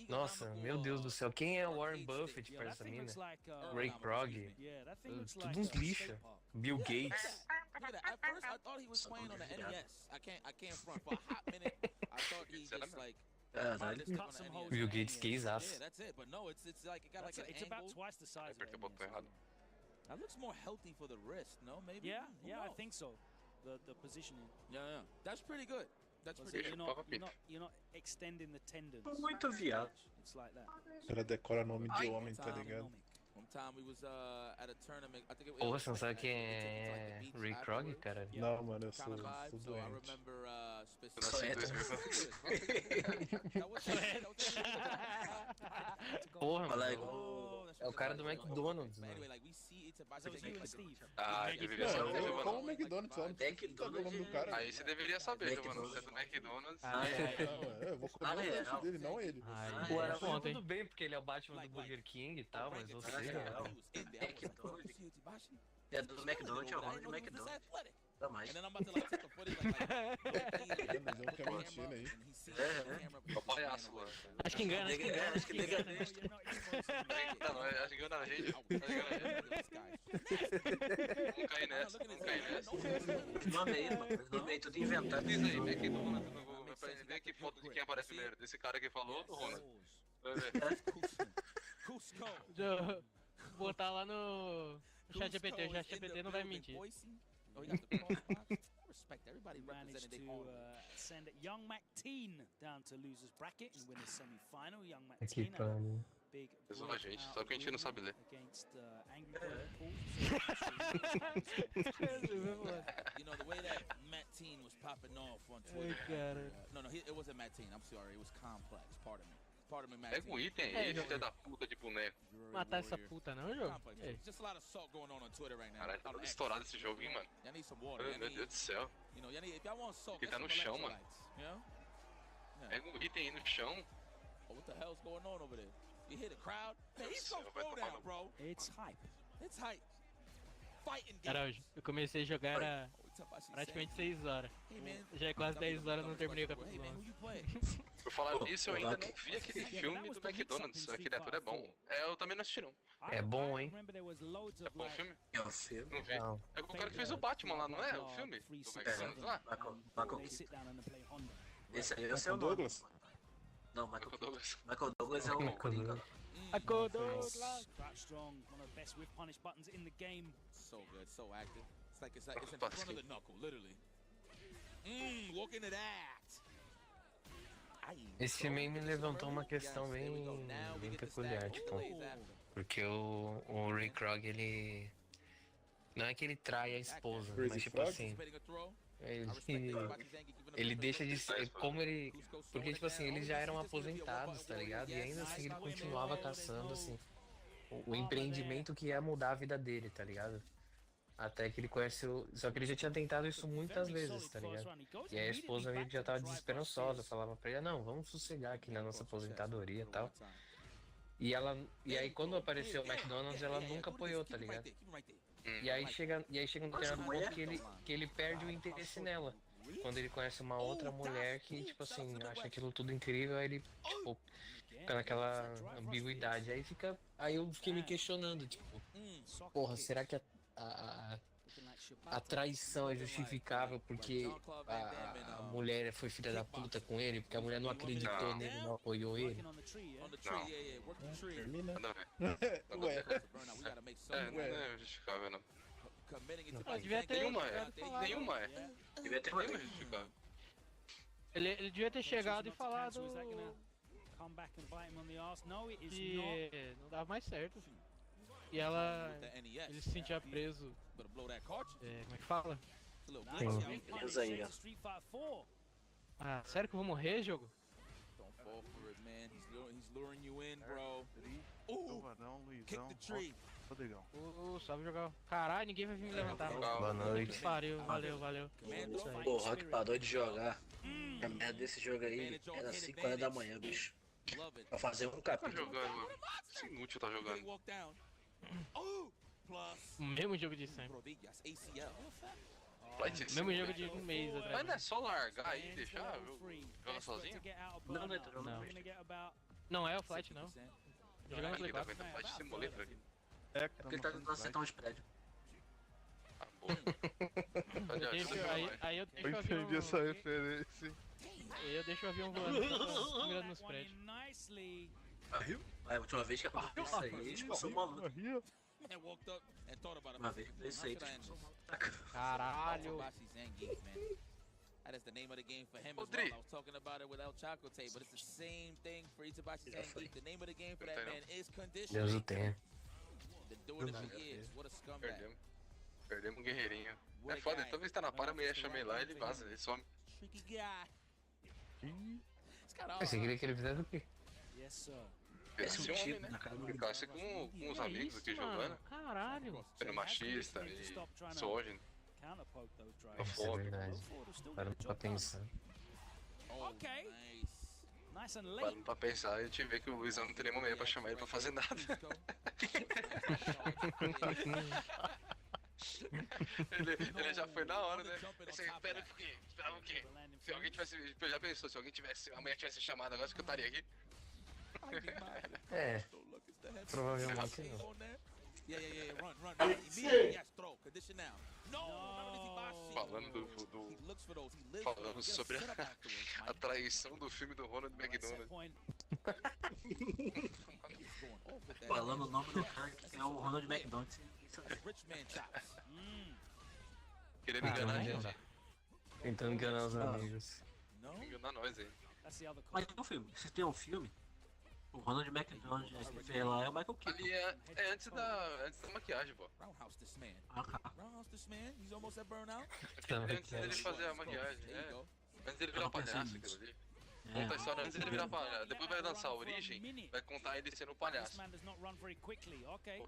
Nossa, meu Deus do céu. Quem é o Warren Buffett pra essa mina? Ray Kroc. Tudo uns lixo. Bill Gates. At first, I thought he was playing on the NES. I can't front. For a hot minute, I thought he just like. Bill Gates queizaço. Yeah, that's it. But no, it's like it got like an It's angle. about twice the size. Apertei o botão errado. That looks more healthy for the wrist, no? Maybe. Yeah, Who I knows? think so. The positioning. Yeah. That's pretty good. That's So pretty good. you're not extending the tendons. Muito viado. It's like that. Ela decora nome de homem, tá ligado? One time we was at a tournament. I think it was. Porra, você não sabe quem é Ray Kroc, cara? Não, mano, eu sou So I doente. remember Porra, mano. É o cara do McDonald's, mano. Ah, deveria saber, mano. Como o McDonald's, ó, não precisa saber o nome do cara. Aí você deveria saber, mano. Você é do McDonald's. Eu vou comer o lanche dele, não ele. O Araújo tudo bem, porque ele é o Batman do Burger King e tal, mas você não. É do McDonald's, é o nome do McDonald's. Dá mais. Mas é um que é mentira aí. É o palhaço lá. Acho que engana, acho que engana. Não, acho que engana a gente. Não cai nessa, não cai nessa. Nome aí, tudo inventado. Diz aí, McDonald's, no Google, pra entender que foto de quem aparece primeiro. Desse cara que falou, do Ronald. Vai ver. Botar lá no chat GPT, o chat GPT não vai mentir. Managed to send Young Mac-Teen down to losers bracket and win the semi-final. Young Aqui, Mac-Teen, pano. big Zoa a gente, só que a gente não sabe ler. against Angry Bird Paul. You know the way that Matt Teen was popping off on Twitter. No, it wasn't Matt Teen. I'm sorry, it was Complex. Pardon me. Pardon me, Matt Pega um item aí, filho da puta de boneco. Matar essa puta não, jogo? Just a lot of salt going on Twitter right now. Caralho, tá todo estourado esse jogo, hein, mano. Y'all need some water. Meu Deus do céu. You know, if y'all want salt, Ele tá no chão, mano. You know? Pega um item aí no chão. Oh, what the hell's going on over there? You hear the crowd? Man, he's so throwdown, bro. It's hype. It's hype. Fighting game. Araújo, eu comecei a jogar era praticamente 6 horas. Já é quase 10 horas, não terminei o capítulo. Por falar nisso, eu ainda não vi aquele filme do McDonald's. Aquele ator é bom. Eu também não assisti, não. É bom, hein? É bom o filme? É o filme? Não vi. É com o cara que fez o Batman lá, não é? O filme? Do McDonald's lá? Esse aí é o seu Douglas? Não, Michael Douglas. Michael Douglas é o Coringa. Michael Douglas. Crouch strong, one of the best whiff punish buttons in the game. So good, so active. It's in front of the knuckle, literally. Walk into that. Esse filme aí me levantou uma questão bem peculiar, tipo, porque o Ray Kroc, ele não é que ele trai a esposa, mas tipo assim, ele deixa de ser como ele, porque tipo assim, eles já eram aposentados, tá ligado? E ainda assim ele continuava caçando assim o empreendimento que ia mudar a vida dele, tá ligado? Até que ele conhece só que ele já tinha tentado isso muitas vezes, tá ligado? E aí a esposa meio que já tava desesperançosa, falava pra ele, não, vamos sossegar aqui na nossa aposentadoria e tal. E aí quando apareceu o McDonald's, ela nunca apoiou, tá ligado? E aí chega um determinado ponto que ele perde o interesse nela. Quando ele conhece uma outra mulher que, tipo assim, acha aquilo tudo incrível, aí ele, tipo, Fica naquela ambiguidade. Aí eu fiquei me questionando, tipo, porra, será que a traição é justificável porque a mulher foi filha da puta com ele, porque a mulher não acreditou nele, não apoiou ele? Não. Nada a ver. Não é justificável, não. Devia ter Nenhuma é. Devia ter nenhuma justificável. Ele devia ter chegado e falado que não dava mais certo. E ele se sentia preso. Como é que fala? Preso aí, ó. Ah, sério que eu vou morrer, jogo? Sabe jogar. Caralho, ninguém vai vir me levantar. Boa noite. Pariu, valeu. Pô, o Rock parou de jogar. A merda desse jogo aí era 5 horas da manhã, bicho. Pra fazer um capítulo. Tá jogando, esse inútil tá jogando. O mesmo jogo de sempre. Mesmo jogo de um mês atrás. Mas não é só largar aí e deixar jogar sozinho? Não é o Flight, não. Jogando no Play 4. Flight Simulator aqui. É porque ele tá tentando acertar uns prédios. Aí eu deixo o Eu entendi avião... essa referência. Aí eu deixo o avião voando, mirando nos prédios. A última vez que aconteceu isso aí, expulsou o maluco. Uma vez que fez isso aí, expulsou o maluco. Caralho. That is the name of the game for him as Rodri. well. I was talking about it with El Chacote, but it's the same thing for Itabashi Zangief. The name of the game for that man is conditioning. Deus o tenha. Been doing it for years. What a scumbag. Perdemos um guerreirinho. É foda, toda vez que tá na para, a mulher chama ele lá e ele vaza, ele some. Tricky guy. Você queria que ele fizesse o quê? Yes, sir. Esse homem, né? Ficasse com os amigos aqui jogando. Caralho. Sendo machista e misógino. Isso é verdade. Parando pra pensar. Okay. Nice and late. Parando pra pensar, a gente vê que o Luizão não tem nenhuma meia pra chamar ele pra fazer nada. ele já foi na hora, né? Você espera o quê? Esperava o quê? Se alguém tivesse. Já pensou, se alguém tivesse. Amanhã tivesse chamado agora, acho que eu estaria aqui. É. Provavelmente não. Run. Immediately, yes, throw. Condition now. Falando sobre a traição do filme do Ronald McDonald. Falando o nome do cara que é o Ronald McDonald. Querendo enganar a gente. Tentando enganar os amigos. Enganar nós aí. Mas tem um filme. Se tem um filme, o Ronald McDonald que fez lá é o Michael Keaton. Ali é antes da maquiagem, pô. Antes dele fazer a maquiagem, antes dele virar palhaço, aquilo ali. Conta a história antes dele virar palhaço. Depois vai lançar a origem, vai contar ele sendo palhaço.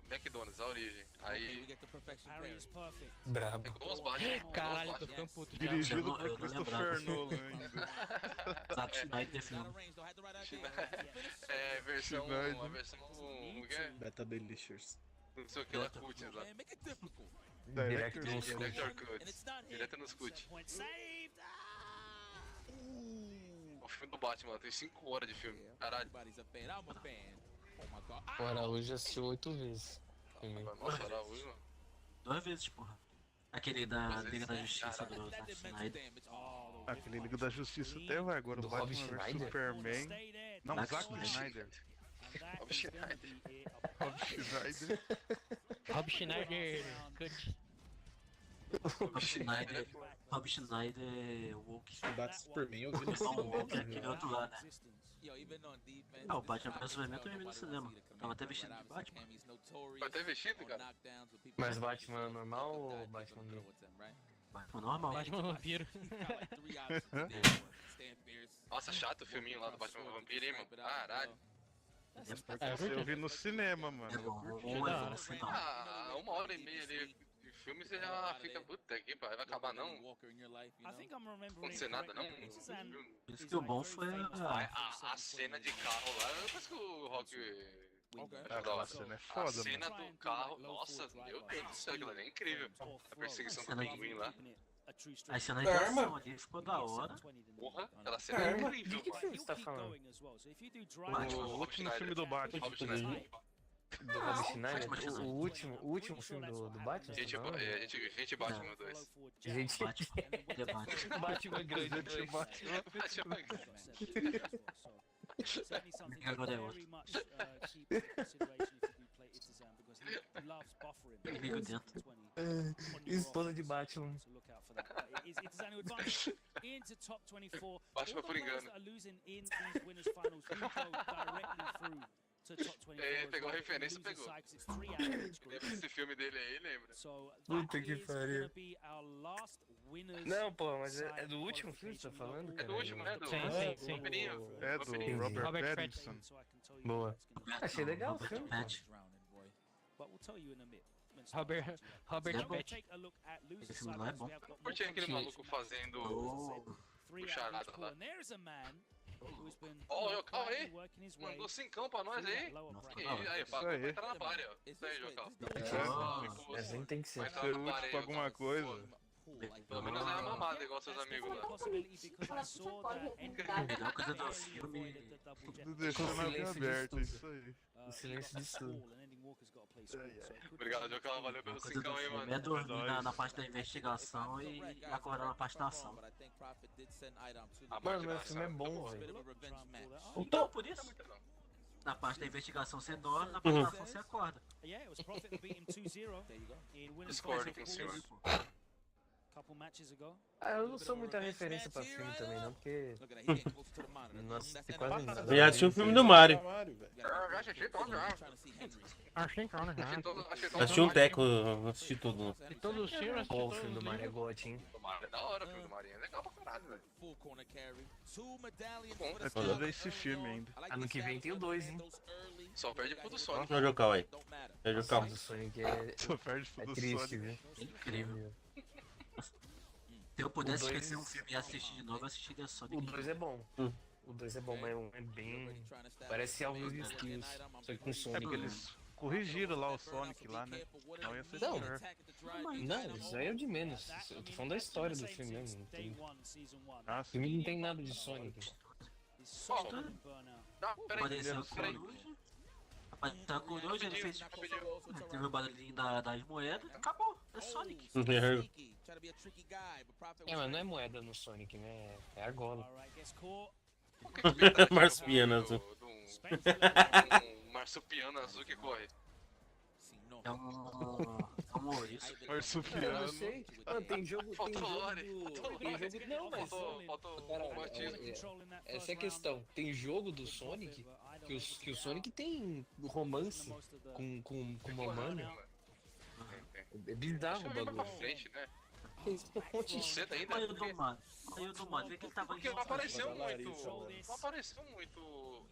McDonald's, a origem. Aí. Brabo. É igual os Batman. Caralho, tô ficando puto. Dirigido por Christopher Nolan ainda. Zack Snyder filme. É, versão. Uma versão. Como que é? Beta Delicious. Não sei o que lá, Cuts lá. Director Cuts. Direto nos Cuts. O filme do Batman tem 5 horas de filme. Caralho. O Araújo assistiu 8 vezes. Nossa, Araújo, mano. 2 vezes, porra. Aquele da Liga da Justiça do Zack Snyder. Aquele Liga da Justiça até vai agora. Do o Batman Rob vs Schneider? Superman. Não, Zack Snyder. Rob Schneider. Cut. Rob Schneider Woke. Bate Superman, eu vi no cinema. Aquele outro lá, né? Ah, o Batman vs Superman também vi no cinema. Tava até vestido de Batman. Vai até vestido, cara? Mas Batman normal ou Batman negro? Batman normal. Batman vampiro. Nossa, chato o filminho lá do Batman Vampiro, hein, mano? Caralho. Eu vi no cinema, mano. Ah, 1h30 ali de filme você já fica, puta que pariu, vai acabar não? Não acontecer nada não? Por isso que o bom foi a cena de carro lá, depois que o Rock... A cena é foda, a cena do carro, nossa, meu Deus do céu, aquilo ali é incrível. A perseguição do pinguim lá. A cena de ação ali ficou da hora. Porra, aquela cena é incrível. De que filme você tá falando? O último filme do Batman. Do Rob Schneider? O último filme do Batman? Gente Batman 2. Gente Batman grande 2. Batman grande. Agora é outro. Amigo dentro. Esposa de Batman. Batman por engano. Pegou a referência, pegou. Lembra desse filme dele aí, lembra? Puta que pariu. Não, pô, mas é do último filme que você tá falando, cara? É do último, né? Sim. É do Robert Pattinson. Boa. Achei legal o filme. Robert Pattinson. Esse filme lá é bom. Curti aquele maluco fazendo o charada lá. Ó, Jocal aí, mandou 5 pra nós aí. Aí, vai entrar na área, ó. Isso aí, Jocal. Assim tem que ser. Ser útil pra alguma coisa. Pelo menos é uma mamada, igual seus amigos lá. Melhor coisa do filme. Tudo deixando aberto, isso aí. O silêncio de tudo. Obrigado, Jocal, valeu pelo 5 aí, mano. É dormir na parte da investigação e acordar na parte da ação. Mano, meu filme é bom, velho. Então, por isso, na parte da investigação você dorme, na parte da ação você acorda. Discordo com o senhor. Eu não sou muita referência pra filme também, não, porque. Nossa, tem quase nada. Eu já assisti o filme do Mario. Assisti um teco, não assisti tudo. E todos os filmes. Pô, o filme do Mario é gote, hein? O Mario é da hora, o filme do Mario é legal pra caralho, velho. É pra ver esse filme ainda. Ano que vem tem o 2, hein? Só perde pro do Sonic. Olha o Jocal aí. É o Jocal. O do Sonic Só perde pro do triste, Sonic. viu? Incrível. Se eu pudesse esquecer um filme e assistir de novo, eu assistiria Sonic. O 2 é bom. O 2 é bom, mas é bem. Parece algo de skills. Só que com Sonic. É porque eles corrigiram lá o Sonic lá, né? Não ia ser pior. Não, isso aí é o de menos. Eu tô falando da história do filme mesmo. Não tem... Ah, O filme não tem nada de Sonic. Apareceu o Coruja. Apareceu o Coruja, ele fez tipo. Teve o barulhinho das moedas. Acabou, é Sonic. É, mas não é moeda no Sonic, né? É argola. Marsupiano azul. Um marsupiano azul que corre. É um ouriço. Marsupiano. Eu não sei. Mano, tem jogo. Faltou lore. Não, mas. Faltou o batismo. Essa é a questão. Tem jogo do Sonic que o Sonic tem romance com uma humana. É bizarro o bagulho. Frente, né? Cedo ainda. Olha o do Mano, vê que ele tava porque não apareceu muito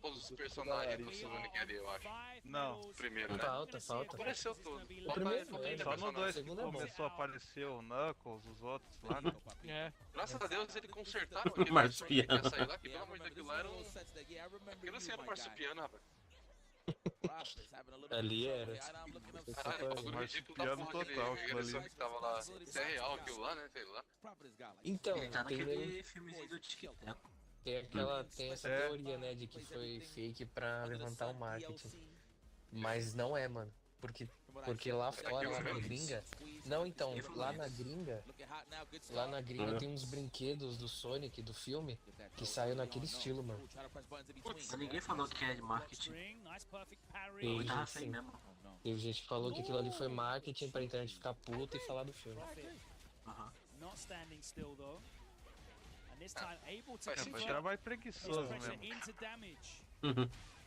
todos os personagens do Sonic ali, eu acho. Não. Primeiro, né? Falta. Apareceu tudo. O primeiro, só no 2 que começou a aparecer o Knuckles, os outros lá, né? É. Graças a Deus ele consertaram aquele marsupiano. que ia sair lá, que pelo amor de Deus, aquilo lá era um... Aquilo assim era um marsupiano, rapaz. Ali era. Caralho, bagulho ridículo da porra aquele Sonic que tava lá. Isso é real aquilo lá, né? Sei lá. Então, Ele tá naquele filmezinho do TikTok. Tem essa teoria, né, de que foi fake pra levantar o marketing. Mas não é, mano. Porque lá fora, lá na gringa... Não, então, lá na gringa tem uns brinquedos do Sonic, do filme, que saiu naquele estilo, mano. Putz, ninguém falou que é de marketing. Teve gente que falou que aquilo ali foi marketing pra internet ficar puta e falar do filme. Pode tirar mais preguiçoso mesmo.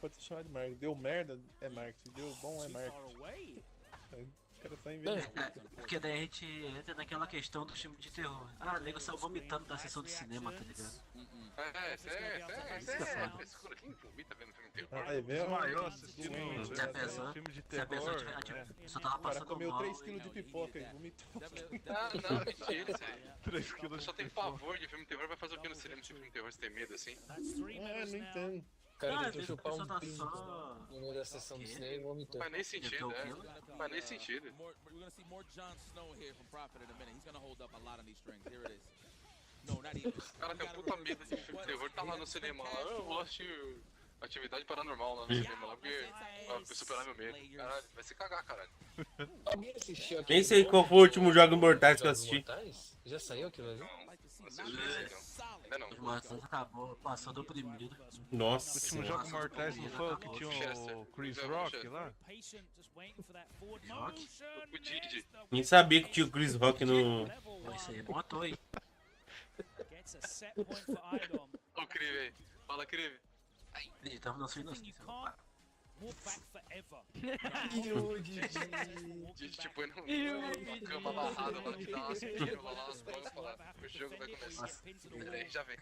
Pode chamar de marketing. Deu merda, é marketing. Deu bom, é marketing. Os caras só inventam. Porque daí a gente entra naquela questão do filme de terror. Ah, nego saiu vomitando da sessão de cinema, tá ligado? Frescura, quem vomita vendo filme de terror? Ah, é mesmo? Maior assistindo filme de terror. Só tava O cara passando comeu mal. 3 kg de pipoca e vomitou. Não, mentira isso aí. 3 kg só tem pavor de filme de terror, vai fazer o que no cinema se filme de terror você tem medo assim? Não entendo. O cara tentou a chupar pessoa um tá pinto só... no meio da sessão de cinema e vomitou. Faz nem sentido, né? Faz nem sentido. We're gonna see more Jon Snow here from Prophet in a minute. He's gonna hold up a lot on these strings. Here it is. No, not even. O cara tem puta medo de filme de terror, tá lá no cinema lá. Eu vou assistir Atividade Paranormal lá no cinema lá, porque pra superar meu medo. Caralho, vai se cagar, caralho. Alguém assistiu aquele Nem sei qual foi o último Jogos Mortais que eu assisti. Mortais? Já saiu aquilo ali? Ainda não. Mas acabou, passou do primeiro. Nossa. O último Jogo Mortais não foi o que tinha o Chris Rock lá? O Didi. Nem sabia que tinha o Chris Rock no... Esse aí é bom ator, hein? Ó o Crive aí. Fala, Crive. Ele tava na sua inocência. Didi te põe numa cama amarrada lá, te dá umas pílulas lá, umas coisas e fala, o jogo vai começar. Peraí, já vem.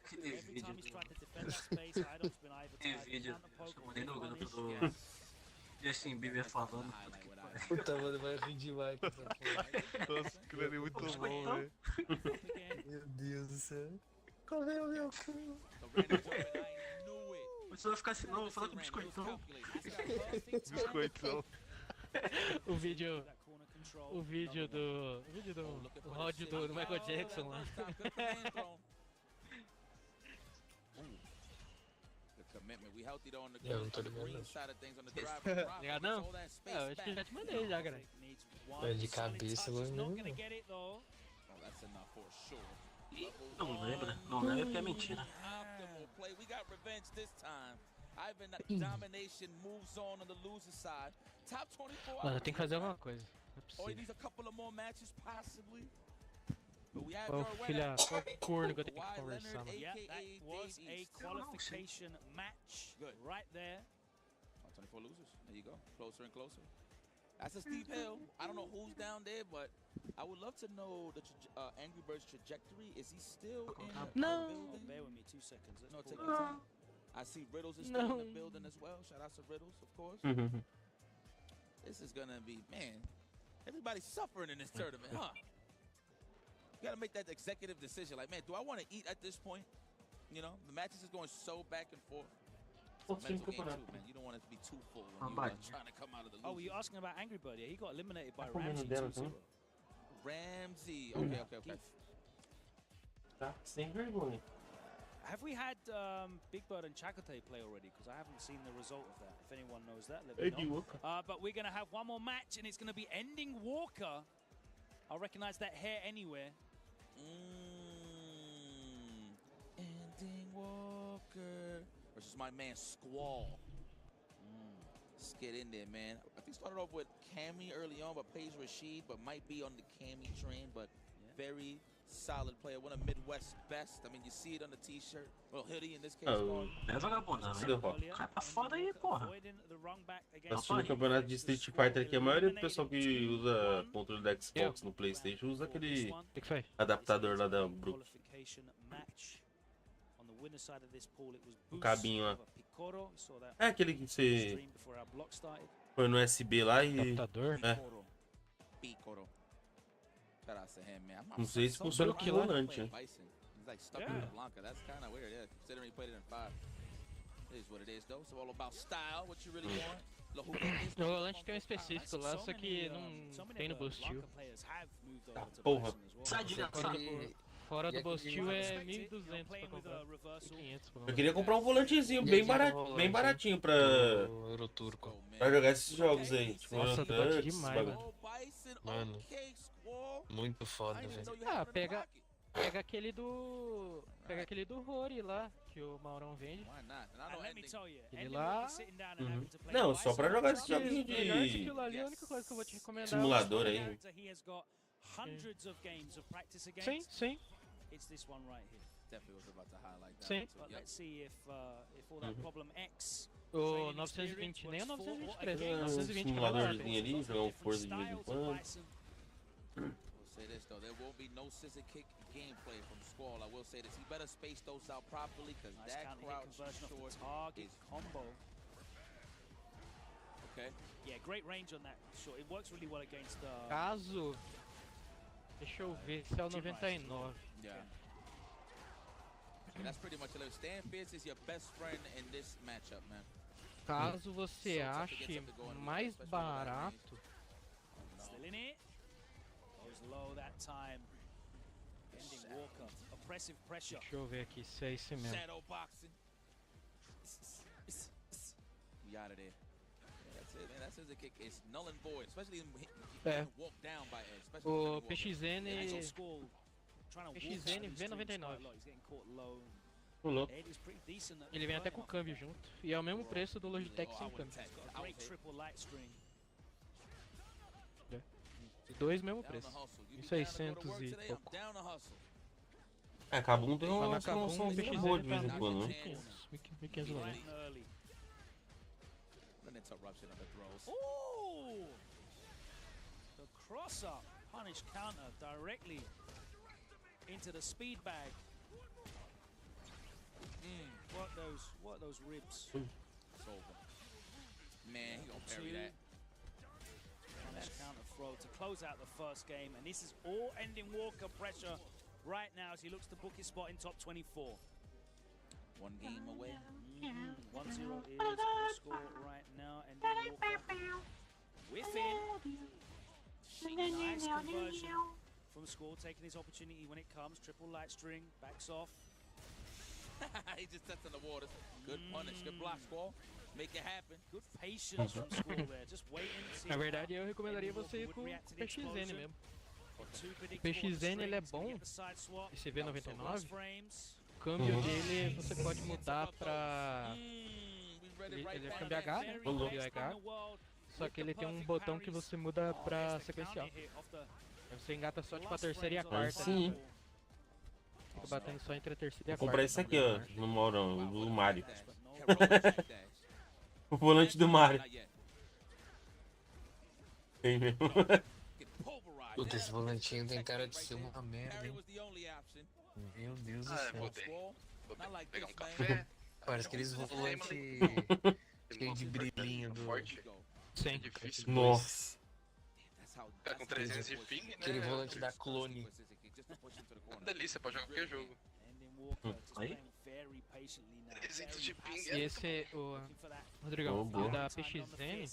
Tem vídeo. Acho que eu mandei no grupo do Justin Bieber falando. Puta, mano, vai rir demais com essa porra. Nossa, aquilo ali é muito bom, velho. Meu Deus do céu. Cadê o meu cu? Você vai ficar assim, não, vou falar com o biscoitão. Biscoitão. O vídeo do Rod do Michael Jackson lá. Eu não tô ligado não. Ligado não? É, eu acho que eu já te mandei já, cara. É de cabeça, mano. Não lembra, não lembra porque é mentira. Mano, eu tenho que fazer alguma coisa. Não é possível. Qual filha, qual corno que eu tenho que conversar, mano? Yeah, that was a qualification match right there. 24 losers. There you go. Closer and closer. That's a steep hill. I don't know who's down there, but I would love to know the Angry Birds trajectory. Is he still in the building? Bear with me 2 seconds. No, take your time. I see Riddles is still in the building as well. Shout out to Riddles, of course. This is gonna be, man, everybody's suffering in this tournament, huh? You gotta make that executive decision. Like, man, do I want to eat at this point? You know, the matches is going so back and forth. Mental game too, man. You don't want it to be too full when you're trying to come out of the Oh, were you asking about Angry Bird? Yeah, he got eliminated by Ramsey 2-0. Ramsey. Okay. Tá sem vergonha. Have we had Big Bird and Chakotay play already? Because I haven't seen the result of that. If anyone knows that, let me know. But we're going to have one more match, and it's going to be Ending Walker. I'll recognize that hair anywhere. Ending Walker versus my man Squall. Let's get in there, man. I think started off with Cammy early on, but Paige Rashid, but might be on the Cammy train, but very solid player. One of Midwest's best. I mean, you see it on the t-shirt. Well, hoodie in this case. É vagabundão, hein? Cai pra foda aí, porra. Assistindo o campeonato de Street Fighter aqui, a maioria do pessoal que usa controle da Xbox no PlayStation usa aquele adaptador lá da Brook. O cabinho lá. É aquele que você põe no USB lá e... Adaptador? É. Não sei se funciona com o volante, né? O volante tem um específico lá, só que não tem no Boostil. Porra. Fora do Boostil é 1.200 pra comprar. 500 pra Eu queria comprar um volantezinho bem baratinho pra jogar esses jogos aí. Tipo, nossa, bate demais, mano. Muito foda, velho. Ah, pega aquele do... Pega aquele do Rory lá, que o Maurão vende. Aquele lá... Não, só pra jogar esse joguinho de... Aquilo ali é a única coisa que eu vou te recomendar. Simulador aí. Sim. It's this one right here. Definitely was about to highlight that. Sim. But let's see if all that problem X. O 920 nem o 923. O 920 simuladorzinho ali, jogar um Forza de vez em quando. Say this though, there will be no scissor kick gameplay from Squall. I will say this, he better space those out properly because that crouch short target combo. Okay. Yeah, great range on that short. It works really well against Caso. Deixa eu ver se é o 99. Yeah. That's pretty much it. Stand fierce is your best friend in this matchup, man. Caso você ache mais barato. Still in it. Goes low that time. Ending Walker. Oppressive pressure. Deixa eu ver aqui se é esse mesmo. Shadow boxing. We out of there. Yeah, that's it, man. That scissor kick is null and void, especially when walk down by edge. O PXN V99. Ele vem até com o câmbio junto. E é o mesmo preço do Logitech sem câmbio. Os dois mesmo preço. 1.600 e pouco. É, Kabum tem uma promoção bem boa de vez em quando, né? 1.590. The cross up punish counter directly into the speed bag. What those ribs? It's over. Man, he gonna parry that. Punish counter throw to close out the first game, and this is all ending Walker pressure right now as he looks to book his spot in top 24. One game away. 1-0 is the score right now, ending Walker whiffing. Nice conversion from Score, taking his opportunity when it comes. Triple light string, backs off. He just sets in the waters. Good punish, good block, Squall. Make it happen. Good patience from Squall there. Just waiting to see. Na verdade, eu recomendaria você ir com o PXN mesmo. O PXN ele é bom. Esse V99. O câmbio dele você pode mudar pra. Ele é câmbio H, né? Câmbio H. Só que ele tem um botão que você muda pra sequencial. Aí você engata só tipo a terceira e a quarta. Sim. Fica batendo só entre a terceira e a Vou quarta. comprar esse aqui, ó, no Maurão, do Mario. O volante do Mario. Tem mesmo. Puta, esse volantinho tem cara de ser uma merda, hein? Meu Deus do céu. Vou pegar um café. Parece aqueles volantes cheios de brilhinho do... Sim. Difícil. Nossa. Tá com 300 de ping, né? Aquele volante da clone. Uma delícia pra jogar qualquer jogo. Aí? 300 de ping. E esse, o Rodrigão, o da PXN,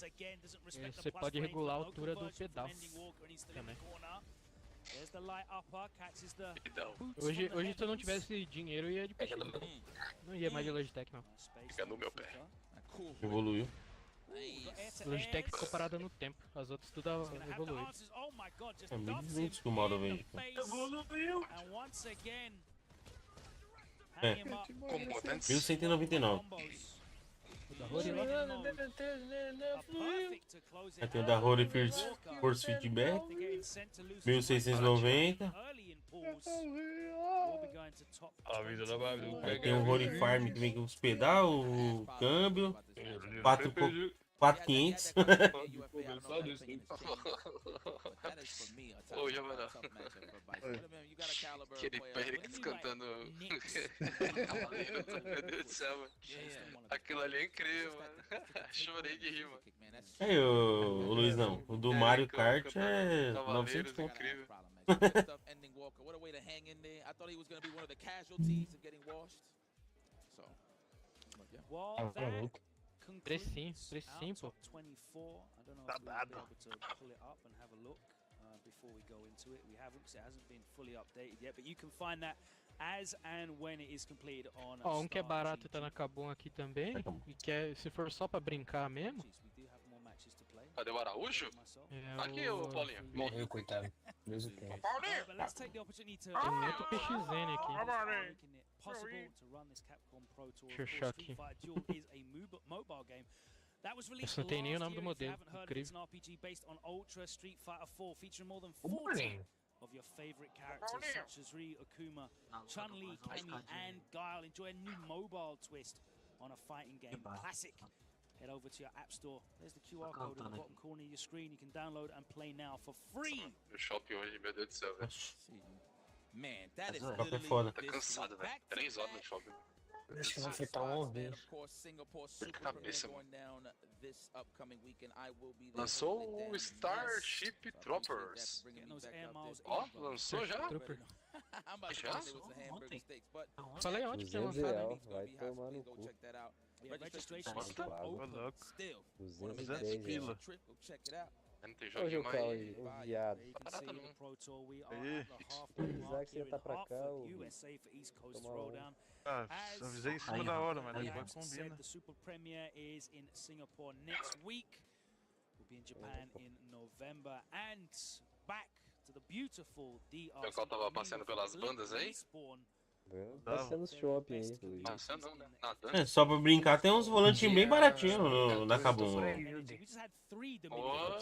você pode regular a altura do pedal também. Hoje se eu não tivesse dinheiro, eu ia de PXN. Não ia mais de Logitech, não. Fica no meu pé. Evoluiu. Logitech ficou parada no tempo, as outras tudo evoluíram. É 1.200 que o Mauro vende. Evoluiu! É. 1.199. O da Rory Aí tem o da Rory Force Feedback. 1.690. Aí tem o Rory Farm que vem com os pedal, o câmbio. 4.500. Ô, Giovanna. Aquele Pérez cantando Cavaleiro, meu Deus do céu, mano. Aquilo ali é incrível, mano. Chorei de rir, mano. Aí, o Luizão, o do Mario Kart é 900 pontos. Incrível. Precinho, pô. Tá dado. Before we go into it, we haven't, because it hasn't been fully updated yet, but you can find that as and when it is completed on. Ó, um que é barato tá na Capcom aqui também, e que é, se for só pra brincar mesmo. Cadê o Araújo? É aqui, o Paulinho. Morreu, coitado. Deus o Tem muito PXN aqui. Deixa eu achar aqui. Esse não tem nem o nome do modelo, incrível. Of your favorite characters such as Ryu, Akuma, Chun-Li, Kenny, and Guile. Enjoy a new mobile twist on a fighting game classic. Head over to your app store. There's the QR code at the bottom corner of your screen. You can download and play now for free. No shopping hoje, meu Deus do céu, velho. Man, that is Foda. Tá cansado, velho. 3 horas no shopping. Deixa eu enfrentar um ovinho. De cabeça, mano. Lançou o Starship Troopers. Ó, lançou já? Já? Ontem. Falei ontem que tinha lançado. Vai tomar no cu. Ô, louco. 210 pila. Não tem Ô, joguinho Jucal mais. aí, ô viado. Barata não. Aí. Avisar que você ia tá pra cá, ô. Tomar um. Ah, avisei em cima da hora, mas não vai combinar. The Super Premiere is in Singapore next week. We'll be in Japan in November and back to the beautiful O Jucal tava passeando pelas bandas aí? Passando no shopping aí, Luiz. Passeando não, né? Nadando. Só pra brincar, tem uns volantinhos bem baratinhos na Capcom. Ó.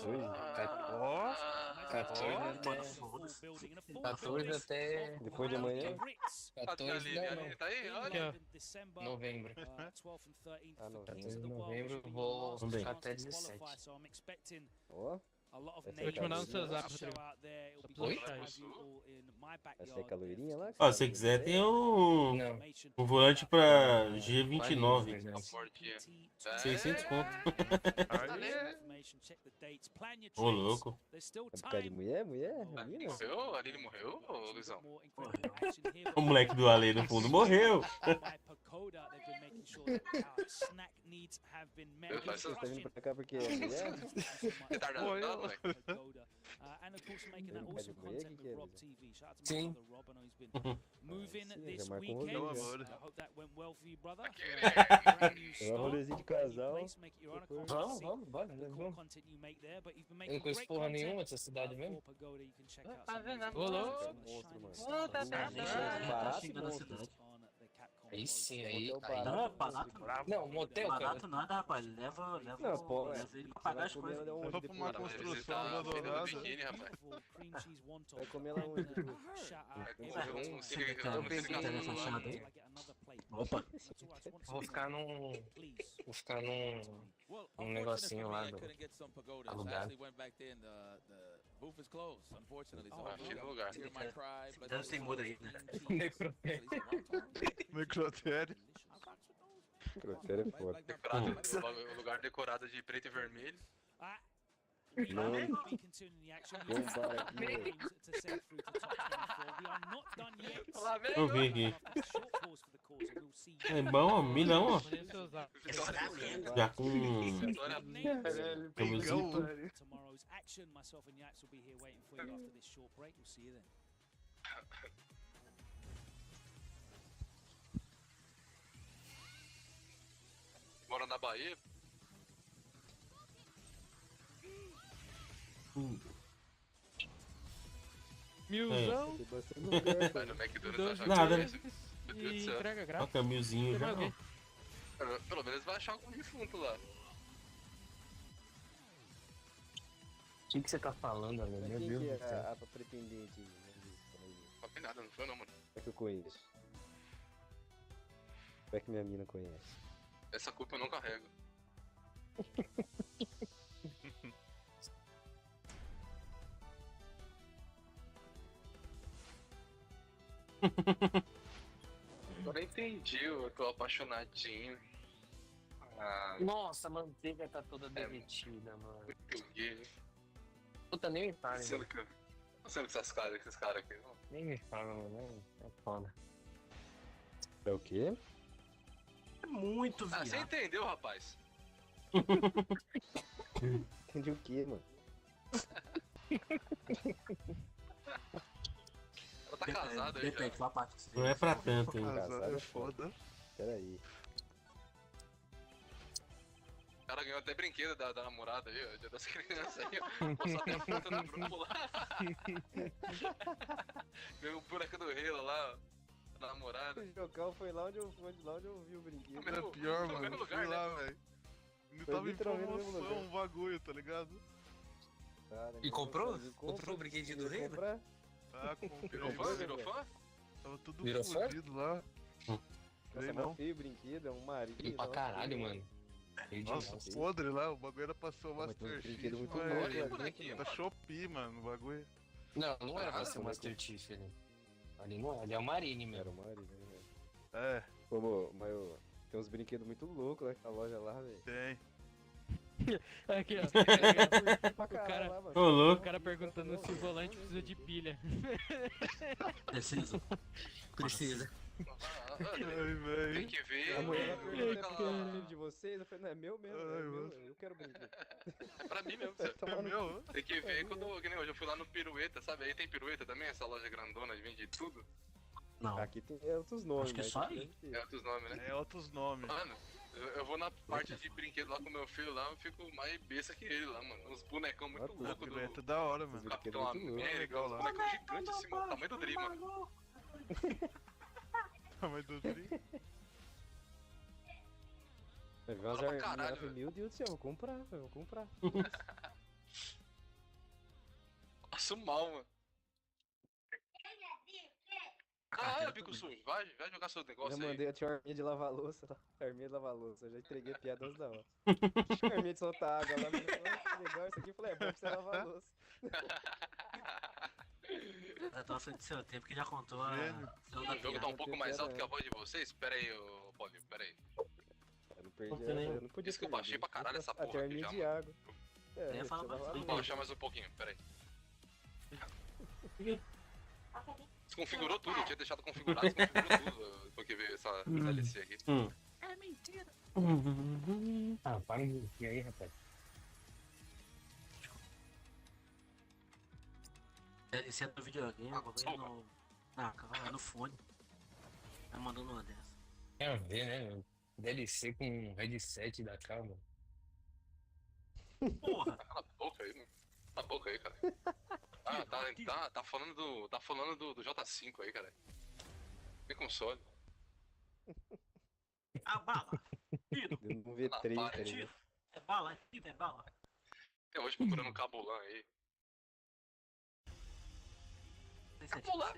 14 até... Depois de amanhã? 14 não. Tá aí, olha. Novembro. 14 de novembro eu vou ficar até 17. Ó. Vou te mandar no seu zap, Rodrigo. Oi? Essa é a loirinha lá? Ó, se você quiser, tem um volante pra G29. 600 conto. Ô, louco. É por causa de mulher? Mulher? Menina? Morreu? A Aline morreu, ô, Luizão? O moleque do Ale no fundo morreu. Você tá vindo pra cá porque é mulher? Retardado, moleque. And of course making that awesome content with Rob TV. Shout out to Sim. my brother Rob. I know he's been moving this weekend. I hope that went well for you, brother. É um rolezinho de casal. Vamos, bora. Eu não conheço porra nenhuma dessa cidade mesmo. Tá vendo? Ô, louco. Tá Barato e monstro. Aí sim, aí. Não, é barato. Não, motel, cara. Barato nada, rapaz. Leva ele pra pagar as coisas. Leva pra uma construção abandonada. Vai comer lá onde? Opa. Vou ficar num negocinho lá do alugado. Aqui no lugar. Deve ser muda aí, né? Necrotério. Necrotério é foda. O lugar decorado de preto e vermelho. Não. Vamos para aqui. Eu vi aqui. É bom, ó, milhão, ó. Já com... Tomorrow's action, myself and Yaks will be here waiting for you after this short break. We'll see you then. Mora na Bahia. Milzão. Vai no McDonald's achar Nada. que é isso. Meu Deus do céu. Entrega grátis. Olha o milzinho já. Pelo menos vai achar algum defunto lá. O que você tá falando, amigo? Meu Deus do céu. A pretendente. Não tem nada, não foi não, mano. É que eu conheço. É que minha mina conhece. Essa culpa eu não carrego. Agora entendi, eu tô apaixonadinho. Nossa, a manteiga tá toda derretida, mano. Puta, nem me fala. Sendo que esses caras aqui, não. Nem me fala, mano. É foda. É o quê? É muito viado. Você entendeu, rapaz? Entendi o quê, mano? Ela tá casada aí já. Não é pra tanto, hein? Casado é foda. Peraí. O cara ganhou até brinquedo da namorada aí, ó. Dia das crianças aí, ó. Passou até a foto no grupo lá. Ganhou o boneco do Halo lá, ó. Da namorada. O Jocal foi lá onde eu vi o brinquedo. É pior, mano. Fui lá, velho. Ele Foi tava em literalmente no mesmo promoção, lugar. um bagulho, tá ligado? Cara, E comprou? compra. Comprou o brinquedinho do rei? Comprar? Ah, comprei. Virou fã? Tava tudo Virou fã? fodido lá. Nossa, não. é feio o brinquedo, é um marido. Feio pra caralho, mano. Nossa, podre lá, o bagulho era pra ser o Master Chief, muito mas tá Shopee, mano, o bagulho. Não era pra ser o Master Chief ali. Ali não é, ali é o Marine mesmo. Era o marido, né? É, Pô, mas tem uns brinquedos muito loucos naquela loja lá, velho. Tem. Aqui, ó. O cara perguntando se o volante precisa de pilha. Precisa. Tem que ver. A mulher perguntou de vocês, eu falei, não, é meu mesmo, eu quero brinquedo. É pra mim mesmo, Zé. É meu. Tem que ver quando, que nem hoje, eu fui lá no Pirueta, sabe? Aí tem Pirueta também, essa loja grandona, vende tudo. Não. Aqui tem outros nomes, Acho que só aí. É outros nomes, né? É outros nomes. Mano, eu vou na parte de brinquedo lá com meu filho lá, eu fico mais besta que ele lá, mano. Uns bonecão muito loucos do... É da hora, mano. Capitão América, uns bonecão gigantes assim, mano. Tamanho do Dri, mano. Tamanho do Dri. Vai ver umas arminhas, meu Deus do céu, vou comprar. Passo mal, mano. Ah, bico sujo, vai jogar seu negócio aí. Eu mandei, eu tinha uma arminha de lavar louça lá. Arminha de lavar louça, eu já entreguei a piada antes da hora. Arminha de soltar água lá, que legal isso aqui, eu falei, é bom pra você lavar louça. Já tô à frente do seu tempo que já contou a... O jogo tá um pouco mais alto que a voz de vocês? Pera aí, ô Paulinho, pera aí. Eu não perdi, eu não podia. Isso que eu baixei pra caralho essa porra até aqui já, de água. Vou baixar mais um pouquinho, pera aí. Desconfigurou tudo, eu tinha deixado configurado, desconfigurou tudo depois que veio essa DLC aqui. É mentira. Ah, para um pouquinho aí, rapaz. DLC é do videogame, eu vou ver no... é no fone. Tá mandando uma dessa. Quer ver, né? DLC com headset da calma. Porra! Cala a boca aí, mano. Cala a boca aí, cara. Ah, tá falando do J5 aí, cara. Que console. Ah, bala! Tiro! Deu um V3, tá ligado? É bala, é bala. Até hoje procurando um Cabulan aí. Cabulan!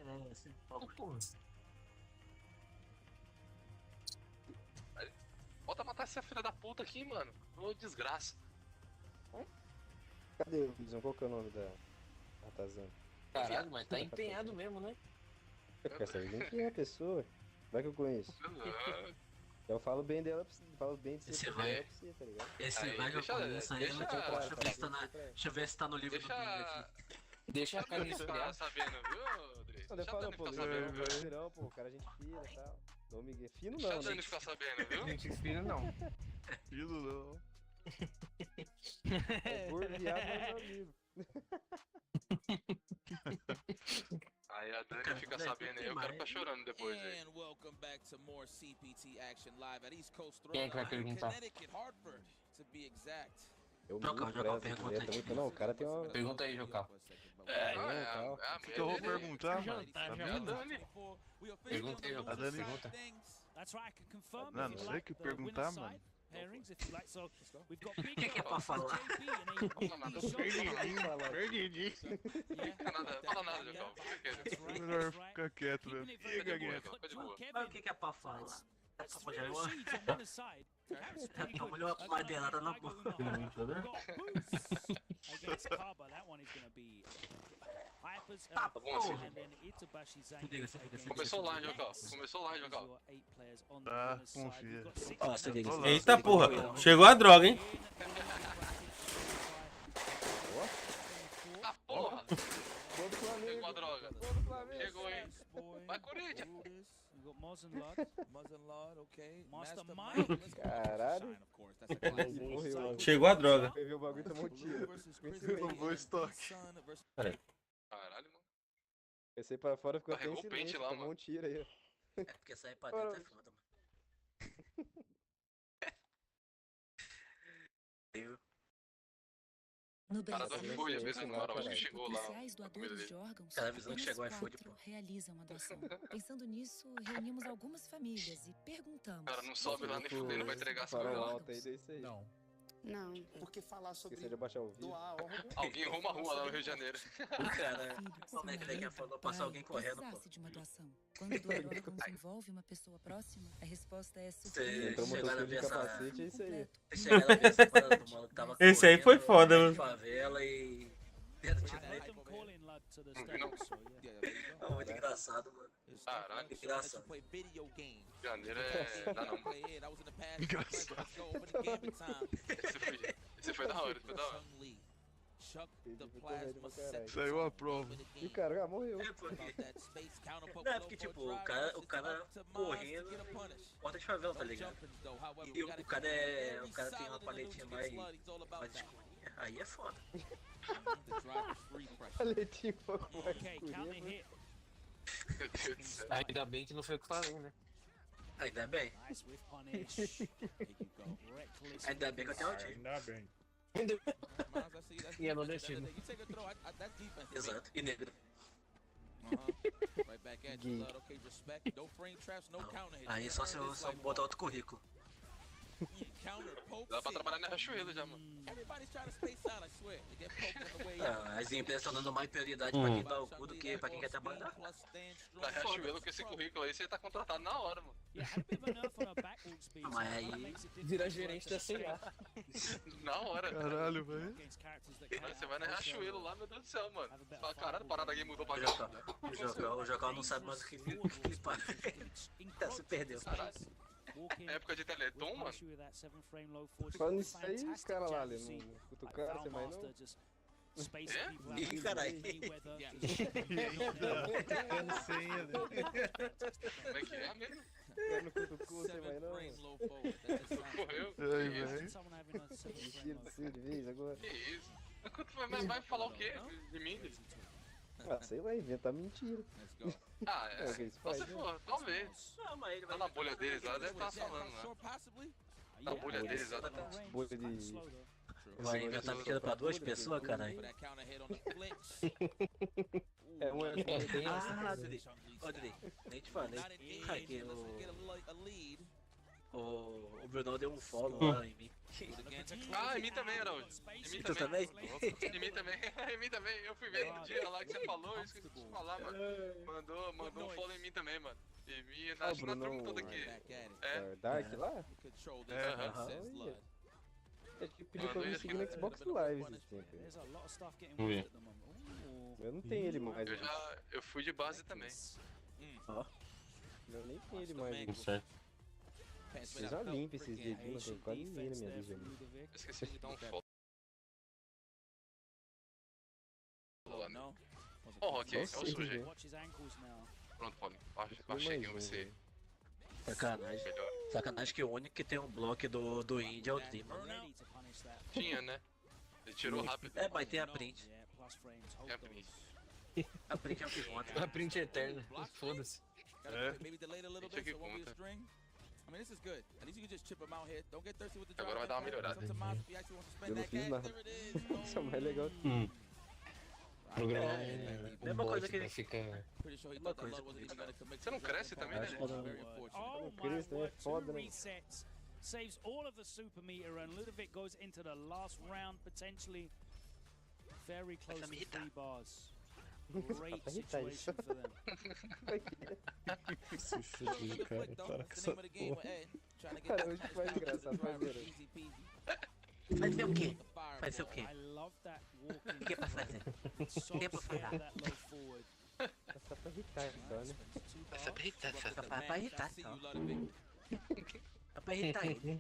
Bota matar essa filha da puta aqui, mano. Ô, desgraça. Cadê o Visão? Qual que é o nome da Ratazana? Caralho, mas tá empenhado mesmo, né? Eu quero saber quem é a pessoa. Vai que eu conheço. Eu falo bem dela, falo bem de você, tá ligado? Esse vai que eu conheço aí, deixa eu ver se tá no livro do Bing aqui. Deixa a cara esfriar. Sabendo, viu, Dri? Não, Deixa a Dani ficar sabendo. Pô, o cara é gente fina e tal. Não, Miguel. Fino Deixa não, a Dani ficar sabendo, viu? Gente fina não. Fino não. É gordo, viado, mas meu amigo. Aí a Dani fica sabendo aí, eu quero ficar chorando depois aí. Quem é que vai perguntar? Eu Não, o cara tem uma... Pergunta aí, Jocal. O que eu vou perguntar, mano? A Dani. Pergunta aí, Jocal. Pergunta. Não sei o que perguntar, mano. O que é pra falar? Perdi. Fala nada, Jocal. Melhor ficar quieto, né? Fica quieto. Mas o que é pra falar? Já olhou uma madeirada na boca. Tá bom assim. Começou lá, Jocal. Tá, confia. Eita porra, chegou a droga, hein? Ah, porra! Chegou a droga. Chegou, hein? Vai, Corinthians! Caralho. Chegou a droga. O bagulho tomou um tiro. Roubou estoque. Peraí. Caralho, mano. Pensei pra fora, ficou até em Carregou o pente silêncio, lá, tomou mano. um tiro aí. É porque sair pra dentro é foda, mano. O cara do iFood, às vezes, na hora, acho que chegou lá. Doadores de órgãos, Cara, avisando que chegou o apenas iFood, 4 realizam a doação. Pensando nisso, reunimos algumas famílias e perguntamos. O cara não sobe lá nem fudendo, vai entregar essa Farol coisa. alto aí, desse aí. Não. Porque falar sobre Esqueci de abaixar o vídeo. doar órgão... Alguém arruma a rua lá no Rio de Janeiro. Cara, como é que daqui a pouco passar alguém correndo, pô? De uma doação. Quando doar órgãos envolve uma pessoa próxima, a resposta é Você Entrou chegar na motocicleta de essa... capacete, é isso aí. Você chegar na essa parada do mano que tava Esse aí foi foda, correndo mano. na favela e É muito engraçado, mano. Caralho. Engraçado. Janeiro é... Dá não. Esse foi da hora, esse foi da hora. Saiu a prova. E o cara morreu. Não, é porque, tipo, o cara correndo, porta de favela, tá ligado? E o cara tem uma paletinha mais escurinha, aí é foda. Paletinha um pouco mais escurinha. Meu Deus do céu. Ainda bem que não foi o que falei, né? Ainda bem. Ainda bem que eu tenho autismo. Ainda bem. E é nordestino. Exato, e negro. Aí só se eu botar outro currículo. Dá pra trabalhar na Rachuelo já, mano. As empresas estão dando mais prioridade pra quem dá o cu do que pra quem quer trabalhar. Na Rachuelo, com esse currículo aí, você tá contratado na hora, mano. Mas aí... Vira gerente da CA. Na hora. Caralho, velho. Você vai na Rachuelo lá, meu Deus do céu, mano. Você fala, caralho, a parada aqui mudou pra cá. O Jocal não sabe mais o que ele faz. Se perdeu. Caralho. Época de Teleton, mano. Falando nisso aí, os caras lá, não cutucaram, você mais não? Ih, caralho. Senha, né? Como é que é mesmo? Não cutucou, você mais não? Correu. Ai, velho. Mentira de ser de vez agora. Que isso? Vai falar o quê de mim? Ah, sei lá, inventar mentira. Ah, é. É o que eles Só se fazem, né? for, talvez. Tá na bolha deles lá, deve estar falando lá. Na bolha deles lá, deve estar. Bolha de... Vai inventar mentira pra duas pessoas, caralho. É uma... Ah, Adri, nem te falei. Aqui, o Bruno deu um follow lá em mim. Ah, em mim também, Araújo. Em mim Tu também? Em mim também. Em mim também. Eu fui ver no dia lá que você falou, eu esqueci de falar, mano. Mandou um follow em mim também, mano. Em mim, na turma toda aqui. É? Dark lá? Aham. É que pediu pra me seguir no Xbox Live esse tempo. Eu não tenho ele mais. Eu fui de base também. Ó. Eu nem tenho ele mais. Tudo certo. Eu já limpo esses dedinhos, não tem quase ninguém na minha vida. Eu esqueci de dar um follow. Ó, Rock, é o sujo aí. Pronto, Paulo. Baixei aqui, vamos ver se... Sacanagem. Sacanagem que o único que tem um bloco do Indie é o Dreamer. Tinha, né? Ele tirou rápido. É, mas tem a print. Tem a print. A print é o que conta. A print é eterna. Foda-se. É. Print é o que conta. Agora vai dar uma melhorada. Eu não fiz nada. Isso é o mais legal. Programa mesma coisa que ele fica. Você não cresce também, né? Não cresce, também é foda, né? Saves all of the super meter, and Ludovic goes into the last round, potentially very close to 3 bars. Great situation for them. Se fudiu, cara. Para com essa porra. Cara, hoje foi engraçado, fazer. Vai ser o quê? Vai ser o quê? O que é pra fazer? O que é pra falar? É só pra irritar, só, né? É só pra irritar, só pra irritar, só. É pra irritar ele.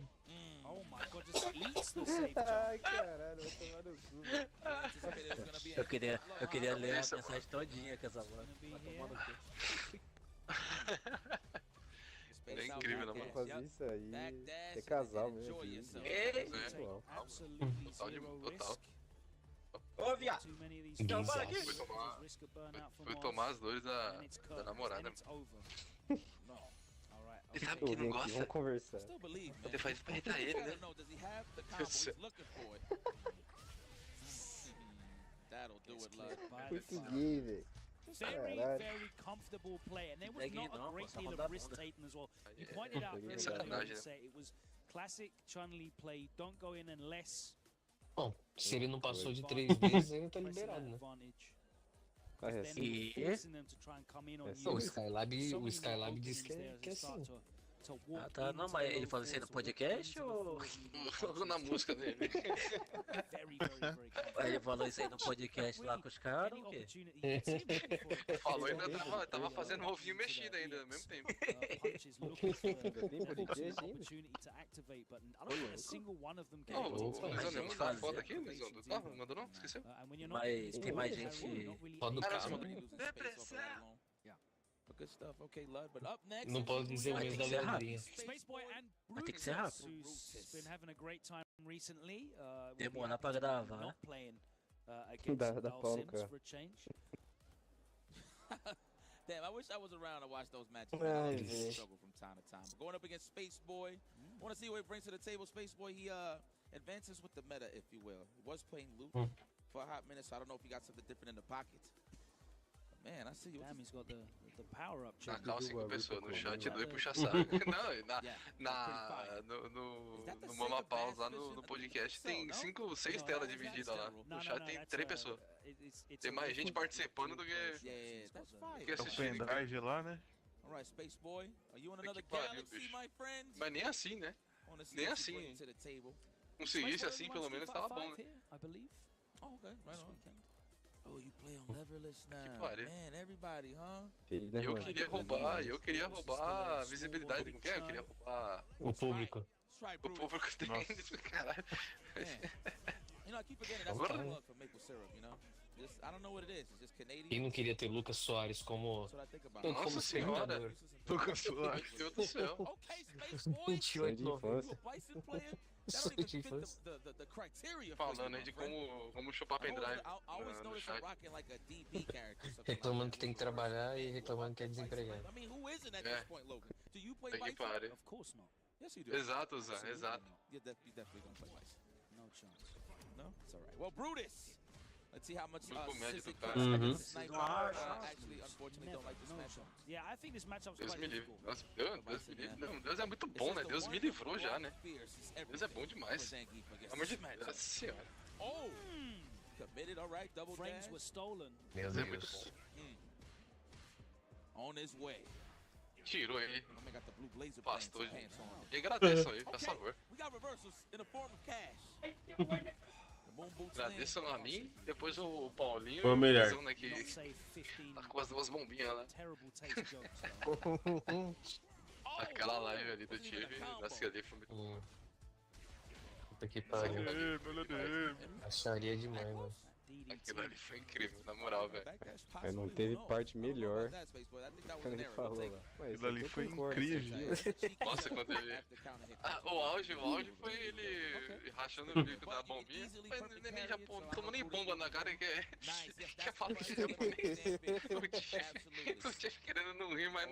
Oh my god, just eats the save jump. Ai, caralho, vai tomar no cu. Eu queria ler a mensagem todinha com essa voz. Vai tomar no cu. É incrível, né, mano? Fazer isso aí, é casal mesmo. Total. Ô, viado! Então, bora aqui! Foi tomar as dores da namorada. Você sabe que não gosta? Vamos conversar. Você faz pra irritar ele, né? Muito gay, velho. Very comfortable play, and there was not a great deal of risk taken as well. You pointed out very well, it was classic Chun-Li play. Don't go in unless. Bom, se ele não passou de 3 vezes, ele tá liberado, né? E o Skylab diz que é assim. Ah, tá. Não, mas ele falou isso aí no podcast ou na música dele? Ele falou isso aí no podcast lá com os caras ou o quê? Falou ainda tava fazendo um ovinho mexido ainda, ao mesmo tempo. Tem podcast ainda? Lisandro, mandou uma foto aqui, Lisandro? Tá, mandou não? Esqueceu? Mas tem mais gente... Pode do carro. Não posso dizer o mesmo da Leandrinha. Mas tem que ser rápido. Demorar pra gravar. Da pau no carro. Damn, I wish I was around to watch those matches. Ai, Struggle from time to time. Going up against Space Boy. Want to see what he brings to the table. Space Boy, he advances with the meta, if you will. He was playing Luke for a hot minute, so I don't know if he got something different in the pocket. Man, I see you. Damn, he's got the power up. Na cal 5 pessoas, no chat 2 puxa saco. Não, no Mama Paus lá no podcast tem 5, 6 telas divididas lá. No chat tem 3 pessoas. Tem mais gente participando do que assistindo. É o pendrive lá, né? Alright, Space Boy, are you in another pariu, galaxy, bicho. my friend? Mas nem assim, né? Nem assim. Conseguisse assim, pelo menos tava bom, né? I believe. Oh, okay, right on. Oh, you play on leverless now. pariu. Man, everybody, huh? Eu queria roubar a visibilidade de quem? Eu queria roubar o público. O público tem. Caralho. You know, I keep forgetting that's the plug for maple syrup, you know? Just, I don't know what it is. It's just Canadian. Quem não queria ter Lucas Soares como Nossa senhora. Lucas Soares, meu Deus do céu. Okay, Space Boy. 28 You a Bison player? That don't even fit the criteria for Falando aí de como chupar pendrive no chat. Reclamando que tem que trabalhar e reclamando que é desempregado. I mean, who isn't at this point, Logan? Do you play Tem que Bison? parar. Of course not. Yes, you do. Exato, Zé, exato. You're definitely gonna play Bison. No chance. No? It's alright. Well, Brutus! Let's see how much Sissy actually, unfortunately, don't like this matchup. Yeah, I think this matchup is Deus quite me livre. difficult. Nossa, Deus me livre. Não, Deus é muito bom, né? Deus me livrou já, né? Deus é bom demais. Pelo amor de Deus. Nossa senhora. Oh! Committed, alright, double frames were stolen. Meu Deus é muito Deus. On his way. Tirou aí. Pastor Pastor. E agradeçam aí, por favor. We got reversals in the form of cash. Agradeçam a mim, depois o Paulinho. Foi o melhor. Dizendo, né, que tá com as 2 bombinhas lá. Aquela live ali do time, nasci ali foi muito bom. Puta que pariu. Acharia demais, mano. Aquilo ali foi incrível, na moral, velho. Mas não teve parte melhor quando ele falou lá. Aquilo ali foi incrível. Nossa, quando ele... o auge foi ele rachando o bico da bombinha. Mas nem já tomou nem bomba na cara e quer falar de japonês. O Jeff querendo não rir, mas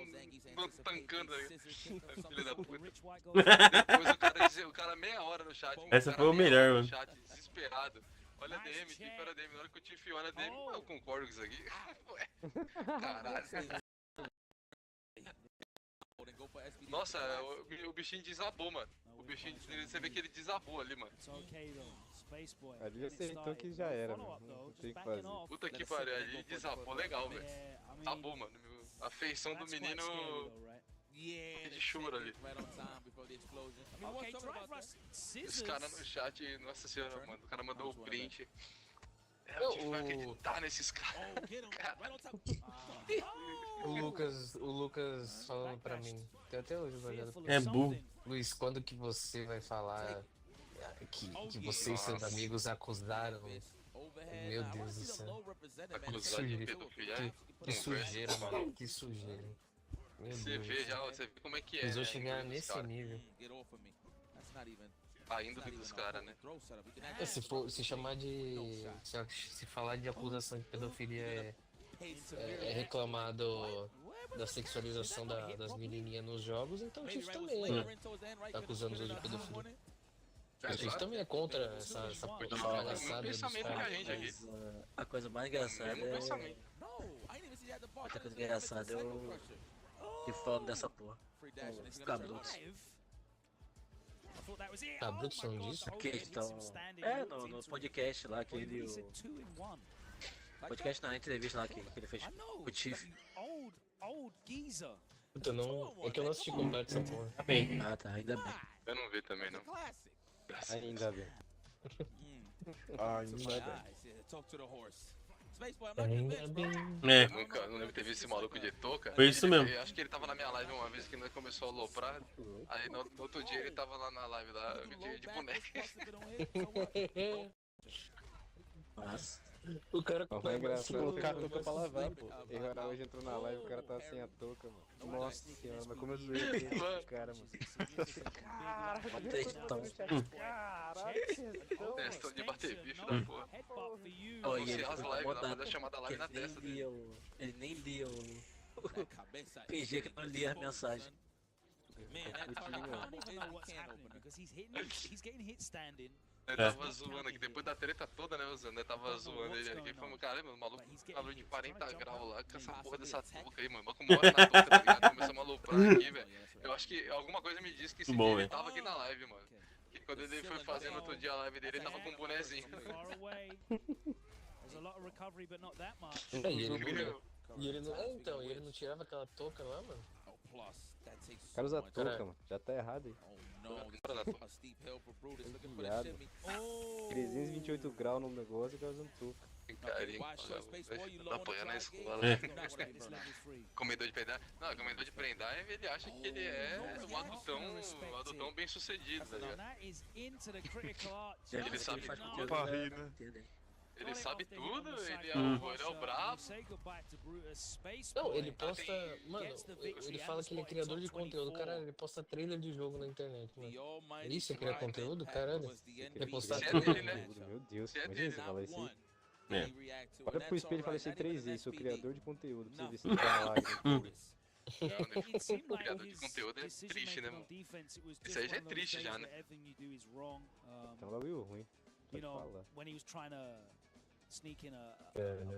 não tancando aí. Filho da puta. Depois o cara meia hora no chat. Essa foi o melhor, mano. No chat, desesperado. Olha a DM, que para a DM, na hora que eu te enfio na DM, eu concordo com isso aqui. Caralho. Nossa, o bichinho desabou, mano. O bichinho, você vê que ele desabou ali, mano. Ali aceitou que já era, mano. Não tem o que fazer. Puta que pariu, ali desabou legal, velho. Desabou, mano. A feição do menino... de choro ali. Os caras no chat, nossa senhora, mano, o cara mandou o print. A gente vai acreditar nesses caras. O Lucas falando pra mim, tem até hoje guardado. É burro. Luiz, quando que você vai falar que você e seus amigos acusaram? Meu Deus do céu. Acusado de pedofilia? Que sujeira, mano, que sujeira. Você vê já, você vê como é que é. Eles vão chegar nesse nível. A índole dos caras, né? Se chamar de... Se falar de acusação de pedofilia é reclamar da sexualização das menininhas nos jogos, então a gente também, né? Tá acusando os outros de pedofilia. A gente também é contra essa coisa palhaçada dos caras. A coisa mais engraçada é... Outra coisa engraçada é o... que falando dessa porra. Os cabrutos. Cabrutos são disso? Que estão... no podcast lá, aquele... Podcast na entrevista lá que ele fez com o Tiff. Puta, não. É que eu não assisti completo essa porra. Tá bem. Ah, tá, ainda bem. Eu não vi também, não. Ainda bem. Ainda bem. Ainda bem. É. Nunca, não lembro de ter visto esse maluco de touca. Foi isso mesmo. Eu acho que ele tava na minha live uma vez que nós começou a aloprar. Aí no outro dia ele tava lá na live lá de boneca. Nossa. O cara Foi engraçado. Colocar a touca pra lavar, pô. Erro hoje entrou na live, o cara tava sem a touca, mano. Nossa senhora, mas como eu zoei aquele cara, mano. Testão de bater bife da porra. Você as lives lá, fazer a chamada live na testa dele. Ele nem lia o PG que não lia as mensagens. Eu tava zoando aqui, depois da treta toda, né, eu tava zoando ele aqui, falando, caramba, o maluco calor de 40 graus lá, com essa porra dessa touca aí, mano, mas como morre na touca, tá ligado? Começamos a aloprar aqui, velho. Eu acho que alguma coisa me disse que esse dia ele tava aqui na live, mano. Que quando ele foi fazendo outro dia a live dele, ele tava com um bonezinho. E ele não. Então, ele não tirava aquela touca lá, mano? O cara usa touca, mano. Já tá errado aí. Viado. 328 graus no negócio e o cara usando touca. Carinho, tá apanhando na escola. Comedor de prendar. Não, comedor de prendar, ele acha que ele é um adultão bem sucedido, tá ligado? Ele sabe tudo. Ele sabe tudo, ele é o brabo. Não, ele posta. Mano, ele fala que ele é criador de conteúdo. Caralho, ele posta trailer de jogo na internet, mano. Isso é criar conteúdo? Caralho. Ele postar tudo. Meu Deus, imagina você falar isso aí. Olha pro espelho e fala isso aí 3 vezes, sou criador de conteúdo, pra você ver se tá lá. Criador de conteúdo é triste, né, mano? Isso aí já é triste já, né? Então lá viu ruim. Pode falar. Sneak in a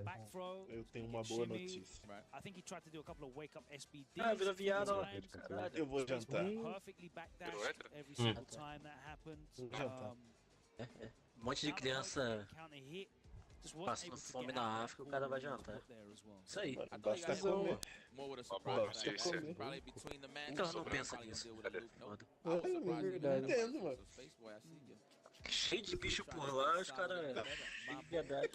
back throw. Eu tenho uma boa notícia. I think he tried to do a couple of wake up SBDs. Ah, vira viado. Eu vou jantar. Perfectly backdashed every single time that happened. Um monte de criança passando fome na África, o cara vai jantar. Isso aí. Basta comer. Então não pensa nisso. É verdade. Entendo, mano. Cheio de bicho por lá, os caras. De verdade.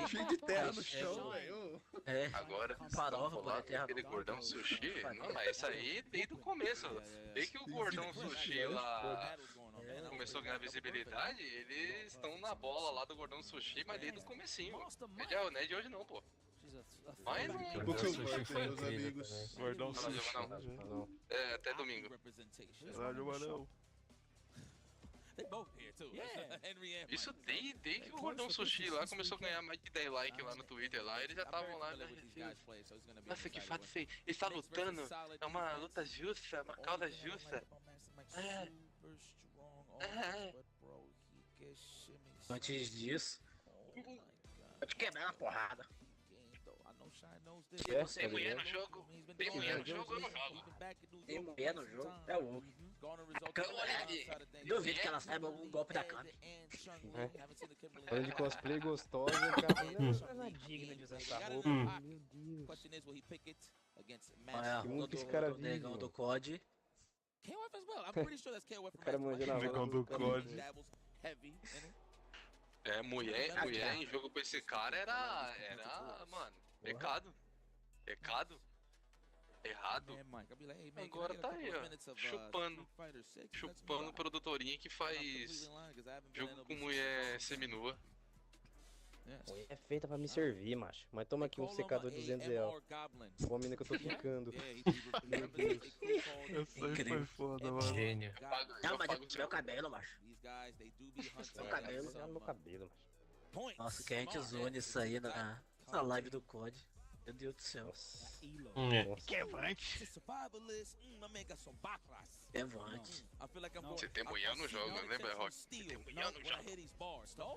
Cheio de terra no chão, velho. É. Agora, farofa, lá, aquele gordão sushi. Não, mas isso aí desde o começo. Desde que o gordão sushi lá começou a ganhar visibilidade, eles estão na bola lá do gordão sushi, mas desde o comecinho. Não é de hoje não, pô. Mas não. Meus amigos. Gordão sushi. É, até domingo. Valeu, valeu. Isso desde que o Gordão Sushi lá começou a ganhar mais de 10 likes lá no Twitter lá, eles já estavam lá, né? Nossa, que fato feio. Ele está lutando, é uma luta justa, uma causa justa. Antes disso, eu te quebrar na porrada. Tem mulher no jogo, tem mulher no jogo, eu não jogo. Tem mulher no jogo, é louco. Duvido que ela saiba algum golpe da câmera. Falando de cosplay gostosa, o cara não é digna de usar essa roupa. Meu Deus. Olha, que mundo que esse cara vive, negão do COD. O cara manjando a negão do COD. É, mulher em jogo com esse cara era, mano, pecado. Errado. Agora tá aí, ó, chupando produtorinha que faz jogo com mulher seminua. Mulher é feita pra me servir, macho. Mas toma aqui um secador de 200 reais. Com a mina que eu tô ficando. Meu Deus. Essa aí foi foda, mano. Gênio. Não, mas é meu cabelo, macho. Meu cabelo. É meu cabelo, macho. Nossa, que a gente zone isso aí na live do COD. Meu Deus do céu. Quebrante. Levante. Você tem mulher no jogo, lembra, Rock? Você tem mulher no jogo.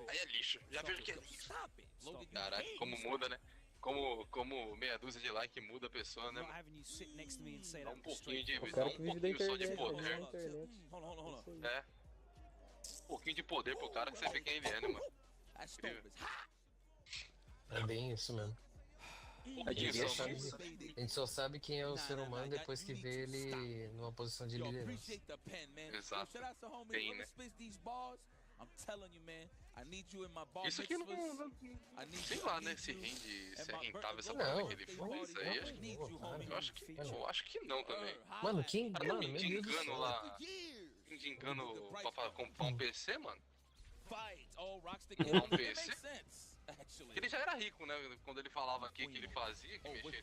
Aí é lixo, já vejo que é lixo. Caraca, como muda, né? Como meia dúzia de like muda a pessoa, né? Dá um pouquinho de visão, um pouquinho só de poder. É. Um pouquinho de poder pro cara que você vê quem ele é, né, mano? É bem isso mesmo. A gente só sabe quem é o ser humano depois que vê ele numa posição de liderança. Exato. Bem, né? Isso aqui não sei lá, né? Se é rentável essa parada que ele faz aí. Eu acho que não também. Mano, quem. Cara, Mano, me meu Deus do engano céu. lá. Me engano pra comprar um PC, mano. Comprar um PC. Ele já era rico, né? Quando ele falava aqui que ele fazia, que mexia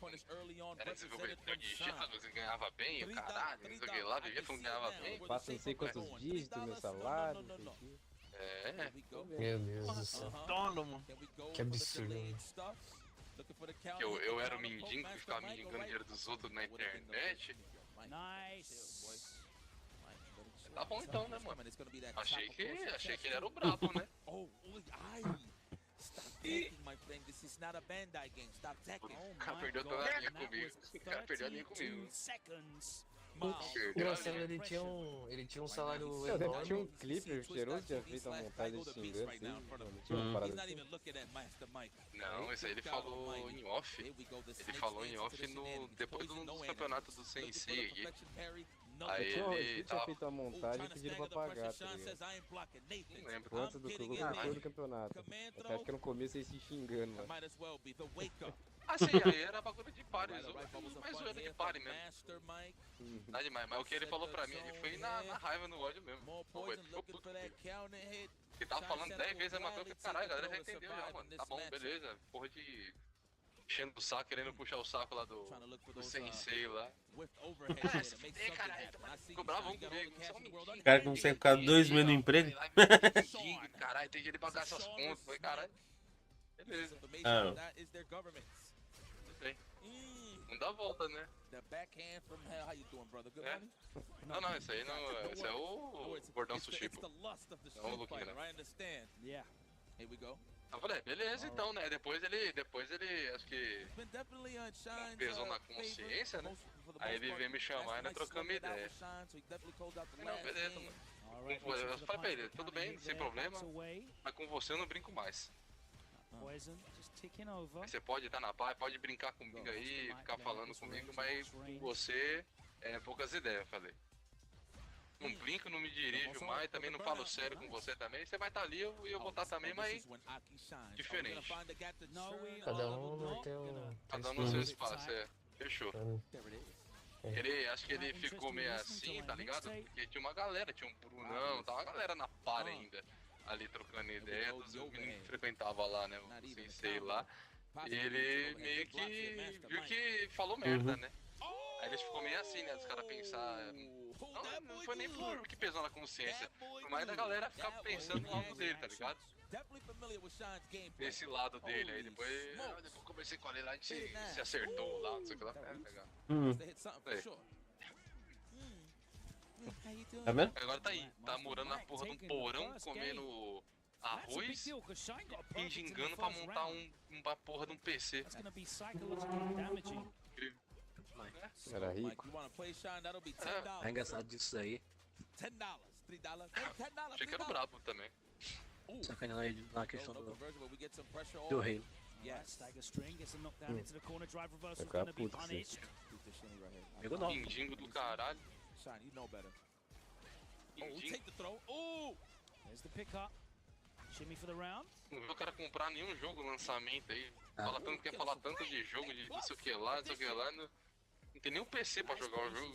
era desenvolvedor de jogos, ele ganhava bem, o caralho, não sei o que lá, vivia falando que ganhava bem. Passa não sei quantos dígitos, meu salário, não sei o que. É. Meu Deus do céu. Autônomo. Que absurdo. Eu era o mendigo que ficava mendigando dinheiro dos outros na internet. Tá bom então, né, mano? Achei que ele era o brabo, né? O cara perdeu toda a linha comigo. O cara perdeu a linha comigo. Engraçado, ele tinha um salário enorme. Tinha um clipe cheiroso que tinha feito uma montagem xingando assim, mano. Tinha uma parada assim. Não, isso aí ele falou em off. Ele falou em off depois dos campeonatos do Sensei aqui. Aí ele tinha feito uma montagem e pediram pra pagar, tá ligado? Não lembro. Antes do campeonato. Eu acho que no começo eles se xingando lá. Ah, sim, aí era bagulho de party, mais zoeira de party mesmo. Nada demais, mas o que ele falou pra mim, ele foi na raiva, no ódio mesmo. Pô, ele ficou puto comigo. Ele tava falando 10 vezes a mesma coisa, caralho, a galera já entendeu já, mano. Tá bom, beleza. Porra de... enchendo o saco, querendo puxar o saco lá do Sensei lá. Se fuder, caralho, ficou bravão comigo, não só mentira. O cara que não consegue ficar 2 meses no emprego. Caralho, tem que ele pagar essas contas, foi caralho. Beleza. Não dá volta, né? É. Não, esse aí não. Esse é o gordão sushi, pô. Não o Luquinha, não. Eu falei, beleza então, né? Depois ele acho que pesou na consciência, né? Aí ele veio me chamar e nós trocamos ideia. Não, beleza, mano. Eu falei pra ele, tudo bem, sem problema, mas com você eu não brinco mais. Você pode estar na paz, pode brincar comigo aí, ficar falando comigo, mas com você é poucas ideias, eu falei. Não brinco, não me dirijo mais, também não falo sério com você também. Você vai estar ali e eu vou estar também, mas diferente. Cada um no teu... Cada um no seu espaço, fechou. Acho que ele ficou meio assim, tá ligado? Porque tinha uma galera, tinha um Brunão, tava uma galera na par ainda. Ali trocando ideia dos meninos que frequentavam lá, né? O Sensei lá. E ele meio que viu que falou merda, né? Aí ele ficou meio assim, né? Os caras pensar. Não foi nem porque pesou na consciência, foi mais da galera ficar pensando no lado dele, tá ligado? Esse lado dele. Aí depois eu conversei com ele lá, a gente se acertou lá, não sei o que lá. É legal. Tá vendo? Agora tá aí, tá morando na porra de um porão, comendo arroz e gingando pra montar uma porra de um PC. Era rico. É engraçado disso aí. Achei que era brabo também. Sacaneando aí na questão do rei. Ficar puto assim. Mendigo do caralho. Não viu o cara comprar nenhum jogo lançamento aí. Quer falar tanto de jogo, de não sei o que lá, não sei o que lá. Não tem nem um PC pra jogar o jogo.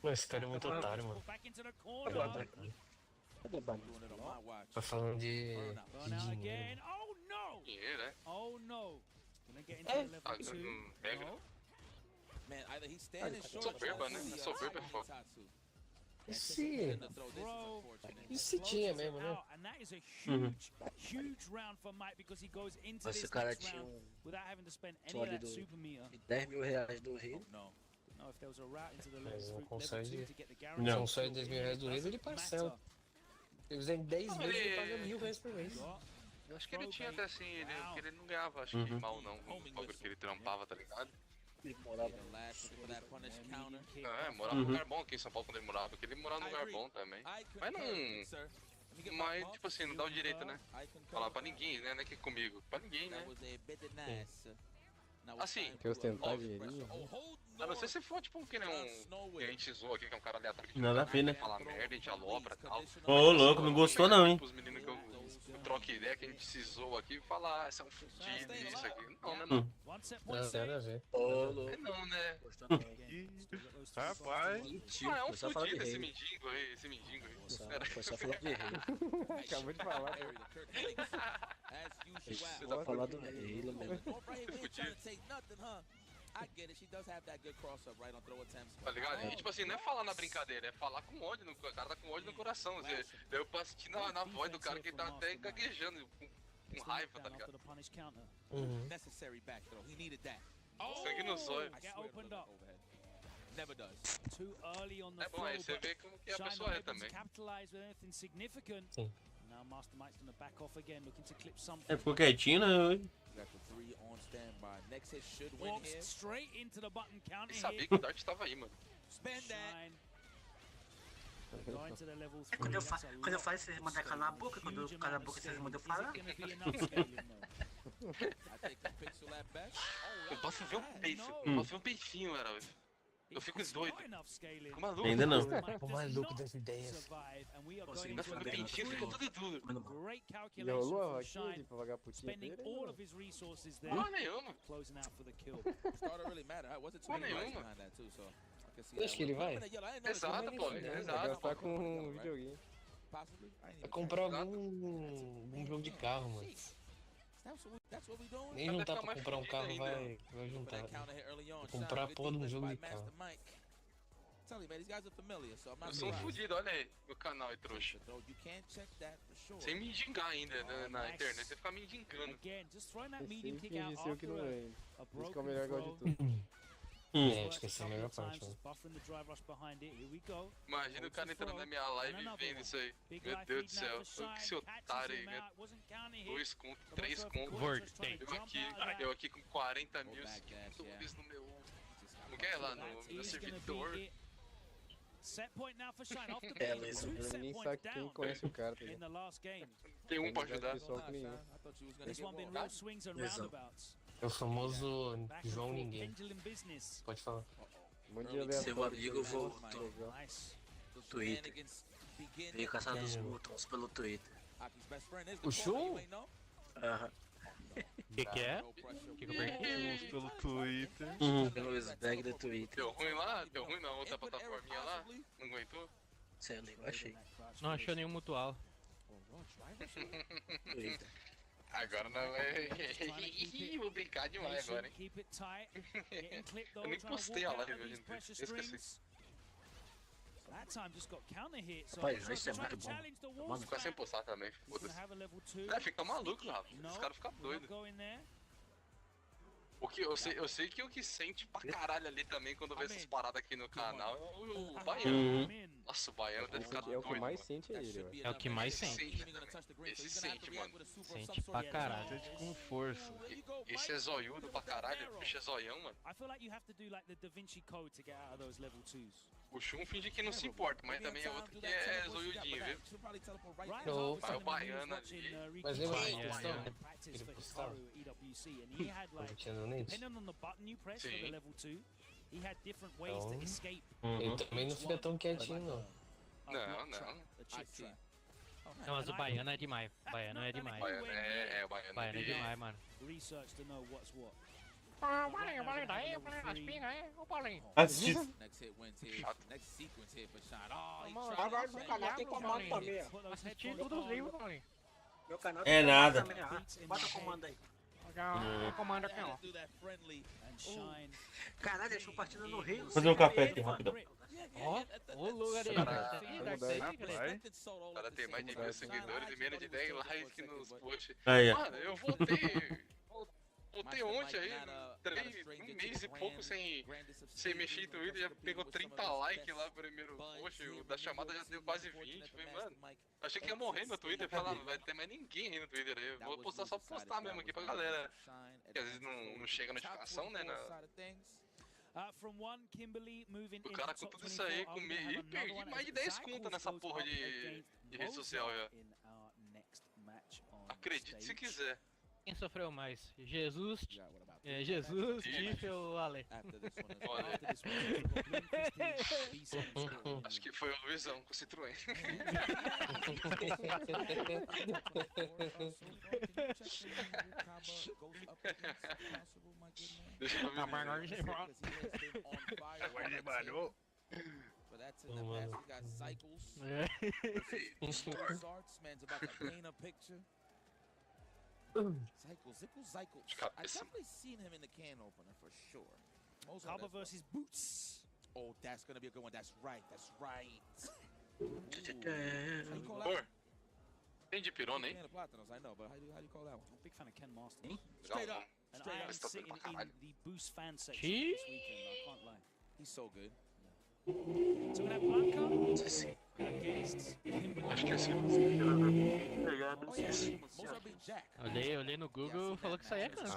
Esse cara é muito otário, mano. Tá falando de dinheiro. Dinheiro, né? Pega. Soberba, né? Soberba é foda. E se tinha mesmo, né? Mas esse cara tinha um ali de 10 mil reais do rei. Mas não consegue. Não consegue 10 mil reais do rei, ele parcela. Eles em 10 meses ele paga 1.000 reais por mês. Eu acho que ele tinha até assim, ele não ganhava, acho que mal não, com o bagulho que ele trampava, tá ligado? Ele morava morava num lugar bom aqui em São Paulo quando ele morava, porque ele morava num lugar bom também. Mas não. Mas, tipo assim, não dá o direito, né? Falar pra ninguém, né? Não é que comigo. Pra ninguém, né? Assim, Quer ostentar dinheirinho? a não ser se for tipo que nem um que a gente zoa aqui, que é um cara aleatório que Nada a ver, né? fala merda, a gente alopra e tal. Ô, louco, não gostou não, hein? Os meninos que eu troco ideia, que a gente se zoa aqui e fala, esse é um fudido, isso aqui. Não, né, não? Não, nada a ver. É não, né? Rapaz. É um fudido esse mendigo aí, Foi só falar de rei. Acabou de falar. Só falar do rei, mesmo. Tá ligado? E tipo assim, não é falar na brincadeira, é falar com ódio, o cara tá com ódio no coração. Daí eu posso sentir na voz do cara que tá até gaguejando, com raiva, tá ligado? Sangue no zóio. É bom, aí você vê como que a pessoa é também. Sim. É, ficou quietinho, né? Eu sabia que o Dart tava aí, mano. Quando eu falo, vocês mandam calar a boca. Quando eu calo a boca, vocês mandam falar. Eu posso ver um peixe, eu posso ver um peixinho, era. Eu fico doido. Fico maluco. Ainda não. O maluco das ideias. Eu fico peixinho, fica tudo. Já rolou a vaquinha pra pagar a putinha dele? Porra nenhuma. Porra nenhuma. Acho que ele vai? Exato, pô. Vai Exato. gastar com um videogame. Vai comprar algum jogo de carro, mano. Nem juntar pra comprar um carro vai juntar. Vou comprar a porra de um jogo de carro. Eu sou um fudido, olha aí, meu canal é trouxa. Sem me engingar ainda na internet, você fica me engingando. Fingir ser o que não é. Isso que é o melhor igual de tudo. Acho que essa é a melhor parte, mano. Imagina o cara entrando na minha live e vendo isso aí. Meu Deus do céu, esse otário aí, né? 2 conto, 3 conto. Eu aqui com 40 mil seguidores no meu. Como que é lá? No meu servidor. É, mas ninguém sabe quem conhece o cara, tá ligado? Tem um pra ajudar. É o famoso João Ninguém. Pode falar. Bom dia, Seu amigo voltou no Twitter. Veio caçar dos botões pelo Twitter. O show? Aham. Que é? Que eu perdi? Pelo Twitter. Pelo swag do Twitter. Deu ruim lá? Deu ruim na outra plataforminha lá? Não aguentou? Sei, eu nem achei. Não achou nenhum mutual. Twitter. Agora não é. Vou brincar demais agora, hein? Eu nem postei a live hoje, eu esqueci. Rapaz, isso é muito bom. Vou ficar sem postar também, foda-se. Fica maluco, Rafa. Os caras ficam doidos. O que eu sei que o que sente pra caralho ali também quando vê essas paradas aqui no canal é o baiano. Nossa, o baiano deve ficar doido. É o que mais sente ele, velho. É o que mais sente. Esse sente, mano. Sente pra caralho. Sente com força. Esse é zoiudo pra caralho, o bicho é zoião, mano. O Shun finge que não se importa, mas também é outro que é zoiudinho, viu? Mas o baiano ali. Mas lembra da questão, né? Ele postava. Não tinha dado nem isso. Sim. Então, ele também não fica tão quietinho, não. Não. Não, mas o baiano é demais. O baiano é demais. O baiano é Baiano é demais, mano. Assiste. Agora no canal tem comando também, ó. Assisti todos os livros, mano. Meu canal É nada. também, ó. Bota o comando aí. Comando aqui, ó. Caralho, deixa eu partindo no Rio. Vou fazer um café aqui, rapidão. Ó, o lugar aí. O cara tem mais de 1.000 seguidores e menos de 10 likes que nos posts. Aí, ó. Mano, eu voltei ontem aí, um mês e pouco sem mexer em Twitter, já pegou 30 likes lá no primeiro post, o da chamada já deu quase 20. Falei, mano, achei que ia morrer meu Twitter, falando, não vai ter mais ninguém aí no Twitter aí, eu vou postar só pra postar mesmo aqui pra galera, que às vezes não chega notificação, né, O cara com tudo isso aí, comigo, perdi mais de 10 contas nessa porra de rede social já. Acredite se quiser. Quem sofreu mais? Jesus, Tiff ou Ale? Olha. Acho que foi o Luizão com o Citroën. Deixa eu ver. Agora ele parou. But that's in the past. We got Cycles. Arts, man's about to paint a picture. Cycles. I've definitely seen him in the can opener for sure. Alba versus Boots. Oh, that's gonna be a good one. That's right. Tem de pirona, hein? I know, but how do you call that one? I'm a big fan of Ken Master. Straight up. And I am sitting in the Boost fan section this weekend, I can't lie. He's so good. So we're gonna have Blanca against Acho que esse Olhei no Google, falou que isso aí é canto.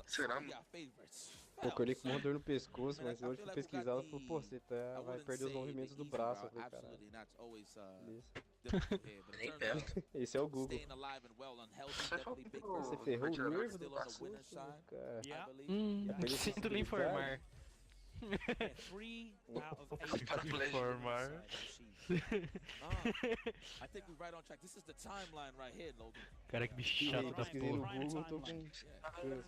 Será? Eu acordei com uma dor no pescoço, mas hoje fui pesquisar, ela falou, pô, você vai perder os movimentos do braço. Eu falei, caralho. Nem perto. Esse é o Google. Você ferrou o nervo do pescoço, cara. Sinto lhe informar. 3 out of 8 Informar. I think we're right on track. This is the timeline right here, Logan. Cara, que bicho chato da Pesquisei no porra. Google, eu tô com...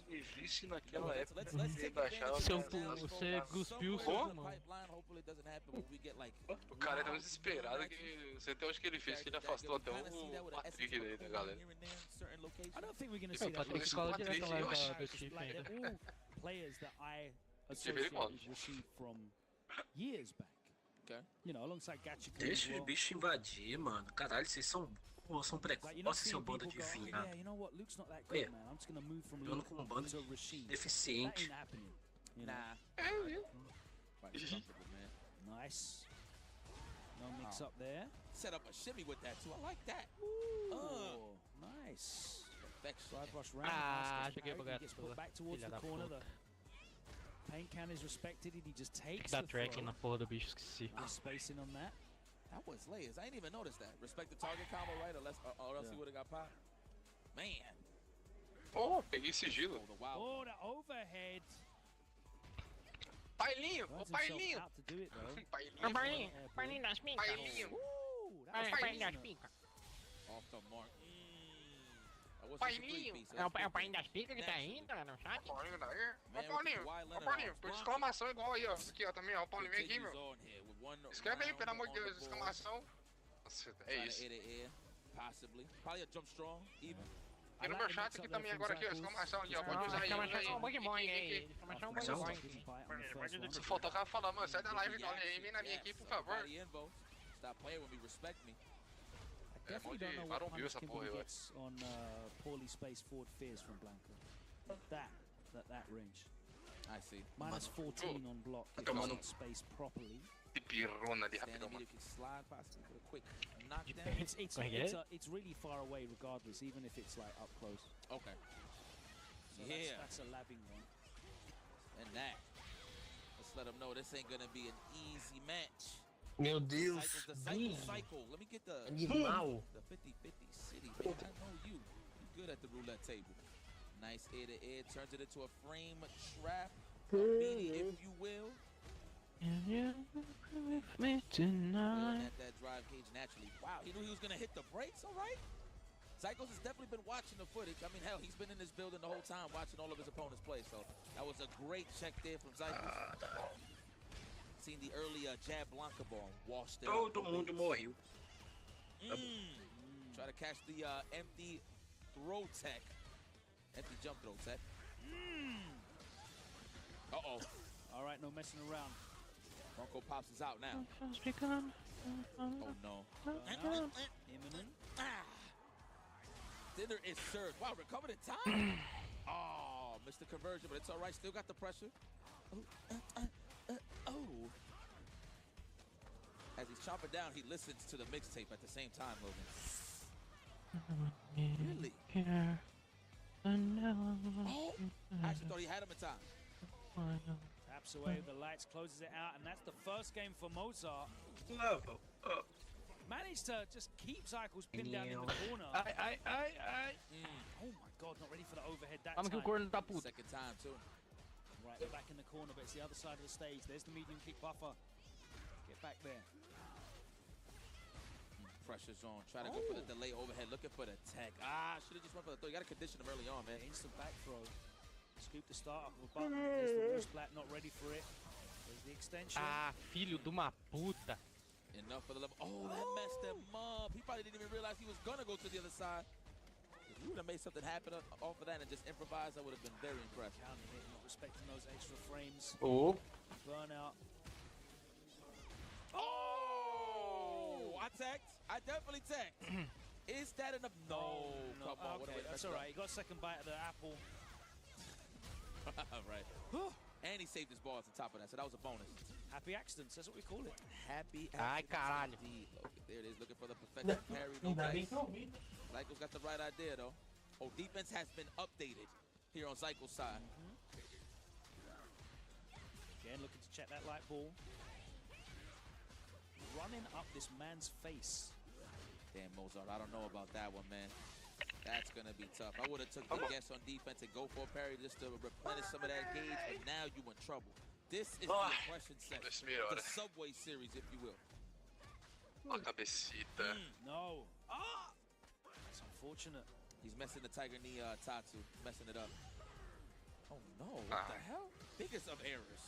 Existe naquela época. Você cuspiu o seu pulmão. O cara é tão desesperado que você até acho que ele fez, que ele afastou até o Patrick daí da galera. I don't think we're going to see O Patrick escola direto lá do Tiff like ainda. they're all players that I associate with Rashid from years back. Okay. You know, alongside Gachiku as Deixa well. o bicho invadir, mano. Caralho, vocês são precoces, seu bando de yeah, viado. you know what? Luke's not that good, man. I'm just going to move from Jogando Luke com um bando to de Rashid. That deficiente. ain't happening. You know? Quite comfortable, man. Nice. No mix up there. Set up a shimmy with that too. I like that. Oh, nice. Perfection. Side brush round. Joguei bugado. Gets put back towards Filha the da corner. puta. The paint can is respected. He just takes Dá the tracking throw. na porra do bicho, esqueci. Good spacing on that. That was layers. I didn't even notice that. Respect the target combo, right? Or else he would have got popped. Man. Oh, peguei sigilo. Oh, the overhead. Bailinho, Runs ô himself bailinho. out to do it, though. Bailinho. Bailinho das picas. Bailinho. That was Bailinho das fortunate. picas. Off the mark. That was Bailinho. É o bailinho das picas que tá indo lá no chat? Paulinho daí. Ô Paulinho, tô de exclamação igual aí, ó. Aqui, ó, também, ó. O Paulinho vem aqui, meu. Escreve aí, pelo amor de Deus, exclamação. Nossa, é isso. Possibly. Probably a jump strong, even. E no meu chat aqui também, agora aqui, ó. Exclamação aqui, ó. Pode usar aí. Exclamação bom aí. Exclamação bom Se faltar o cara falar, mano, sai da live, Paulinho aí. Vem na minha aqui, por favor. Stop playing with me, respect me. I definitely don't know what Barão viu punish essa Kimberly porra, eu gets on poorly spaced forward fears from Blanca. That range. I see. Minus 14 on block if Tomando it's not spaced properly. de pirona de Standing rapidão, mano. meter can slide possibly for a quick knockdown. It's really far away regardless, even if it's like up close. Okay. So Yeah. that's a labbing one. And that. Let's let them know this ain't gonna be an easy match. Meu Deus. The cycle. Let me get the Animal. the 50-50 city. Man, I know you. You good at the roulette table. Nice ear to ear. Turns it into a frame trap. A beanie, if you will. with me tonight. At that drive cage naturally. Wow, he knew he was gonna hit the brakes, all right? Cycles has definitely been watching the footage. I mean, hell, he's been in this building the whole time watching all of his opponents play. So that was a great check there from Cycles. Seen the early jab Blanca ball. Washed it Todo mundo morreu. Try to catch the empty throw tech. Empty jump throw tech. Uh-oh. All right, no messing around. Bronco Pops is out now. Oh, no. Imminent. Dinner is served. Wow, recovered in time. Oh, missed the conversion, but it's all right. Still got the pressure. Oh. As he's chopping down, he listens to the mixtape at the same time, Logan. Really? Oh! I actually thought he had him in time. Taps away with the lights, closes it out, and that's the first game for Mozart. Level up. Managed to just keep Cycles pinned down in the corner. Oh my god, not ready for the overhead that time. Second time too. Right, they're back in the corner, but it's the other side of the stage. There's the medium kick buffer. Get back there. Pressure's on. Try to go for the delay overhead, looking for the tech. Should have just went for the throw. You got to condition him early on, man. Instant back throw. Scoop the start off of a button. There's the wall splat, not ready for it. There's the extension. Filho de uma puta. Enough for the level. Oh, that messed him up. He probably didn't even realize he was going to go to the other side. If you would have made something happen off of that and just improvised, I would have been very impressed. Counting it, not respecting those extra frames. Burnout. Oh! I teched. I definitely teched. Is that enough? No. Come on. Okay, that's all right. He got a second bite of the apple. Right. And he saved his balls on top of that, so that was a bonus. Happy accidents, that's what we call it. Happy accidents. There it is, looking for the perfect parry. No dice. Zyko's got the right idea, though. Oh, defense has been updated here on Zyko's side. Again, looking to check that light ball. Running up this man's face. Damn, Mozart, I don't know about that one, man. That's going to be tough. I would have took the guess on defense and go for a parry just to replenish some of that gauge, but now you in trouble. This is the impression set. The Subway series, if you will. A cabecita. No. That's unfortunate. He's messing the Tiger Knee Tatsu. Messing it up. Oh, no. What the hell? Biggest of errors.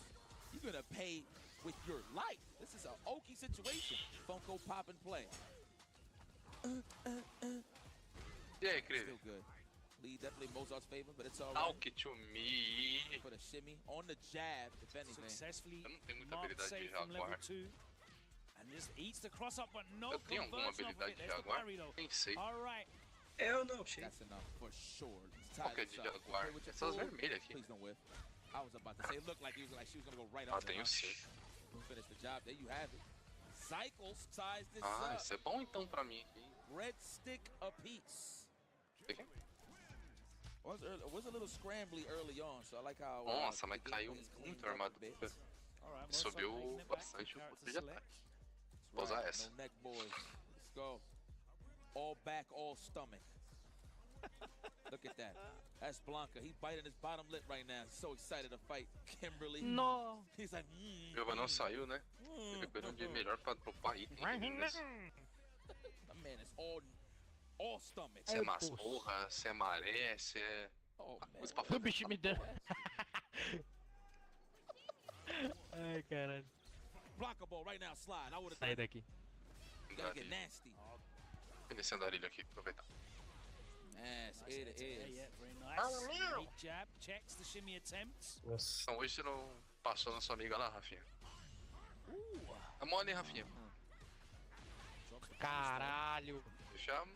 You're going to pay with your life. This is an oaky situation. Funko pop and play. Yeah, incrível. Still good. Lead definitely Mozart's favor, but it's all right. Que to me. For the shimmy on the jab, if anything. Successfully marked safe from level 2. And just eats the cross up, but no conversion off of it. There's the parry though. All right. Eu não, cheio. That's enough for sure. Qual que é de Jaguar? Essas vermelhas aqui. Please don't whiff. I was about to say, it looked like she was gonna go right up. Tenho sim. Finish the job. There you have it. Cycles ties this up. Isso é bom então pra mim. Red stick apiece. Was a little scrambly early on, so I like how. Nossa, mas caiu muito a armadura. Subiu bastante o custo de ataque. Vou usar essa. No neck, boys. Let's go. All back, all stomach. Look at that. That's Blanca. He biting his bottom lip right now. He's so excited to fight Kimberly. No. He's like, Silva não saiu, né? Ele pegou de melhor pra dropar item. My man is all stomach. Se é masmorra, se é maré, se é... coisa pra fazer. O bicho me deu. Ai, caralho. Block a ball right now, slide. I would have. Sai daqui. Gotta get nasty. Esse andarilho aqui, aproveitar. Yes, it is. Yeah, very nice. Great jab, checks the shimmy attempts. Então hoje você não passou na sua amiga lá, Rafinha? A mole, hein, Rafinha? Caralho. Já não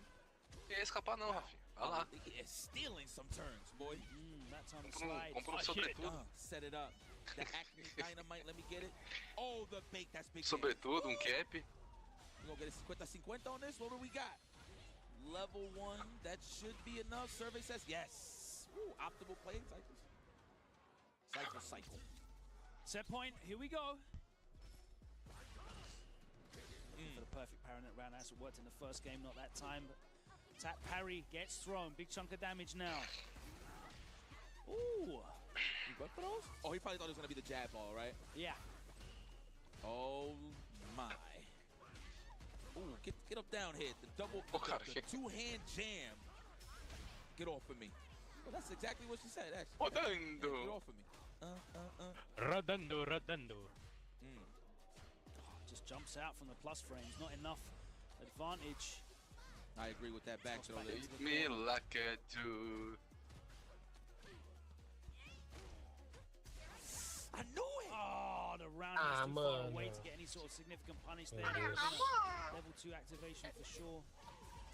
ia escapar não, Rafinha. Vai lá. Stealing some turns, boy. Compra um sobretudo. Set it up. The Acme Dynamite, let me get it. Oh, the bait, that's big. Sobretudo, um cap. We gonna get a 50-50 on this? What do we got? Level 1, that should be enough. Survey says yes. Ooh, optimal play, cycle. Set point, here we go. For the perfect parry net round, that's what worked in the first game, not that time. But tap parry gets thrown, big chunk of damage now. Ooh, you got for those? Oh, he probably thought it was gonna be the jab ball, right? Yeah. Oh my. Ooh, get up down here. The double, the two-hand jam. Get off of me. Well, that's exactly what she said, actually. Rodando. Yeah, get off of me. Rodando. Just jumps out from the plus frames. Not enough advantage. I agree with that back throw. Me like a dude. I knew it! Oh, the round is too far away to get any sort of significant punish there. Level 2 activation for sure.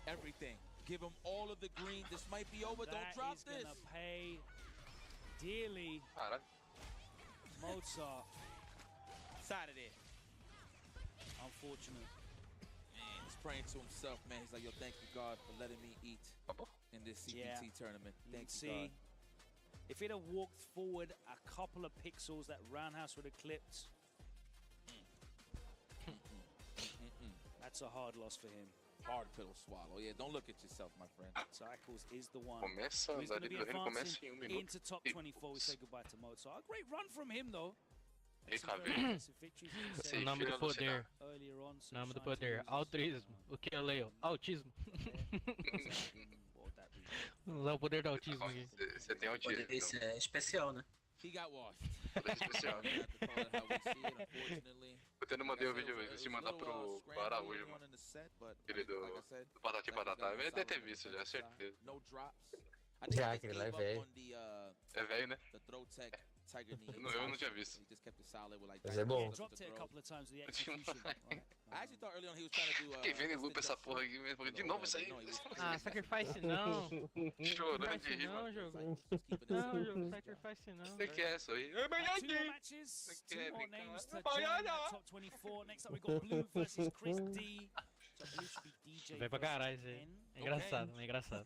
Everything. Give him all of the green. This might be over. Don't drop this. Gonna pay dearly. Mozart. Side of it. Unfortunate. Man, this praying to himself, man. He's like, yo, thank you, God, for letting me eat in this CPT tournament. Thank you, God. If it had walked forward a couple of pixels, that roundhouse would have clipped. That's a hard loss for him. Hard pill to swallow. Yeah, don't look at yourself, my friend. Cycles is the one. Começa, He's going to be ele começa advancing em minuto. into top 24. We say goodbye to Mozart. A great run from him, though. E cabelo. O nome do poder. O nome do poder. Altruísmo. O que eu leio? Autismo. Vamos usar o poder do autismo aqui. Você tem autismo. Esse é especial, né? He got washed. Poder especial. Eu até não mandei o vídeo de mandar pro Araújo, mano. Aquele do Patati Patatá. Ele deve ter visto já, certeza. Já, aquele lá é velho. É velho, né? Eu não tinha visto. Mas é bom. Fiquei vendo em loop essa porra aqui mesmo. De novo isso aí. Ah, sacrifice não. Chorando de rir, não, mano. jogo. Não, jogo, sacrifice não. Você quer essa aí? É melhor aqui. Você quer brincar? Top 24. Next up we got Blue versus Chris D. Vai pra caralho isso aí. É engraçado, é engraçado.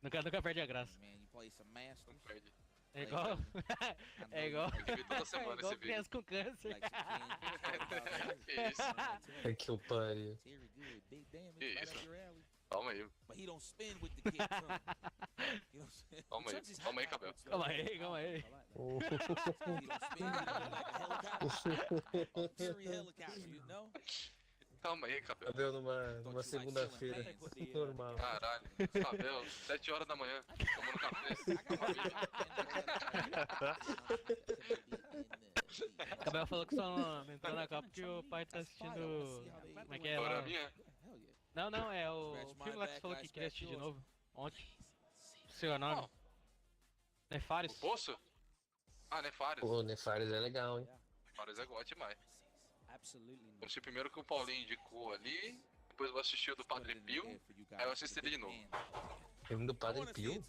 Nunca perde a graça. Não perde. É igual. É igual. Toda semana esse vídeo. Criança com câncer. Que isso? É que eu pariu. Que isso? Calma aí. Calma aí, cabelo. Calma aí. Calma aí, cabelo. Cabelo numa segunda-feira. Normal. Caralho. Cabelo, 7 horas da manhã. Tomando café. Cabelo falou que só não entrou na Copa porque o pai tá assistindo. Como é que é? Hora minha? Não, é o filme lá que você falou que queria assistir de novo. Ontem. Seu nome? Nefares. O Poço? Ah, Nefares. Pô, Nefares é legal, hein? Nefares é gote demais. Vou assistir primeiro que o Paulinho indicou ali, depois eu vou assistir o do Padre Pio, aí eu assisto ele de novo. Filme do Padre Pio?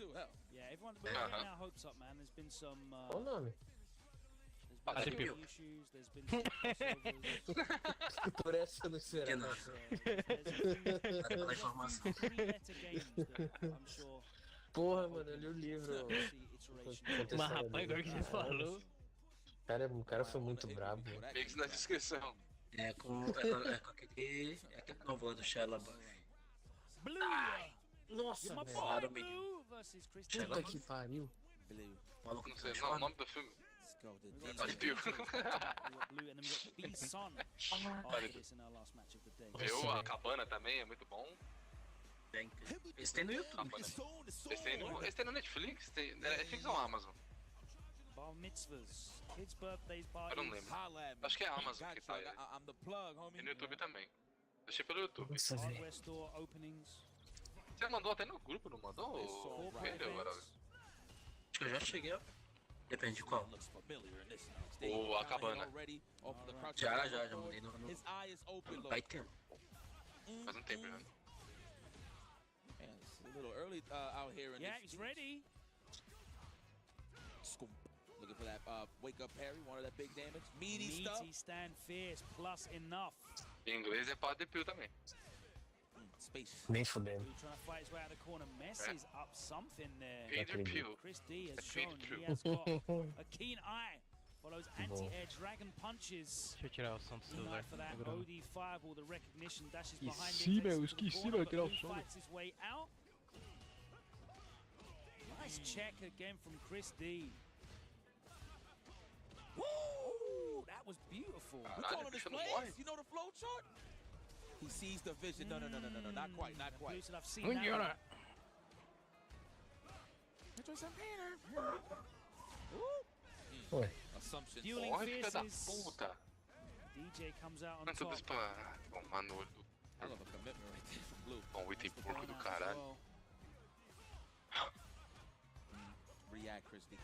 Qual o nome? Padre Pio. Por essa eu não esperava. Porra, mano, eu li o livro. Mas rapaz, agora que você falou. O cara foi muito brabo. Links na descrição. É com aquele novo lá do Shia LaBeouf. Nossa, Claro, menino. puta que pariu. Maluco Não sei, não, o nome do filme. Padre Pio. Viu? A Cabana também é muito bom. Esse tem no YouTube. Esse tem no Netflix? Tem Netflix ou Amazon? Eu não lembro. Acho que é a Amazon que tá aí. E no YouTube também. Deixei pelo YouTube. Nossa, velho. Você mandou até no grupo, não mandou? Acho que eu já cheguei, ó. Depende de qual. Ou a Cabana. Já mandei no... Vai tempo. Faz um tempo já. Yeah, he's ready. Looking for that wake up parry, one of that big damage. Meaty stand fierce, plus enough. Em inglês é Padre Pio também. Nem fudendo. Trying to fight his way out of the corner. Messes up something there. Padre Pio. Chris D has shown he has got a keen eye for those anti-air dragon punches. Deixa eu tirar o som do celular. For that OD5, all the recognition dashes behind Esqueci, meu, tirar o som. Fights his way out. Nice check again from Chris D. Woo! That was beautiful. You calling this plays? You know the flow chart? He sees the vision. No, not quite. I've seen that. Ué. Assumption. Dueling Filha da fierces. puta. DJ comes out on Não tudo top. isso pra tomar no olho. I love a commitment right there from Blue. Um item porco do caralho. React, Chris D.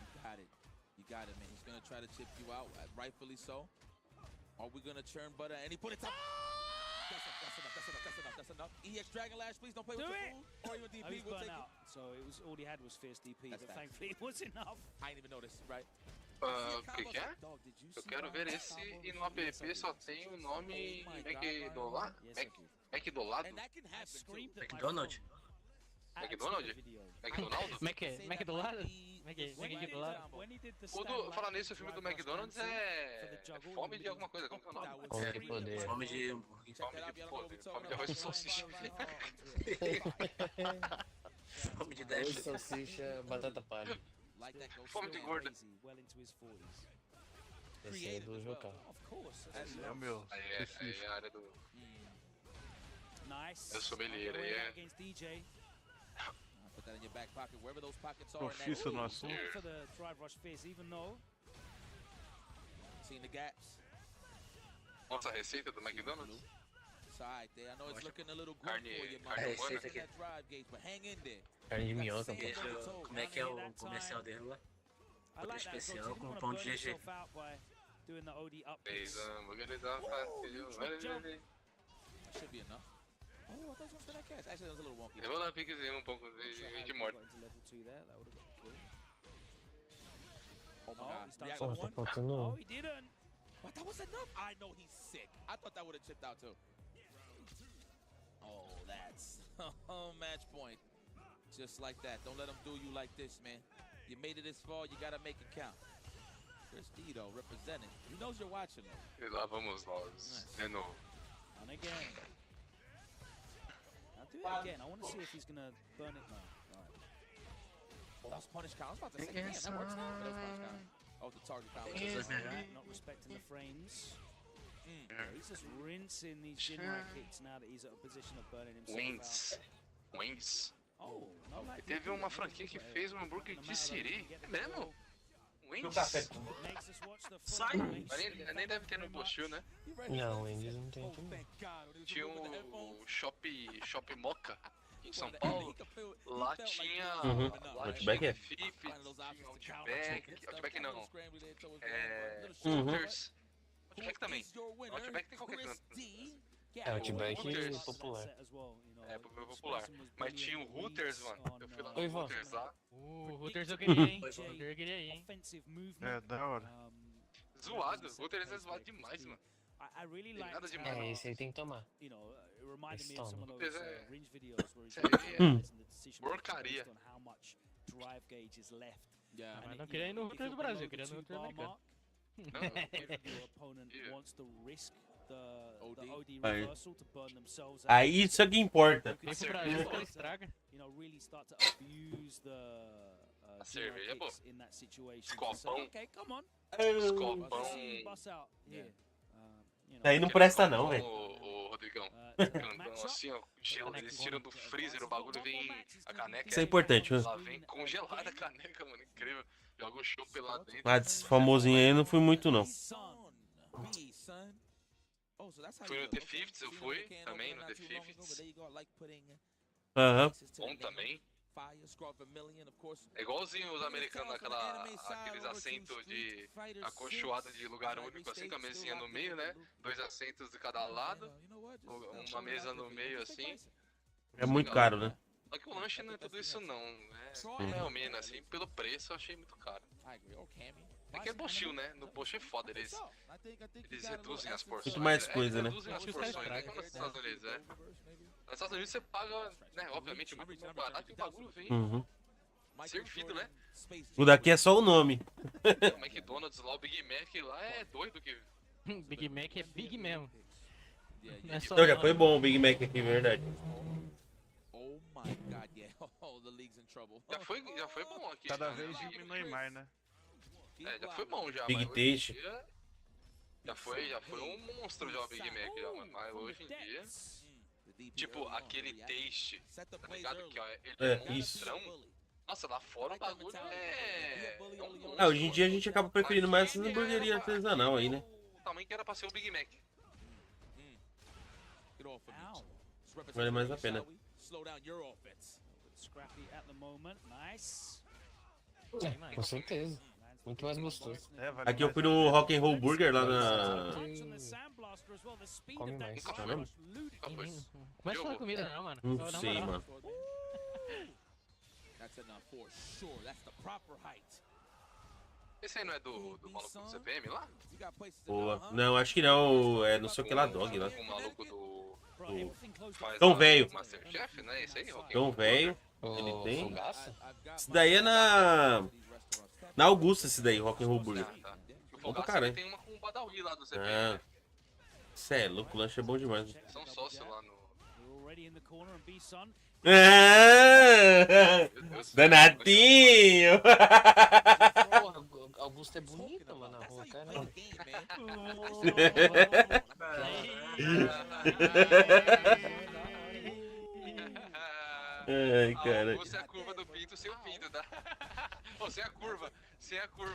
You got it, man. He's gonna try to chip you out, rightfully so. Are we gonna churn butter? And he put it top. That's enough. EX Dragon Lash, please don't play with your food. Or even DP He's will burnt take out. So it was all he had was fierce DP, That's but facts. thankfully it was enough. I didn't even notice, right? O que é? Eu quero ver esse e no app só tem o nome McDolado? McDolado? McDonald? McDonald? McDonaldo? Mac do lado? Mac do lado? Falando nisso, o filme do McDonald's é fome de alguma coisa, como que é o nome? Fome de poder. Fome de hambúrguer. Fome de arroz e salsicha. Fome de Arroz, deixe. salsicha, batata palha. Fome de gorda. Esse é do Jocão. É o meu. Aí é a área do... Eu sou sommelier, aí é... Profissa no assunto. Nossa, a receita do McDonald's? Carne Receita humana? aqui. Carne de minhoca, pô. Veja como é que é o comercial dele lá. Outra especial com pão de GG. Fez hambúrgueres da Should be enough. Oh, I thought you were for that catch. Actually, that was a little wonky. Eu vou dar um piquezinho um pouco de morte. Oh my God. Pô, tá faltando. Oh, he didn't. But that was enough. I know he's sick. I thought that would have chipped out too. Oh, that's match point. Just like that. Don't let him do you like this, man. You made it this far. You gotta make it count. There's Dito representing. He knows you're watching him. E lá vamos nós, de novo. And again. Now do it again. I want to see if he's gonna burn it now. Alright. Oh, that was punish count. I was about to say, damn, that works now. But that was punish count. Oh, the target count. Not respecting the frames. Yeah, he's just rinsing these Jinrai kicks now that he's at a position of burning himself out. Wings. Oh, no, like Teve uma franquia que fez um hambúrguer de siri. É mesmo? Wings? Sai! Mas nem deve ter no Bochil, né? Não, eles não tem aqui não. Tinha o Shop Moca em São Paulo. Lá tinha Outback é? Fifi, Outback não. Hooters. Outback também. Outback tem qualquer canto. É, Outback popular. É, popular. Mas tinha o Hooters, mano. Eu fui lá Oi, no vó. Hooters lá. Hooters eu queria, hein? Hooters eu queria ir, hein? É, da hora. Zoado. Hooters é zoado demais, mano. Tem nada demais. É, esse aí tem que tomar. Esse toma. Hooters é... porcaria. Mas não queria ir no Hooters do Brasil, eu queria ir no Hooters americano. Aí isso é que importa. Vem pro Brasil, o cara estraga. A cerveja é boa. Escopão. Aí não presta não, velho. Ô, Rodrigão. Grandão assim, ó. Gelo, eles tiram do freezer, o bagulho vem... A caneca... Isso é importante, né? Lá vem congelada a caneca, mano. Incrível. Joga o chopp lá dentro. Ah, desse famosinho aí eu não fui muito, não. Fui no The Fifths, eu fui também no The Fifths. Aham. Bom também. É igualzinho os americanos, aqueles assentos de acolchoado de lugar único, assim, com a mesinha no meio, né? 2 assentos de cada lado, uma mesa no meio, assim. É muito caro, né? Só que o lanche não é tudo isso não, é realmente, assim, pelo preço eu achei muito caro. É que é Bochil, né? No Bochil é foda, eles reduzem as porções. Muito mais coisa, né? Reduzem as porções, né? Como nos Estados Unidos, Nos Estados Unidos você paga, né, obviamente, muito mais barato e o bagulho vem servido, né? O daqui é só o nome. O McDonald's lá, o Big Mac lá é doido que... Big Mac é big mesmo. Então já foi bom o Big Mac aqui, verdade. Oh my God, yeah. Oh, the league's in trouble. Já foi bom aqui. Cada vez diminui mais, né? É, já foi bom já, Big mas hoje em Taste. dia... Já foi um monstro já o Big Mac já, mano. Mas hoje em dia... Tipo, aquele taste, tá ligado? Que ele é monstrão. Nossa, lá fora o bagulho é... Hoje em dia a gente acaba preferindo mais essa hamburgueria artesanal aí, né? O tamanho que era pra ser o Big Mac. Vale mais a pena. Com certeza. Muito mais gostoso. Aqui eu fui no Rock and Roll Burger lá na... Come mais. Caramba. Mas não é comida não, mano. Não sei, mano. Esse aí não é do maluco do CPM lá? Boa. Não, acho que não. É não sei o que lá, Dog lá. O maluco do... Tão velho. Masterchef, né? Esse aí, Rock. Tão velho. Ele tem. Fogaça? Isso daí é na Augusta, esse daí, Rock'n'Roll Burger. Tá. O Bom pra Fogaça caralho. tem uma com o Badawi lá do CPM, Ah. né? Cê é louco, o lanche é bom demais. São sócios lá no... Danadinho! Porra, Augusto é bonito, mano, na rua, cara. Ai, cara. Augusto é a curva do pinto sem o pinto, tá? Ou sem a curva. Sem a curva.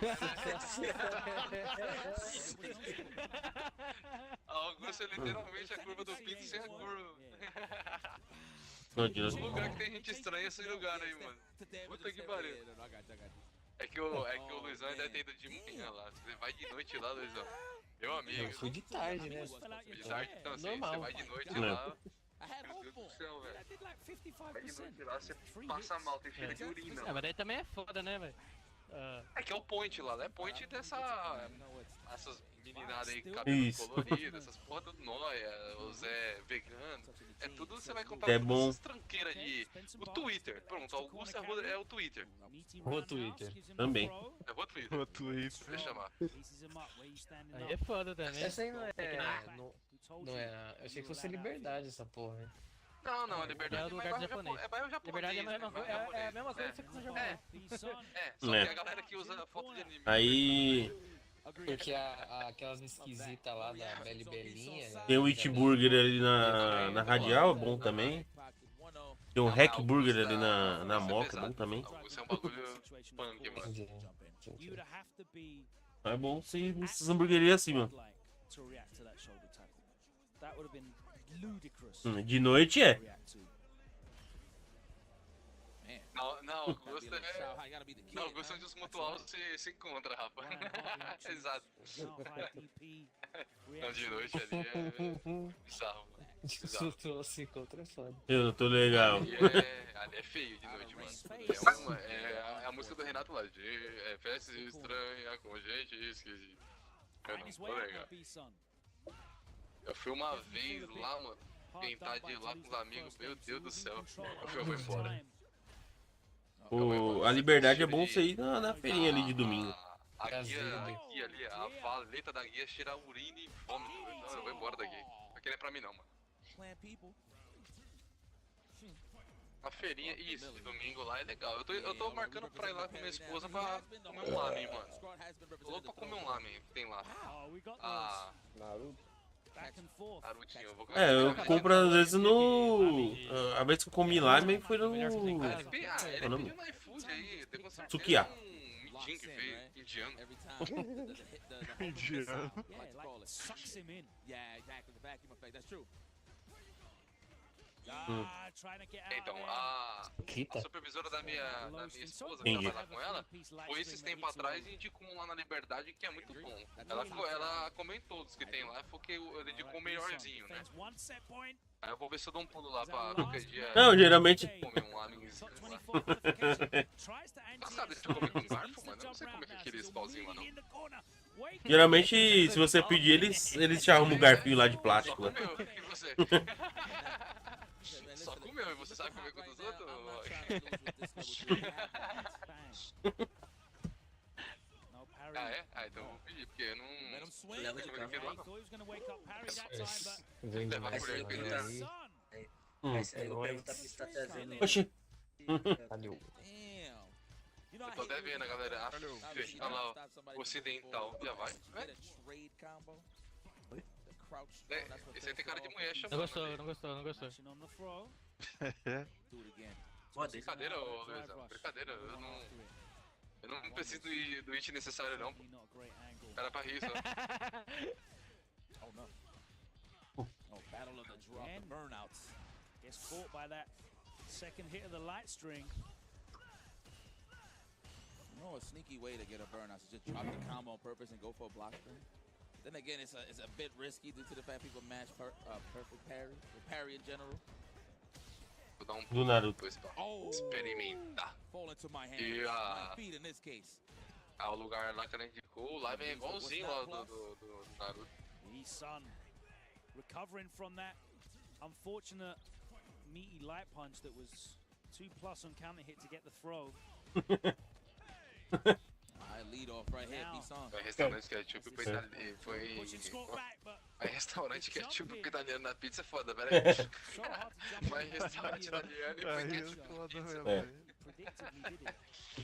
Augusto é literalmente a curva do pinto sem a curva. Não adianta. Um lugar que tem gente estranha esse lugar aí, mano. Puta que pariu. É que o Luizão deve ter ido de manhã lá. Você vai de noite lá, Luizão. Meu amigo. Eu fui de tarde, né? De tarde, então assim, Normal. você vai de noite lá. Meu Deus do céu, velho. Vai de noite lá, você passa mal, tem cheiro de urina. Mas daí também é foda, né, velho? É que é o point lá, né? Point essas meninadas aí, cabelo colorido, essas porra do nóia, os veganos. É tudo você vai encontrar É bom. essas tranqueiras de... O Twitter, pronto, Augusto é o Twitter. O Twitter. Também. É o Twitter. O Twitter. Deixa eu chamar. Aí é foda também. Essa aí não é. Eu achei que fosse liberdade essa porra, né? Não, a liberdade é o lugar japonês. É bairro japonês. Liberdade é a mesma coisa que você usa japonês. Só que a galera que usa foto de anime. Aí Porque aquelas esquisitas lá da Beli Belinha. tem o It Burger ali na Radial, é bom também. Tem o Hack Burger ali na Moca, é bom também. Isso é um bagulho punk, mano. É bom ser nessas hamburguerias assim, mano. De noite é. Não, Augusto é onde os mutual se encontram, rapaz. Exato. Não, de noite ali é bizarro, mano. Mutual se encontra é foda. Eu tô legal. Ali é feio de noite, mano. É a música do Renato lá. Festa estranha com gente esquisita. Eu não tô legal. Eu fui uma vez lá, mano, tentar de ir lá com os amigos, meu Deus do céu. Eu fui embora. A Liberdade é bom você ir na feirinha ali de domingo. A guia ali, a valeta da guia cheira urina e vômito. Então eu vou embora daqui. Aqui não é pra mim não, mano. A feirinha, isso, de domingo lá é legal. Eu tô marcando pra ir lá com minha esposa pra comer um lamen, mano. Tô louco pra comer um lamen que tem lá. Narutinho, eu vou comer. Eu compro às vezes no... A vez que eu comi lá, foi no... Ele pediu no iFood aí. Sukiá. Midinho que veio, indiano. Indiano. Então, a supervisora da minha esposa, que trabalha com ela, foi esses tempos atrás e indicou um lá na Liberdade que é muito bom. Ela comentou dos que tem lá, porque ele indicou o melhorzinho, né? Aí eu vou ver se eu dou um pulo lá pra qualquer dia. Não, geralmente... Comer um lamenzinho lá. Cansado de comer com garfo, mano? Eu não sei comer com aqueles pauzinhos lá, não. Geralmente, se você pedir, eles te arrumam um garfinho lá de plástico. Só comeu, e você? Só comeu, e você sabe comer com os outros? Ah, é? Ah, então eu vou pedir, porque eu não leva de comer daquele lá, não. Vem levar por ele, porque Aí eu perguntar pra você tá trazendo. Oxi. Valeu. Eu tô até vendo a galera. Olha lá, o ocidental. Já vai. Esse aí tem cara de mulher chamando. Não gostou. Brincadeira, ô Luizão. Brincadeira, eu não preciso do hit necessário, não. Era pra rir só. Battle of the drop, the burnouts. Gets caught by that second hit of the light string. You know, a sneaky way to get a burnout is just drop the combo on purpose and go for a block string. Then again, it's a bit risky due to the fact people match perfect parry, or parry in general. Vou dar um do Naruto. Experimenta. Fall into my hand. E My feet in this case. Ah, o lugar lá que ela indicou, o live é igualzinho lá do Naruto. Sun recovering from that unfortunate meaty light punch that was 2+ on counter hit to get the throw. Lead off right here, B-Song. Vai restaurante ketchup pro italiano. Vai restaurante ketchup pro italiano na pizza é foda, velho. Vai restaurante italiano e põe ketchup na pizza.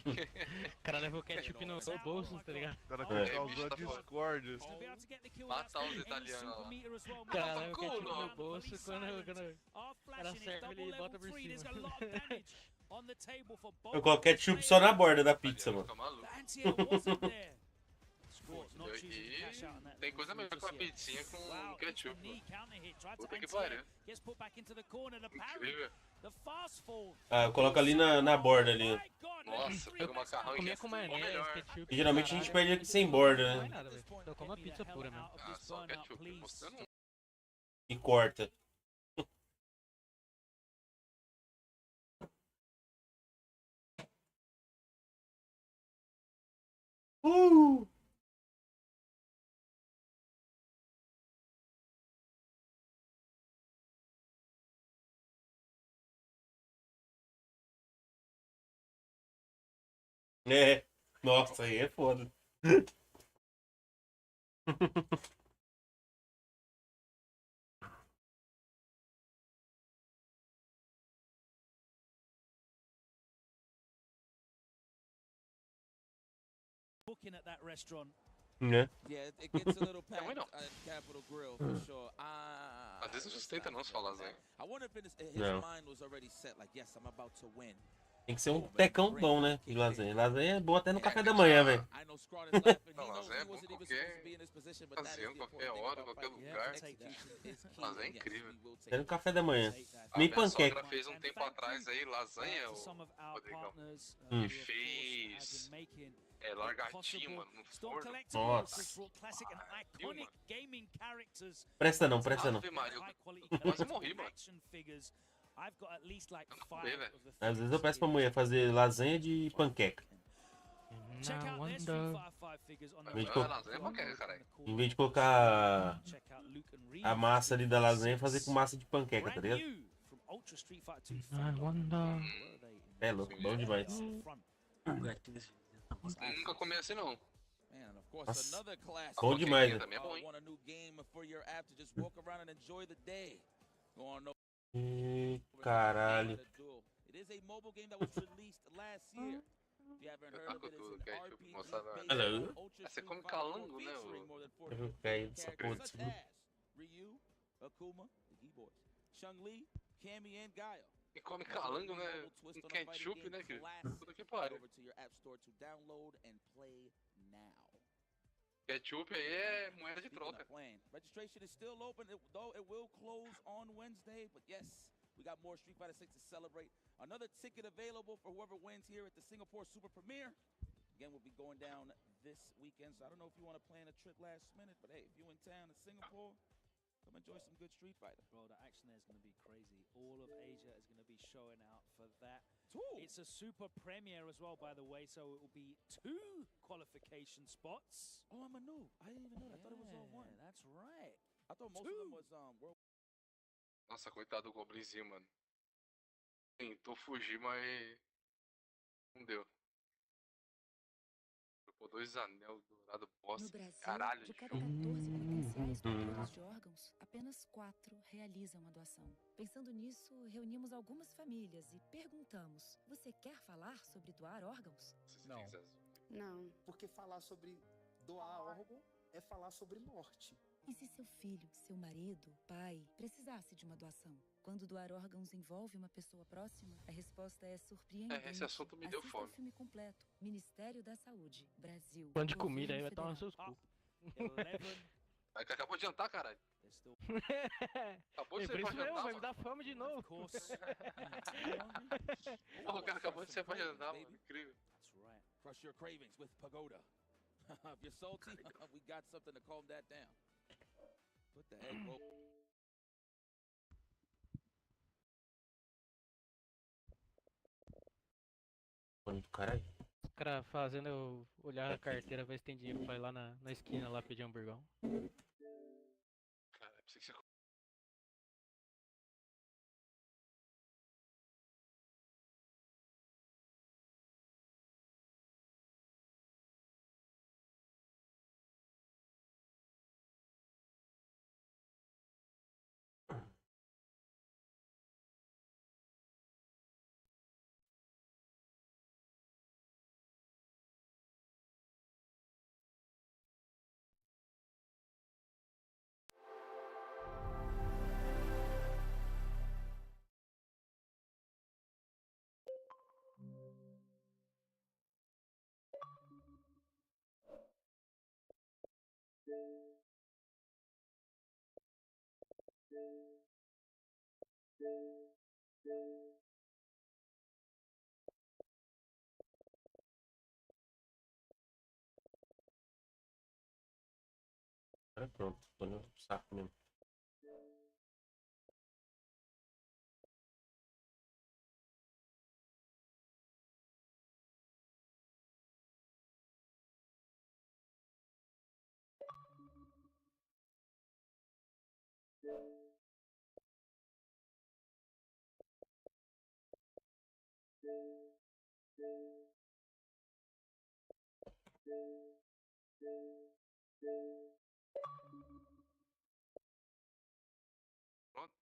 O cara levou ketchup no bolso, tá ligado? O cara causou a discórdia. Matar os italianos lá. O cara leva ketchup no bolso quando o cara serve ele bota por cima. Eu coloco ketchup só na borda da pizza, mano. E tem coisa melhor com a pizzinha com ketchup, mano. Puta que pariu. Incrível. Ah, eu coloco ali na borda ali. Nossa, pega o macarrão e com maionese, ketchup. E geralmente a gente pede aqui sem borda, né? Não é nada, velho. Só como a pizza pura mesmo. Ah, só ketchup, mostrando. E corta. É, nossa, aí é foda. Looking at that restaurant. Né? Yeah, it gets a little packed at Capital Grill for sure. Às vezes não sustenta não só lasanha. I wonder if his Não. mind was already set, like, yes, I'm about to win. Tem que ser um tecão bom, né? De lasanha. Lasanha é boa até no café da manhã, velho. Não, lasanha é bom qualquer ocasião, qualquer hora, qualquer lugar. Lasanha é incrível. Até no café da manhã. A Nem minha panqueca. sogra fez um tempo atrás aí lasanha, Rodrigão. E fez largatinho, mano, no forno. Nossa. Presta não, presta não. Ave Maria, eu quase morri, mano. Às vezes eu peço pra mulher fazer lasanha de panqueca. Em vez de colocar a massa ali da lasanha, fazer com massa de panqueca, tá ligado? É louco, bom demais. Nunca comi assim não. Nossa, bom demais, né? Caralho. Hello. Você come calango, né? Eu vou cair dessa porra. E come calango, né? Com ketchup, né? Puta que pariu. Ketchup aí é moeda de troca. Registration is still open, though it will close on Wednesday. But yes, we got more Street Fighter 6 to celebrate. Another ticket available for whoever wins here at the Singapore Super Premiere. Again, we'll be going down this weekend. So I don't know if you want to plan a trip last minute, but hey, if you're in town in Singapore, come enjoy some good Street Fighter. Bro, the action there is going to be crazy. All of Asia is going to be showing out for that. It's a super premiere as well, by the way, so it will be 2 qualification spots. Oh, I'm a noob. I didn't even know that. I thought it was all 1. That's right. I thought most of them was world. Nossa, coitado do Goblinzinho, mano. Tentou fugir, mas não deu. Trocou 2 anel dourado bosta. No Brasil, Caralho, de cada 14 potenciais doadores de órgãos, apenas 4 realizam a doação. Pensando nisso, reunimos algumas famílias e perguntamos: você quer falar sobre doar órgãos? Não. Não. Porque falar sobre doar órgão é falar sobre morte. E se seu filho, seu marido, pai, precisasse de uma doação? Quando doar órgãos envolve uma pessoa próxima, a resposta é surpreendente. Esse assunto me deu fome. O filme completo. Ministério da Saúde, Brasil. Plano de comida aí vai tomar seus cu. Aí que acabou de jantar, caralho. Acabou de sair pra jantar, vai me dar fome de novo. O cara acabou de sair pra jantar, mano. Incrível. Crush your cravings with Pagoda. If you're salty, we got something to calm that down. Put the egg roll. Mano do caralho. caras fazendo eu olhar a carteira, ver se tem dinheiro pra ir lá na esquina lá pedir um hamburgão. Cara, precisa que você... Pronto, tô no saco mesmo. Pronto.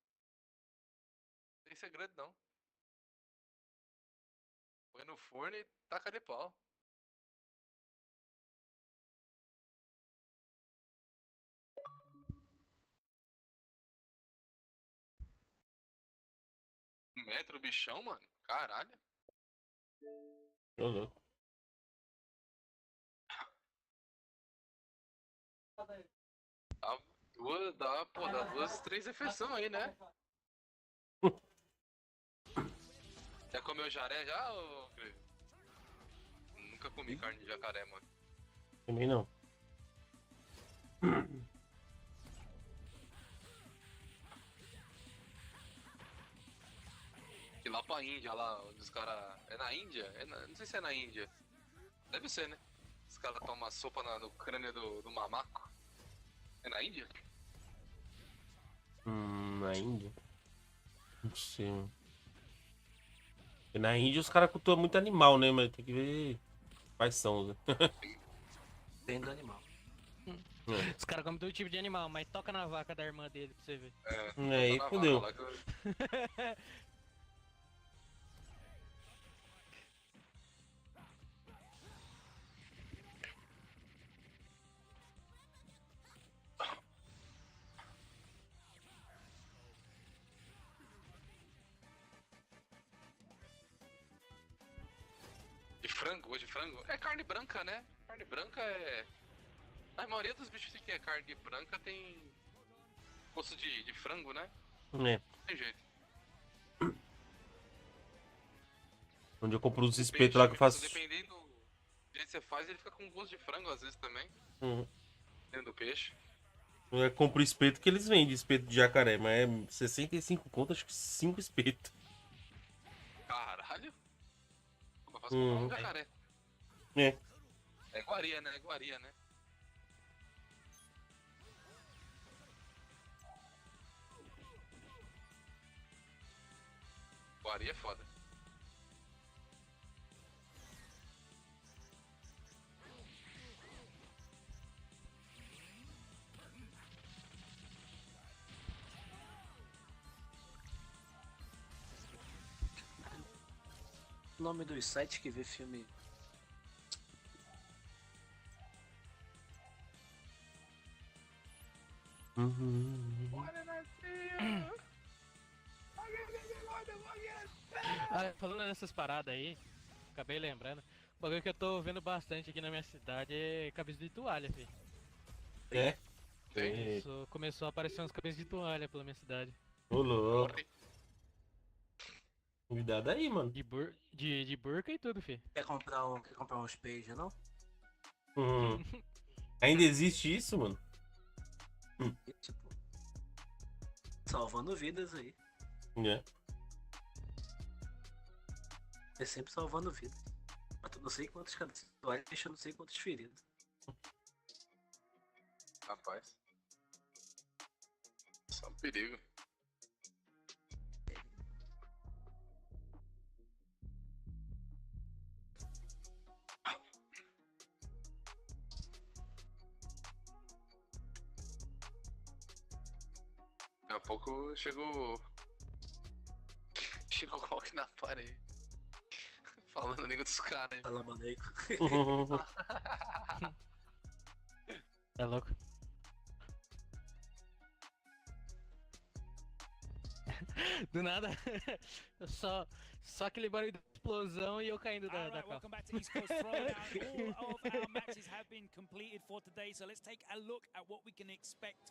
Não tem segredo não. Põe no forno e taca de pau. Um metro, bichão, mano. Caralho. Ô, louco. Dá 2, 3 refeições aí, né? Já comeu jaré já, ô Cleide? Nunca comi carne de jacaré, mano. Também não. E lá pra Índia, lá, onde os caras... É na Índia? Não sei se é na Índia. Deve ser, né? Os caras tomam sopa no crânio do mamaco. É na Índia? Na Índia? Não sei, mano. E na Índia os caras cultuam muito animal, né? Mas tem que ver quais são, né? Tem do animal. Os caras comem todo tipo de animal, mas toca na vaca da irmã dele pra você ver. Aí fodeu. De frango? É carne branca, né? Carne branca é... A maioria dos bichos que é carne branca tem gosto de frango, né? É. Não tem jeito. Onde eu compro uns espetos lá que eu faço. Dependendo do jeito que você faz, ele fica com gosto de frango às vezes também. Dentro do peixe. Eu compro espeto que eles vendem, espeto de jacaré, mas é 65 conto, acho que 5 espetos. Caralho! Eu faço comprar um jacaré. É. É iguaria, né? É iguaria, né? Iguaria é foda. O nome dos sites que vê filme. Falando nessas paradas aí, acabei lembrando. O bagulho que eu tô vendo bastante aqui na minha cidade é cabeça de toalha, filho. É? Começou a aparecer umas cabeças de toalha pela minha cidade. Ô, louco. Cuidado aí, mano. De burca e tudo, filho. Quer comprar uns page, não? Ainda existe isso, mano? Tipo, salvando vidas aí. É. É sempre salvando vidas. matou não sei quantos caras e deixou não sei quantos feridos. Rapaz. Isso é um perigo. Daqui a pouco chegou. Chegou o Rock na parede. Falando língua dos caras. Fala, maneco. É louco. Do nada, só aquele barulho de explosão e eu caindo da carro. Welcome back to East Coast Throwdown. All of our matches have been completed for today, so let's take a look at what we can expect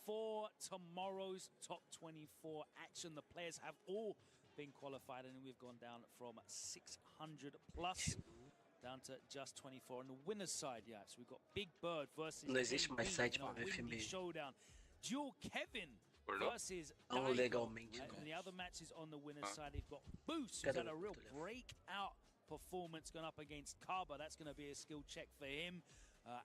for tomorrow's top 24 action. The players have all been qualified, and we've gone down from 600 plus down to just 24. On the winner's side, yeah, so we've got Big Bird versus Não existe mais site para ver filme. Showdown. Dual Kevin versus Não, legalmente. And the other matches on the winner's side, they've got Boost, who's had a real breakout performance going up against Kaba. That's going to be a skill check for him.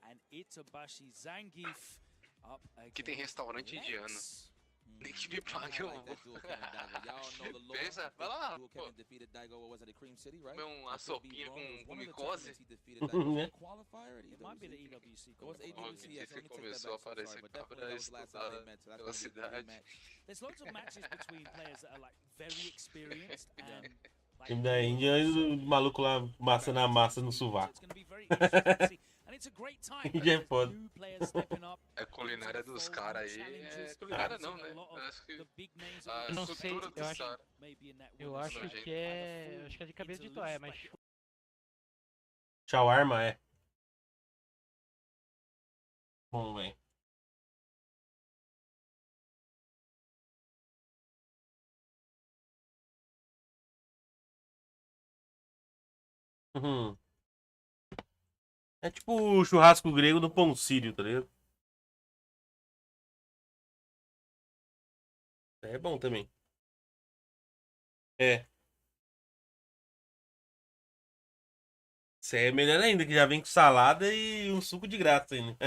And Itabashi Zangief up against Aqui tem restaurante indiano. Nem que me pague Pensa, vai lá, pô. Comer uma sopinha com micose. Você começou a aparecer cabra estudada pela cidade. There's lots of matches between players that are like very experienced and Time da Índia e o maluco lá massa na massa no sovaco. Índia é foda. A culinária dos caras aí é culinária não, né? Acho que a não sei, estrutura dos caras. Eu acho que é de cabeça de toalha, mas Shawarma é. Bom, velho. É tipo o churrasco grego do pão sírio, tá ligado? É bom também. É. Isso é melhor ainda, que já vem com salada e um suco de graça ainda.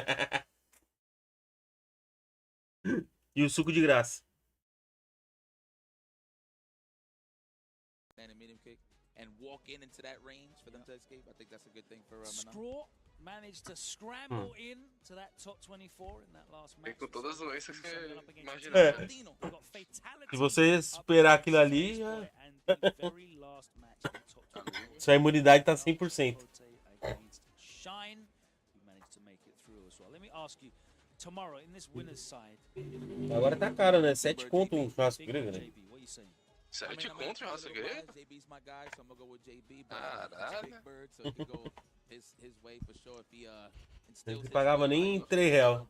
E o suco de graça. And walk into that range for them to escape. I think that's a good thing for Straw managed to scramble in to that top 24 in that last match. Com todas as doenças que você imagina. Se você esperar aquilo ali, sua imunidade tá 100%. Shine, you managed to make it through as well. Let me ask you, tomorrow in this winner's side. Agora tá caro, né? 7 conto um churrasco grego, né? 7 contra o raça grega? Caralho. Ele não pagava nem R$3.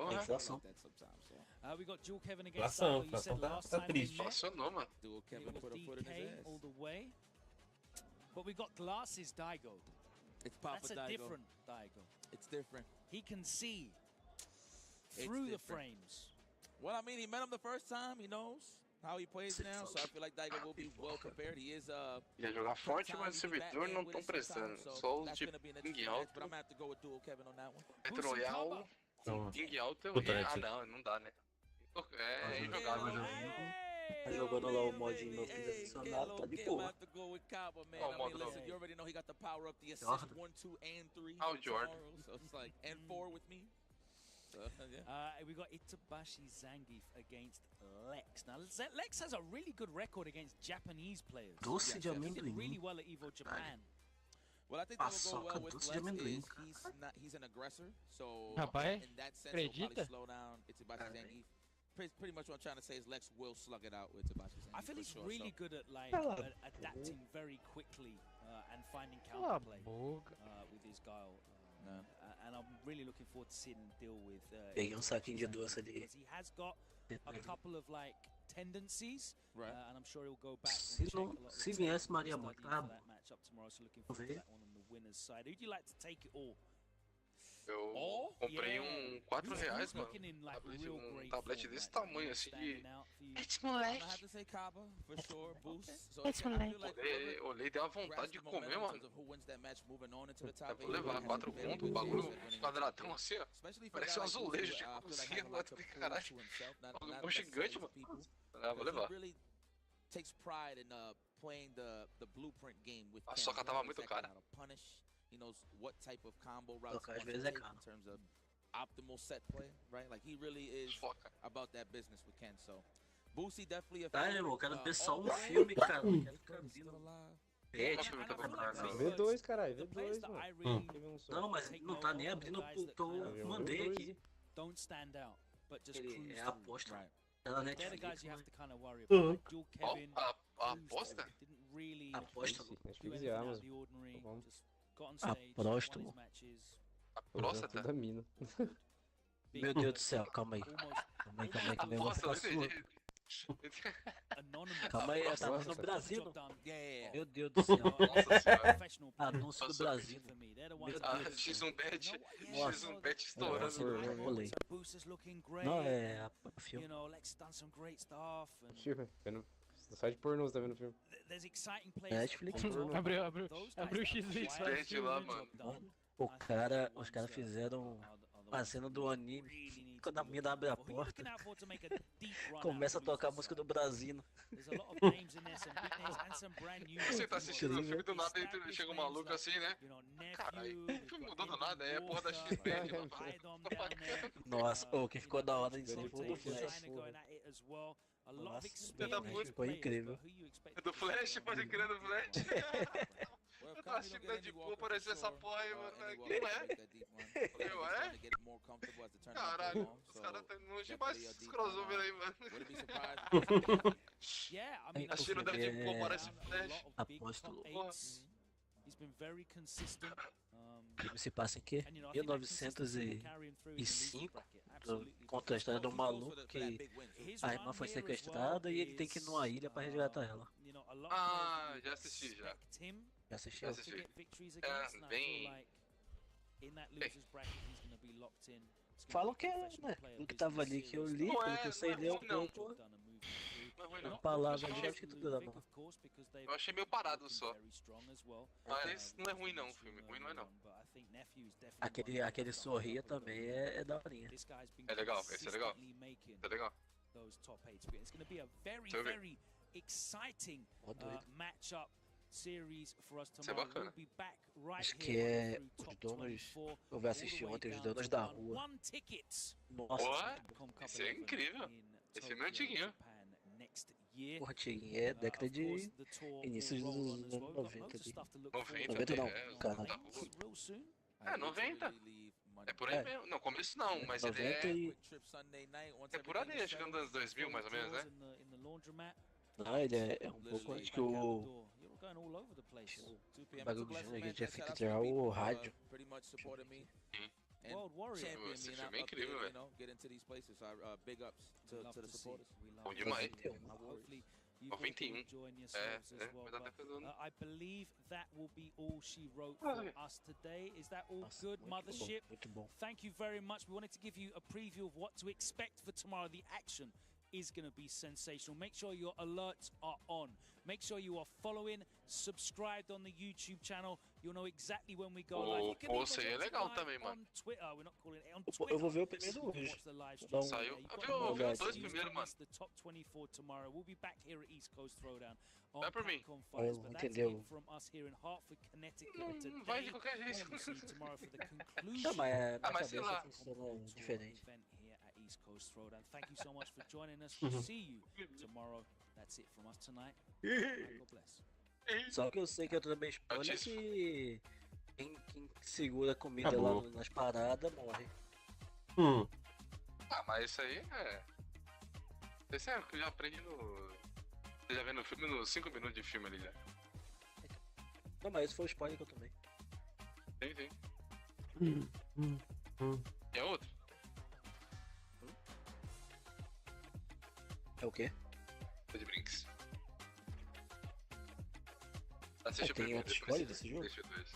Inflação. Inflação tá triste. Inflacionou, mano. But we got glasses Daigo. That's a different Daigo. It's different. He can see through the frames. Well, I mean, he met him the first time. He knows how he plays now, so I feel like Daigo will be well prepared. He is Ia jogar forte, mas os servidores não estão prestando. Só os de ping alto. Battle Royale com ping alto é não dá, né? É injogável. Tá jogando lá o modinho novo que adicionado, tá de boa. Ó, o modo novo. Ah, o Jordan. We got Itabashi Zangief against Lex. Now, Lex has a really good record against Japanese players. Doce de He did amendoim. really well at Evo Japan. Well, I think that will go well with Lex is he's an aggressor, so Rapaz, in that sense he'll probably acredita? slow down Itabashi Zangief. Pretty much what I'm trying to say is Lex will slug it out with Itabashi Zangief. I feel he's really good at like adapting very quickly and finding counterplay with his guile. And I'm really looking forward to seeing him deal with. Peguei saquinho de doce ali. He has got a couple of like tendencies, right? And I'm sure he'll go back. Se viesse Maria Mortada, that matchup tomorrow, so looking forward to that one on the winner's side. Who'd you like to take it all? Eu Comprei um R$4, mano. Um tablete desse tamanho, assim, de... Esse moleque. Esse moleque. Olhei, deu uma vontade de comer, mano. Vou levar 4 contos, o bagulho quadradão assim, ó. Parece um azulejo de cozinha, mano. Caralho. Um gigante, mano. Ah, vou levar. A soca tava muito cara. Às vezes é caro. Optimal set play, right? Like he really is about that business with Ken. So, Boosie definitely a tá, irmão, eu quero ver só um filme, cara. Eu quero ficar vendo pet, V2, caralho, V2, mano. Não, mas não tá nem abrindo, eu mandei aqui. Ele é a aposta. Ela Netflix. A aposta? Aposta. Netflix e Amazon. Aposto. A próstata? Da mina. Meu Deus do céu, calma aí. Calma aí, que o negócio tá surdo. Calma aí, tá no Brasil. Meu Deus do céu. Nossa senhora. Anúncio do Brasil. X1Bet. X1Bet estourando. Não, é filme. Vendo no site pornô, você tá vendo o filme? Netflix. Abriu o X-Video lá, mano. Os caras fizeram a cena do anime. Quando a mina abre a porta, começa a tocar a música do Brasil. Você tá assistindo o filme do nada e chega um maluco assim, né? Caralho, o filme mudou do nada, é a porra da XP. Nossa, o que ficou da hora disso aí foi do Flash. Nossa, ficou incrível. Do Flash, pode crer do Flash. Eu tava assistindo Deadpool, apareceu essa porra aí, mano. Quem é? Eu é? Caralho, os caras tá indo longe demais esses crossover aí, mano. Assistindo Deadpool, aparece Flash. Apóstolo. Porra. Se passa em quê? 1905, conta a história de um maluco que a irmã foi sequestrada e ele tem que ir numa ilha pra resgatar ela. Ah, já assisti já. Já assistiu? É, bem... Falam que é, né? O que tava ali que eu li, pelo que eu sei ler um pouco. A palavra ali acho que tudo dá bom. Eu achei meio parado só. Mas não é ruim não, o filme. Ruim não é não. Aquele sorria também é daorinha. É legal, esse é legal. É legal. Isso é bacana. Acho que é os donos. Eu vi assistir ontem, os donos da rua. Nossa, esse é incrível. Esse filme é antiguinho. Porra, antiguinho, é década de início dos anos 90 ali. 90 não, caralho. É, 90. É por aí mesmo. Não, começo não, mas ele é... É por ali, acho que é nos anos 2000 mais ou menos, né? Não, ele é um pouco antes que o bagulho de Júnior que a gente tinha feito tirar o rádio. Esse filme é incrível, velho. Bom demais. 91. Vai dar tempo do... I believe that will be all she wrote for us today. Is that all good, Mothership? Thank you very much. We wanted to give you a preview of what to expect for tomorrow. The action is going to be sensational. Make sure your alerts are on. Make sure you are following, subscribed on the YouTube channel. You'll know exactly when we go live. O Esse é legal também, mano. Eu vou ver o primeiro hoje. Saiu. Eu vi os dois primeiros, mano. Vai por mim. Entendeu? Não vai de qualquer jeito. Não, mas sei lá. Diferente. East Coast Throwdown. Thank you so much for joining us. We'll see you tomorrow. That's it from us tonight. God bless. Só que eu sei que eu também spoiler que quem segura a comida lá nas paradas morre. Ah, mas isso aí é... Isso é o que eu já aprendi no... Você já vê no filme, nos 5 minutos de filme ali já. Não, mas esse foi o spoiler que eu tomei. Tem. É outro? É o quê? Tô de brinks. Assiste o tem primeiro, outro spoiler desse jogo? Deixa o dois.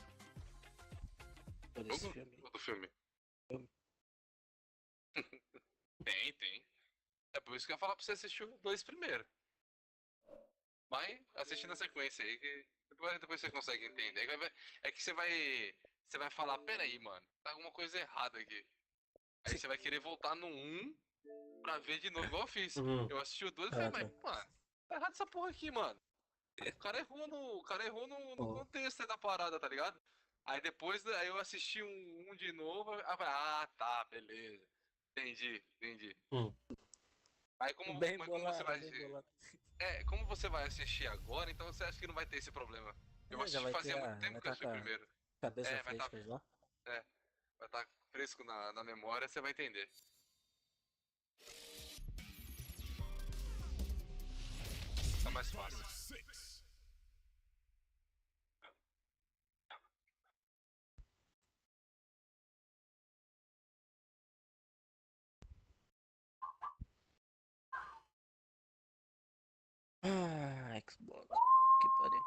Desse filme? Outro filme. Tem. É por isso que eu ia falar pra você assistir os 2 primeiro. Vai assistir na sequência aí, que depois você consegue entender. É que você vai falar, peraí, mano, tá alguma coisa errada aqui. Aí você vai querer voltar no 1 pra ver de novo, igual eu fiz. Eu assisti o 2 e falei, mas, mano, tá errado essa porra aqui, mano. O cara errou no contexto aí da parada, tá ligado? Aí depois aí eu assisti um de novo, aí eu falei, tá, beleza. Entendi. Aí como você vai. Como você vai assistir agora, então você acha que não vai ter esse problema. Eu assisti fazia muito tempo que eu assisti primeiro. Cabeça fresca já? Vai estar fresco na memória, você vai entender. Tá mais fácil. Xbox. Que pariu.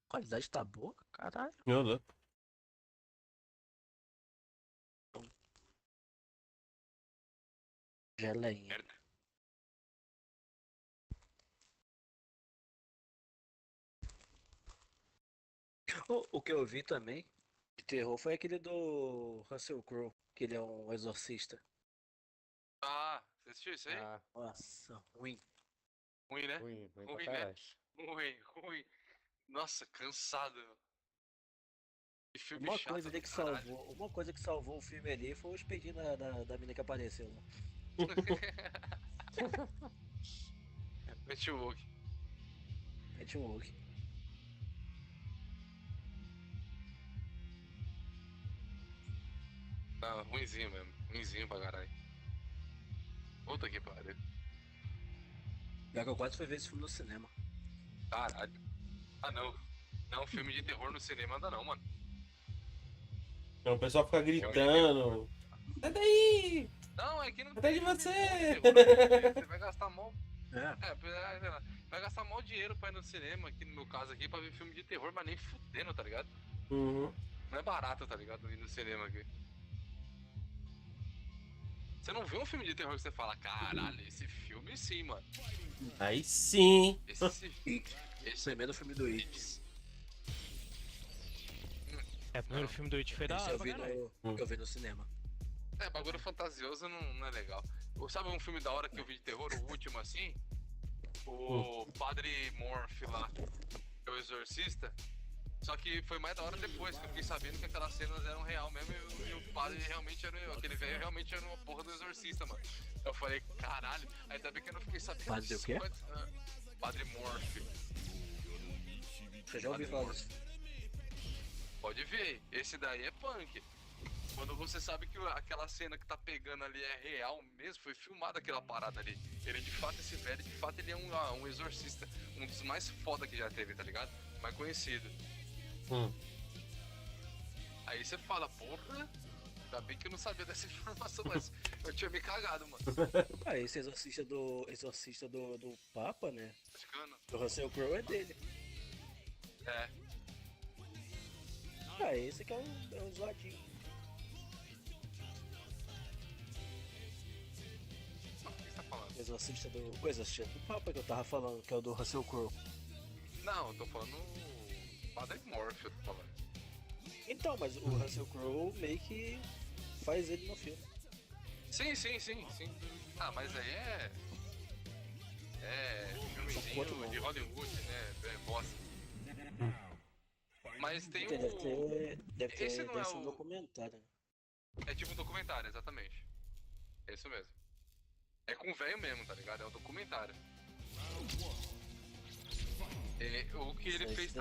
A qualidade tá boa, caralho. Meu Deus. Geleinha. O que eu vi também de terror foi aquele do Russell Crowe, que ele é um exorcista. Ah, você assistiu isso aí? Nossa, ruim. Ruim, né? Ruim pra Ruim, né? caralho. Ruim. Nossa, cansado. Que filme Uma chato coisa ali do que caralho. salvou, uma coisa que salvou o filme ali foi os peitinhos da mina que apareceu lá. Mete o Woke. Mete um look. Não, ruinzinho mesmo. Ruinzinho pra caralho. Puta que pariu. Já que eu quase fui ver esse filme no cinema. Caralho. Ah, não. Não, filme de terror no cinema anda não, mano. Não, o pessoal fica gritando. Sai daí! Não, é que não Até de você! Você vai gastar mal. Vai gastar mal dinheiro pra ir no cinema, aqui no meu caso aqui, pra ver filme de terror, mas nem fudendo, tá ligado? Não é barato, tá ligado? Ir no cinema aqui. Você não vê um filme de terror que você fala, caralho, esse filme sim, mano. Aí sim! Esse é mesmo filme do It. O primeiro filme do It foi da hora, eu vi no cinema. Bagulho fantasioso não é legal. Sabe um filme da hora que eu vi de terror, o último assim? O Padre Morph lá, que é o exorcista. Só que foi mais da hora depois, que eu fiquei sabendo que aquelas cenas eram real mesmo e o padre realmente era, aquele velho realmente era uma porra do exorcista, mano. Eu falei, caralho, ainda bem que eu não fiquei sabendo. Padre o quê? Padre Morph. Você já ouviu falar disso? Pode ver, esse daí é punk. Quando você sabe que aquela cena que tá pegando ali é real mesmo, foi filmada aquela parada ali. Ele de fato, esse velho, de fato ele é um exorcista, um dos mais foda que já teve, tá ligado? Mais conhecido. Aí você fala, porra, ainda bem que eu não sabia dessa informação, mas eu tinha me cagado, mano. Esse exorcista do Papa, né? Do Russell Crowe é dele. Esse que é um zoadinho. O exorcista do Papa que eu tava falando, que é o do Russell Crowe. Não, eu tô falando o Padre Morph, eu tô falando. Então, mas o Russell Crowe meio que faz ele no filme. Sim. Ah, mas aí é filmezinho de Hollywood, né? É bosta. Mas tem Deve ter esse não é um documentário. É tipo um documentário, exatamente. É isso mesmo. É com o velho mesmo, tá ligado? É um documentário. O que ele fez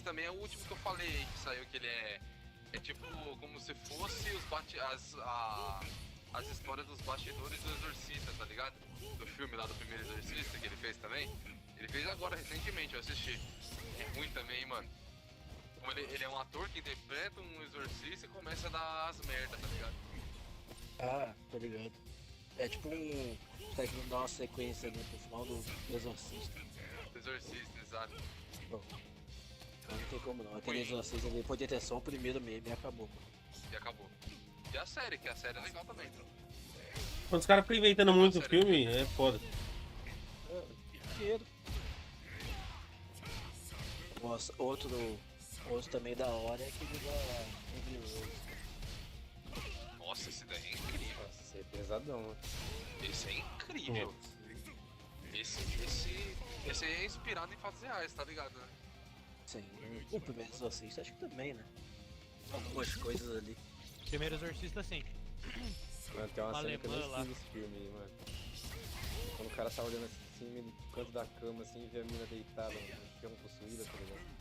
também é o último que eu falei aí, que saiu, que ele é tipo como se fosse as histórias dos bastidores do Exorcista, tá ligado? Do filme lá do primeiro Exorcista que ele fez também. Ele fez agora, recentemente, eu assisti. É ruim também, mano. Como ele é um ator que interpreta um exorcista e começa a dar as merdas, tá ligado? Tô ligado. É tipo um... Os caras que vão dar uma sequência ali pro final do Exorcista. Exorcista, exato. Bom, não tem como não. Aquele Exorcista ali podia ter só o primeiro meme e acabou. E acabou. E a série, que a série é legal também. Quando os caras ficam inventando muito o filme, é foda. Dinheiro. Nossa, outro também da hora é aquele da Angry Rose. Nossa, esse daí é incrível. Nossa, esse é pesadão, né? Esse é incrível. Esse é inspirado em fatos reais, tá ligado, né? Sim, o primeiro Exorcista acho que também, né? Algumas coisas ali. Primeiro Exorcista, sim. Mano, tem uma cena que eu não lá. esqueci desse filme aí, mano. Quando o cara tá olhando assim no canto da cama, assim, e vê a mina deitada no chão possuída, tá ligado?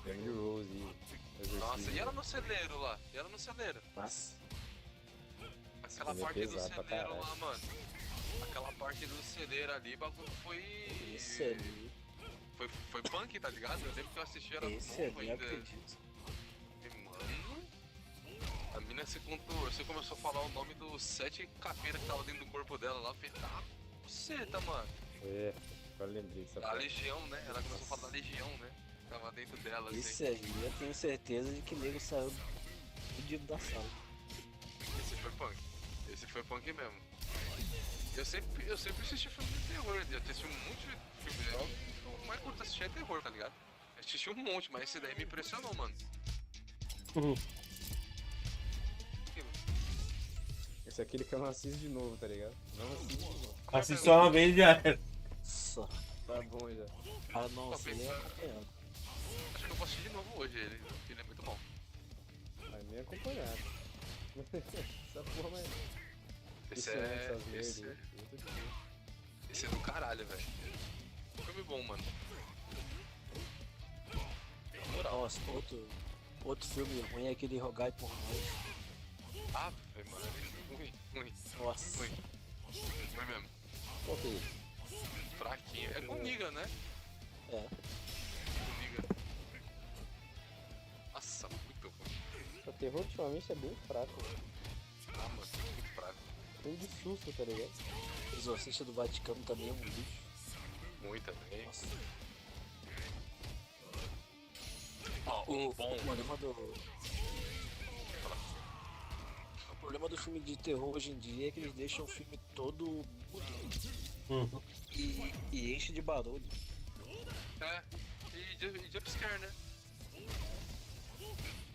Emily Rose e Nossa, e ela no celeiro lá? E ela no celeiro? Nossa. Aquela parte do celeiro lá, mano. Aquela parte do celeiro ali, bagulho foi... Esse ali... Foi punk, tá ligado? Eu lembro que eu assisti, era esse novo ali, ainda. acredito. E, mano... A mina você começou a falar o nome dos 7 capeiras que tava dentro do corpo dela lá. Eu falei, tá, buceta, mano. É, eu lembrei dessa A legião, né? Ela começou a falar da legião, né? Tava dentro dela, assim. Esse aí eu tenho certeza de que o nego saiu fudido da sala. Esse foi punk. Esse foi punk mesmo. Eu sempre assisti filme de terror. Eu assisti um monte de filme. O mais curto assistir é terror, tá ligado? Eu assisti um monte, mas esse daí me impressionou, mano. Esse é aquele que eu não assisto de novo, tá ligado? Não assisto de novo. Assiste só uma vez e já era. Só. Tá bom já. Ah, não, você nem acompanhando. Acho que eu vou assistir de novo hoje ele é muito bom. Vai meio acompanhado. Essa porra, mas... Esse é do caralho, velho. Filme bom, mano. Nossa, outro filme ruim é aquele Rogai por Nós. Ah, mano, ruim. Nossa. Ruim mesmo. Qual que é isso? Fraquinho. É com Niga, né? É. Com Niga. Nossa, muito ruim. O terror ultimamente é bem fraco, velho. Ah, mano, muito fraco. Tem de susto, tá ligado? O Exorcista do Vaticano também é um lixo. Muito também. Nossa. O problema do filme de terror hoje em dia é que eles deixam o filme todo mudo e enche de barulho. É, e jumpscare, né?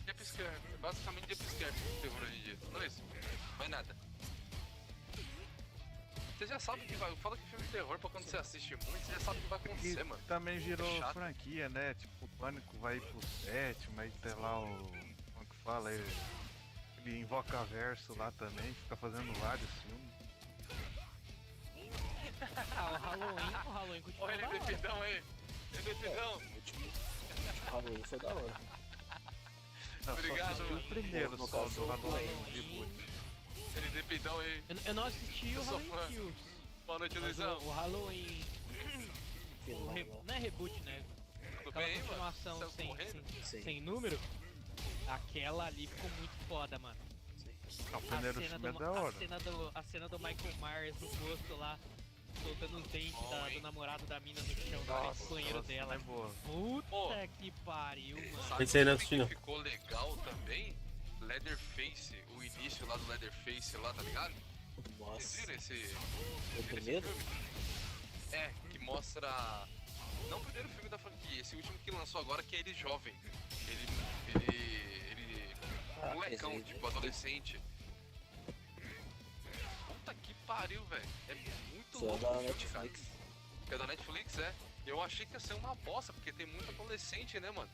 Jumpscare, basicamente jumpscare terror hoje em dia. Não é isso, mais nada. Você já sabe que vai. Fala que filme de terror, pra quando você assiste muito, você já sabe o que vai acontecer, mano. Também virou franquia, né? Tipo, o Pânico vai pro 7, mas tem lá o. Como que fala? Ele invoca verso lá também, fica fazendo vários filmes. O Halloween continua. Olha ele depidão aí. Ele depidão. O Halloween foi da hora. Não, obrigado, só assisti o primeiro só do Halloween reboot. Ele depidão aí. Eu não assisti o Halloween Kills. Boa noite, Luizão. O Halloween... não é reboot, né? Aquela continuação sem número. Aquela ali ficou muito foda, mano. Não, o primeiro filme é da hora. A cena do Michael Myers no posto lá, soltando os dentes do namorado da mina no chão, no banheiro dela. É boa. Puta que pariu, mano. Sabe Esse aí não assisti, não. Ficou legal também? Leatherface, o início lá do Leatherface lá, tá ligado? Nossa. Vocês viram esse primeiro? filme? É, que mostra... Não o primeiro filme da franquia, esse último que lançou agora, que é ele jovem. Ele molecão, tipo, adolescente. Puta que pariu, velho. É muito louco da o filme, Netflix. cara. É da Netflix, é? Eu achei que ia ser uma bosta, porque tem muito adolescente, né, mano?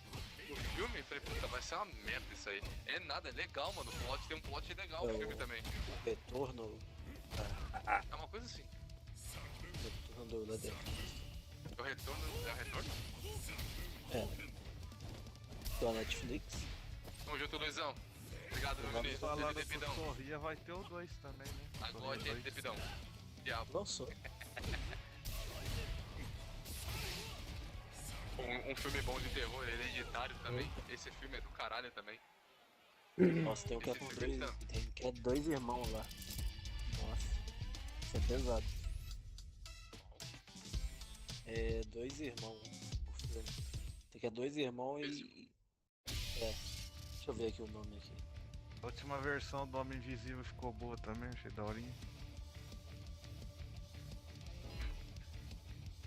No filme, falei, puta, vai ser uma merda isso aí. É nada, é legal, mano. O plot tem um plot legal no filme também. O retorno. É uma coisa assim. O retorno do Leatherface. O retorno. É o retorno? É. Da Netflix. Tamo junto, Luizão. Obrigado, meu menino. Falando Ele depidão. com Sorria, vai ter o 2 também, né? Agora ele depidão. Diabo. Nossa. Um filme bom de terror, hereditário também. Esse filme é do caralho também. Nossa, tem um que é com dois. Tem um que é 2 irmãos lá. Nossa, isso é pesado. É 2 irmãos o filme. Tem que é 2 irmãos e. Deixa eu ver aqui o nome aqui. A última versão do Homem Invisível ficou boa também, achei daorinha.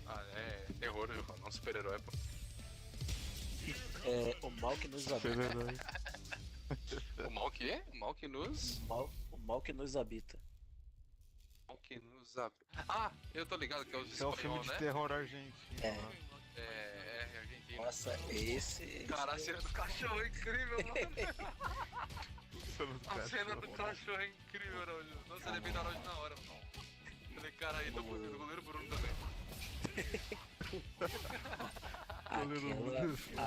Ah, é terror, não super-herói, pô. É o mal que nos habita. O mal que é? O mal que nos... O mal que nos habita. O mal que nos habita. Ah, eu tô ligado que é os é um filme de terror argentino. É argentino. Nossa, esse... Cara, a cena do cachorro é incrível, mano. A cena do cachorro é incrível, Araújo. Nossa, eu lembrei da Araújo na hora, mano. Falei, cara, aí tô do goleiro Bruno também.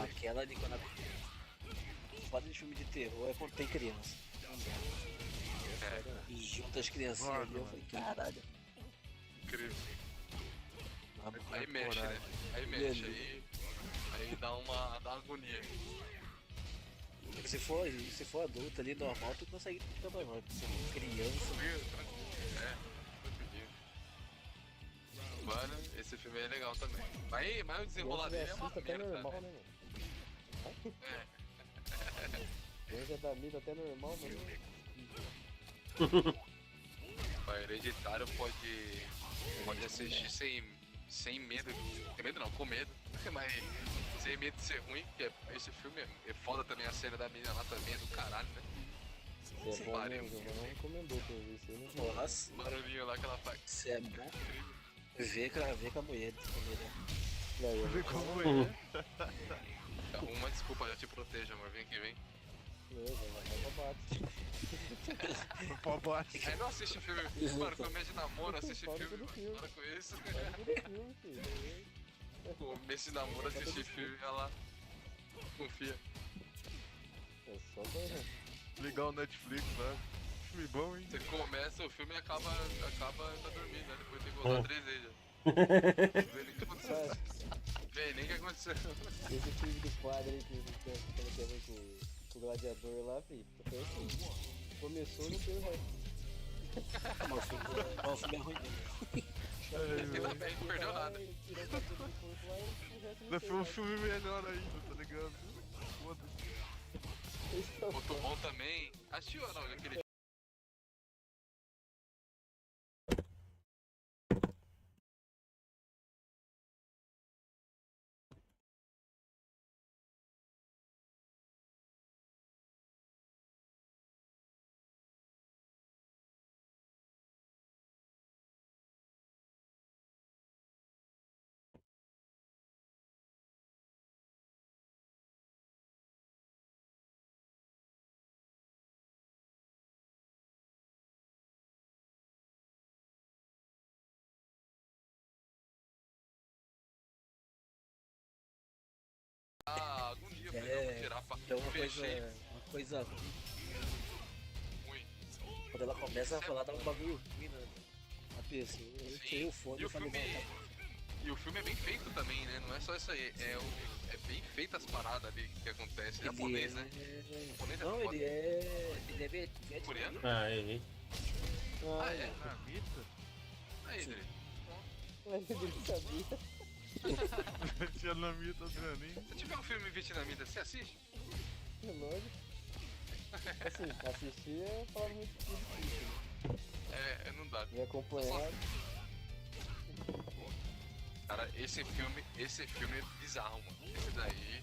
Aquela de quando foda de filme de terror é quando tem criança. E junta as criancinhas ali, eu falei, caralho. Incrível. Aí mexe, né? Aí mexe, aí dá uma agonia. Se for adulto ali, normal, tu consegue ficar normal. Se for criança... Mano, esse filme é legal também. Mas o desenrolar dele é uma merda. Normal, né, mano? Criança da vida até normal, mano. O Hereditário pode assistir sem medo. Sem medo não, com medo. Mas sem medo de ser ruim, porque esse filme é foda também, a cena da menina lá também é do caralho, né? Você é bom mesmo, eu não recomendou pra eu ver isso aí, não. Nossa, o barulhinho lá que ela faz. Você é bom. Vê com a mulher. Vê com a mulher. Arruma uma desculpa, já te proteja, amor. Vem aqui, vem. Pô, bate. Aí não assiste filme. Mano, começo de namoro, assiste filme. Para com isso. Começo de namoro, assiste filme, olha lá. Confia. É só pra ligar o Netflix, né? Filme bom, hein? Você começa o filme e acaba tá dormindo, né? Depois tem que voltar 3 vezes. Vê nem o que aconteceu. Vê nem o que aconteceu. Esse filme do quadro aí que tem a ver com o gladiador lá, filho. Foi assim. Começou e não tem o resto. Mas o filme é ruim mesmo. Ainda bem, não perdeu nada. Foi um filme melhor ainda, tá ligado? Foda-se. Outro bom também. Assistiu ou não? Aquele algum dia eu vou tirar pra uma coisa ruim. Quando ela começa a falar, dá um bagulho ruim na pessoa. Eu tirei o fone e falei, e o filme é bem feito também, né? Não é só isso aí, é bem feito as paradas ali que acontecem. É japonês, né? Não, ele é coreano? Ah, é. Ah, é? Aí, Dri. Mas ele sabia. Vietnamita, Adrianinho. Se tiver um filme vietnamita, você assiste? É lógico. Assim, assistir é falar muito difícil, né? Não dá. E acompanhar. Cara, esse filme é bizarro, mano. Esse daí,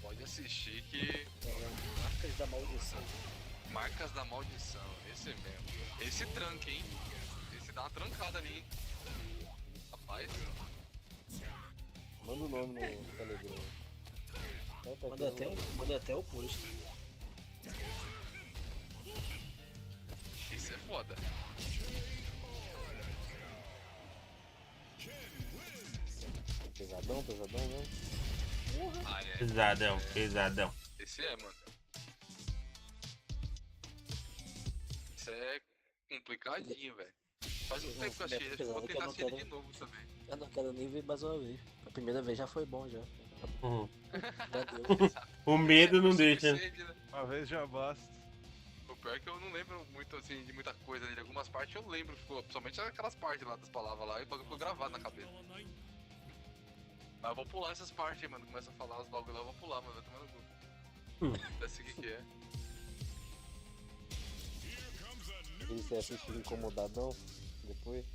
pode assistir que... Marcas da Maldição. Marcas da Maldição, esse mesmo. Esse tranca, hein? Esse dá uma trancada ali, hein? Rapaz... Manda o nome no Telegram. Manda até o post. Isso é foda. Pesadão mesmo? Ah, é. Pesadão. Esse é, mano. Isso é complicadinho, velho. Faz um tempo que eu achei, acho que vou tentar assistir ele de novo também. Eu não quero nem ver mais uma vez. A primeira vez já foi bom já. O medo não deixa. Uma vez já basta. O pior é que eu não lembro muito, assim, de muita coisa dele. Algumas partes eu lembro, principalmente aquelas partes lá das palavras lá, e o bagulho ficou gravado na cabeça. Mas eu vou pular essas partes aí, mano. Começa a falar os bagulho lá, eu vou pular, mano. Vai tomar no cu. Desse que é. E você fica incomodadão depois?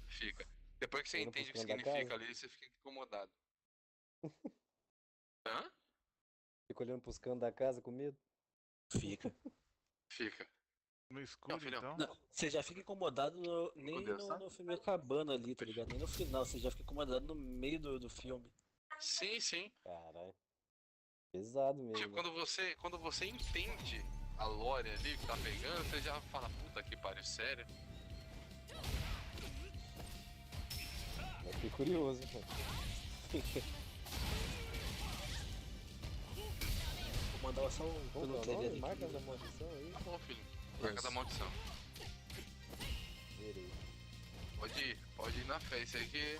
Fica. Depois que você entende o que significa ali, você fica incomodado. Hã? Fica olhando pros cantos da casa com medo? Fica. No escuro, então? Não, você já fica incomodado nem no filme acabando ali, tá ligado? Nem no final, você já fica incomodado no meio do filme. Sim. Caralho. Pesado mesmo. Tipo, quando você entende a lore ali que tá pegando, você já fala, puta que pariu, sério. Eu fiquei curioso, cara. Vou mandar só um pelo trailer aqui. Marca da maldição aí. Tá bom, filho. Marca da maldição. Verei. Pode ir na fé, isso aí que...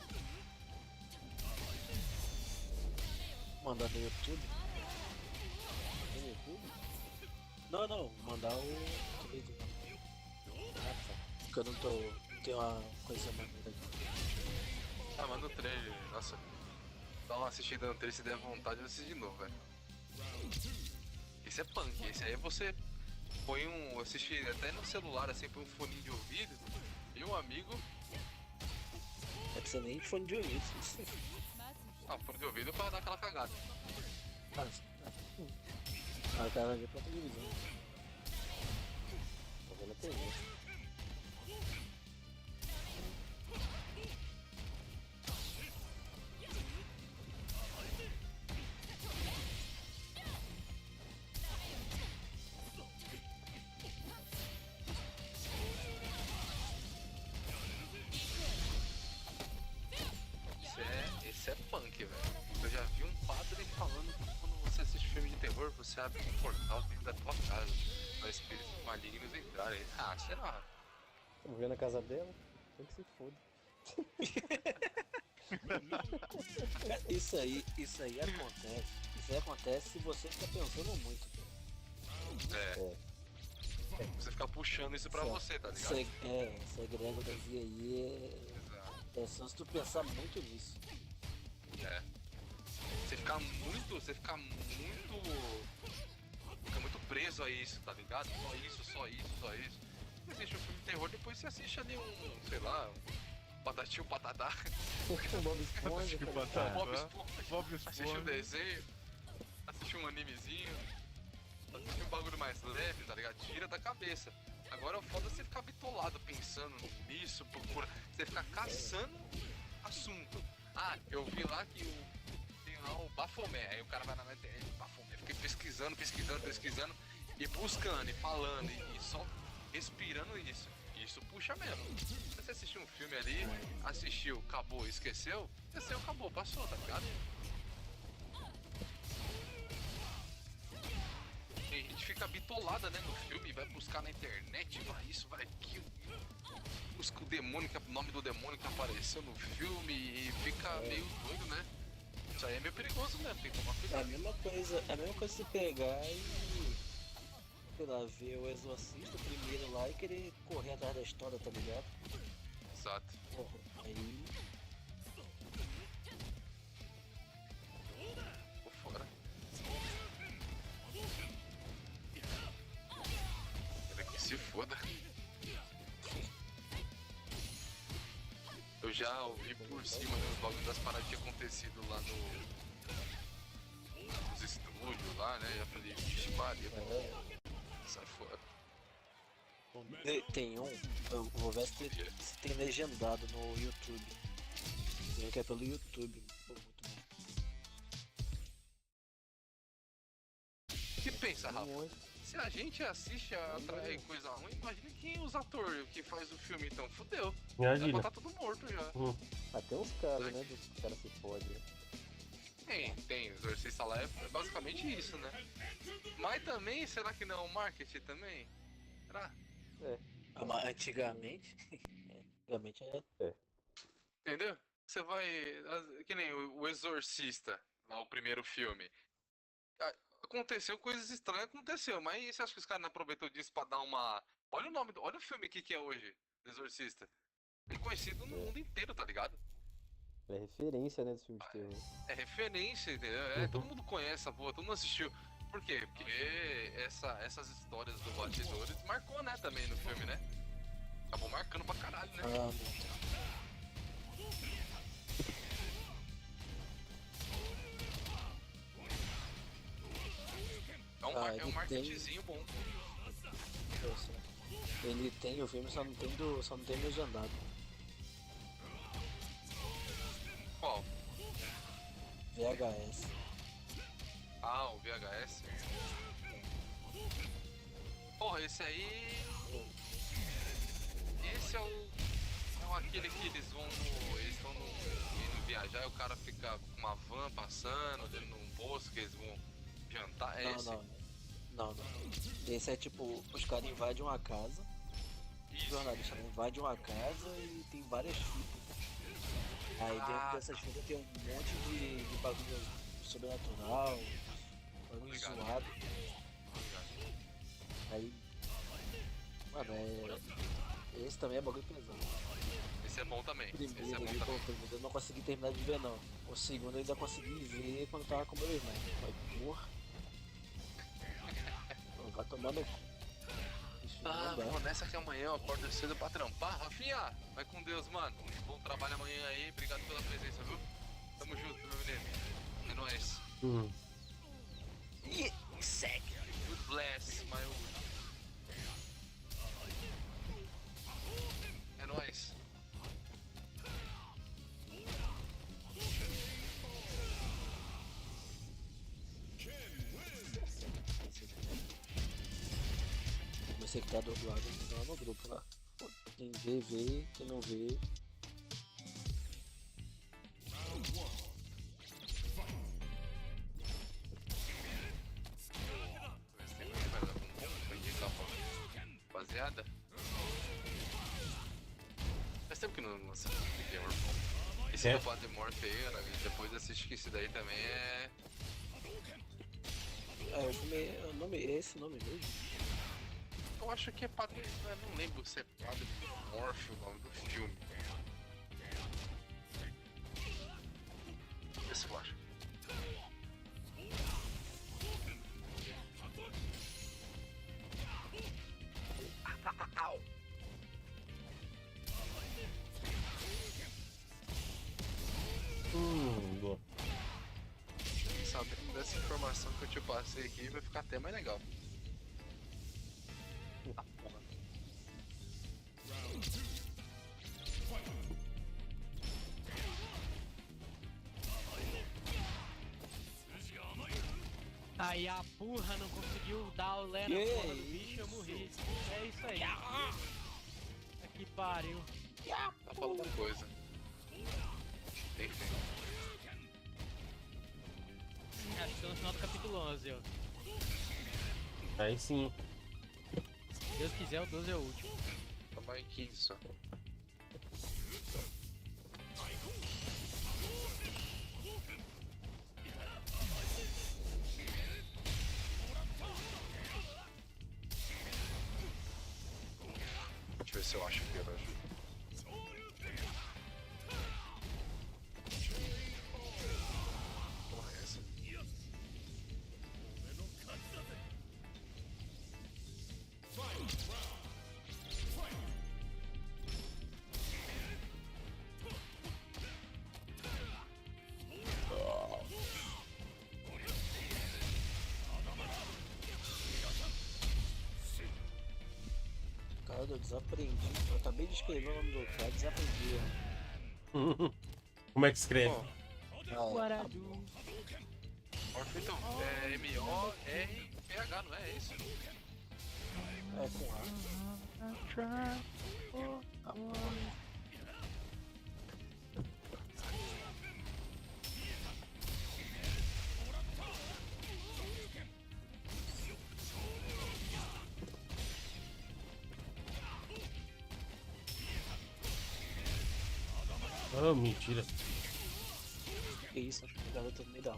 Mandar no YouTube? No YouTube? Não, mandar o vídeo. Porque eu não tô... Tem uma coisa mais aqui. Ah, manda o trailer. Nossa. Dá uma assistida no trailer, se der vontade, eu assisto de novo, velho. Esse é punk. Esse aí você põe assiste até no celular, assim, põe um fone de ouvido. E um amigo... Não precisa nem de fone de ouvido. Fone de ouvido pra dar aquela cagada. O cara vai ver pra televisão. Tô vendo a TV. Esse é punk, velho. Eu já vi um padre falando que quando você assiste filme de terror, você abre um portal dentro da tua casa para espíritos malignos entrarem. Ah, será? Vamos ver na casa dela? Tem que se foda. Isso aí acontece. Isso aí acontece se você ficar pensando muito. Você ficar puxando isso pra você, tá ligado? Essa egrégorazinha aí é só se tu pensar muito nisso. Você fica muito preso a isso, tá ligado? Só isso. Você assiste um filme de terror, depois você assiste ali sei lá, Batatinho Patatá. Bob Esponja. Bob Esponja. Assiste um desenho, assiste um animezinho, assiste um bagulho mais leve, tá ligado? Tira da cabeça. Agora o foda é você ficar bitolado pensando nisso, você ficar caçando assunto. Ah, eu vi lá que tem lá o Bafomé, aí o cara vai na internet, Bafomé, fica pesquisando e buscando e falando e só respirando isso. Isso puxa mesmo. Se você assistiu um filme ali, assistiu, acabou, esqueceu, acabou, passou, tá ligado? E a gente fica bitolada, né, no filme, vai buscar na internet, vai isso, vai aquilo. Busca o nome do demônio que apareceu no filme e fica meio doido, né? Isso aí é meio perigoso mesmo, tem que tomar cuidado. É a mesma coisa se pegar e, sei lá, ver o Exorcista primeiro lá e querer correr atrás da história, tá ligado? Exato. Aí... Tô fora. Quero que se foda. Eu já ouvi por cima os bagulhos das paradas que tinha acontecido lá nos estúdios lá, né? Já falei, vixe, Maria, sai fora. Tem eu vou ver se tem legendado no YouTube. Eu quero pelo YouTube. Pô, muito bom. Que pensa, Rafa? Se a gente assiste a atrair coisa ruim, imagina quem os atores que faz o filme, então fudeu. Imagina. Já tá tudo morto já. Até uns casos, né? Dos caras se fodem. Tem, o exorcista lá é basicamente isso, né? Mas também, será que não é um marketing também? Será? Antigamente é. Entendeu? Você vai. Que nem o Exorcista, lá o primeiro filme. aconteceu, coisas estranhas aconteceu, mas você acha que os caras não aproveitou disso pra dar uma... Olha o nome, olha o filme aqui que é hoje, do Exorcista. Ele é conhecido no mundo inteiro, tá ligado? É referência, né, dos filmes de terror. É referência, entendeu? Todo mundo conhece essa porra, todo mundo assistiu. Por quê? Porque essas histórias do bastidores marcou, né, também no filme, né? Acabou marcando pra caralho, né? É um marketingzinho bom. Ele tem o filme, só não tem legendado. Qual? VHS. Ah, o VHS. Porra, esse aí... Esse é aquele que eles vão eles estão indo viajar e o cara fica com uma van passando dentro de um poço que eles vão jantar. É esse? Não. Esse é tipo, os caras invadem uma casa. Os jornalistas invadem uma casa e tem várias fitas. Aí dentro dessas fitas tem um monte de bagulho sobrenatural, bagulho zoado. Aí, mano, esse também é bagulho pesado. Esse é bom também. Primeiro eu não consegui terminar de ver não. O segundo eu ainda consegui ver quando tava com meu irmão. Mas porra. Vai tomar no cu. Mano, nessa que amanhã eu acordo cedo pra trampar. Rafinha, vai com Deus, mano. Bom trabalho amanhã aí. Obrigado pela presença, viu? Tamo junto, meu menino. É nóis. E segue. God bless, my old. É nóis. Você que tá do outro lado, lá no grupo lá. Quem vê, vê. Quem não vê... Rapaziada, faz tempo que não lança The Gamer. Esse do Bad Morph aí, cara, e depois assiste que esse daí também é... o nome é esse nome mesmo? Eu acho que é Padre... Eu não lembro se é Padre Morph o nome do filme. Vê se eu acho. Boa. Sabendo dessa informação que eu te passei aqui, vai ficar até mais legal. Aí a burra não conseguiu dar o Lé na porra do bicho, eu morri. É isso aí. Que pariu. Tá falando uma coisa. Enfim. Acho que tô no final do capítulo 11, ó. Aí sim. Se Deus quiser, o 12 é o último. Toma aí 15 só. Deixa eu ver se eu acho que eu acho. Porra, é essa? Cara, eu desaprendi. Eu acabei de escrever o nome do cara, desaprendi. Como é que escreve? Guaradu. Então, é M-O-R-P-H, não é isso? É com A. Oh, mentira. Que isso, acho que o garoto me dá.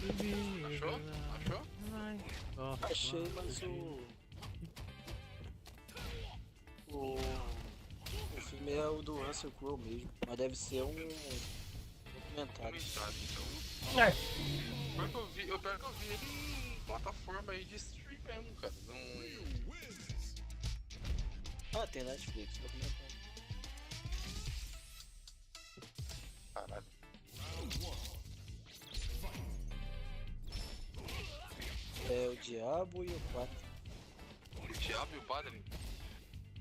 Achou? Achou? Achei, mas o filme é o do Russell Crowe mesmo, mas deve ser um documentário. Então. Pior que eu vi ele em plataforma aí de stream mesmo, cara. Ah, tem Netflix, documentário. Caralho. É o Diabo e o Padre. O Diabo e o Padre?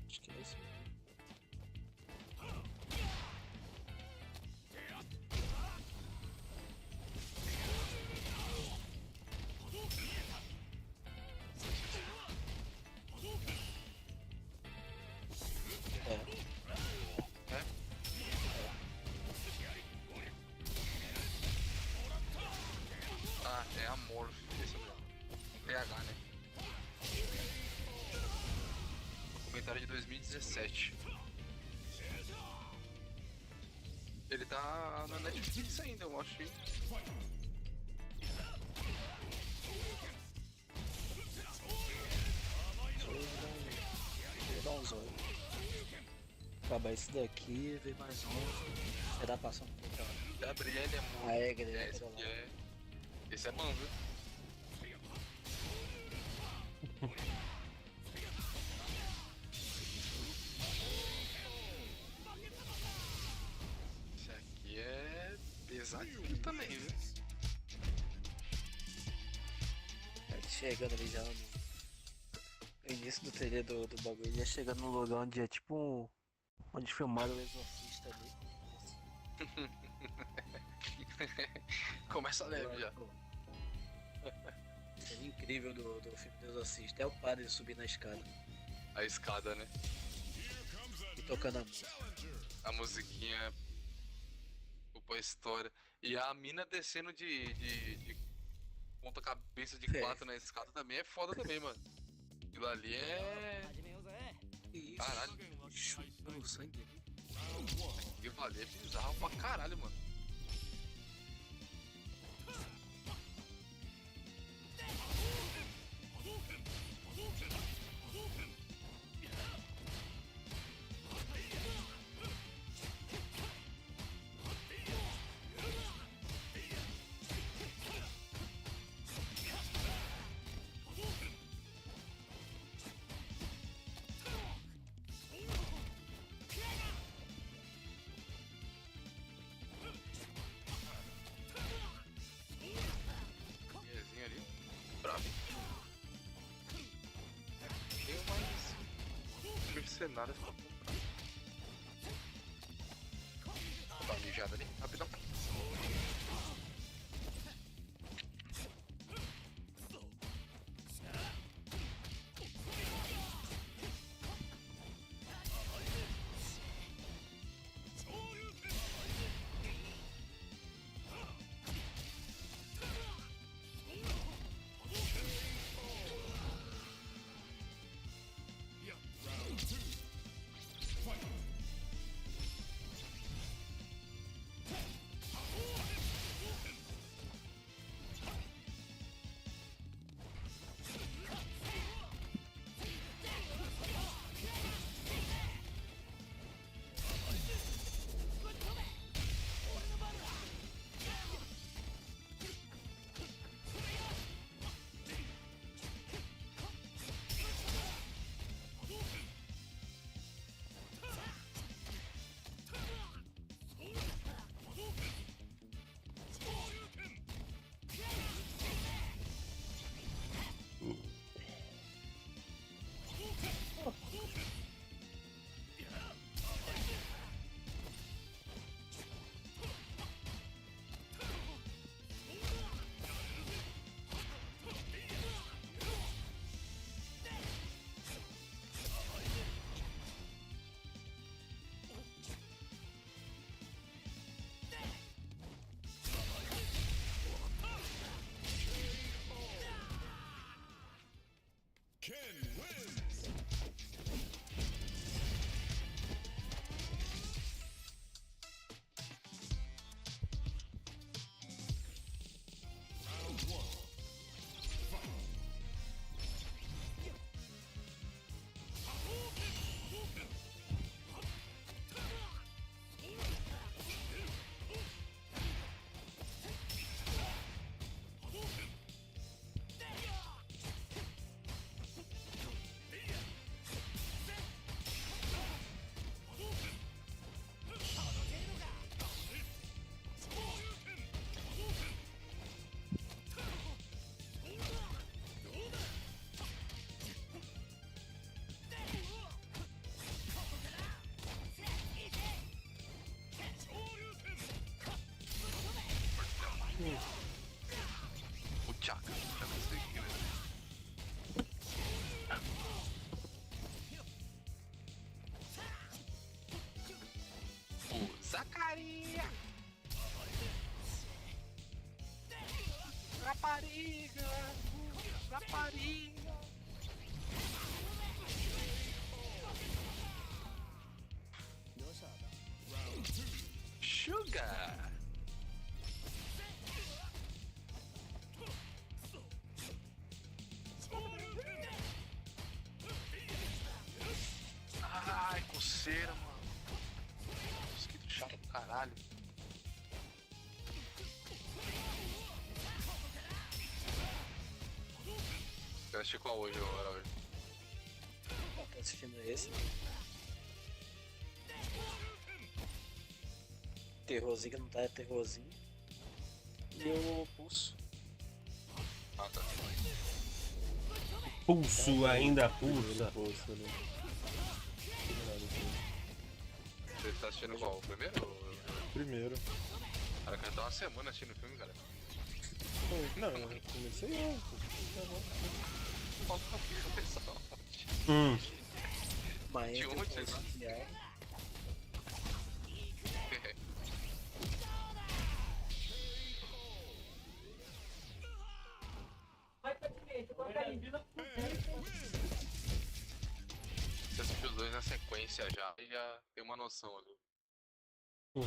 Acho que é isso. Ah, é amor, esse mesmo. PH, né? Comentário de 2017. Ele tá na Netflix ainda, eu acho. Vou dar uns olhos. Acabar esse daqui, ver mais um. Será passar um pouco. Gabriele é muito. Ah, é, Gabriele. Esse é bom, viu? Esse aqui é pesadinho também, viu? Chegando ali já no início do trailer do bagulho, já chegando no lugar onde é tipo onde filmaram o Exorcista ali. Começa leve já. É incrível do filme do Exorcista é o padre subir na escada. A escada, né? E tocando a música. A musiquinha. A história. E a mina descendo de ponta cabeça de 4 na escada também é foda também, mano. Aquilo ali é. Caralho. Chupando sangue. Aquilo ali é bizarro pra caralho, mano. Ali. Bravo. Tem mais mercenários pra comprar. Vou dar uma mijada ali, rapidão. Pega! Ai, coceira, mano. Mosquito chato do caralho. Você assistiu qual hoje, Araújo? Tô assistindo esse. Terrorzinho que não tá, é terrorzinho. E o Pulso. Ah, tá. Pulso ainda pulsa. Você tá assistindo qual? O primeiro? Primeiro. Cara, eu tô uma semana assistindo o filme, cara. Não, eu comecei ontem. Falta o pessoal. Mas De ontem, né? Você assistiu os dois na sequência já e já tem uma noção ali. O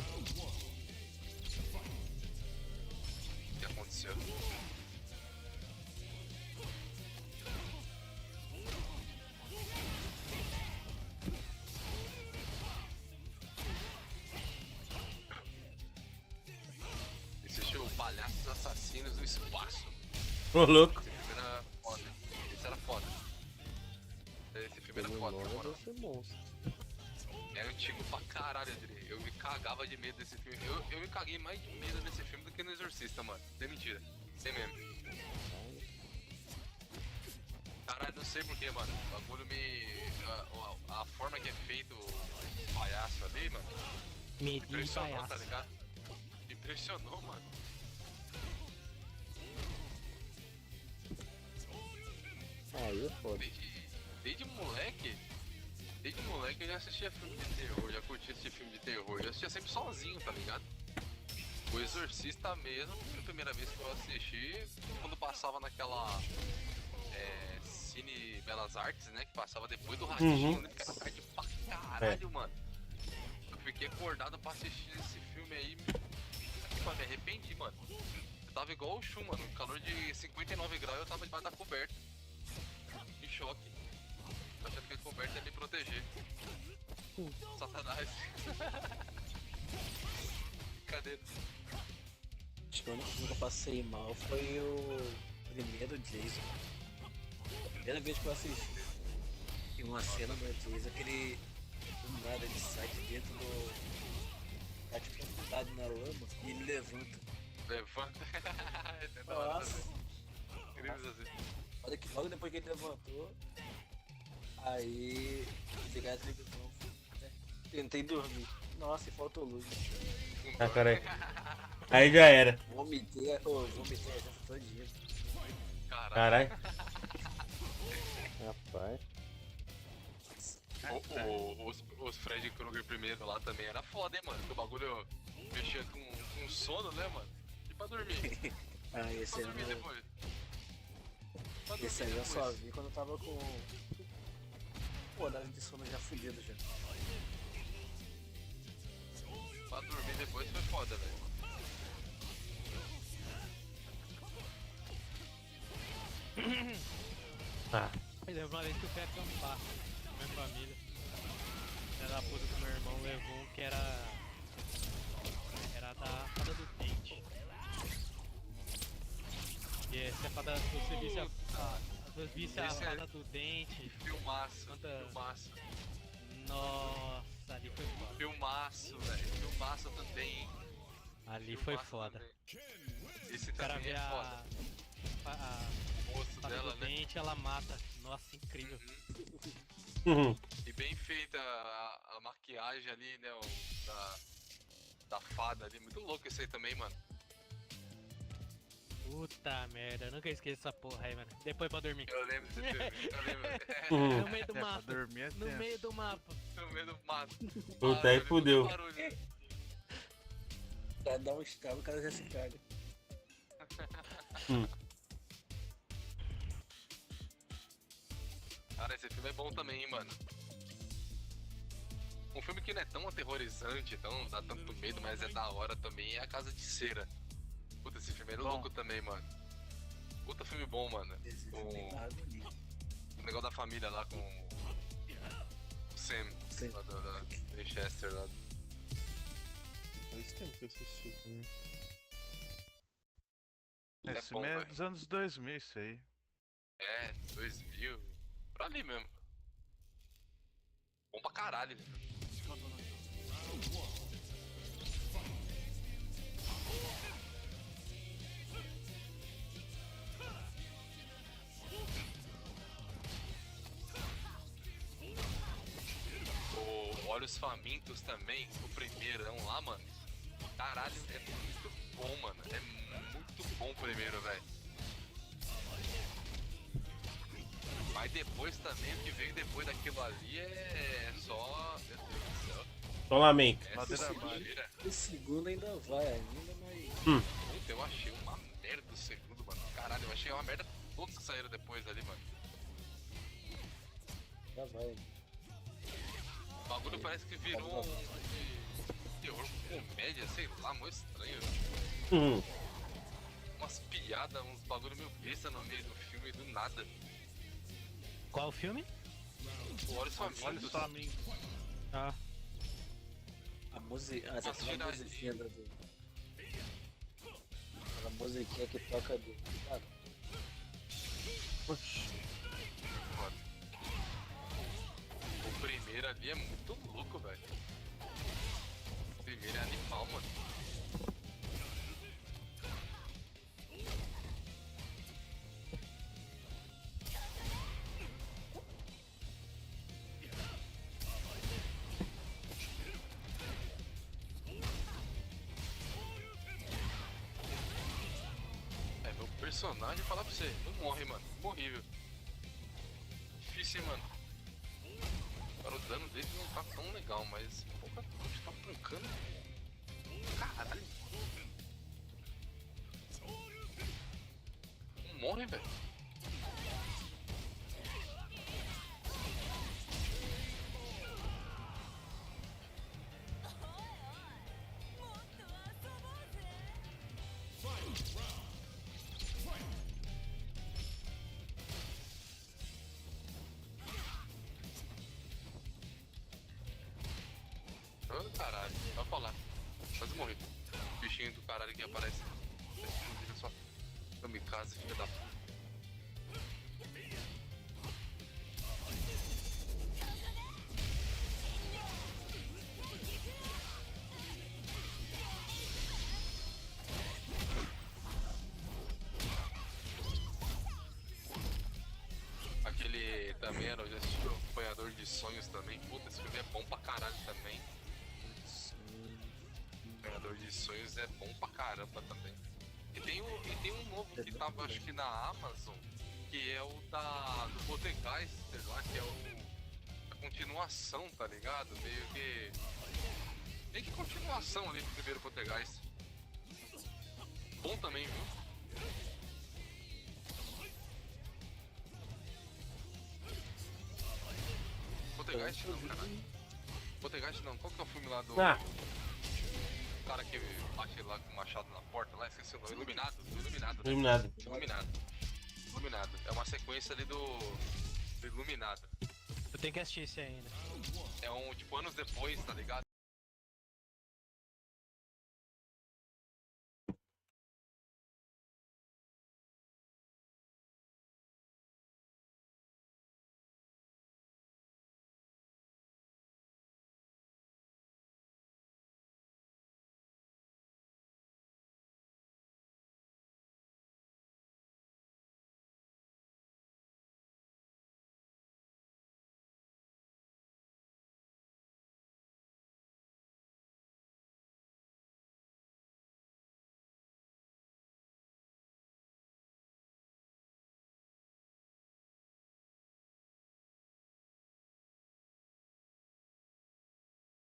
que aconteceu? Assistiu Palhaços Assassinos do Espaço. Ô, louco. Esse filme era foda. Esse era foda. Esse filme era foda, na moral. É antigo pra caralho, Adri. Eu me cagava de medo desse filme. Eu me caguei mais de medo desse filme do que no Exorcista, mano. Sem mentira. Sem mesmo. Caralho, não sei porquê, mano. O bagulho me... A forma que é feito o palhaço ali, mano. Me impressionou, tá ligado? Me impressionou, mano. Aí é foda. Desde moleque eu já assistia filme de terror, já curtia assistir filme de terror. Eu assistia sempre sozinho, tá ligado? O Exorcista mesmo, foi a primeira vez que eu assisti, quando passava naquela Cine Belas Artes, né? Que passava depois do Ratinho, né? Que era tarde pra caralho, mano. Eu fiquei acordado pra assistir esse filme aí. Me arrependi, mano. Eu tava igual o Chu, mano. Calor de 59 graus, eu tava debaixo da coberta. Em choque. Achando que a coberta ia me proteger. Satanás. Cadê? Acho que o único que eu passei mal foi o primeiro Jason. A primeira vez que eu assisti. Tem uma cena do Jason que ele do nada ele sai de dentro do. Tá tipo profundidade na lama e ele levanta. Nossa. Incrível assim. Olha que logo depois que ele levantou, aí ligar a televisão. Tentei dormir. Nossa, e faltou luz. Ah, caralho. Aí já era. Vomitei a janta todinha. Caralho. Rapaz. Os Fred Krueger primeiro lá também era foda, hein, mano? Porque o bagulho mexia com sono, né, mano? E pra dormir. Ah, esse pra aí dormir depois. Esse aí eu só vi quando eu tava com horário de sono já fudido já. Pra dormir depois foi foda, velho. Mas lembro uma vez que eu fui acampar com minha família. Era a puta do meu irmão levou um que era da fada do dente. E essa é fada, você visse a fada do dente. Filmaço, filmaço. Nossa, ali foi foda. Filmaço, velho. Filmaço também. Ali foi foda. Esse o cara também vê é foda. A osso fada dela, do né? dente, ela mata. Nossa, incrível. E bem feita a maquiagem ali, né? Da fada ali. Muito louco isso aí também, mano. Puta merda, eu nunca esqueço essa porra aí, mano. Depois pra dormir. Eu lembro desse filme, eu lembro. No meio do mapa. No meio do mapa. No meio do mato. Puta, aí fudeu. Pra dar um estalo, o cara já se caga. Cara, esse filme é bom também, hein, mano. Um filme que não é tão aterrorizante, não dá tanto medo, mas é da hora também, é A Casa de Cera. Puta, esse filme é louco também, mano. Puta filme bom, mano. O negócio da família lá com o Sam, lá da Winchester lá. Faz tempo que eu assisti também. É Esse bom, filme é velho. dos anos 2000, isso aí. É, 2000, pra ali mesmo. Bom pra caralho. O Olhos Famintos também, o primeirão lá, mano. Caralho, é muito bom, mano. É muito bom o primeiro, velho. Mas depois também, o que veio depois daquilo ali é só... Meu Deus do céu. Só lamento. O segundo ainda vai, ainda, mas... Puta, eu achei uma merda o segundo, mano. Caralho, eu achei uma merda todos que saíram depois ali, mano. Já vai. O bagulho parece que virou um terror comédia, sei lá, muito estranho. Umas piadas, uns bagulho meio besta no meio do filme, do nada. Qual o filme? O Olhos Famintos. Ah. A música, aquela musiquinha do... Aquela musiquinha que toca do... O primeiro ali é muito louco, velho. O primeiro é animal, mano. É, meu personagem, falar pra você, não morre, mano. Horrível. Difícil, hein, mano. Agora o dano dele não tá tão legal, mas porra, a gente tá tancando. Caralho. Não morre, velho. Caralho, vai falar. Quase morri. Bichinho do caralho que aparece. Fica só. Kamikaze, filha da puta. Aquele também era, eu já assisti o Acompanhador de Sonhos também. Puta, esse filme é bom pra caralho também. Acompanhador de Sonhos é bom pra caramba também. E tem um novo que tava, acho que na Amazon, que é o do Poltergeist, lá, que é a continuação, tá ligado? Meio que continuação ali do primeiro Poltergeist. Bom também, viu? Poltergeist não, caralho. Poltergeist não, qual que é o filme lá do... O cara que bate lá com o machado na porta lá, esqueci o nome. Iluminado. É uma sequência ali do Iluminado. Eu tenho que assistir esse ainda. É um, tipo, anos depois, tá ligado?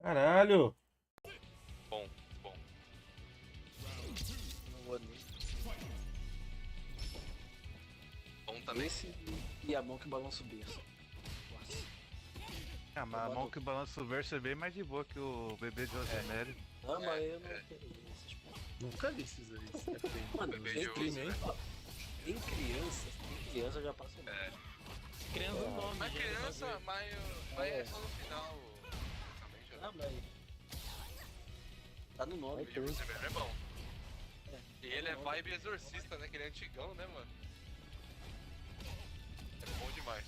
Caralho! Bom. Bom também. Esse e a mão que balança o berço. Ah, mas a mão que balança o verso é bem mais de boa que o bebê de Rosemary. Ah, mas eu não quero isso. Nunca vi esses aí. Mano, Bebê tem de crime, hein? osso, Tem criança já passa mal. Criança no nome. Mas já, criança, mas é só no final. Ah, mas... Tá no nome. O bebê de Rosemary é bom. E ele é vibe exorcista, né? Que ele é antigão, né, mano? É bom demais.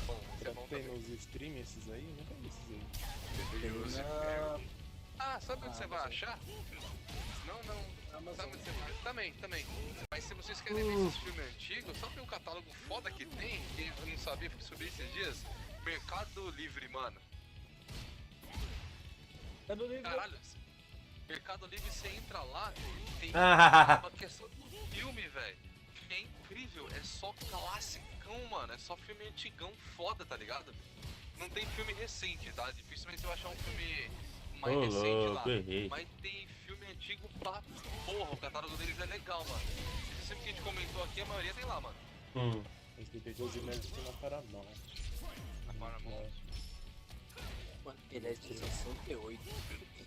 Bom, esse é bom Tem também. nos streams esses aí? Nunca vi esses aí. Bebê de Rosemary. Ah, sabe onde você vai achar? Não. Sabe onde você vai? Também. Mas se vocês querem ver esses filmes antigos, só tem um catálogo foda que tem, que eu não sabia sobre esses dias. Mercado Livre, mano. Caralho, Mercado Livre, você entra lá, tem uma questão do filme, velho. É incrível, é só classicão, mano. É só filme antigão foda, tá ligado? Não tem filme recente, tá? Dificilmente você vai achar um filme mais recente lá. Mas tem filme antigo pra porra. O catálogo deles é legal, mano. Esse filme que a gente comentou aqui, a maioria tem lá, mano. Esse bebê de Rosemary tem na Paramount. Na Paramount. Mano, ele é de 68.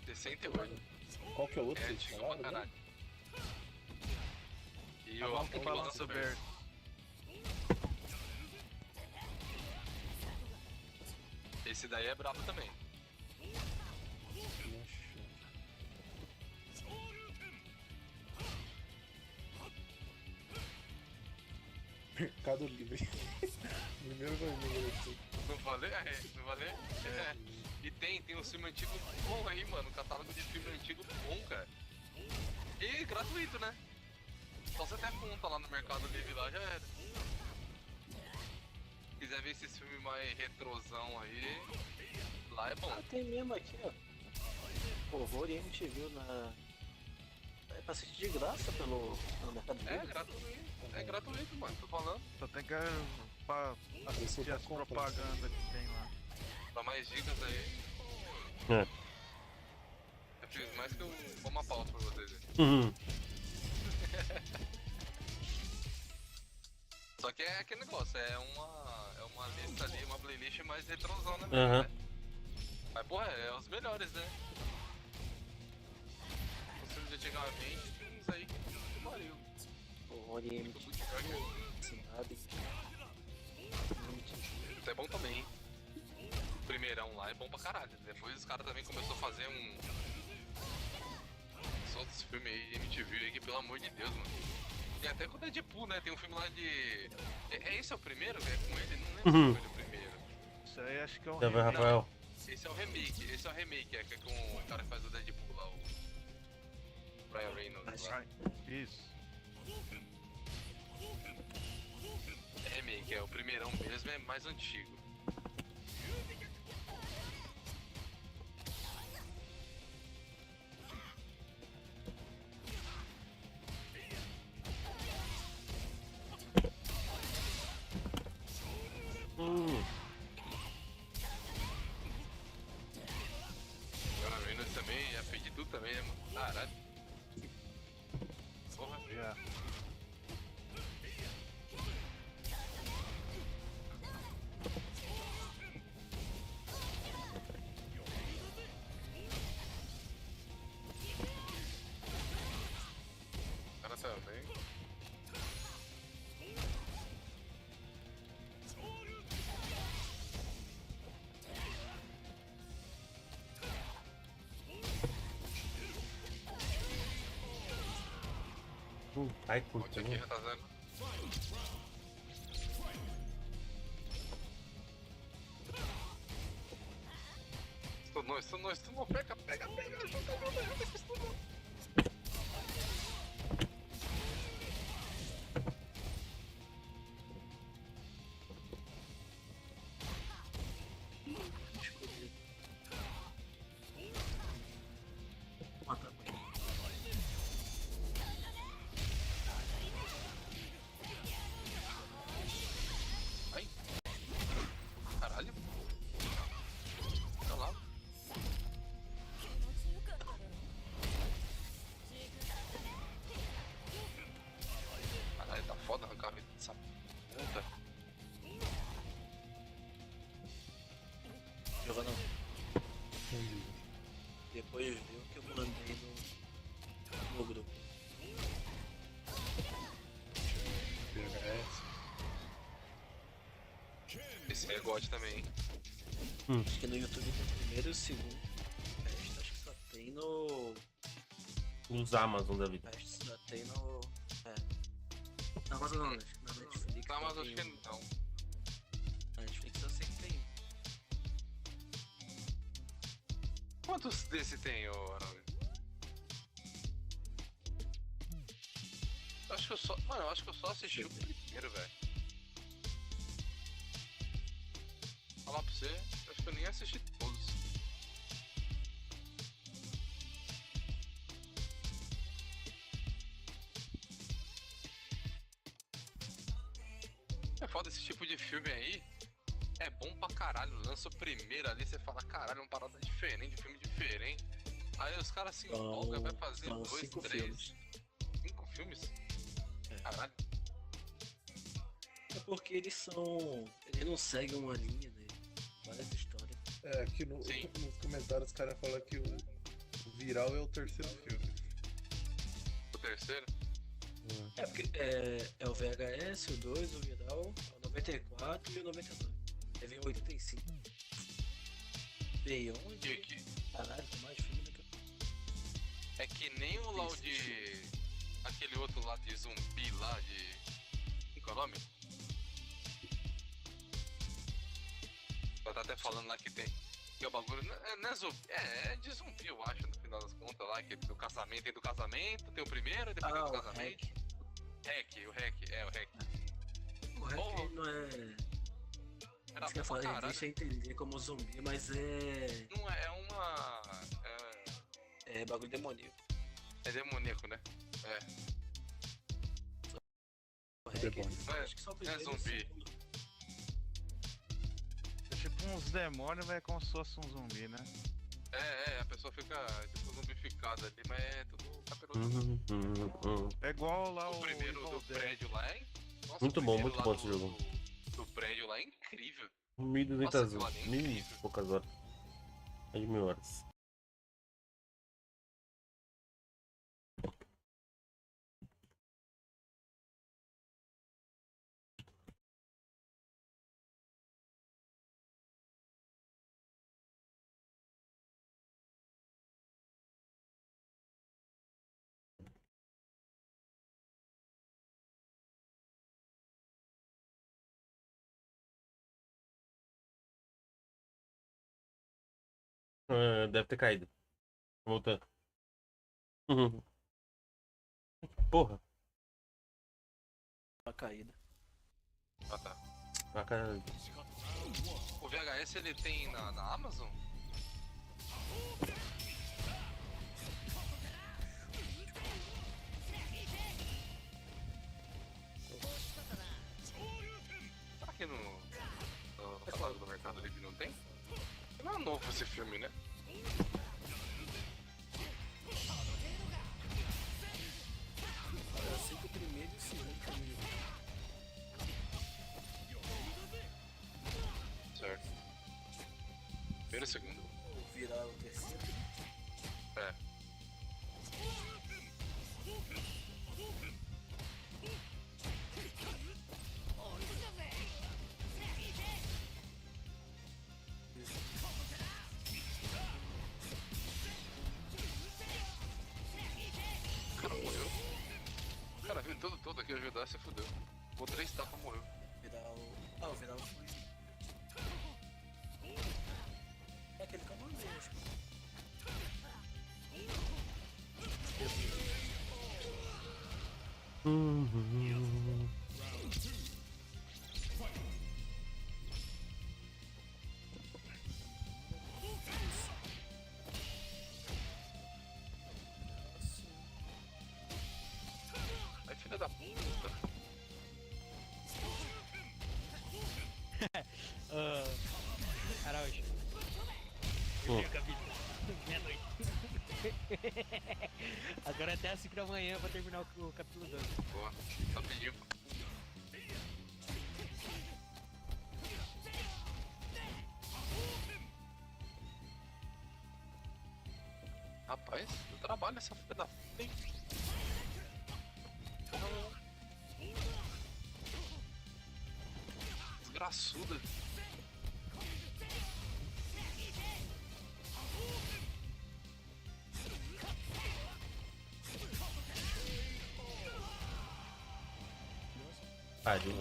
68. Qual que é o outro? É antigo pra caralho. E o que balança o berço. Esse daí é brabo também. Mercado Livre. Primeiro vermelho aqui. Não falei? Não falei? É. E tem um filme antigo bom aí, mano. Um catálogo de filme antigo bom, cara. E gratuito, né? Só você ter conta lá no Mercado Livre lá, já era. Se quiser ver esses filmes mais retrosão aí, lá é bom. Ah, tem mesmo aqui, ó. Horror e MTV na... É pra assistir de graça pelo Mercado Livre. É gratuito, mano, tô falando. Só tem que assistir as propagandas que tem lá. Dá mais dicas aí. Eu fiz mais que eu vou uma pausa pra vocês aí. Só que é aquele negócio, é uma lista ali, uma playlist mais retrosona mesmo, né? Mas porra, é os melhores, né? Os filmes de antigamente, tem uns aí que pariu. Horror e MTV. Isso é bom também, hein? O primeirão lá é bom pra caralho. Depois os caras também começaram a fazer uns outros filmes aí de MTV aí que, pelo amor de Deus, mano. Tem até com o Deadpool, né? Tem um filme lá de... Esse é o primeiro? É com ele? Não lembro se foi o primeiro. Isso aí acho que é um remake. Rafael. Esse é o remake, que é com o cara que faz o Deadpool lá, o... Ryan Reynolds lá. Isso. É remake, o primeirão mesmo é mais antigo. Ryan Reynolds também, já fez de tudo também, né, mano? Caralho. Porra. Yeah. O cara também. Ai, Onde aqui, curta. retazando? Estunou, pega, ajuda, estunou. Caralho. Tá lá. tava não. Depois viu que eu mandei no grupo. Esse é God também, hein? Acho que no YouTube tem o primeiro e o segundo. O resto acho que só tem no... Os Amazon da vida. O resto só tem no... Na Amazon não, acho que na Netflix. Na Amazon acho que um. não. Na Netflix eu sei que tem. Quantos desse tem, ô Arnaldo? Acho que eu só... Mano, eu acho que eu só assisti o primeiro, velho. Falar pra você, acho que eu nem assisti todos. É foda esse tipo de filme aí. É bom pra caralho. Lança o primeiro ali, você fala, caralho, é uma parada diferente, um filme diferente. Aí os caras se empolgam, vai fazer 2, 3. Filmes. 5 filmes? Caralho. É porque eles não seguem uma linha, né? Várias histórias. É, aqui nos comentários os caras falam que o viral é o terceiro filme. O terceiro? É porque é o VHS, o 2, o viral, o 94 e o 99. Aí vem o 85. Veio onde? Que... Caralho, tem mais filme do que eu... É que nem o lá de... Aquele outro lá de zumbi lá de... Qual é o nome? Tá até falando lá que tem... Que é o bagulho... Não é zumbi... É de zumbi, eu acho, no final das contas lá. Que do casamento, tem do casamento, tem o primeiro e depois tem do casamento. O REC. O REC não é... Era Isso que eu bom pra falei, caralho. deixa eu entender como zumbi, mas é... Não é uma... É bagulho demoníaco. É demoníaco, né? É. O REC, acho que só o Não é primeiro e o zumbi. segundo. É tipo uns demônios, mas é como se fosse um zumbi, né? A pessoa fica tipo zumbificada ali, mas é tudo capeludo. É igual lá o primeiro do prédio lá, hein? Nossa, Muito o bom primeiro lá esse jogo. do prédio lá é incrível. 1.200 aquilo ali é mil e incrível. poucas horas. Mais de 1.000 horas. Deve ter caído. Voltando. Porra. Uma caída. Ah, tá. Bacana. O VHS ele tem na Amazon? Será que no catálogo do Mercado Livre não tem? Não é novo esse filme, né? Eu sei que o primeiro e o segundo caminho. Certo. Primeiro e segundo. O virar o terceiro. É. O cara morreu. O cara veio todo aqui ajudar, se fudeu. Vou 3 tapas, morreu. O viral foi. É aquele que eu mandei, acho que. Ai, filha da puta. Araújo. Pô. Eu vi a vida. Meia-noite. Agora até às 5 da manhã pra terminar o capítulo 12. Boa, rapidinho. Rapaz, eu trabalho nessa filha da puta, hein? Desgraçuda. Tadinho.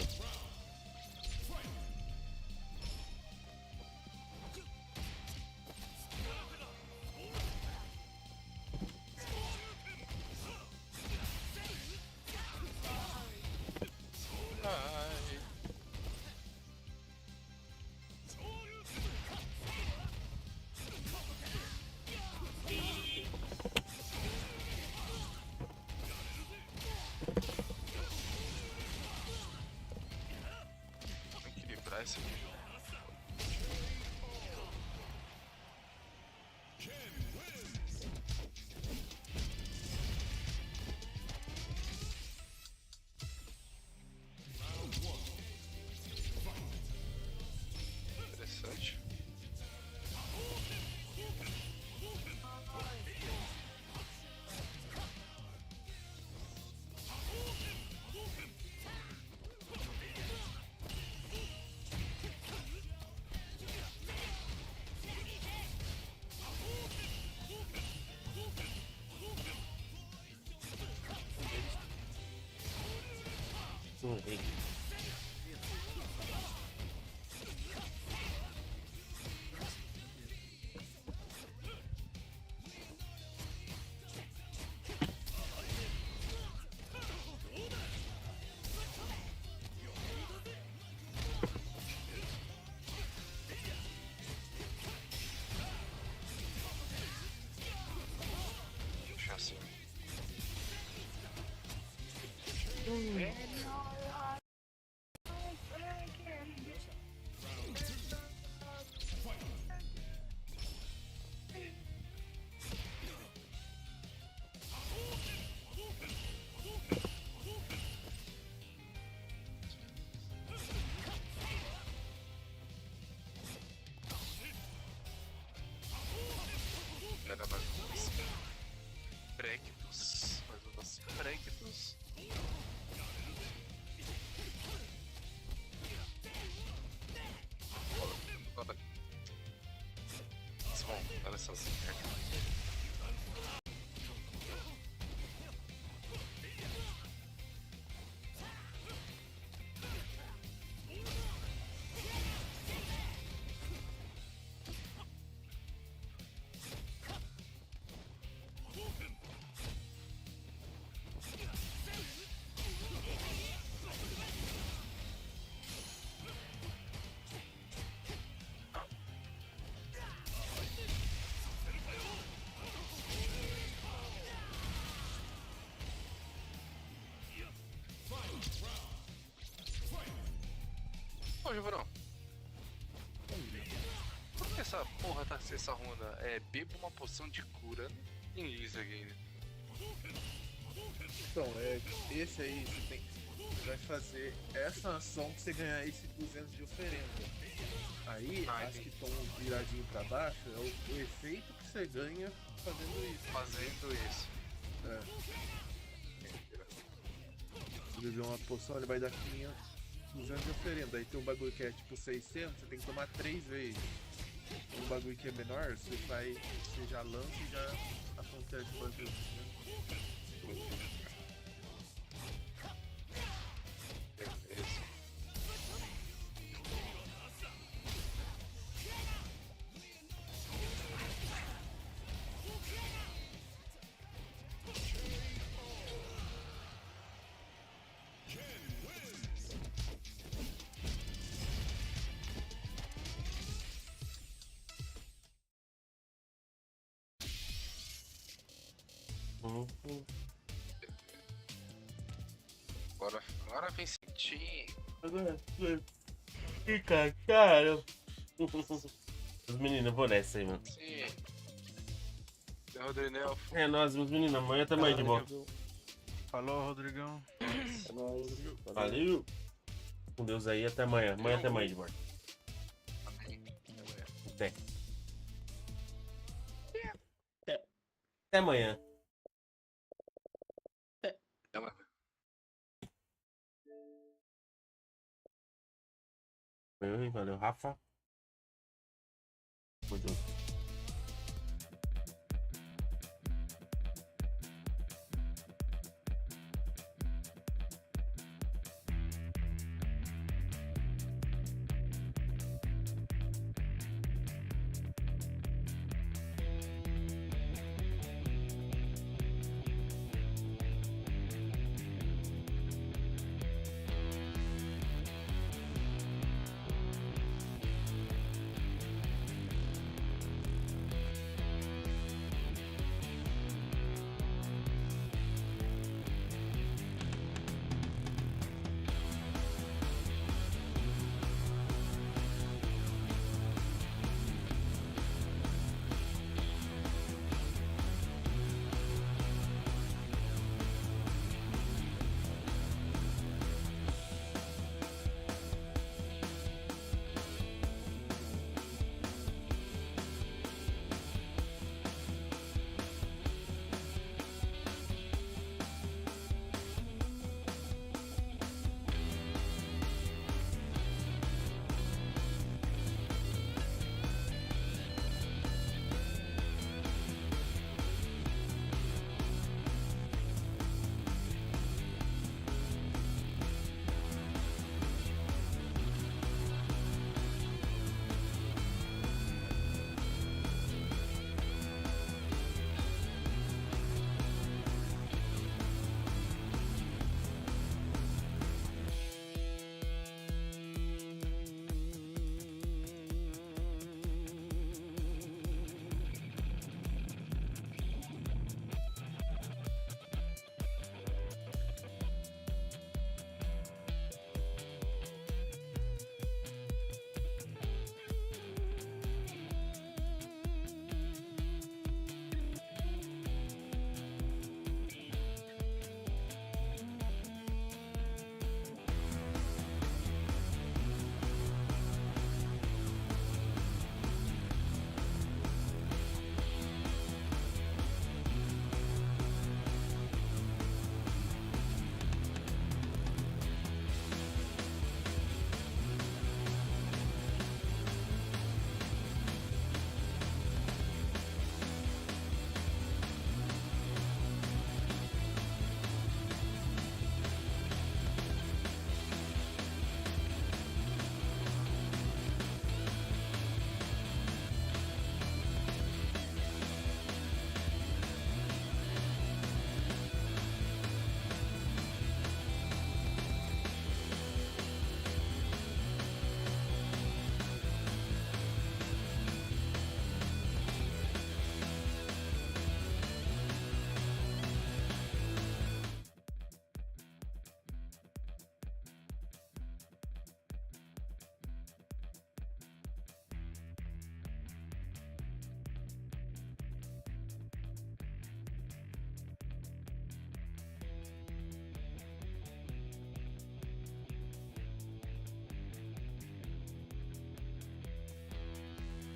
Equilibrar esse aqui. Interessante. Deixa assim. Leva mais uns préquitos. Mais uns préquitos. Bom, olha só assim. Ô, Giovanão. Por que essa porra tá essa ronda? É, beba uma poção de cura. Não tem isso aqui. Então, esse aí você vai fazer essa ação pra você ganhar esse 200 de oferenda. Aí, as que estão viradinho pra baixo é o efeito que você ganha fazendo isso. Fazendo isso. É. Se beber uma poção, ele vai dar 500. 200 de oferenda, aí tem um bagulho que é tipo 600, você tem que tomar 3 vezes. Um bagulho que é menor, você já lança e já acontece o bagulho. Agora vem sentir. Agora fica, cara. Os meninos, eu vou nessa aí, mano. Sim. Rodrigo. É nóis, meus meninos. Amanhã tá mais de volta. Falou, Rodrigão. É nóis. Valeu. Com Deus aí, até amanhã. Amanhã até mais de volta. Até. Até amanhã. Até amanhã. Valeu, Rafa. Tamo junto.